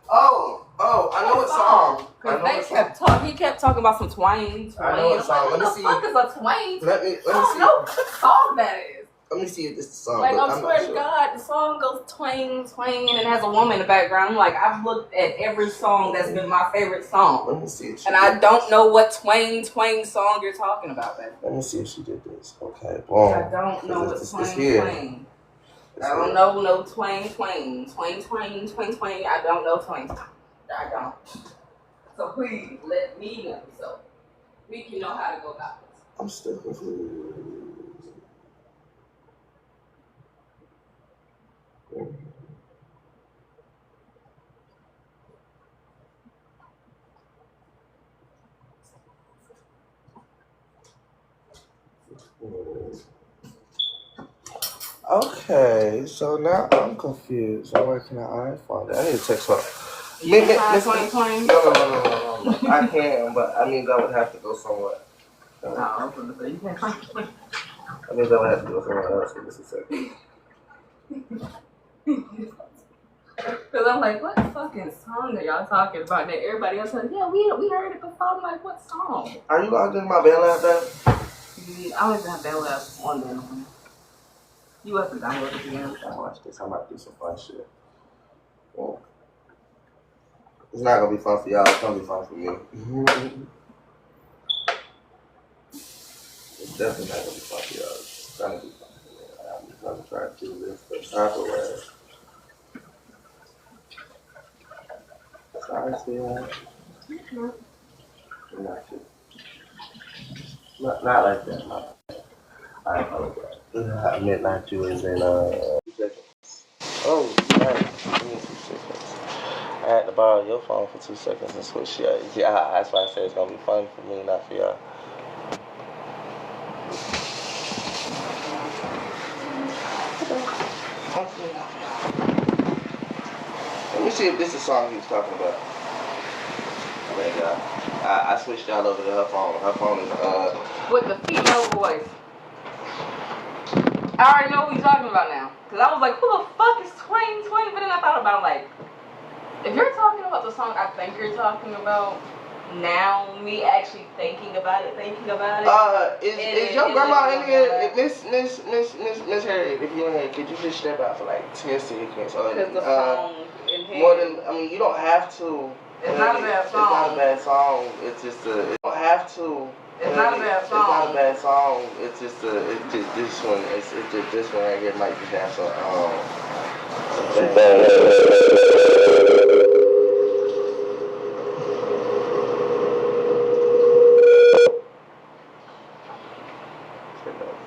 Oh, I know what song. Because he kept talking about some twain. I know what song. Let me see. What the fuck is a twain? Let me I don't see. know what song that is. Let me see if this is the song. Like, but I I'm swear not to sure. God, the song goes twang, twang, and it has a woman in the background. I'm like, I've looked at every song that's been my favorite song. Let me see if she And did I don't this. know what twang, twang song you're talking about, baby. Let me see if she did this. Okay, boom. I don't know what It's twang, here. twang. I don't know no twang, twang. Twang, twang, twang, twang. I don't know twang. I don't. So please, let me know so we can know how to go about this. I'm still confused. Okay, so now I'm confused. So where can I find it? I need to text her. You can find twang, twang? No. I can, but I mean that would have to go somewhere. No, I'm going to say you can't find twang. I mean that would have to go somewhere else. Give us a second. Because I'm like, what fucking song are y'all talking about? And then everybody else like, yeah, we heard it before. I'm like, what song? Are you logged into my BandLab, babe? I don't even have BandLab on there. You have to download it again. Watch this. I'm about to do some fun shit. Well, it's not gonna be fun for y'all. It's gonna be fun for me. It's definitely not gonna be fun for y'all. It's gonna be fun for me. I'm just gonna try to do this the proper way. Sorry, sweetheart. Not like that. I apologize. I meant not to as in Oh, right. Give me 2 seconds. I had to borrow your phone for 2 seconds and switch it. Yeah, that's why I said it's gonna be fun for me, not for y'all. Let me see if this is the song he was talking about. Oh my God. I switched y'all over to her phone. Her phone is with the female voice. I already know what you're talking about now. Because I was like, who the fuck is twang, twang? But then I thought about, like, if you're talking about the song I think you're talking about, now me actually thinking about it. Is your grandma in here? Miss Harriet, if you're in here, could you just step out for like 10 seconds? Because the song in here. More than, I mean, you don't have to. It's not a bad song. It's not a bad song. It's just a, you don't have to. It's not a bad song. It's not a bad song. It's just this one. It's just this one right here might just have some bad.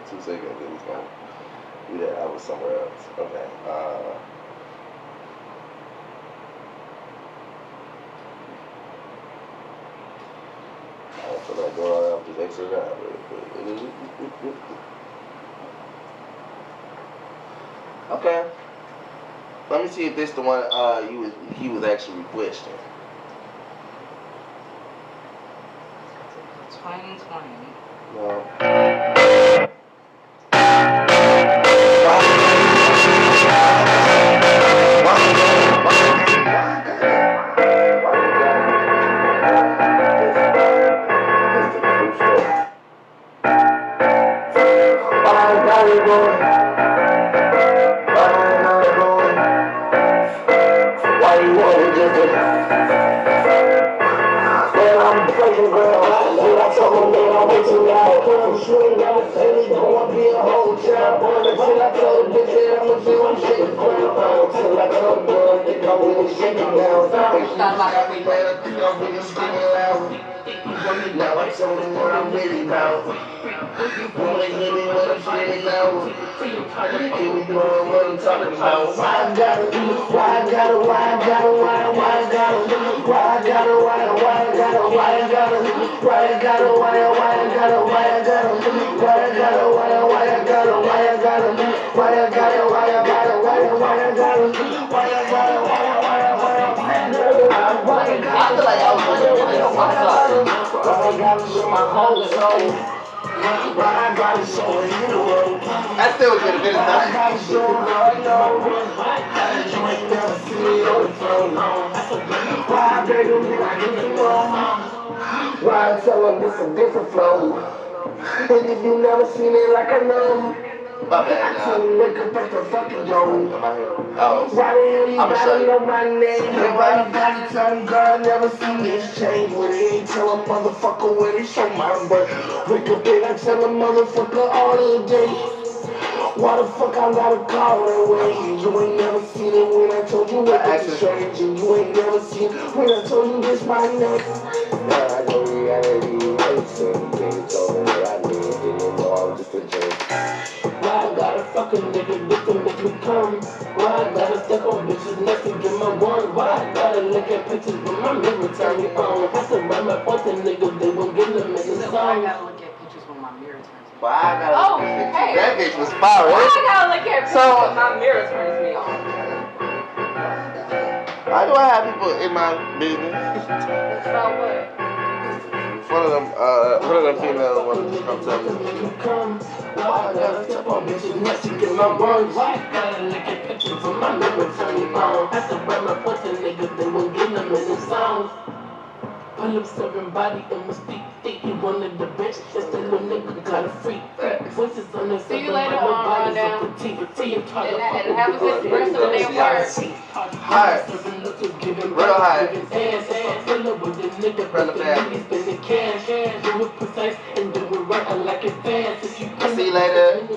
2 seconds, it was gonna do that. I was somewhere else. Okay. I don't feel like going out just exit out. Okay. Let me see if this the one he was actually requesting. 2020. No. Now I told him what I'm really about. Wanna hear me when I'm feeling now. Here we go, what I'm talking about. Why I gotta, why I gotta, why I gotta, why I gotta, why I gotta, why I gotta, why I gotta, why I gotta, why I gotta, why I gotta, why I gotta, why I gotta, why I gotta, why I gotta, why I gotta, why I gotta, why I gotta, why I gotta, I feel like I was I gotta show my whole soul. I gotta show it in the world. I still get a bit of time. I gotta show her no. You ain't never seen me on the phone. Why I beg them, I get you wrong. Why I tell them this a different flow. And if you never seen it like I know. My bad, y'all. I'm out here. Oh, I'ma show you. My name, everybody tell him God never seen this change. When he ain't tell a motherfucker when he show my birth. Wake up and I tell a motherfucker all the day. Why the fuck I gotta call that way? You ain't never seen it when I told you what it's strange. And you ain't never seen it when I told you this my name. Now I know reality hurts and niggas told me what I did. Didn't know I was just a joke. Why I gotta fuck a nigga just to make me come? Why I gotta step on bitches next to get my one? Why I gotta look at pictures when my mirror turn me on? I said, why my fucking niggas, they won't get them in the song. Why I gotta look at pictures when my mirror turns me on? Why I gotta look at pictures? Hey. That bitch was fire. Why I gotta look at pictures when my mirror turns me on? Why do I have people in my business? About what? One of them females wanted to come tell me. Why I gotta step on bitches next to get my runs? Why I gotta look at pictures when my mirror turn me on? I said, where my pussy niggas, they won't get them in the songs. Pull up serving body in my feet. Think he wanted the bitch. That's the little nigga got a freak. Voices on the See you later on, Rundown. And have a good rest of the day of work. High. Real high. See you later.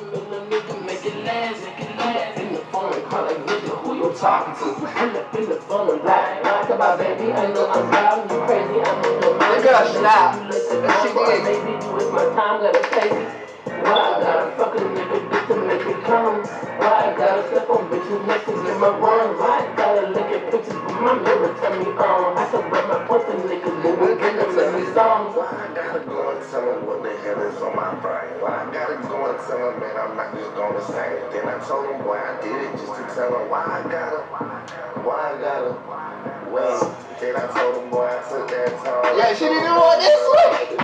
Who you talking to? I'm up in the phone line. Talk about baby, I know I'm proud of you crazy. I'm in the mind. Look at her stop. That shit did. Baby, with my time, let it take it. Why I gotta fuck a nigga just to make me come? Why I gotta step on bitches next to get my run? Why I gotta look at pictures when my mirror turn me on? I said, where my pussy niggas, they will get them in me songs. Why I gotta go and tell them what the hell is on my brain? Why I gotta go and tell them, man, I'm not just gonna say it. Then I told them, boy, I did it just to tell them why I gotta. Well, then I told them, boy, I took that time. Yeah, she didn't do all this way.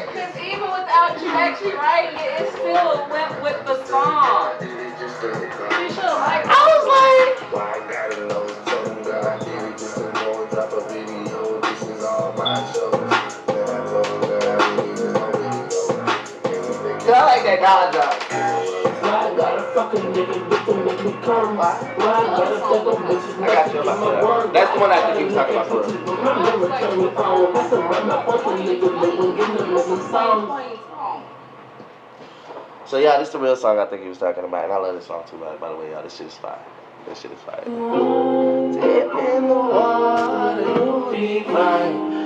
Because even without you actually writing it, it still went with the song. She should have liked it. I was like, why I gotta know, tell them that I did it just to go and drop a video. This is all my show. Then I told them that I really I like that God drop. Why I gotta fuck a nigga just to make me come? Why I gotta step on bitches I got you about that. That's the one I think you was talking about for real. So yeah, this is the real song I think he was talking about, and I love this song too, by the way, y'all. This shit is fire. This shit is fire. Dip in the water, you'll be fine.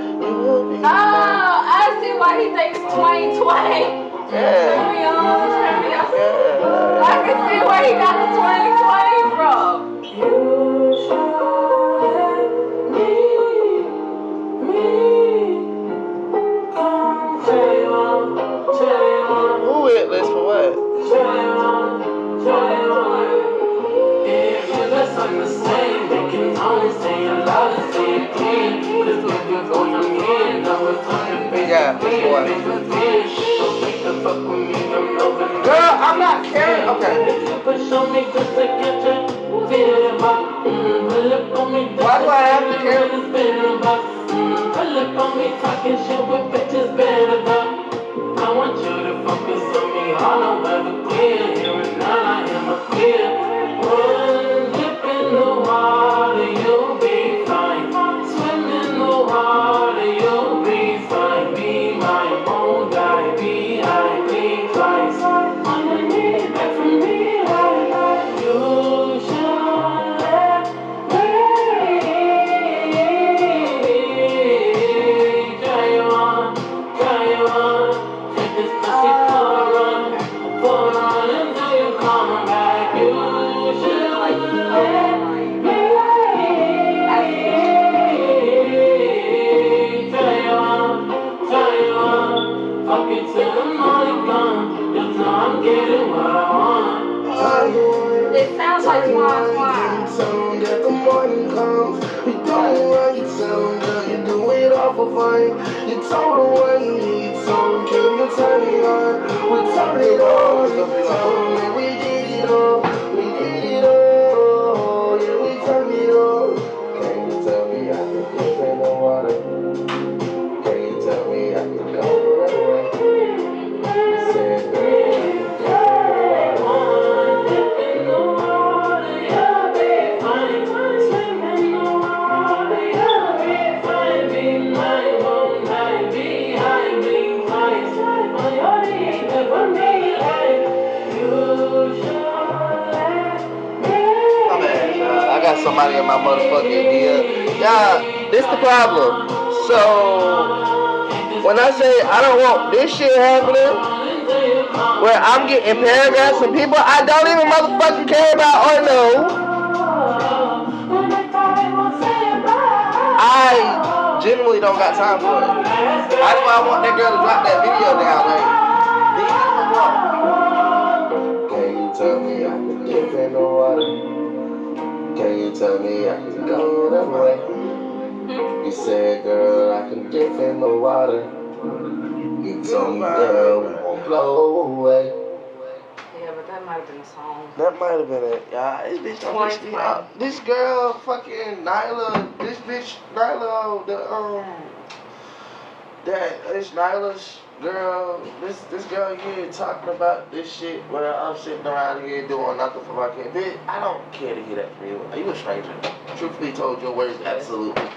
Oh, I see why he thinks 2020. Yeah. Turn me on. I can see where he got the 2020 from. You should me. Come tell you Who witless for what? If you listen the same, they can only say a lot of same thing. Cause when you go from here, now it's on your face. Yeah, this one. Girl, I'm not caring. Okay. Why do I have to care? Pull up on me talking shit with bitches better than. I want you to focus on me, all I'm ever clear. Here and now I am a clear. One dip in the water, you'll be fine. Swim in the water, you'll be fine. Be my own guy, B.I.P. twice. Wanna need that from me, like you should let me. Try you on. Take this pussy for a run until you come back. You should let me. Try you on. Fuck it till the morning come. Just know I'm getting what I want. It sounds like Swan. Soon that the morning comes, you don't want you tell them, girl, you do it all for fun. You told them what you need, told them, can you turn it on? We turned it on, you told them that we did it all, yeah, we turned it on. Can you tell me I can dip in the water? Can you tell me I can go that way? You said, girl, I can dip in the somebody in my motherfucking DM. Yeah, this the problem. So when I say I don't want this shit happening, where I'm getting paragraphs from people I don't even motherfucking care about or know, I genuinely don't got time for it. That's why I want that girl to drop that video down. Like, can you tell me I can dip in the water? Can you tell me I can go that way? You said, girl, I can dip in the water. You told me, girl, we won't blow away. Yeah, but that might have been a song. That might have been it. Yeah, this bitch don't piss me off. This girl, fucking Nyla, this bitch Nyla, it's Nyla's girl. This girl here talking about this shit where I'm sitting around here doing nothing for my kid. Bitch, I don't care to hear that from you. Are you a stranger? Truthfully told, your words absolutely.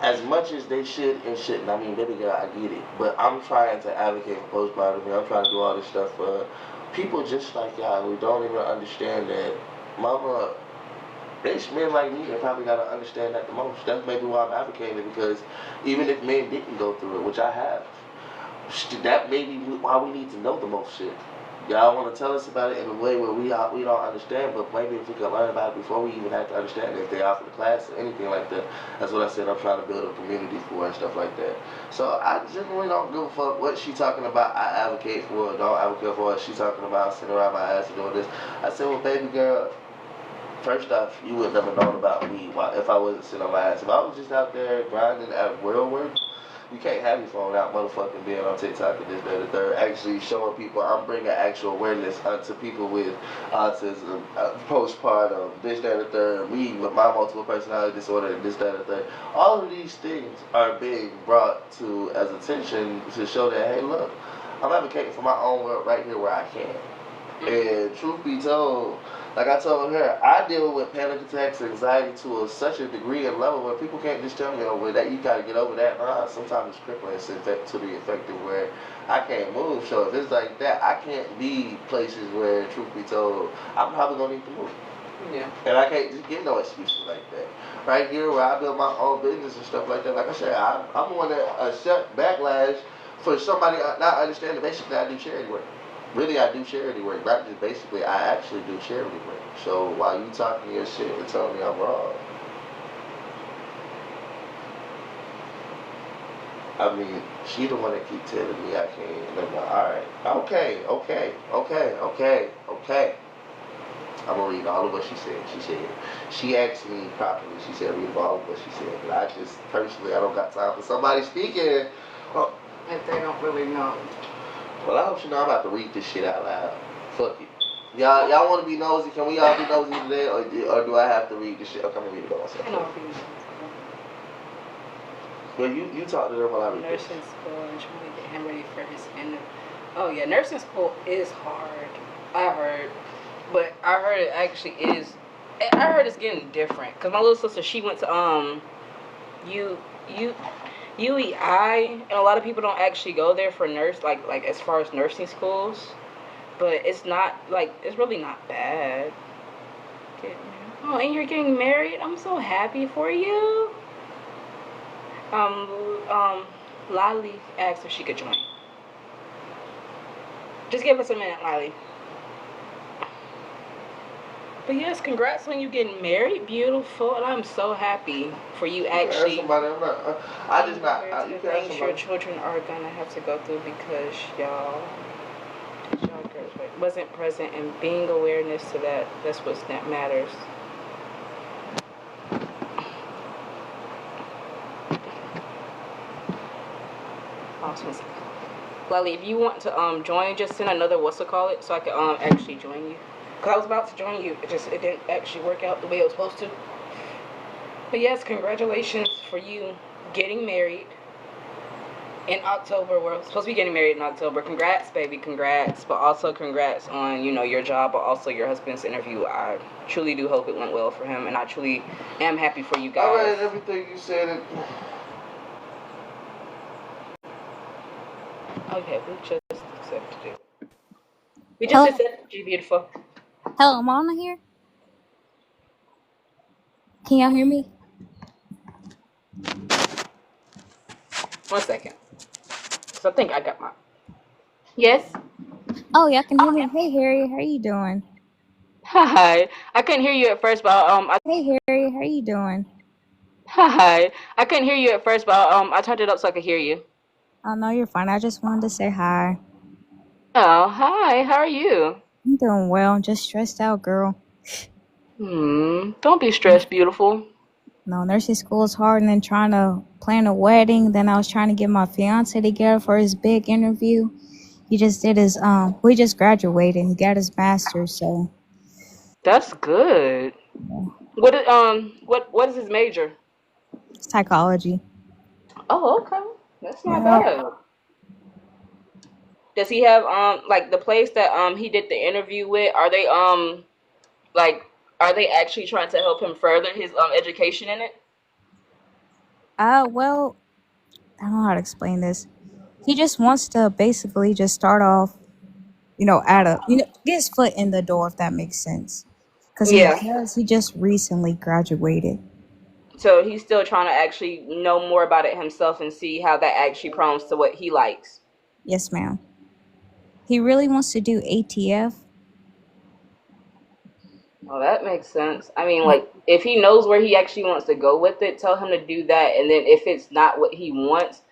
As much as they should and shouldn't. I mean, baby girl, I get it. But I'm trying to advocate for postpartum. I'm trying to do all this stuff for people just like y'all who don't even understand that, mama, rich men like me, they probably gotta understand that the most. That's maybe why I'm advocating, because even if men didn't go through it, which I have, that may be why we need to know the most shit. Y'all want to tell us about it in a way where we don't understand, but maybe if we could learn about it before we even have to understand it, if they offer the class or anything like that. That's what I said I'm trying to build a community for and stuff like that. So I genuinely don't give a fuck what she talking about. I advocate for her, don't advocate for her. She talking about sitting around my ass and doing this. I said, well, baby girl, first off, you would never known about me if I wasn't sitting on my ass. If I was just out there grinding at real work, you can't have your phone out motherfucking being on TikTok and this, that, and the third. Actually showing people, I'm bringing actual awareness to people with autism, postpartum, this, that, and the third, me with my multiple personality disorder, this, that, and the third. All of these things are being brought to as attention to show that, hey, look, I'm advocating for my own world right here where I can. And truth be told, like I told her, I deal with panic attacks, anxiety to such a degree and level where people can't just tell me, oh, that you gotta get over that. Nah, sometimes it's crippling to the effective where I can't move. So if it's like that, I can't be places where, truth be told, I'm probably gonna need to move. Yeah. And I can't just give no excuses like that. Right here where I build my own business and stuff like that, like I said, I'm one that accept backlash for somebody not understanding. Basically, I do charity work. Really, I do charity work. Not just basically, I actually do charity work. So while you talking your shit and telling me I'm wrong, I mean, she the one that keep telling me I can't. And I'm like, all right, okay. I'm gonna read all of what she said. She asked me properly. She said read all of what she said. But I just personally, I don't got time for somebody speaking. Well, if they don't really know. Well, I hope you know I'm about to read this shit out loud. Fuck it. Y'all want to be nosy? Can we all be nosy today, or do I have to read this shit? Okay, I'm gonna read it by myself. Well, you talk to them while I read this. Nursing school and trying to get him ready for his interview. Oh yeah, nursing school is hard. I heard, but I heard it actually is. I heard it's getting different. Cause my little sister, she went to UEI, and a lot of people don't actually go there for like as far as nursing schools, but it's not like, it's really not bad. Oh, and you're getting married? I'm so happy for you. Lolly asked if she could join. Just give us a minute, Lolly. But yes, congrats on you getting married. Beautiful. And I'm so happy for you actually. Things your children are going to have to go through because y'all wasn't present, and being awareness to that's what matters. Awesome. Lolly, if you want to join, just send another what's-it-call-it so I can actually join you. Because I was about to join you. It didn't actually work out the way it was supposed to. But yes, congratulations for you getting married in October. We're supposed to be getting married in October. Congrats, baby. Congrats. But also congrats on, your job, but also your husband's interview. I truly do hope it went well for him. And I truly am happy for you guys. I read everything you said. Okay, we just accepted it. We just accepted you, beautiful. Hello, am I on here? Can y'all hear me? 1 second. So I think I got my. Yes. Oh, y'all can hear me. Hey, Harry, how you doing? Hi. I couldn't hear you at first, but Hey, Harry, how you doing? Hi. I couldn't hear you at first, but I turned it up so I could hear you. Oh, no, you're fine. I just wanted to say hi. Oh, hi. How are you? I'm doing well. I'm just stressed out, girl. Don't be stressed, beautiful. No, nursing school is hard, and then trying to plan a wedding. Then I was trying to get my fiance together for his big interview. He just did his we just graduated. He got his master's, so That's good. yeah. What is his major? Psychology. Oh, okay. That's not Yeah. bad. Does he have like the place that he did the interview with? Are they like are they actually trying to help him further his education in it? Well, I don't know how to explain this. He just wants to basically just start off, at get his foot in the door, if that makes sense. Because Yeah. he just recently graduated. So he's still trying to actually know more about it himself and see how that actually prompts to what he likes. Yes, ma'am. He really wants to do ATF. Well, that makes sense. I mean, like, if he knows where he actually wants to go with it, tell him to do that. And then if it's not what he wants,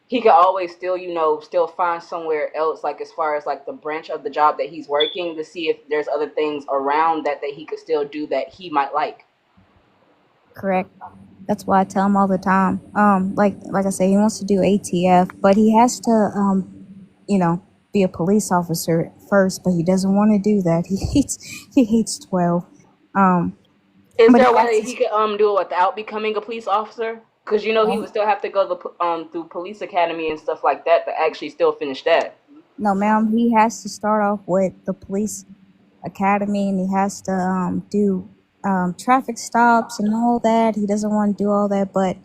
he could always still, still find somewhere else, like as far as like the branch of the job that he's working, to see if there's other things around that he could still do that he might like. Correct. That's why I tell him all the time. Like I say, he wants to do ATF, but he has to, be a police officer first. But he doesn't want to do that. He hates 12. Is But there he a way has that he to. could do it without becoming a police officer? Because he would still have to go through police academy and stuff like that to actually still finish that. No, ma'am. He has to start off with the police academy, and he has to do traffic stops and all that. He doesn't want to do all that, but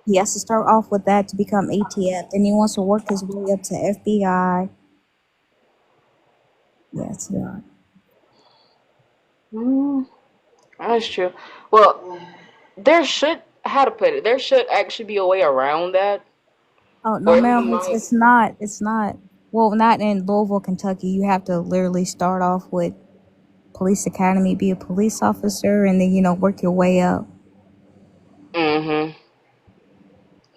he has to start off with that to become ATF. Then he wants to work his way up to FBI. Yeah, it's not. Mm, that's true. Well, there should how to put it. There should actually be a way around that, Oh no, or he ma'am. It's might. it's not. It's not. Well, not in Louisville, Kentucky. You have to literally start off with police academy, be a police officer, and then work your way up. Mm-hmm.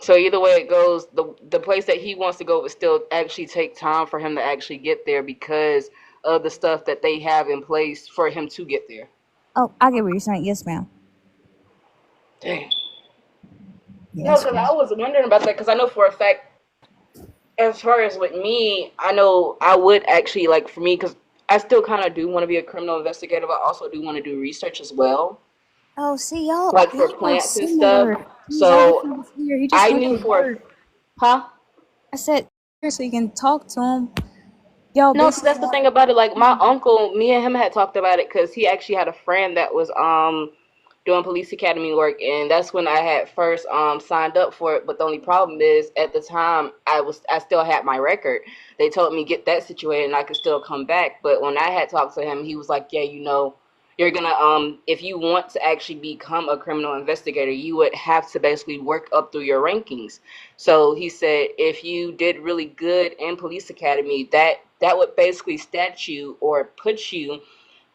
So either way it goes, the place that he wants to go would still actually take time for him to actually get there because of the stuff that they have in place for him to get there. Oh, I get what you're saying. Yes, ma'am. Dang. No, Yes, because ma'am. I was wondering about that because I know for a fact, as far as with me, I know I would actually like for me because I still kind of do want to be a criminal investigator, but I also do want to do research as well, Oh, see, y'all, like for y'all are plants and stuff. similar. Jeez, I wish he So was here. He just I went knew to for, work. huh? I said here so you can talk to him. Y'all No, so that's basically the have. thing about it. Like my uncle, me and him had talked about it because he actually had a friend that was doing police academy work, and that's when I had first signed up for it. But the only problem is at the time I still had my record. They told me get that situated and I could still come back. But when I had talked to him, he was like, yeah, you're gonna if you want to actually become a criminal investigator, you would have to basically work up through your rankings. So he said if you did really good in police academy, that would basically stat you or put you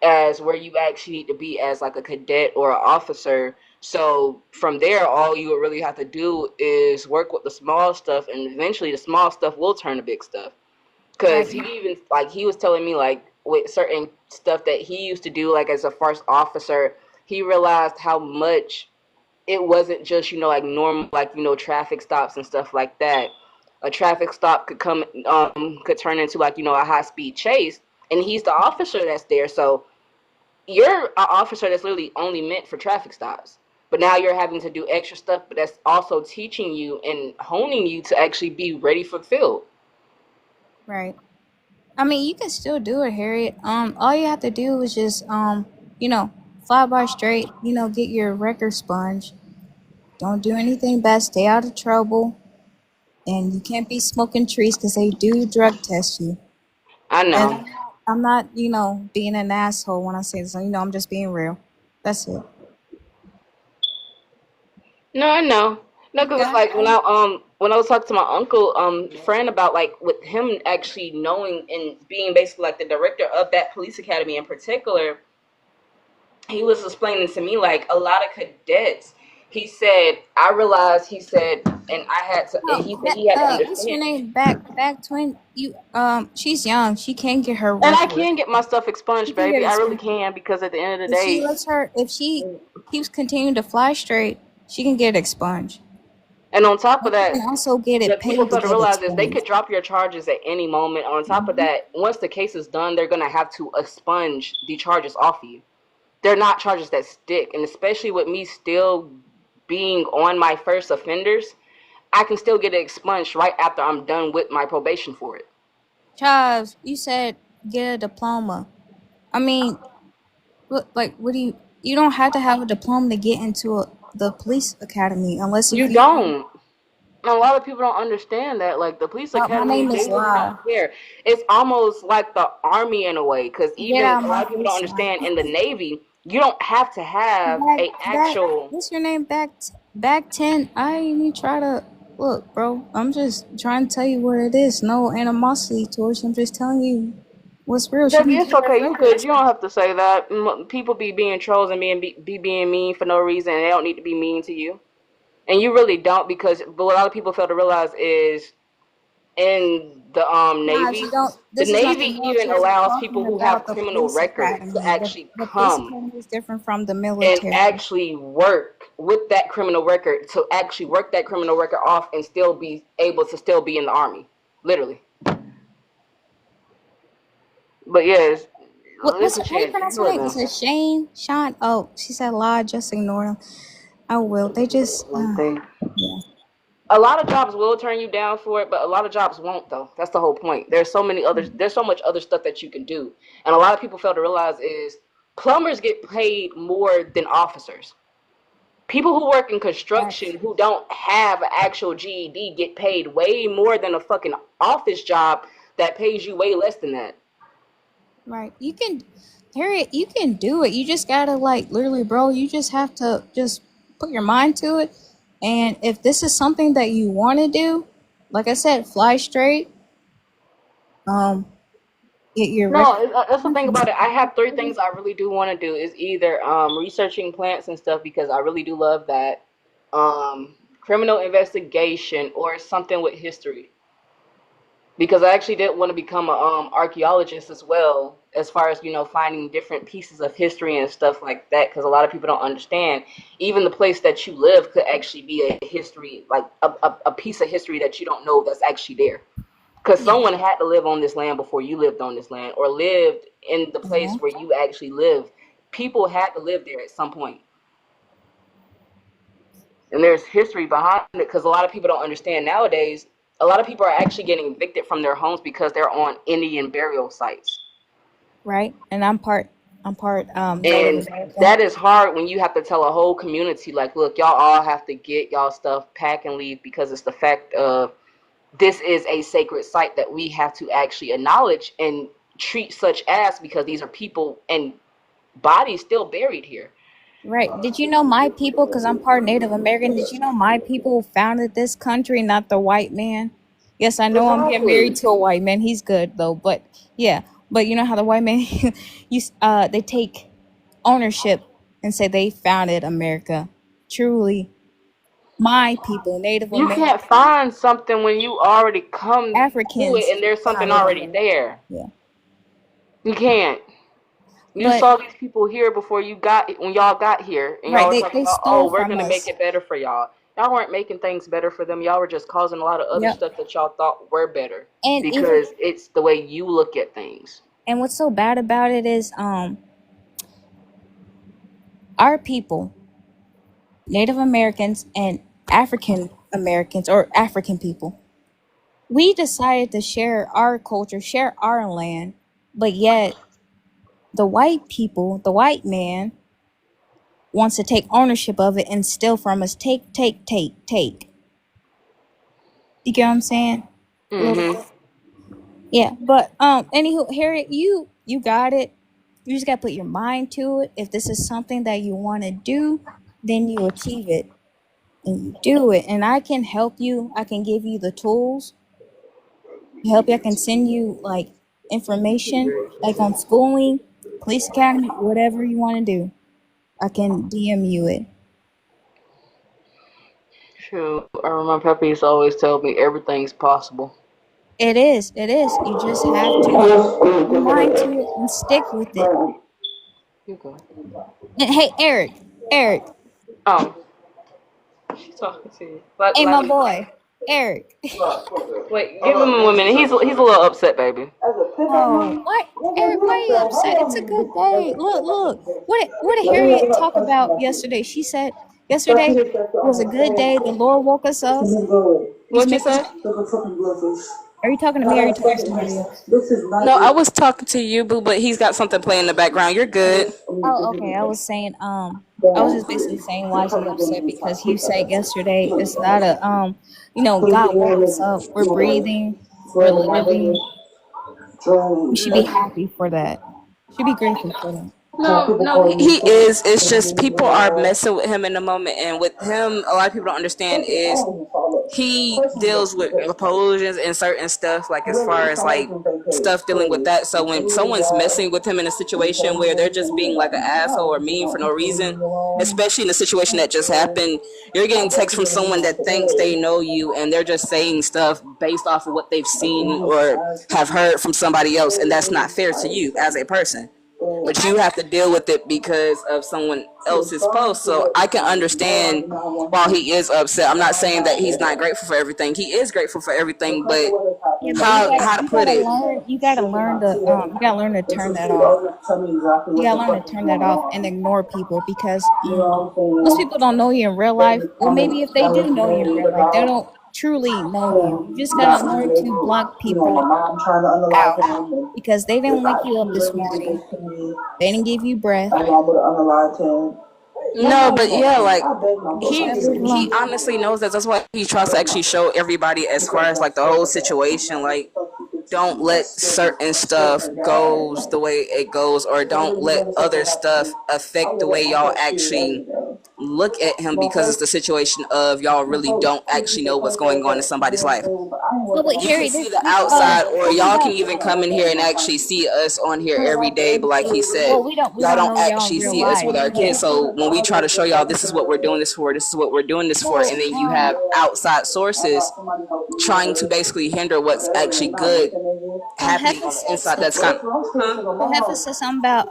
as where you actually need to be as like a cadet or an officer. So from there, all you would really have to do is work with the small stuff, and eventually the small stuff will turn to big stuff. Because Right. he even like he was telling me like with certain stuff that he used to do like as a first officer, he realized how much it wasn't just like normal like traffic stops and stuff like that. A traffic stop could turn into like a high speed chase, and he's the officer that's there. So you're an officer that's literally only meant for traffic stops, but now you're having to do extra stuff, but that's also teaching you and honing you to actually be ready for the field. Right. I mean, you can still do it, Harriet. All you have to do is just you know, fly by straight. Get your record sponge. Don't do anything bad. Stay out of trouble. And you can't be smoking trees because they do drug test you. I And know. I'm not, being an asshole when I say this. I'm just being real. That's it. No, I know. No, You because got like this. when I was talking to my uncle friend about like with him actually knowing and being basically like the director of that police academy in particular, he was explaining to me like a lot of cadets. He said, I realized. He said, and I had to. And No, he said he had to what's your understand. name? Back twin. You she's young. She can get her And I record. can get my stuff She expunged, can get baby. I really it. can because at the end of the If she day, lets her, if she keeps continuing to fly straight, she can get expunged. and on top of But you that, can also get it what people paid to fail to get realize is they could expunged. drop your charges at any moment. On top of that, once the case is done, they're gonna have to expunge the charges off you. They're not charges that stick, and especially with me still being on my first offenders, I can still get it expunged right after I'm done with my probation for it. Chives, you said get a diploma. I mean, what do you? You don't have to have a diploma to get into the police academy unless if You you. don't. A lot of people don't understand that. Like the police My academy, name they is really La. don't care. It's almost like the army in a way, because Get even out a my lot of people don't face, La. understand in the Navy, you don't have to have a Back. actual. What's your name? Back 10. I ain't even try to look, bro. I'm just trying to tell you what it is. No animosity towards you. I'm just telling you what's real. She Debbie, can it's get her okay. You good. records. You don't have to say that. People be being trolls and be being mean for no reason. And they don't need to be mean to you, and you really don't, because but what a lot of people fail to realize is in the Guys, Navy, you don't. the This is not the Navy even military. We're allows people talking who have about the criminal police records to academy. actually The police come academy is different from the and military. actually work with that criminal record, to actually work that criminal record off and still be able to still be in the army, literally. But yes, listen, How do you Shannon, pronounce her look name? Is now. it Shane? Sean? Oh, she said lie. Just ignore them. I will. They just. One thing. Yeah. A lot of jobs will turn you down for it, but a lot of jobs won't though. That's the whole point. There's so much other stuff that you can do. And a lot of people fail to realize is plumbers get paid more than officers. People who work in construction who don't have an actual GED get paid way more than a fucking office job that pays you way less than that. Right. You can, Harriet, you can do it. You just gotta like literally, bro, you just have to just put your mind to it. And if this is something that you wanna do, like I said, fly straight, um, get your No, record. that's the thing about it. I have three things I really do want to do. Is either researching plants and stuff because I really do love that, criminal investigation, or something with history, because I actually did want to become a archaeologist as well, as far as finding different pieces of history and stuff like that. Because a lot of people don't understand, even the place that you live could actually be a history, like a piece of history that you don't know that's actually there. Because Yeah. someone had to live on this land before you lived on this land, or lived in the place Yeah. where you actually live. People had to live there at some point. And there's history behind it, because a lot of people don't understand nowadays. A lot of people are actually getting evicted from their homes because they're on Indian burial sites. Right. And I'm part Native And American. that is hard when you have to tell a whole community, like, look, y'all all have to get y'all stuff, pack and leave, because it's the fact of this is a sacred site that we have to actually acknowledge and treat such as, because these are people and bodies still buried here. Right. Did you know my people, because I'm part Native American, did you know my people founded this country, not the white man? Yes, I know I'm getting married Exactly. to a white man. He's good though, but yeah. But you know how the white man they take ownership and say they founded America. Truly, my people, Native You can't American, find something when you already come to it Africans and there's something founded already America. there. Yeah. You can't. You But saw these people here before when y'all got here, and y'all right, were they talking they about, stole oh, we're from gonna make us. it better for y'all. Y'all weren't making things better for them. Y'all were just causing a lot of other Yep. stuff that y'all thought were better, And even because it's the way you look at things. and what's so bad about it is our people, Native Americans and African Americans or African people, we decided to share our culture, share our land, but yet the white people, the white man, wants to take ownership of it and steal from us. Take. You get what I'm saying? A little Mm-hmm. bit. Yeah, but anywho, Harriet, you got it. You just gotta put your mind to it. If this is something that you want to do, then you achieve it. and you do it. And I can help you. I can give you the tools to help you. I can send you like information, like on schooling, police academy, whatever you want to do. I can DM you it. Shoot, I remember Pepper used to always tell me everything's possible. It is. It is. You just have to put your mind to it and stick with it. You go. And hey, Eric, Eric, Oh, she's talking to you. Let, hey, let my me. boy, Eric. Wait, give him a minute. He's a little upset, baby. Oh, what, Eric? Why are you upset? It's a good day. Look, look. What did Harriet talk about yesterday? She said yesterday was a good day. The Lord woke us up. He's What you making. say? Are you talking to me or are you talking to somebody else? No, I was talking to you, boo, but he's got something playing in the background. You're good. Oh, okay. I was saying, I was just basically saying why is he upset because he said yesterday it's not a, God woke us up. We're breathing. We're living. We should be happy for that. Should be grateful for that. No, he is. It's just people are messing with him in the moment, and with him, a lot of people don't understand is he deals with implosions and certain stuff, like as far as like stuff dealing with that. So when someone's messing with him in a situation where they're just being like an asshole or mean for no reason, especially in a situation that just happened, you're getting text from someone that thinks they know you and they're just saying stuff based off of what they've seen or have heard from somebody else, and that's not fair to you as a person, Yeah, but you have to deal with it because of someone else's post. So I can understand while he is upset. I'm not saying that he's not grateful for everything. He is grateful for everything, but yeah, but how to you put gotta it? learn. You gotta learn to turn that off. You gotta learn to turn that off and ignore people because most people don't know you in real life. Well, maybe if they do know you in real life, they don't truly know you. You just gotta learn to block people out because they didn't wake you up this morning. They didn't give you breath. No, but yeah, like You just gotta leave it he alone. honestly knows that. That's why he tries to actually show everybody as far as like the whole situation. Like, don't let certain stuff goes the way it goes, or don't let other stuff affect the way y'all actually look at him, because it's the situation of y'all really don't actually know what's going on in somebody's life. Well, wait, You can Harry, see the outside, or talking y'all can about. even come in here and actually see us on here every day. But like he said, Well, we y'all don't don't know y'all in actually real see us with life. our kids. So when we try to show y'all this is what we're doing this for, this is what we're doing this for, and Well, then you have outside sources trying to basically hinder what's actually good happening Heifer on the said inside. That's kind something. of, huh? Well, Heifer said something about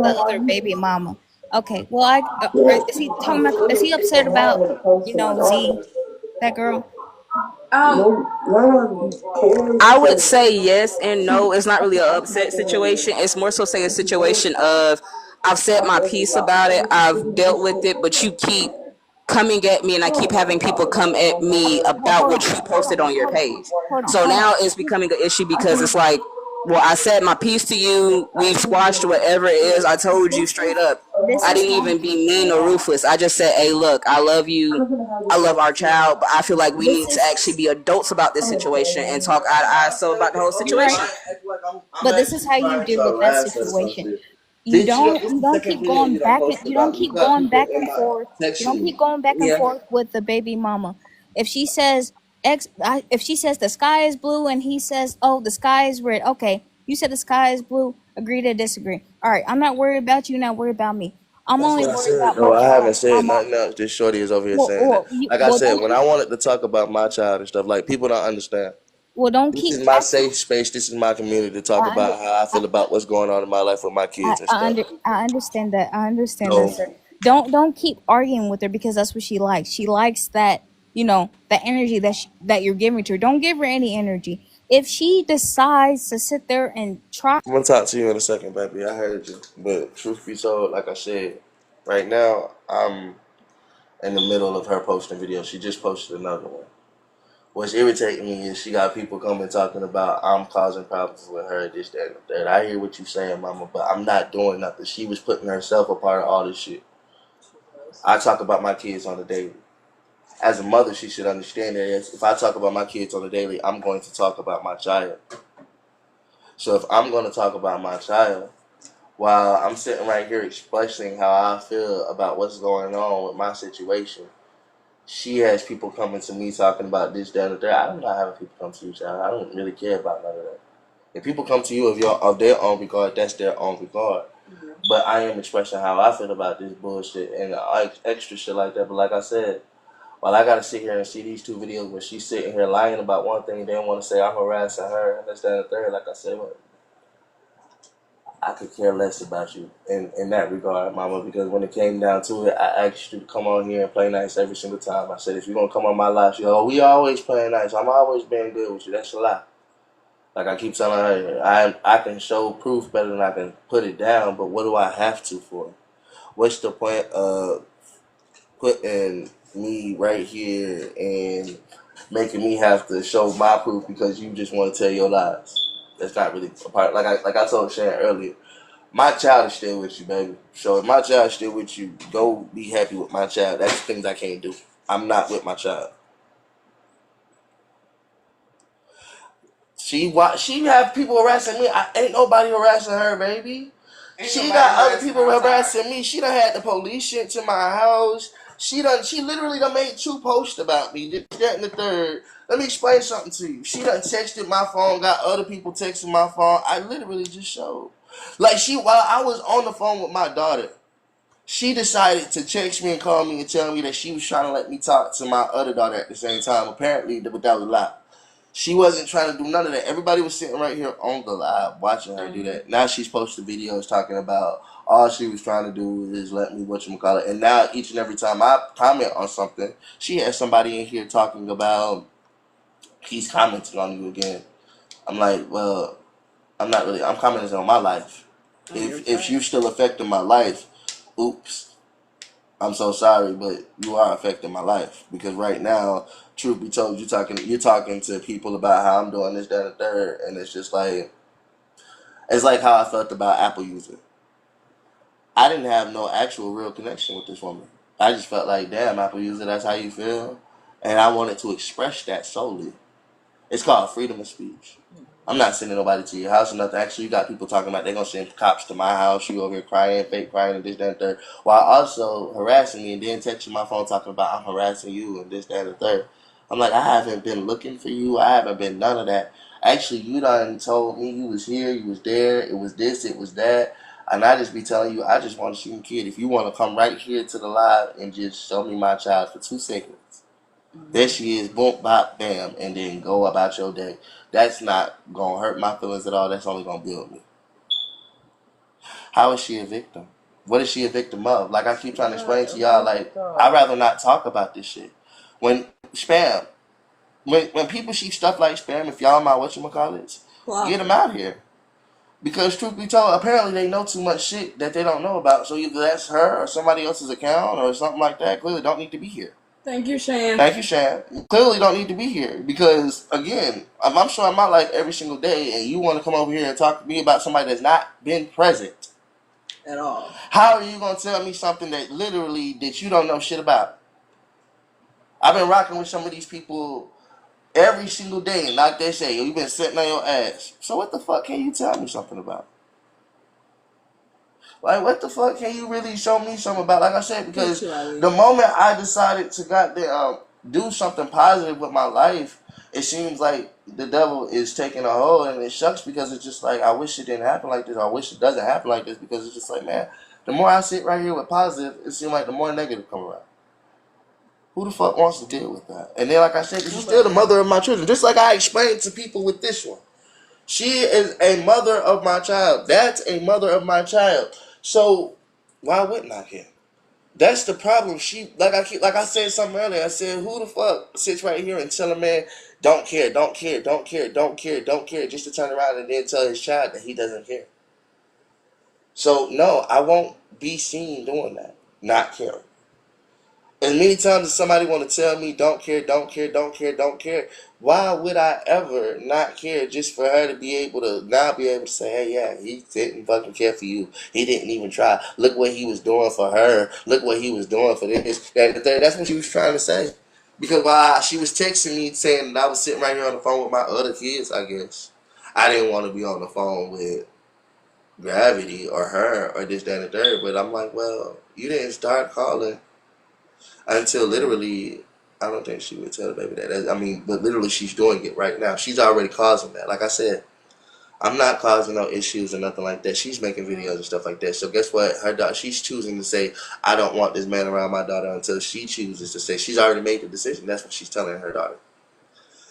the other baby mama. Okay, well, is he talking about? Is he upset about Z, that girl? I would say yes and no. It's not really an upset situation. It's more so say a situation of I've said my piece about it. I've dealt with it, but you keep coming at me, and I keep having people come at me about Hold what on, you posted on your page. So hold on. now it's becoming an issue because it's like, well, I said my piece to you. We squashed whatever it is. I told you This straight is up. this I is didn't how even be mean or ruthless. I just said, hey, look, I love you. I love our child, but I feel like we this need to is. actually be adults about this situation and talk eye to eye so about the whole You're right, situation. but this is how you deal with that situation. You don't keep going back and you don't keep going back and forth. You don't keep going back and Yeah. forth with the baby mama. If she says if she says the sky is blue and he says, oh, the sky is red. Okay, you said the sky is blue. Agree to disagree. All right, I'm not worried about you. Not worried about me. I'm That's only what I worried said. about No, my I haven't child. said nothing else. This shorty is over here Well, saying that. well, you, Like I well, said, don't when I keep. wanted to talk about my child and stuff, like people don't understand. Well, don't This keep is my acting. safe space. This is my community to talk I under. about how I feel about what's going on in my life with my kids and stuff. I understand that. I understand that, So sir. Don't keep arguing with her because that's what she likes. She likes that, that energy that you're giving to her. Don't give her any energy. If she decides to sit there and try. I'm gonna talk to you in a second, baby. I heard you, but truth be told, like I said, right now I'm in the middle of her posting video. She just posted another one. What's irritating me is she got people coming talking about I'm causing problems with her, this, that, and the third. I hear what you're saying, mama, but I'm not doing nothing. She was putting herself a part of all this shit. I talk about my kids on the daily. As a mother, she should understand that if I talk about my kids on the daily, I'm going to talk about my child. So if I'm going to talk about my child, while I'm sitting right here expressing how I feel about what's going on with my situation, she has people coming to me talking about this, that, or that. I'm not having people come to you, child. I don't really care about none of that. If people come to you of their own regard, that's their own regard. But I am expressing how I feel about this bullshit and extra shit like that. But like I said, while I gotta sit here and see these two videos where she's sitting here lying about one thing, they want to say I'm harassing her and this, that, and the third. Like I said, well, I could care less about you in that regard, mama, because when it came down to it, I asked you to come on here and play nice every single time. I said, if you're going to come on my live, she go, oh, we always playing nice. I'm always being good with you. That's a lie. Like I keep telling her, I can show proof better than I can put it down, but what do I have to for? What's the point of putting me right here and making me have to show my proof because you just want to tell your lies? That's not really a part. Like I told Shan earlier, my child is still with you, baby. So if my child is still with you, go be happy with my child. That's things I can't do. I'm not with my child. She have people harassing me. Ain't nobody harassing her, baby. She got other people harassing me. She done had the police sent to my house. She literally done made 2 posts about me. This, that, and the third. Let me explain something to you. She done texted my phone, got other people texting my phone. I literally just showed. Like while I was on the phone with my daughter, she decided to text me and call me and tell me that she was trying to let me talk to my other daughter at the same time. Apparently, that was a lie. She wasn't trying to do none of that. Everybody was sitting right here on the live watching her do that. Now she's posting videos talking about all she was trying to do is let me whatchamacallit. And now each and every time I comment on something, she has somebody in here talking about he's commenting on you again. I'm like, well, I'm commenting on my life. If you're still affecting my life, oops. I'm so sorry, but you are affecting my life because right now, truth be told, you're talking to people about how I'm doing this, that, and the third, and it's just like it's like how I felt about Apple user. I didn't have no actual real connection with this woman. I just felt like, damn, Apple user, that's how you feel, and I wanted to express that solely. It's called freedom of speech. I'm not sending nobody to your house or nothing. Actually, you got people talking about they're going to send cops to my house. You over here crying, fake crying, and this, that, and the third. While also harassing me and then texting my phone talking about I'm harassing you and this, that, and the third. I'm like, I haven't been looking for you. I haven't been none of that. Actually, you done told me you was here, you was there, it was this, it was that. And I just be telling you, I just want to see you, kid. If you want to come right here to the live and just show me my child for 2 seconds. There she is, boom, bop, bam, and then go about your day. That's not going to hurt my feelings at all. That's only going to build me. How is she a victim? What is she a victim of? Like I keep trying to explain to y'all, like, I'd rather not talk about this shit. When people see stuff like spam, if y'all my whatchamacallits, get them out here. Because truth be told, apparently they know too much shit that they don't know about. So either that's her or somebody else's account or something like that. Clearly don't need to be here. Thank you, Shan. Thank you, Shan. Clearly don't need to be here because, again, I'm showing my life every single day and you want to come over here and talk to me about somebody that's not been present. At all. How are you going to tell me something that you don't know shit about? I've been rocking with some of these people every single day and like they say, you've been sitting on your ass. So what the fuck can you tell me something about? Like, what the fuck can you really show me something about? Like I said, because the moment I decided to goddamn do something positive with my life, it seems like the devil is taking a hold, and it sucks because it's just like, I wish it didn't happen like this. I wish it doesn't happen like this because it's just like, man, the more I sit right here with positive, it seems like the more negative come around. Who the fuck wants to deal with that? And then, like I said, she's still the mother of my children. Just like I explained to people with this one. She is a mother of my child. That's a mother of my child. So why wouldn't I care? That's the problem. Like I said something earlier. I said, who the fuck sits right here and tell a man don't care, don't care, don't care, don't care, don't care, just to turn around and then tell his child that he doesn't care. So no, I won't be seen doing that. Not caring. As many times as somebody want to tell me don't care, don't care, don't care, don't care, why would I ever not care just for her to be able to say, hey, yeah, he didn't fucking care for you. He didn't even try. Look what he was doing for her. Look what he was doing for this, that, and the third. That's what she was trying to say. Because while she was texting me saying that I was sitting right here on the phone with my other kids, I guess, I didn't want to be on the phone with Gravity or her or this, that, and the third. But I'm like, well, you didn't start calling until literally I don't think she would tell the baby that. I mean, but literally she's doing it right now. She's already causing that. Like I said, I'm not causing no issues or nothing like that. She's making videos and stuff like that. So guess what? Her daughter, she's choosing to say, I don't want this man around my daughter until she chooses to say, she's already made the decision. That's what she's telling her daughter.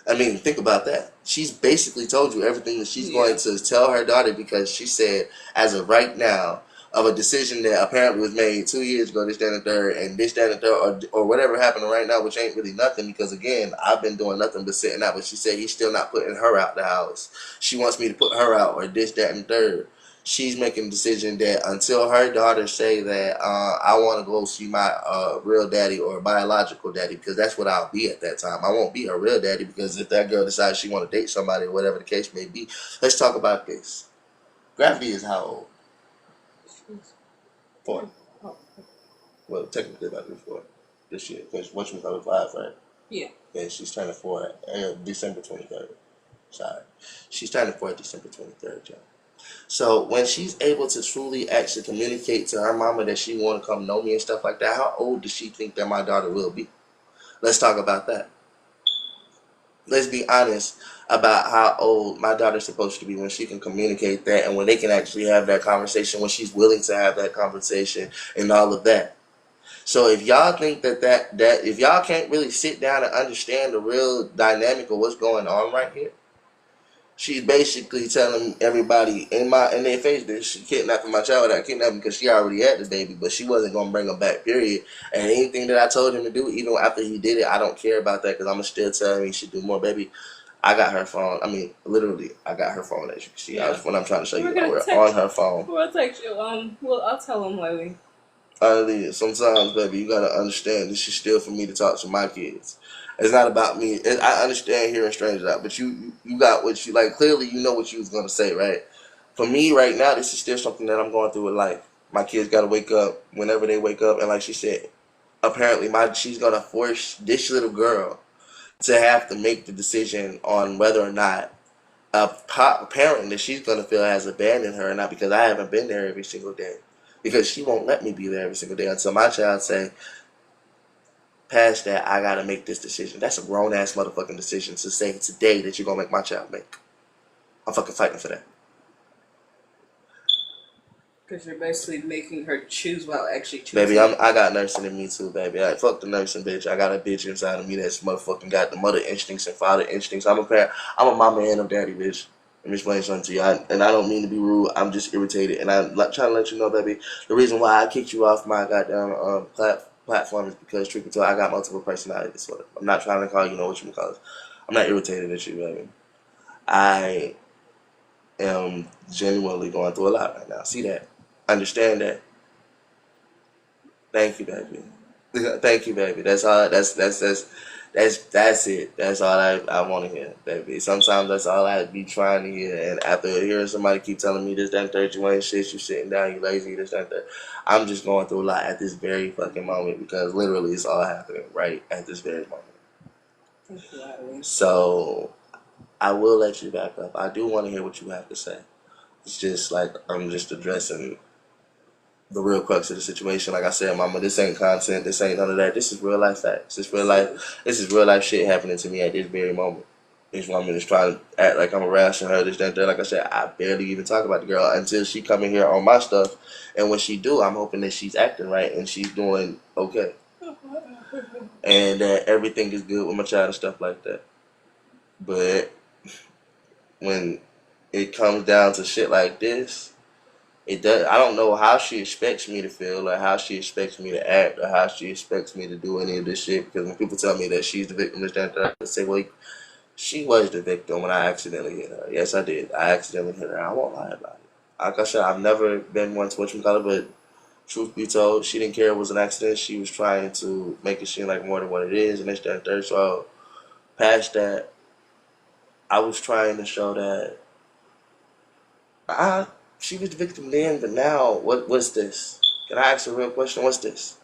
I mean, think about that. She's basically told you everything that she's going to tell her daughter because she said, as of right now, of a decision that apparently was made 2 years ago, this, that, and the third, and this, that, and the third, or whatever happened right now, which ain't really nothing because, again, I've been doing nothing but sitting out. But she said he's still not putting her out the house. She wants me to put her out, or this, that, and the third. She's making a decision that until her daughter say that I want to go see my real daddy or biological daddy, because that's what I'll be at that time. I won't be her real daddy because if that girl decides she want to date somebody or whatever the case may be. Let's talk about this. Gravity is how old? 4. Well, technically about to be 4 this year because what's we call it 5, right? Yeah. And she's turning 4 December 23rd. Sorry. She's turning 4 December 23rd, y'all. So when she's able to truly actually communicate to her mama that she want to come know me and stuff like that, how old does she think that my daughter will be? Let's talk about that. Let's be honest about how old my daughter's supposed to be when she can communicate that and when they can actually have that conversation, when she's willing to have that conversation and all of that. So if y'all think that if y'all can't really sit down and understand the real dynamic of what's going on right here, she's basically telling everybody in their face that she kidnapping my child without kidnapping because she already had the baby, but she wasn't gonna bring him back. Period. And anything that I told him to do, even after he did it, I don't care about that because I'm gonna still tell him he should do more. Baby, I got her phone. I mean, literally, I got her phone as you can see. Yeah. When I'm trying to show you, We're on her phone. We'll text you. Well, I'll tell him later. Sometimes, baby, you gotta understand this is still for me to talk to my kids. It's not about me. I understand hearing strangers out, but you got what you like. Clearly, you know what you was gonna say, right? For me, right now, this is still something that I'm going through with life. My kids gotta wake up whenever they wake up, and like she said, apparently, she's gonna force this little girl to have to make the decision on whether or not a parent that she's gonna feel has abandoned her or not, because I haven't been there every single day. Because she won't let me be there every single day until my child say, past that, I gotta make this decision. That's a grown ass motherfucking decision to say today that you're gonna make my child make. I'm fucking fighting for that. Because you're basically making her choose while actually choosing. Baby, I got nursing in me too, baby. Fuck the nursing bitch. I got a bitch inside of me that's motherfucking got the mother instincts and father instincts. I'm a parent. I'm a mama and a daddy, bitch. Let me explain something to you. And I don't mean to be rude. I'm just irritated. And I'm trying to let you know, baby, the reason why I kicked you off my goddamn platform is because, truth be told, I got multiple personality disorder. I'm not trying to call you know what you call it. I'm not irritated at you, baby. I am genuinely going through a lot right now. See that? Understand that. Thank you, baby. Thank you, baby. That's all. That's it. That's all I want to hear, baby. Sometimes that's all I be trying to hear. And after hearing somebody keep telling me this, that, and third, you ain't shit, you sitting down, you lazy, this, that, and third, I'm just going through a lot at this very fucking moment because literally it's all happening right at this very moment. So I will let you back up. I do want to hear what you have to say. It's just like I'm just addressing the real crux of the situation. Like I said, mama, this ain't content. This ain't none of that. This is real life facts. This is real life shit happening to me at this very moment. This woman is trying to act like I'm harassing her, this, that, and that. Like I said, I barely even talk about the girl until she come in here on my stuff. And when she do, I'm hoping that she's acting right and she's doing okay. And that everything is good with my child and stuff like that. But when it comes down to shit like this, it does. I don't know how she expects me to feel, or how she expects me to act, or how she expects me to do any of this shit. Because when people tell me that she's the victim, I say, well, she was the victim when I accidentally hit her. Yes, I did. I accidentally hit her. I won't lie about it. Like I said, I've never been one to whatchamacallit, but truth be told, she didn't care it was an accident. She was trying to make it seem like more than what it is, and this, that, and third. So past that, I was trying to show that she was the victim then, but now, what's this? Can I ask a real question? What's this?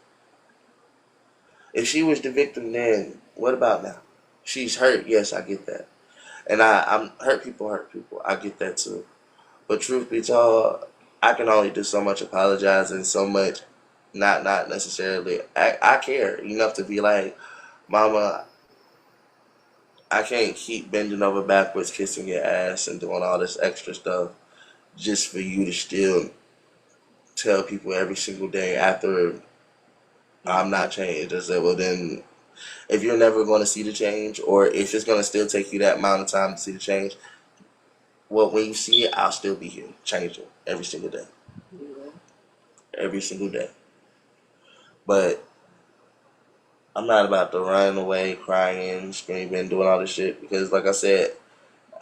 If she was the victim then, what about now? She's hurt, yes, I get that. And I'm hurt people. I get that too. But truth be told, I can only do so much apologizing, so much not necessarily. I care enough to be like, Mama, I can't keep bending over backwards, kissing your ass, and doing all this extra stuff just for you to still tell people every single day after I'm not changed. I said, well, then, if you're never going to see the change, or if it's going to still take you that amount of time to see the change, well, when you see it, I'll still be here, changing every single day. Every single day. But I'm not about to run away, crying, screaming, doing all this shit, because, like I said,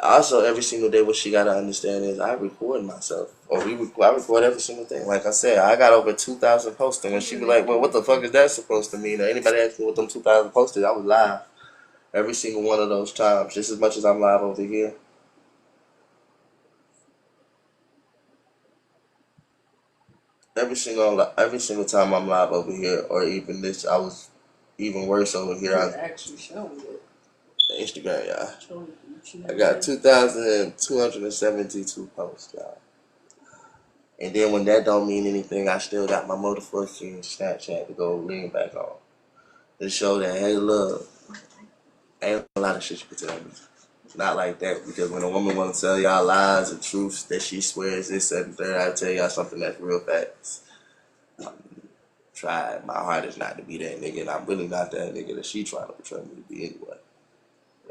also every single day what she got to understand is I record myself, or I record every single thing. Like I said, I got over 2,000 posts, and when she be like, well, what the fuck is that supposed to mean, or anybody asked me what them 2,000 posted, I was live every single one of those times, just as much as I'm live over here. Every single time I'm live over here, or even this, I was even worse over here. I actually showing it. Instagram, y'all. I got 2,272 posts, y'all. And then when that don't mean anything, I still got my motherfucking Snapchat to go lean back on. To show that, hey, look, ain't a lot of shit you can tell me. Not like that, because when a woman want to tell y'all lies and truths that she swears this, that, and third, I tell y'all something that's real facts. My heart is not to be that nigga, and I'm really not that nigga that she trying to portray me to be anyway.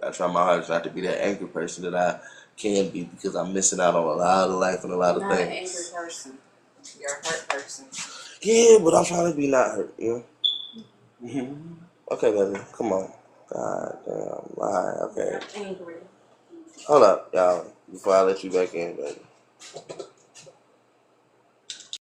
I try my hardest not to be that angry person that I can be, because I'm missing out on a lot of life and a lot of things. You're not an angry person. You're a hurt person. Yeah, but I'm trying to be not hurt, you know? Okay, baby, come on. God damn, lie, okay. You're angry. Hold up, y'all, before I let you back in, baby.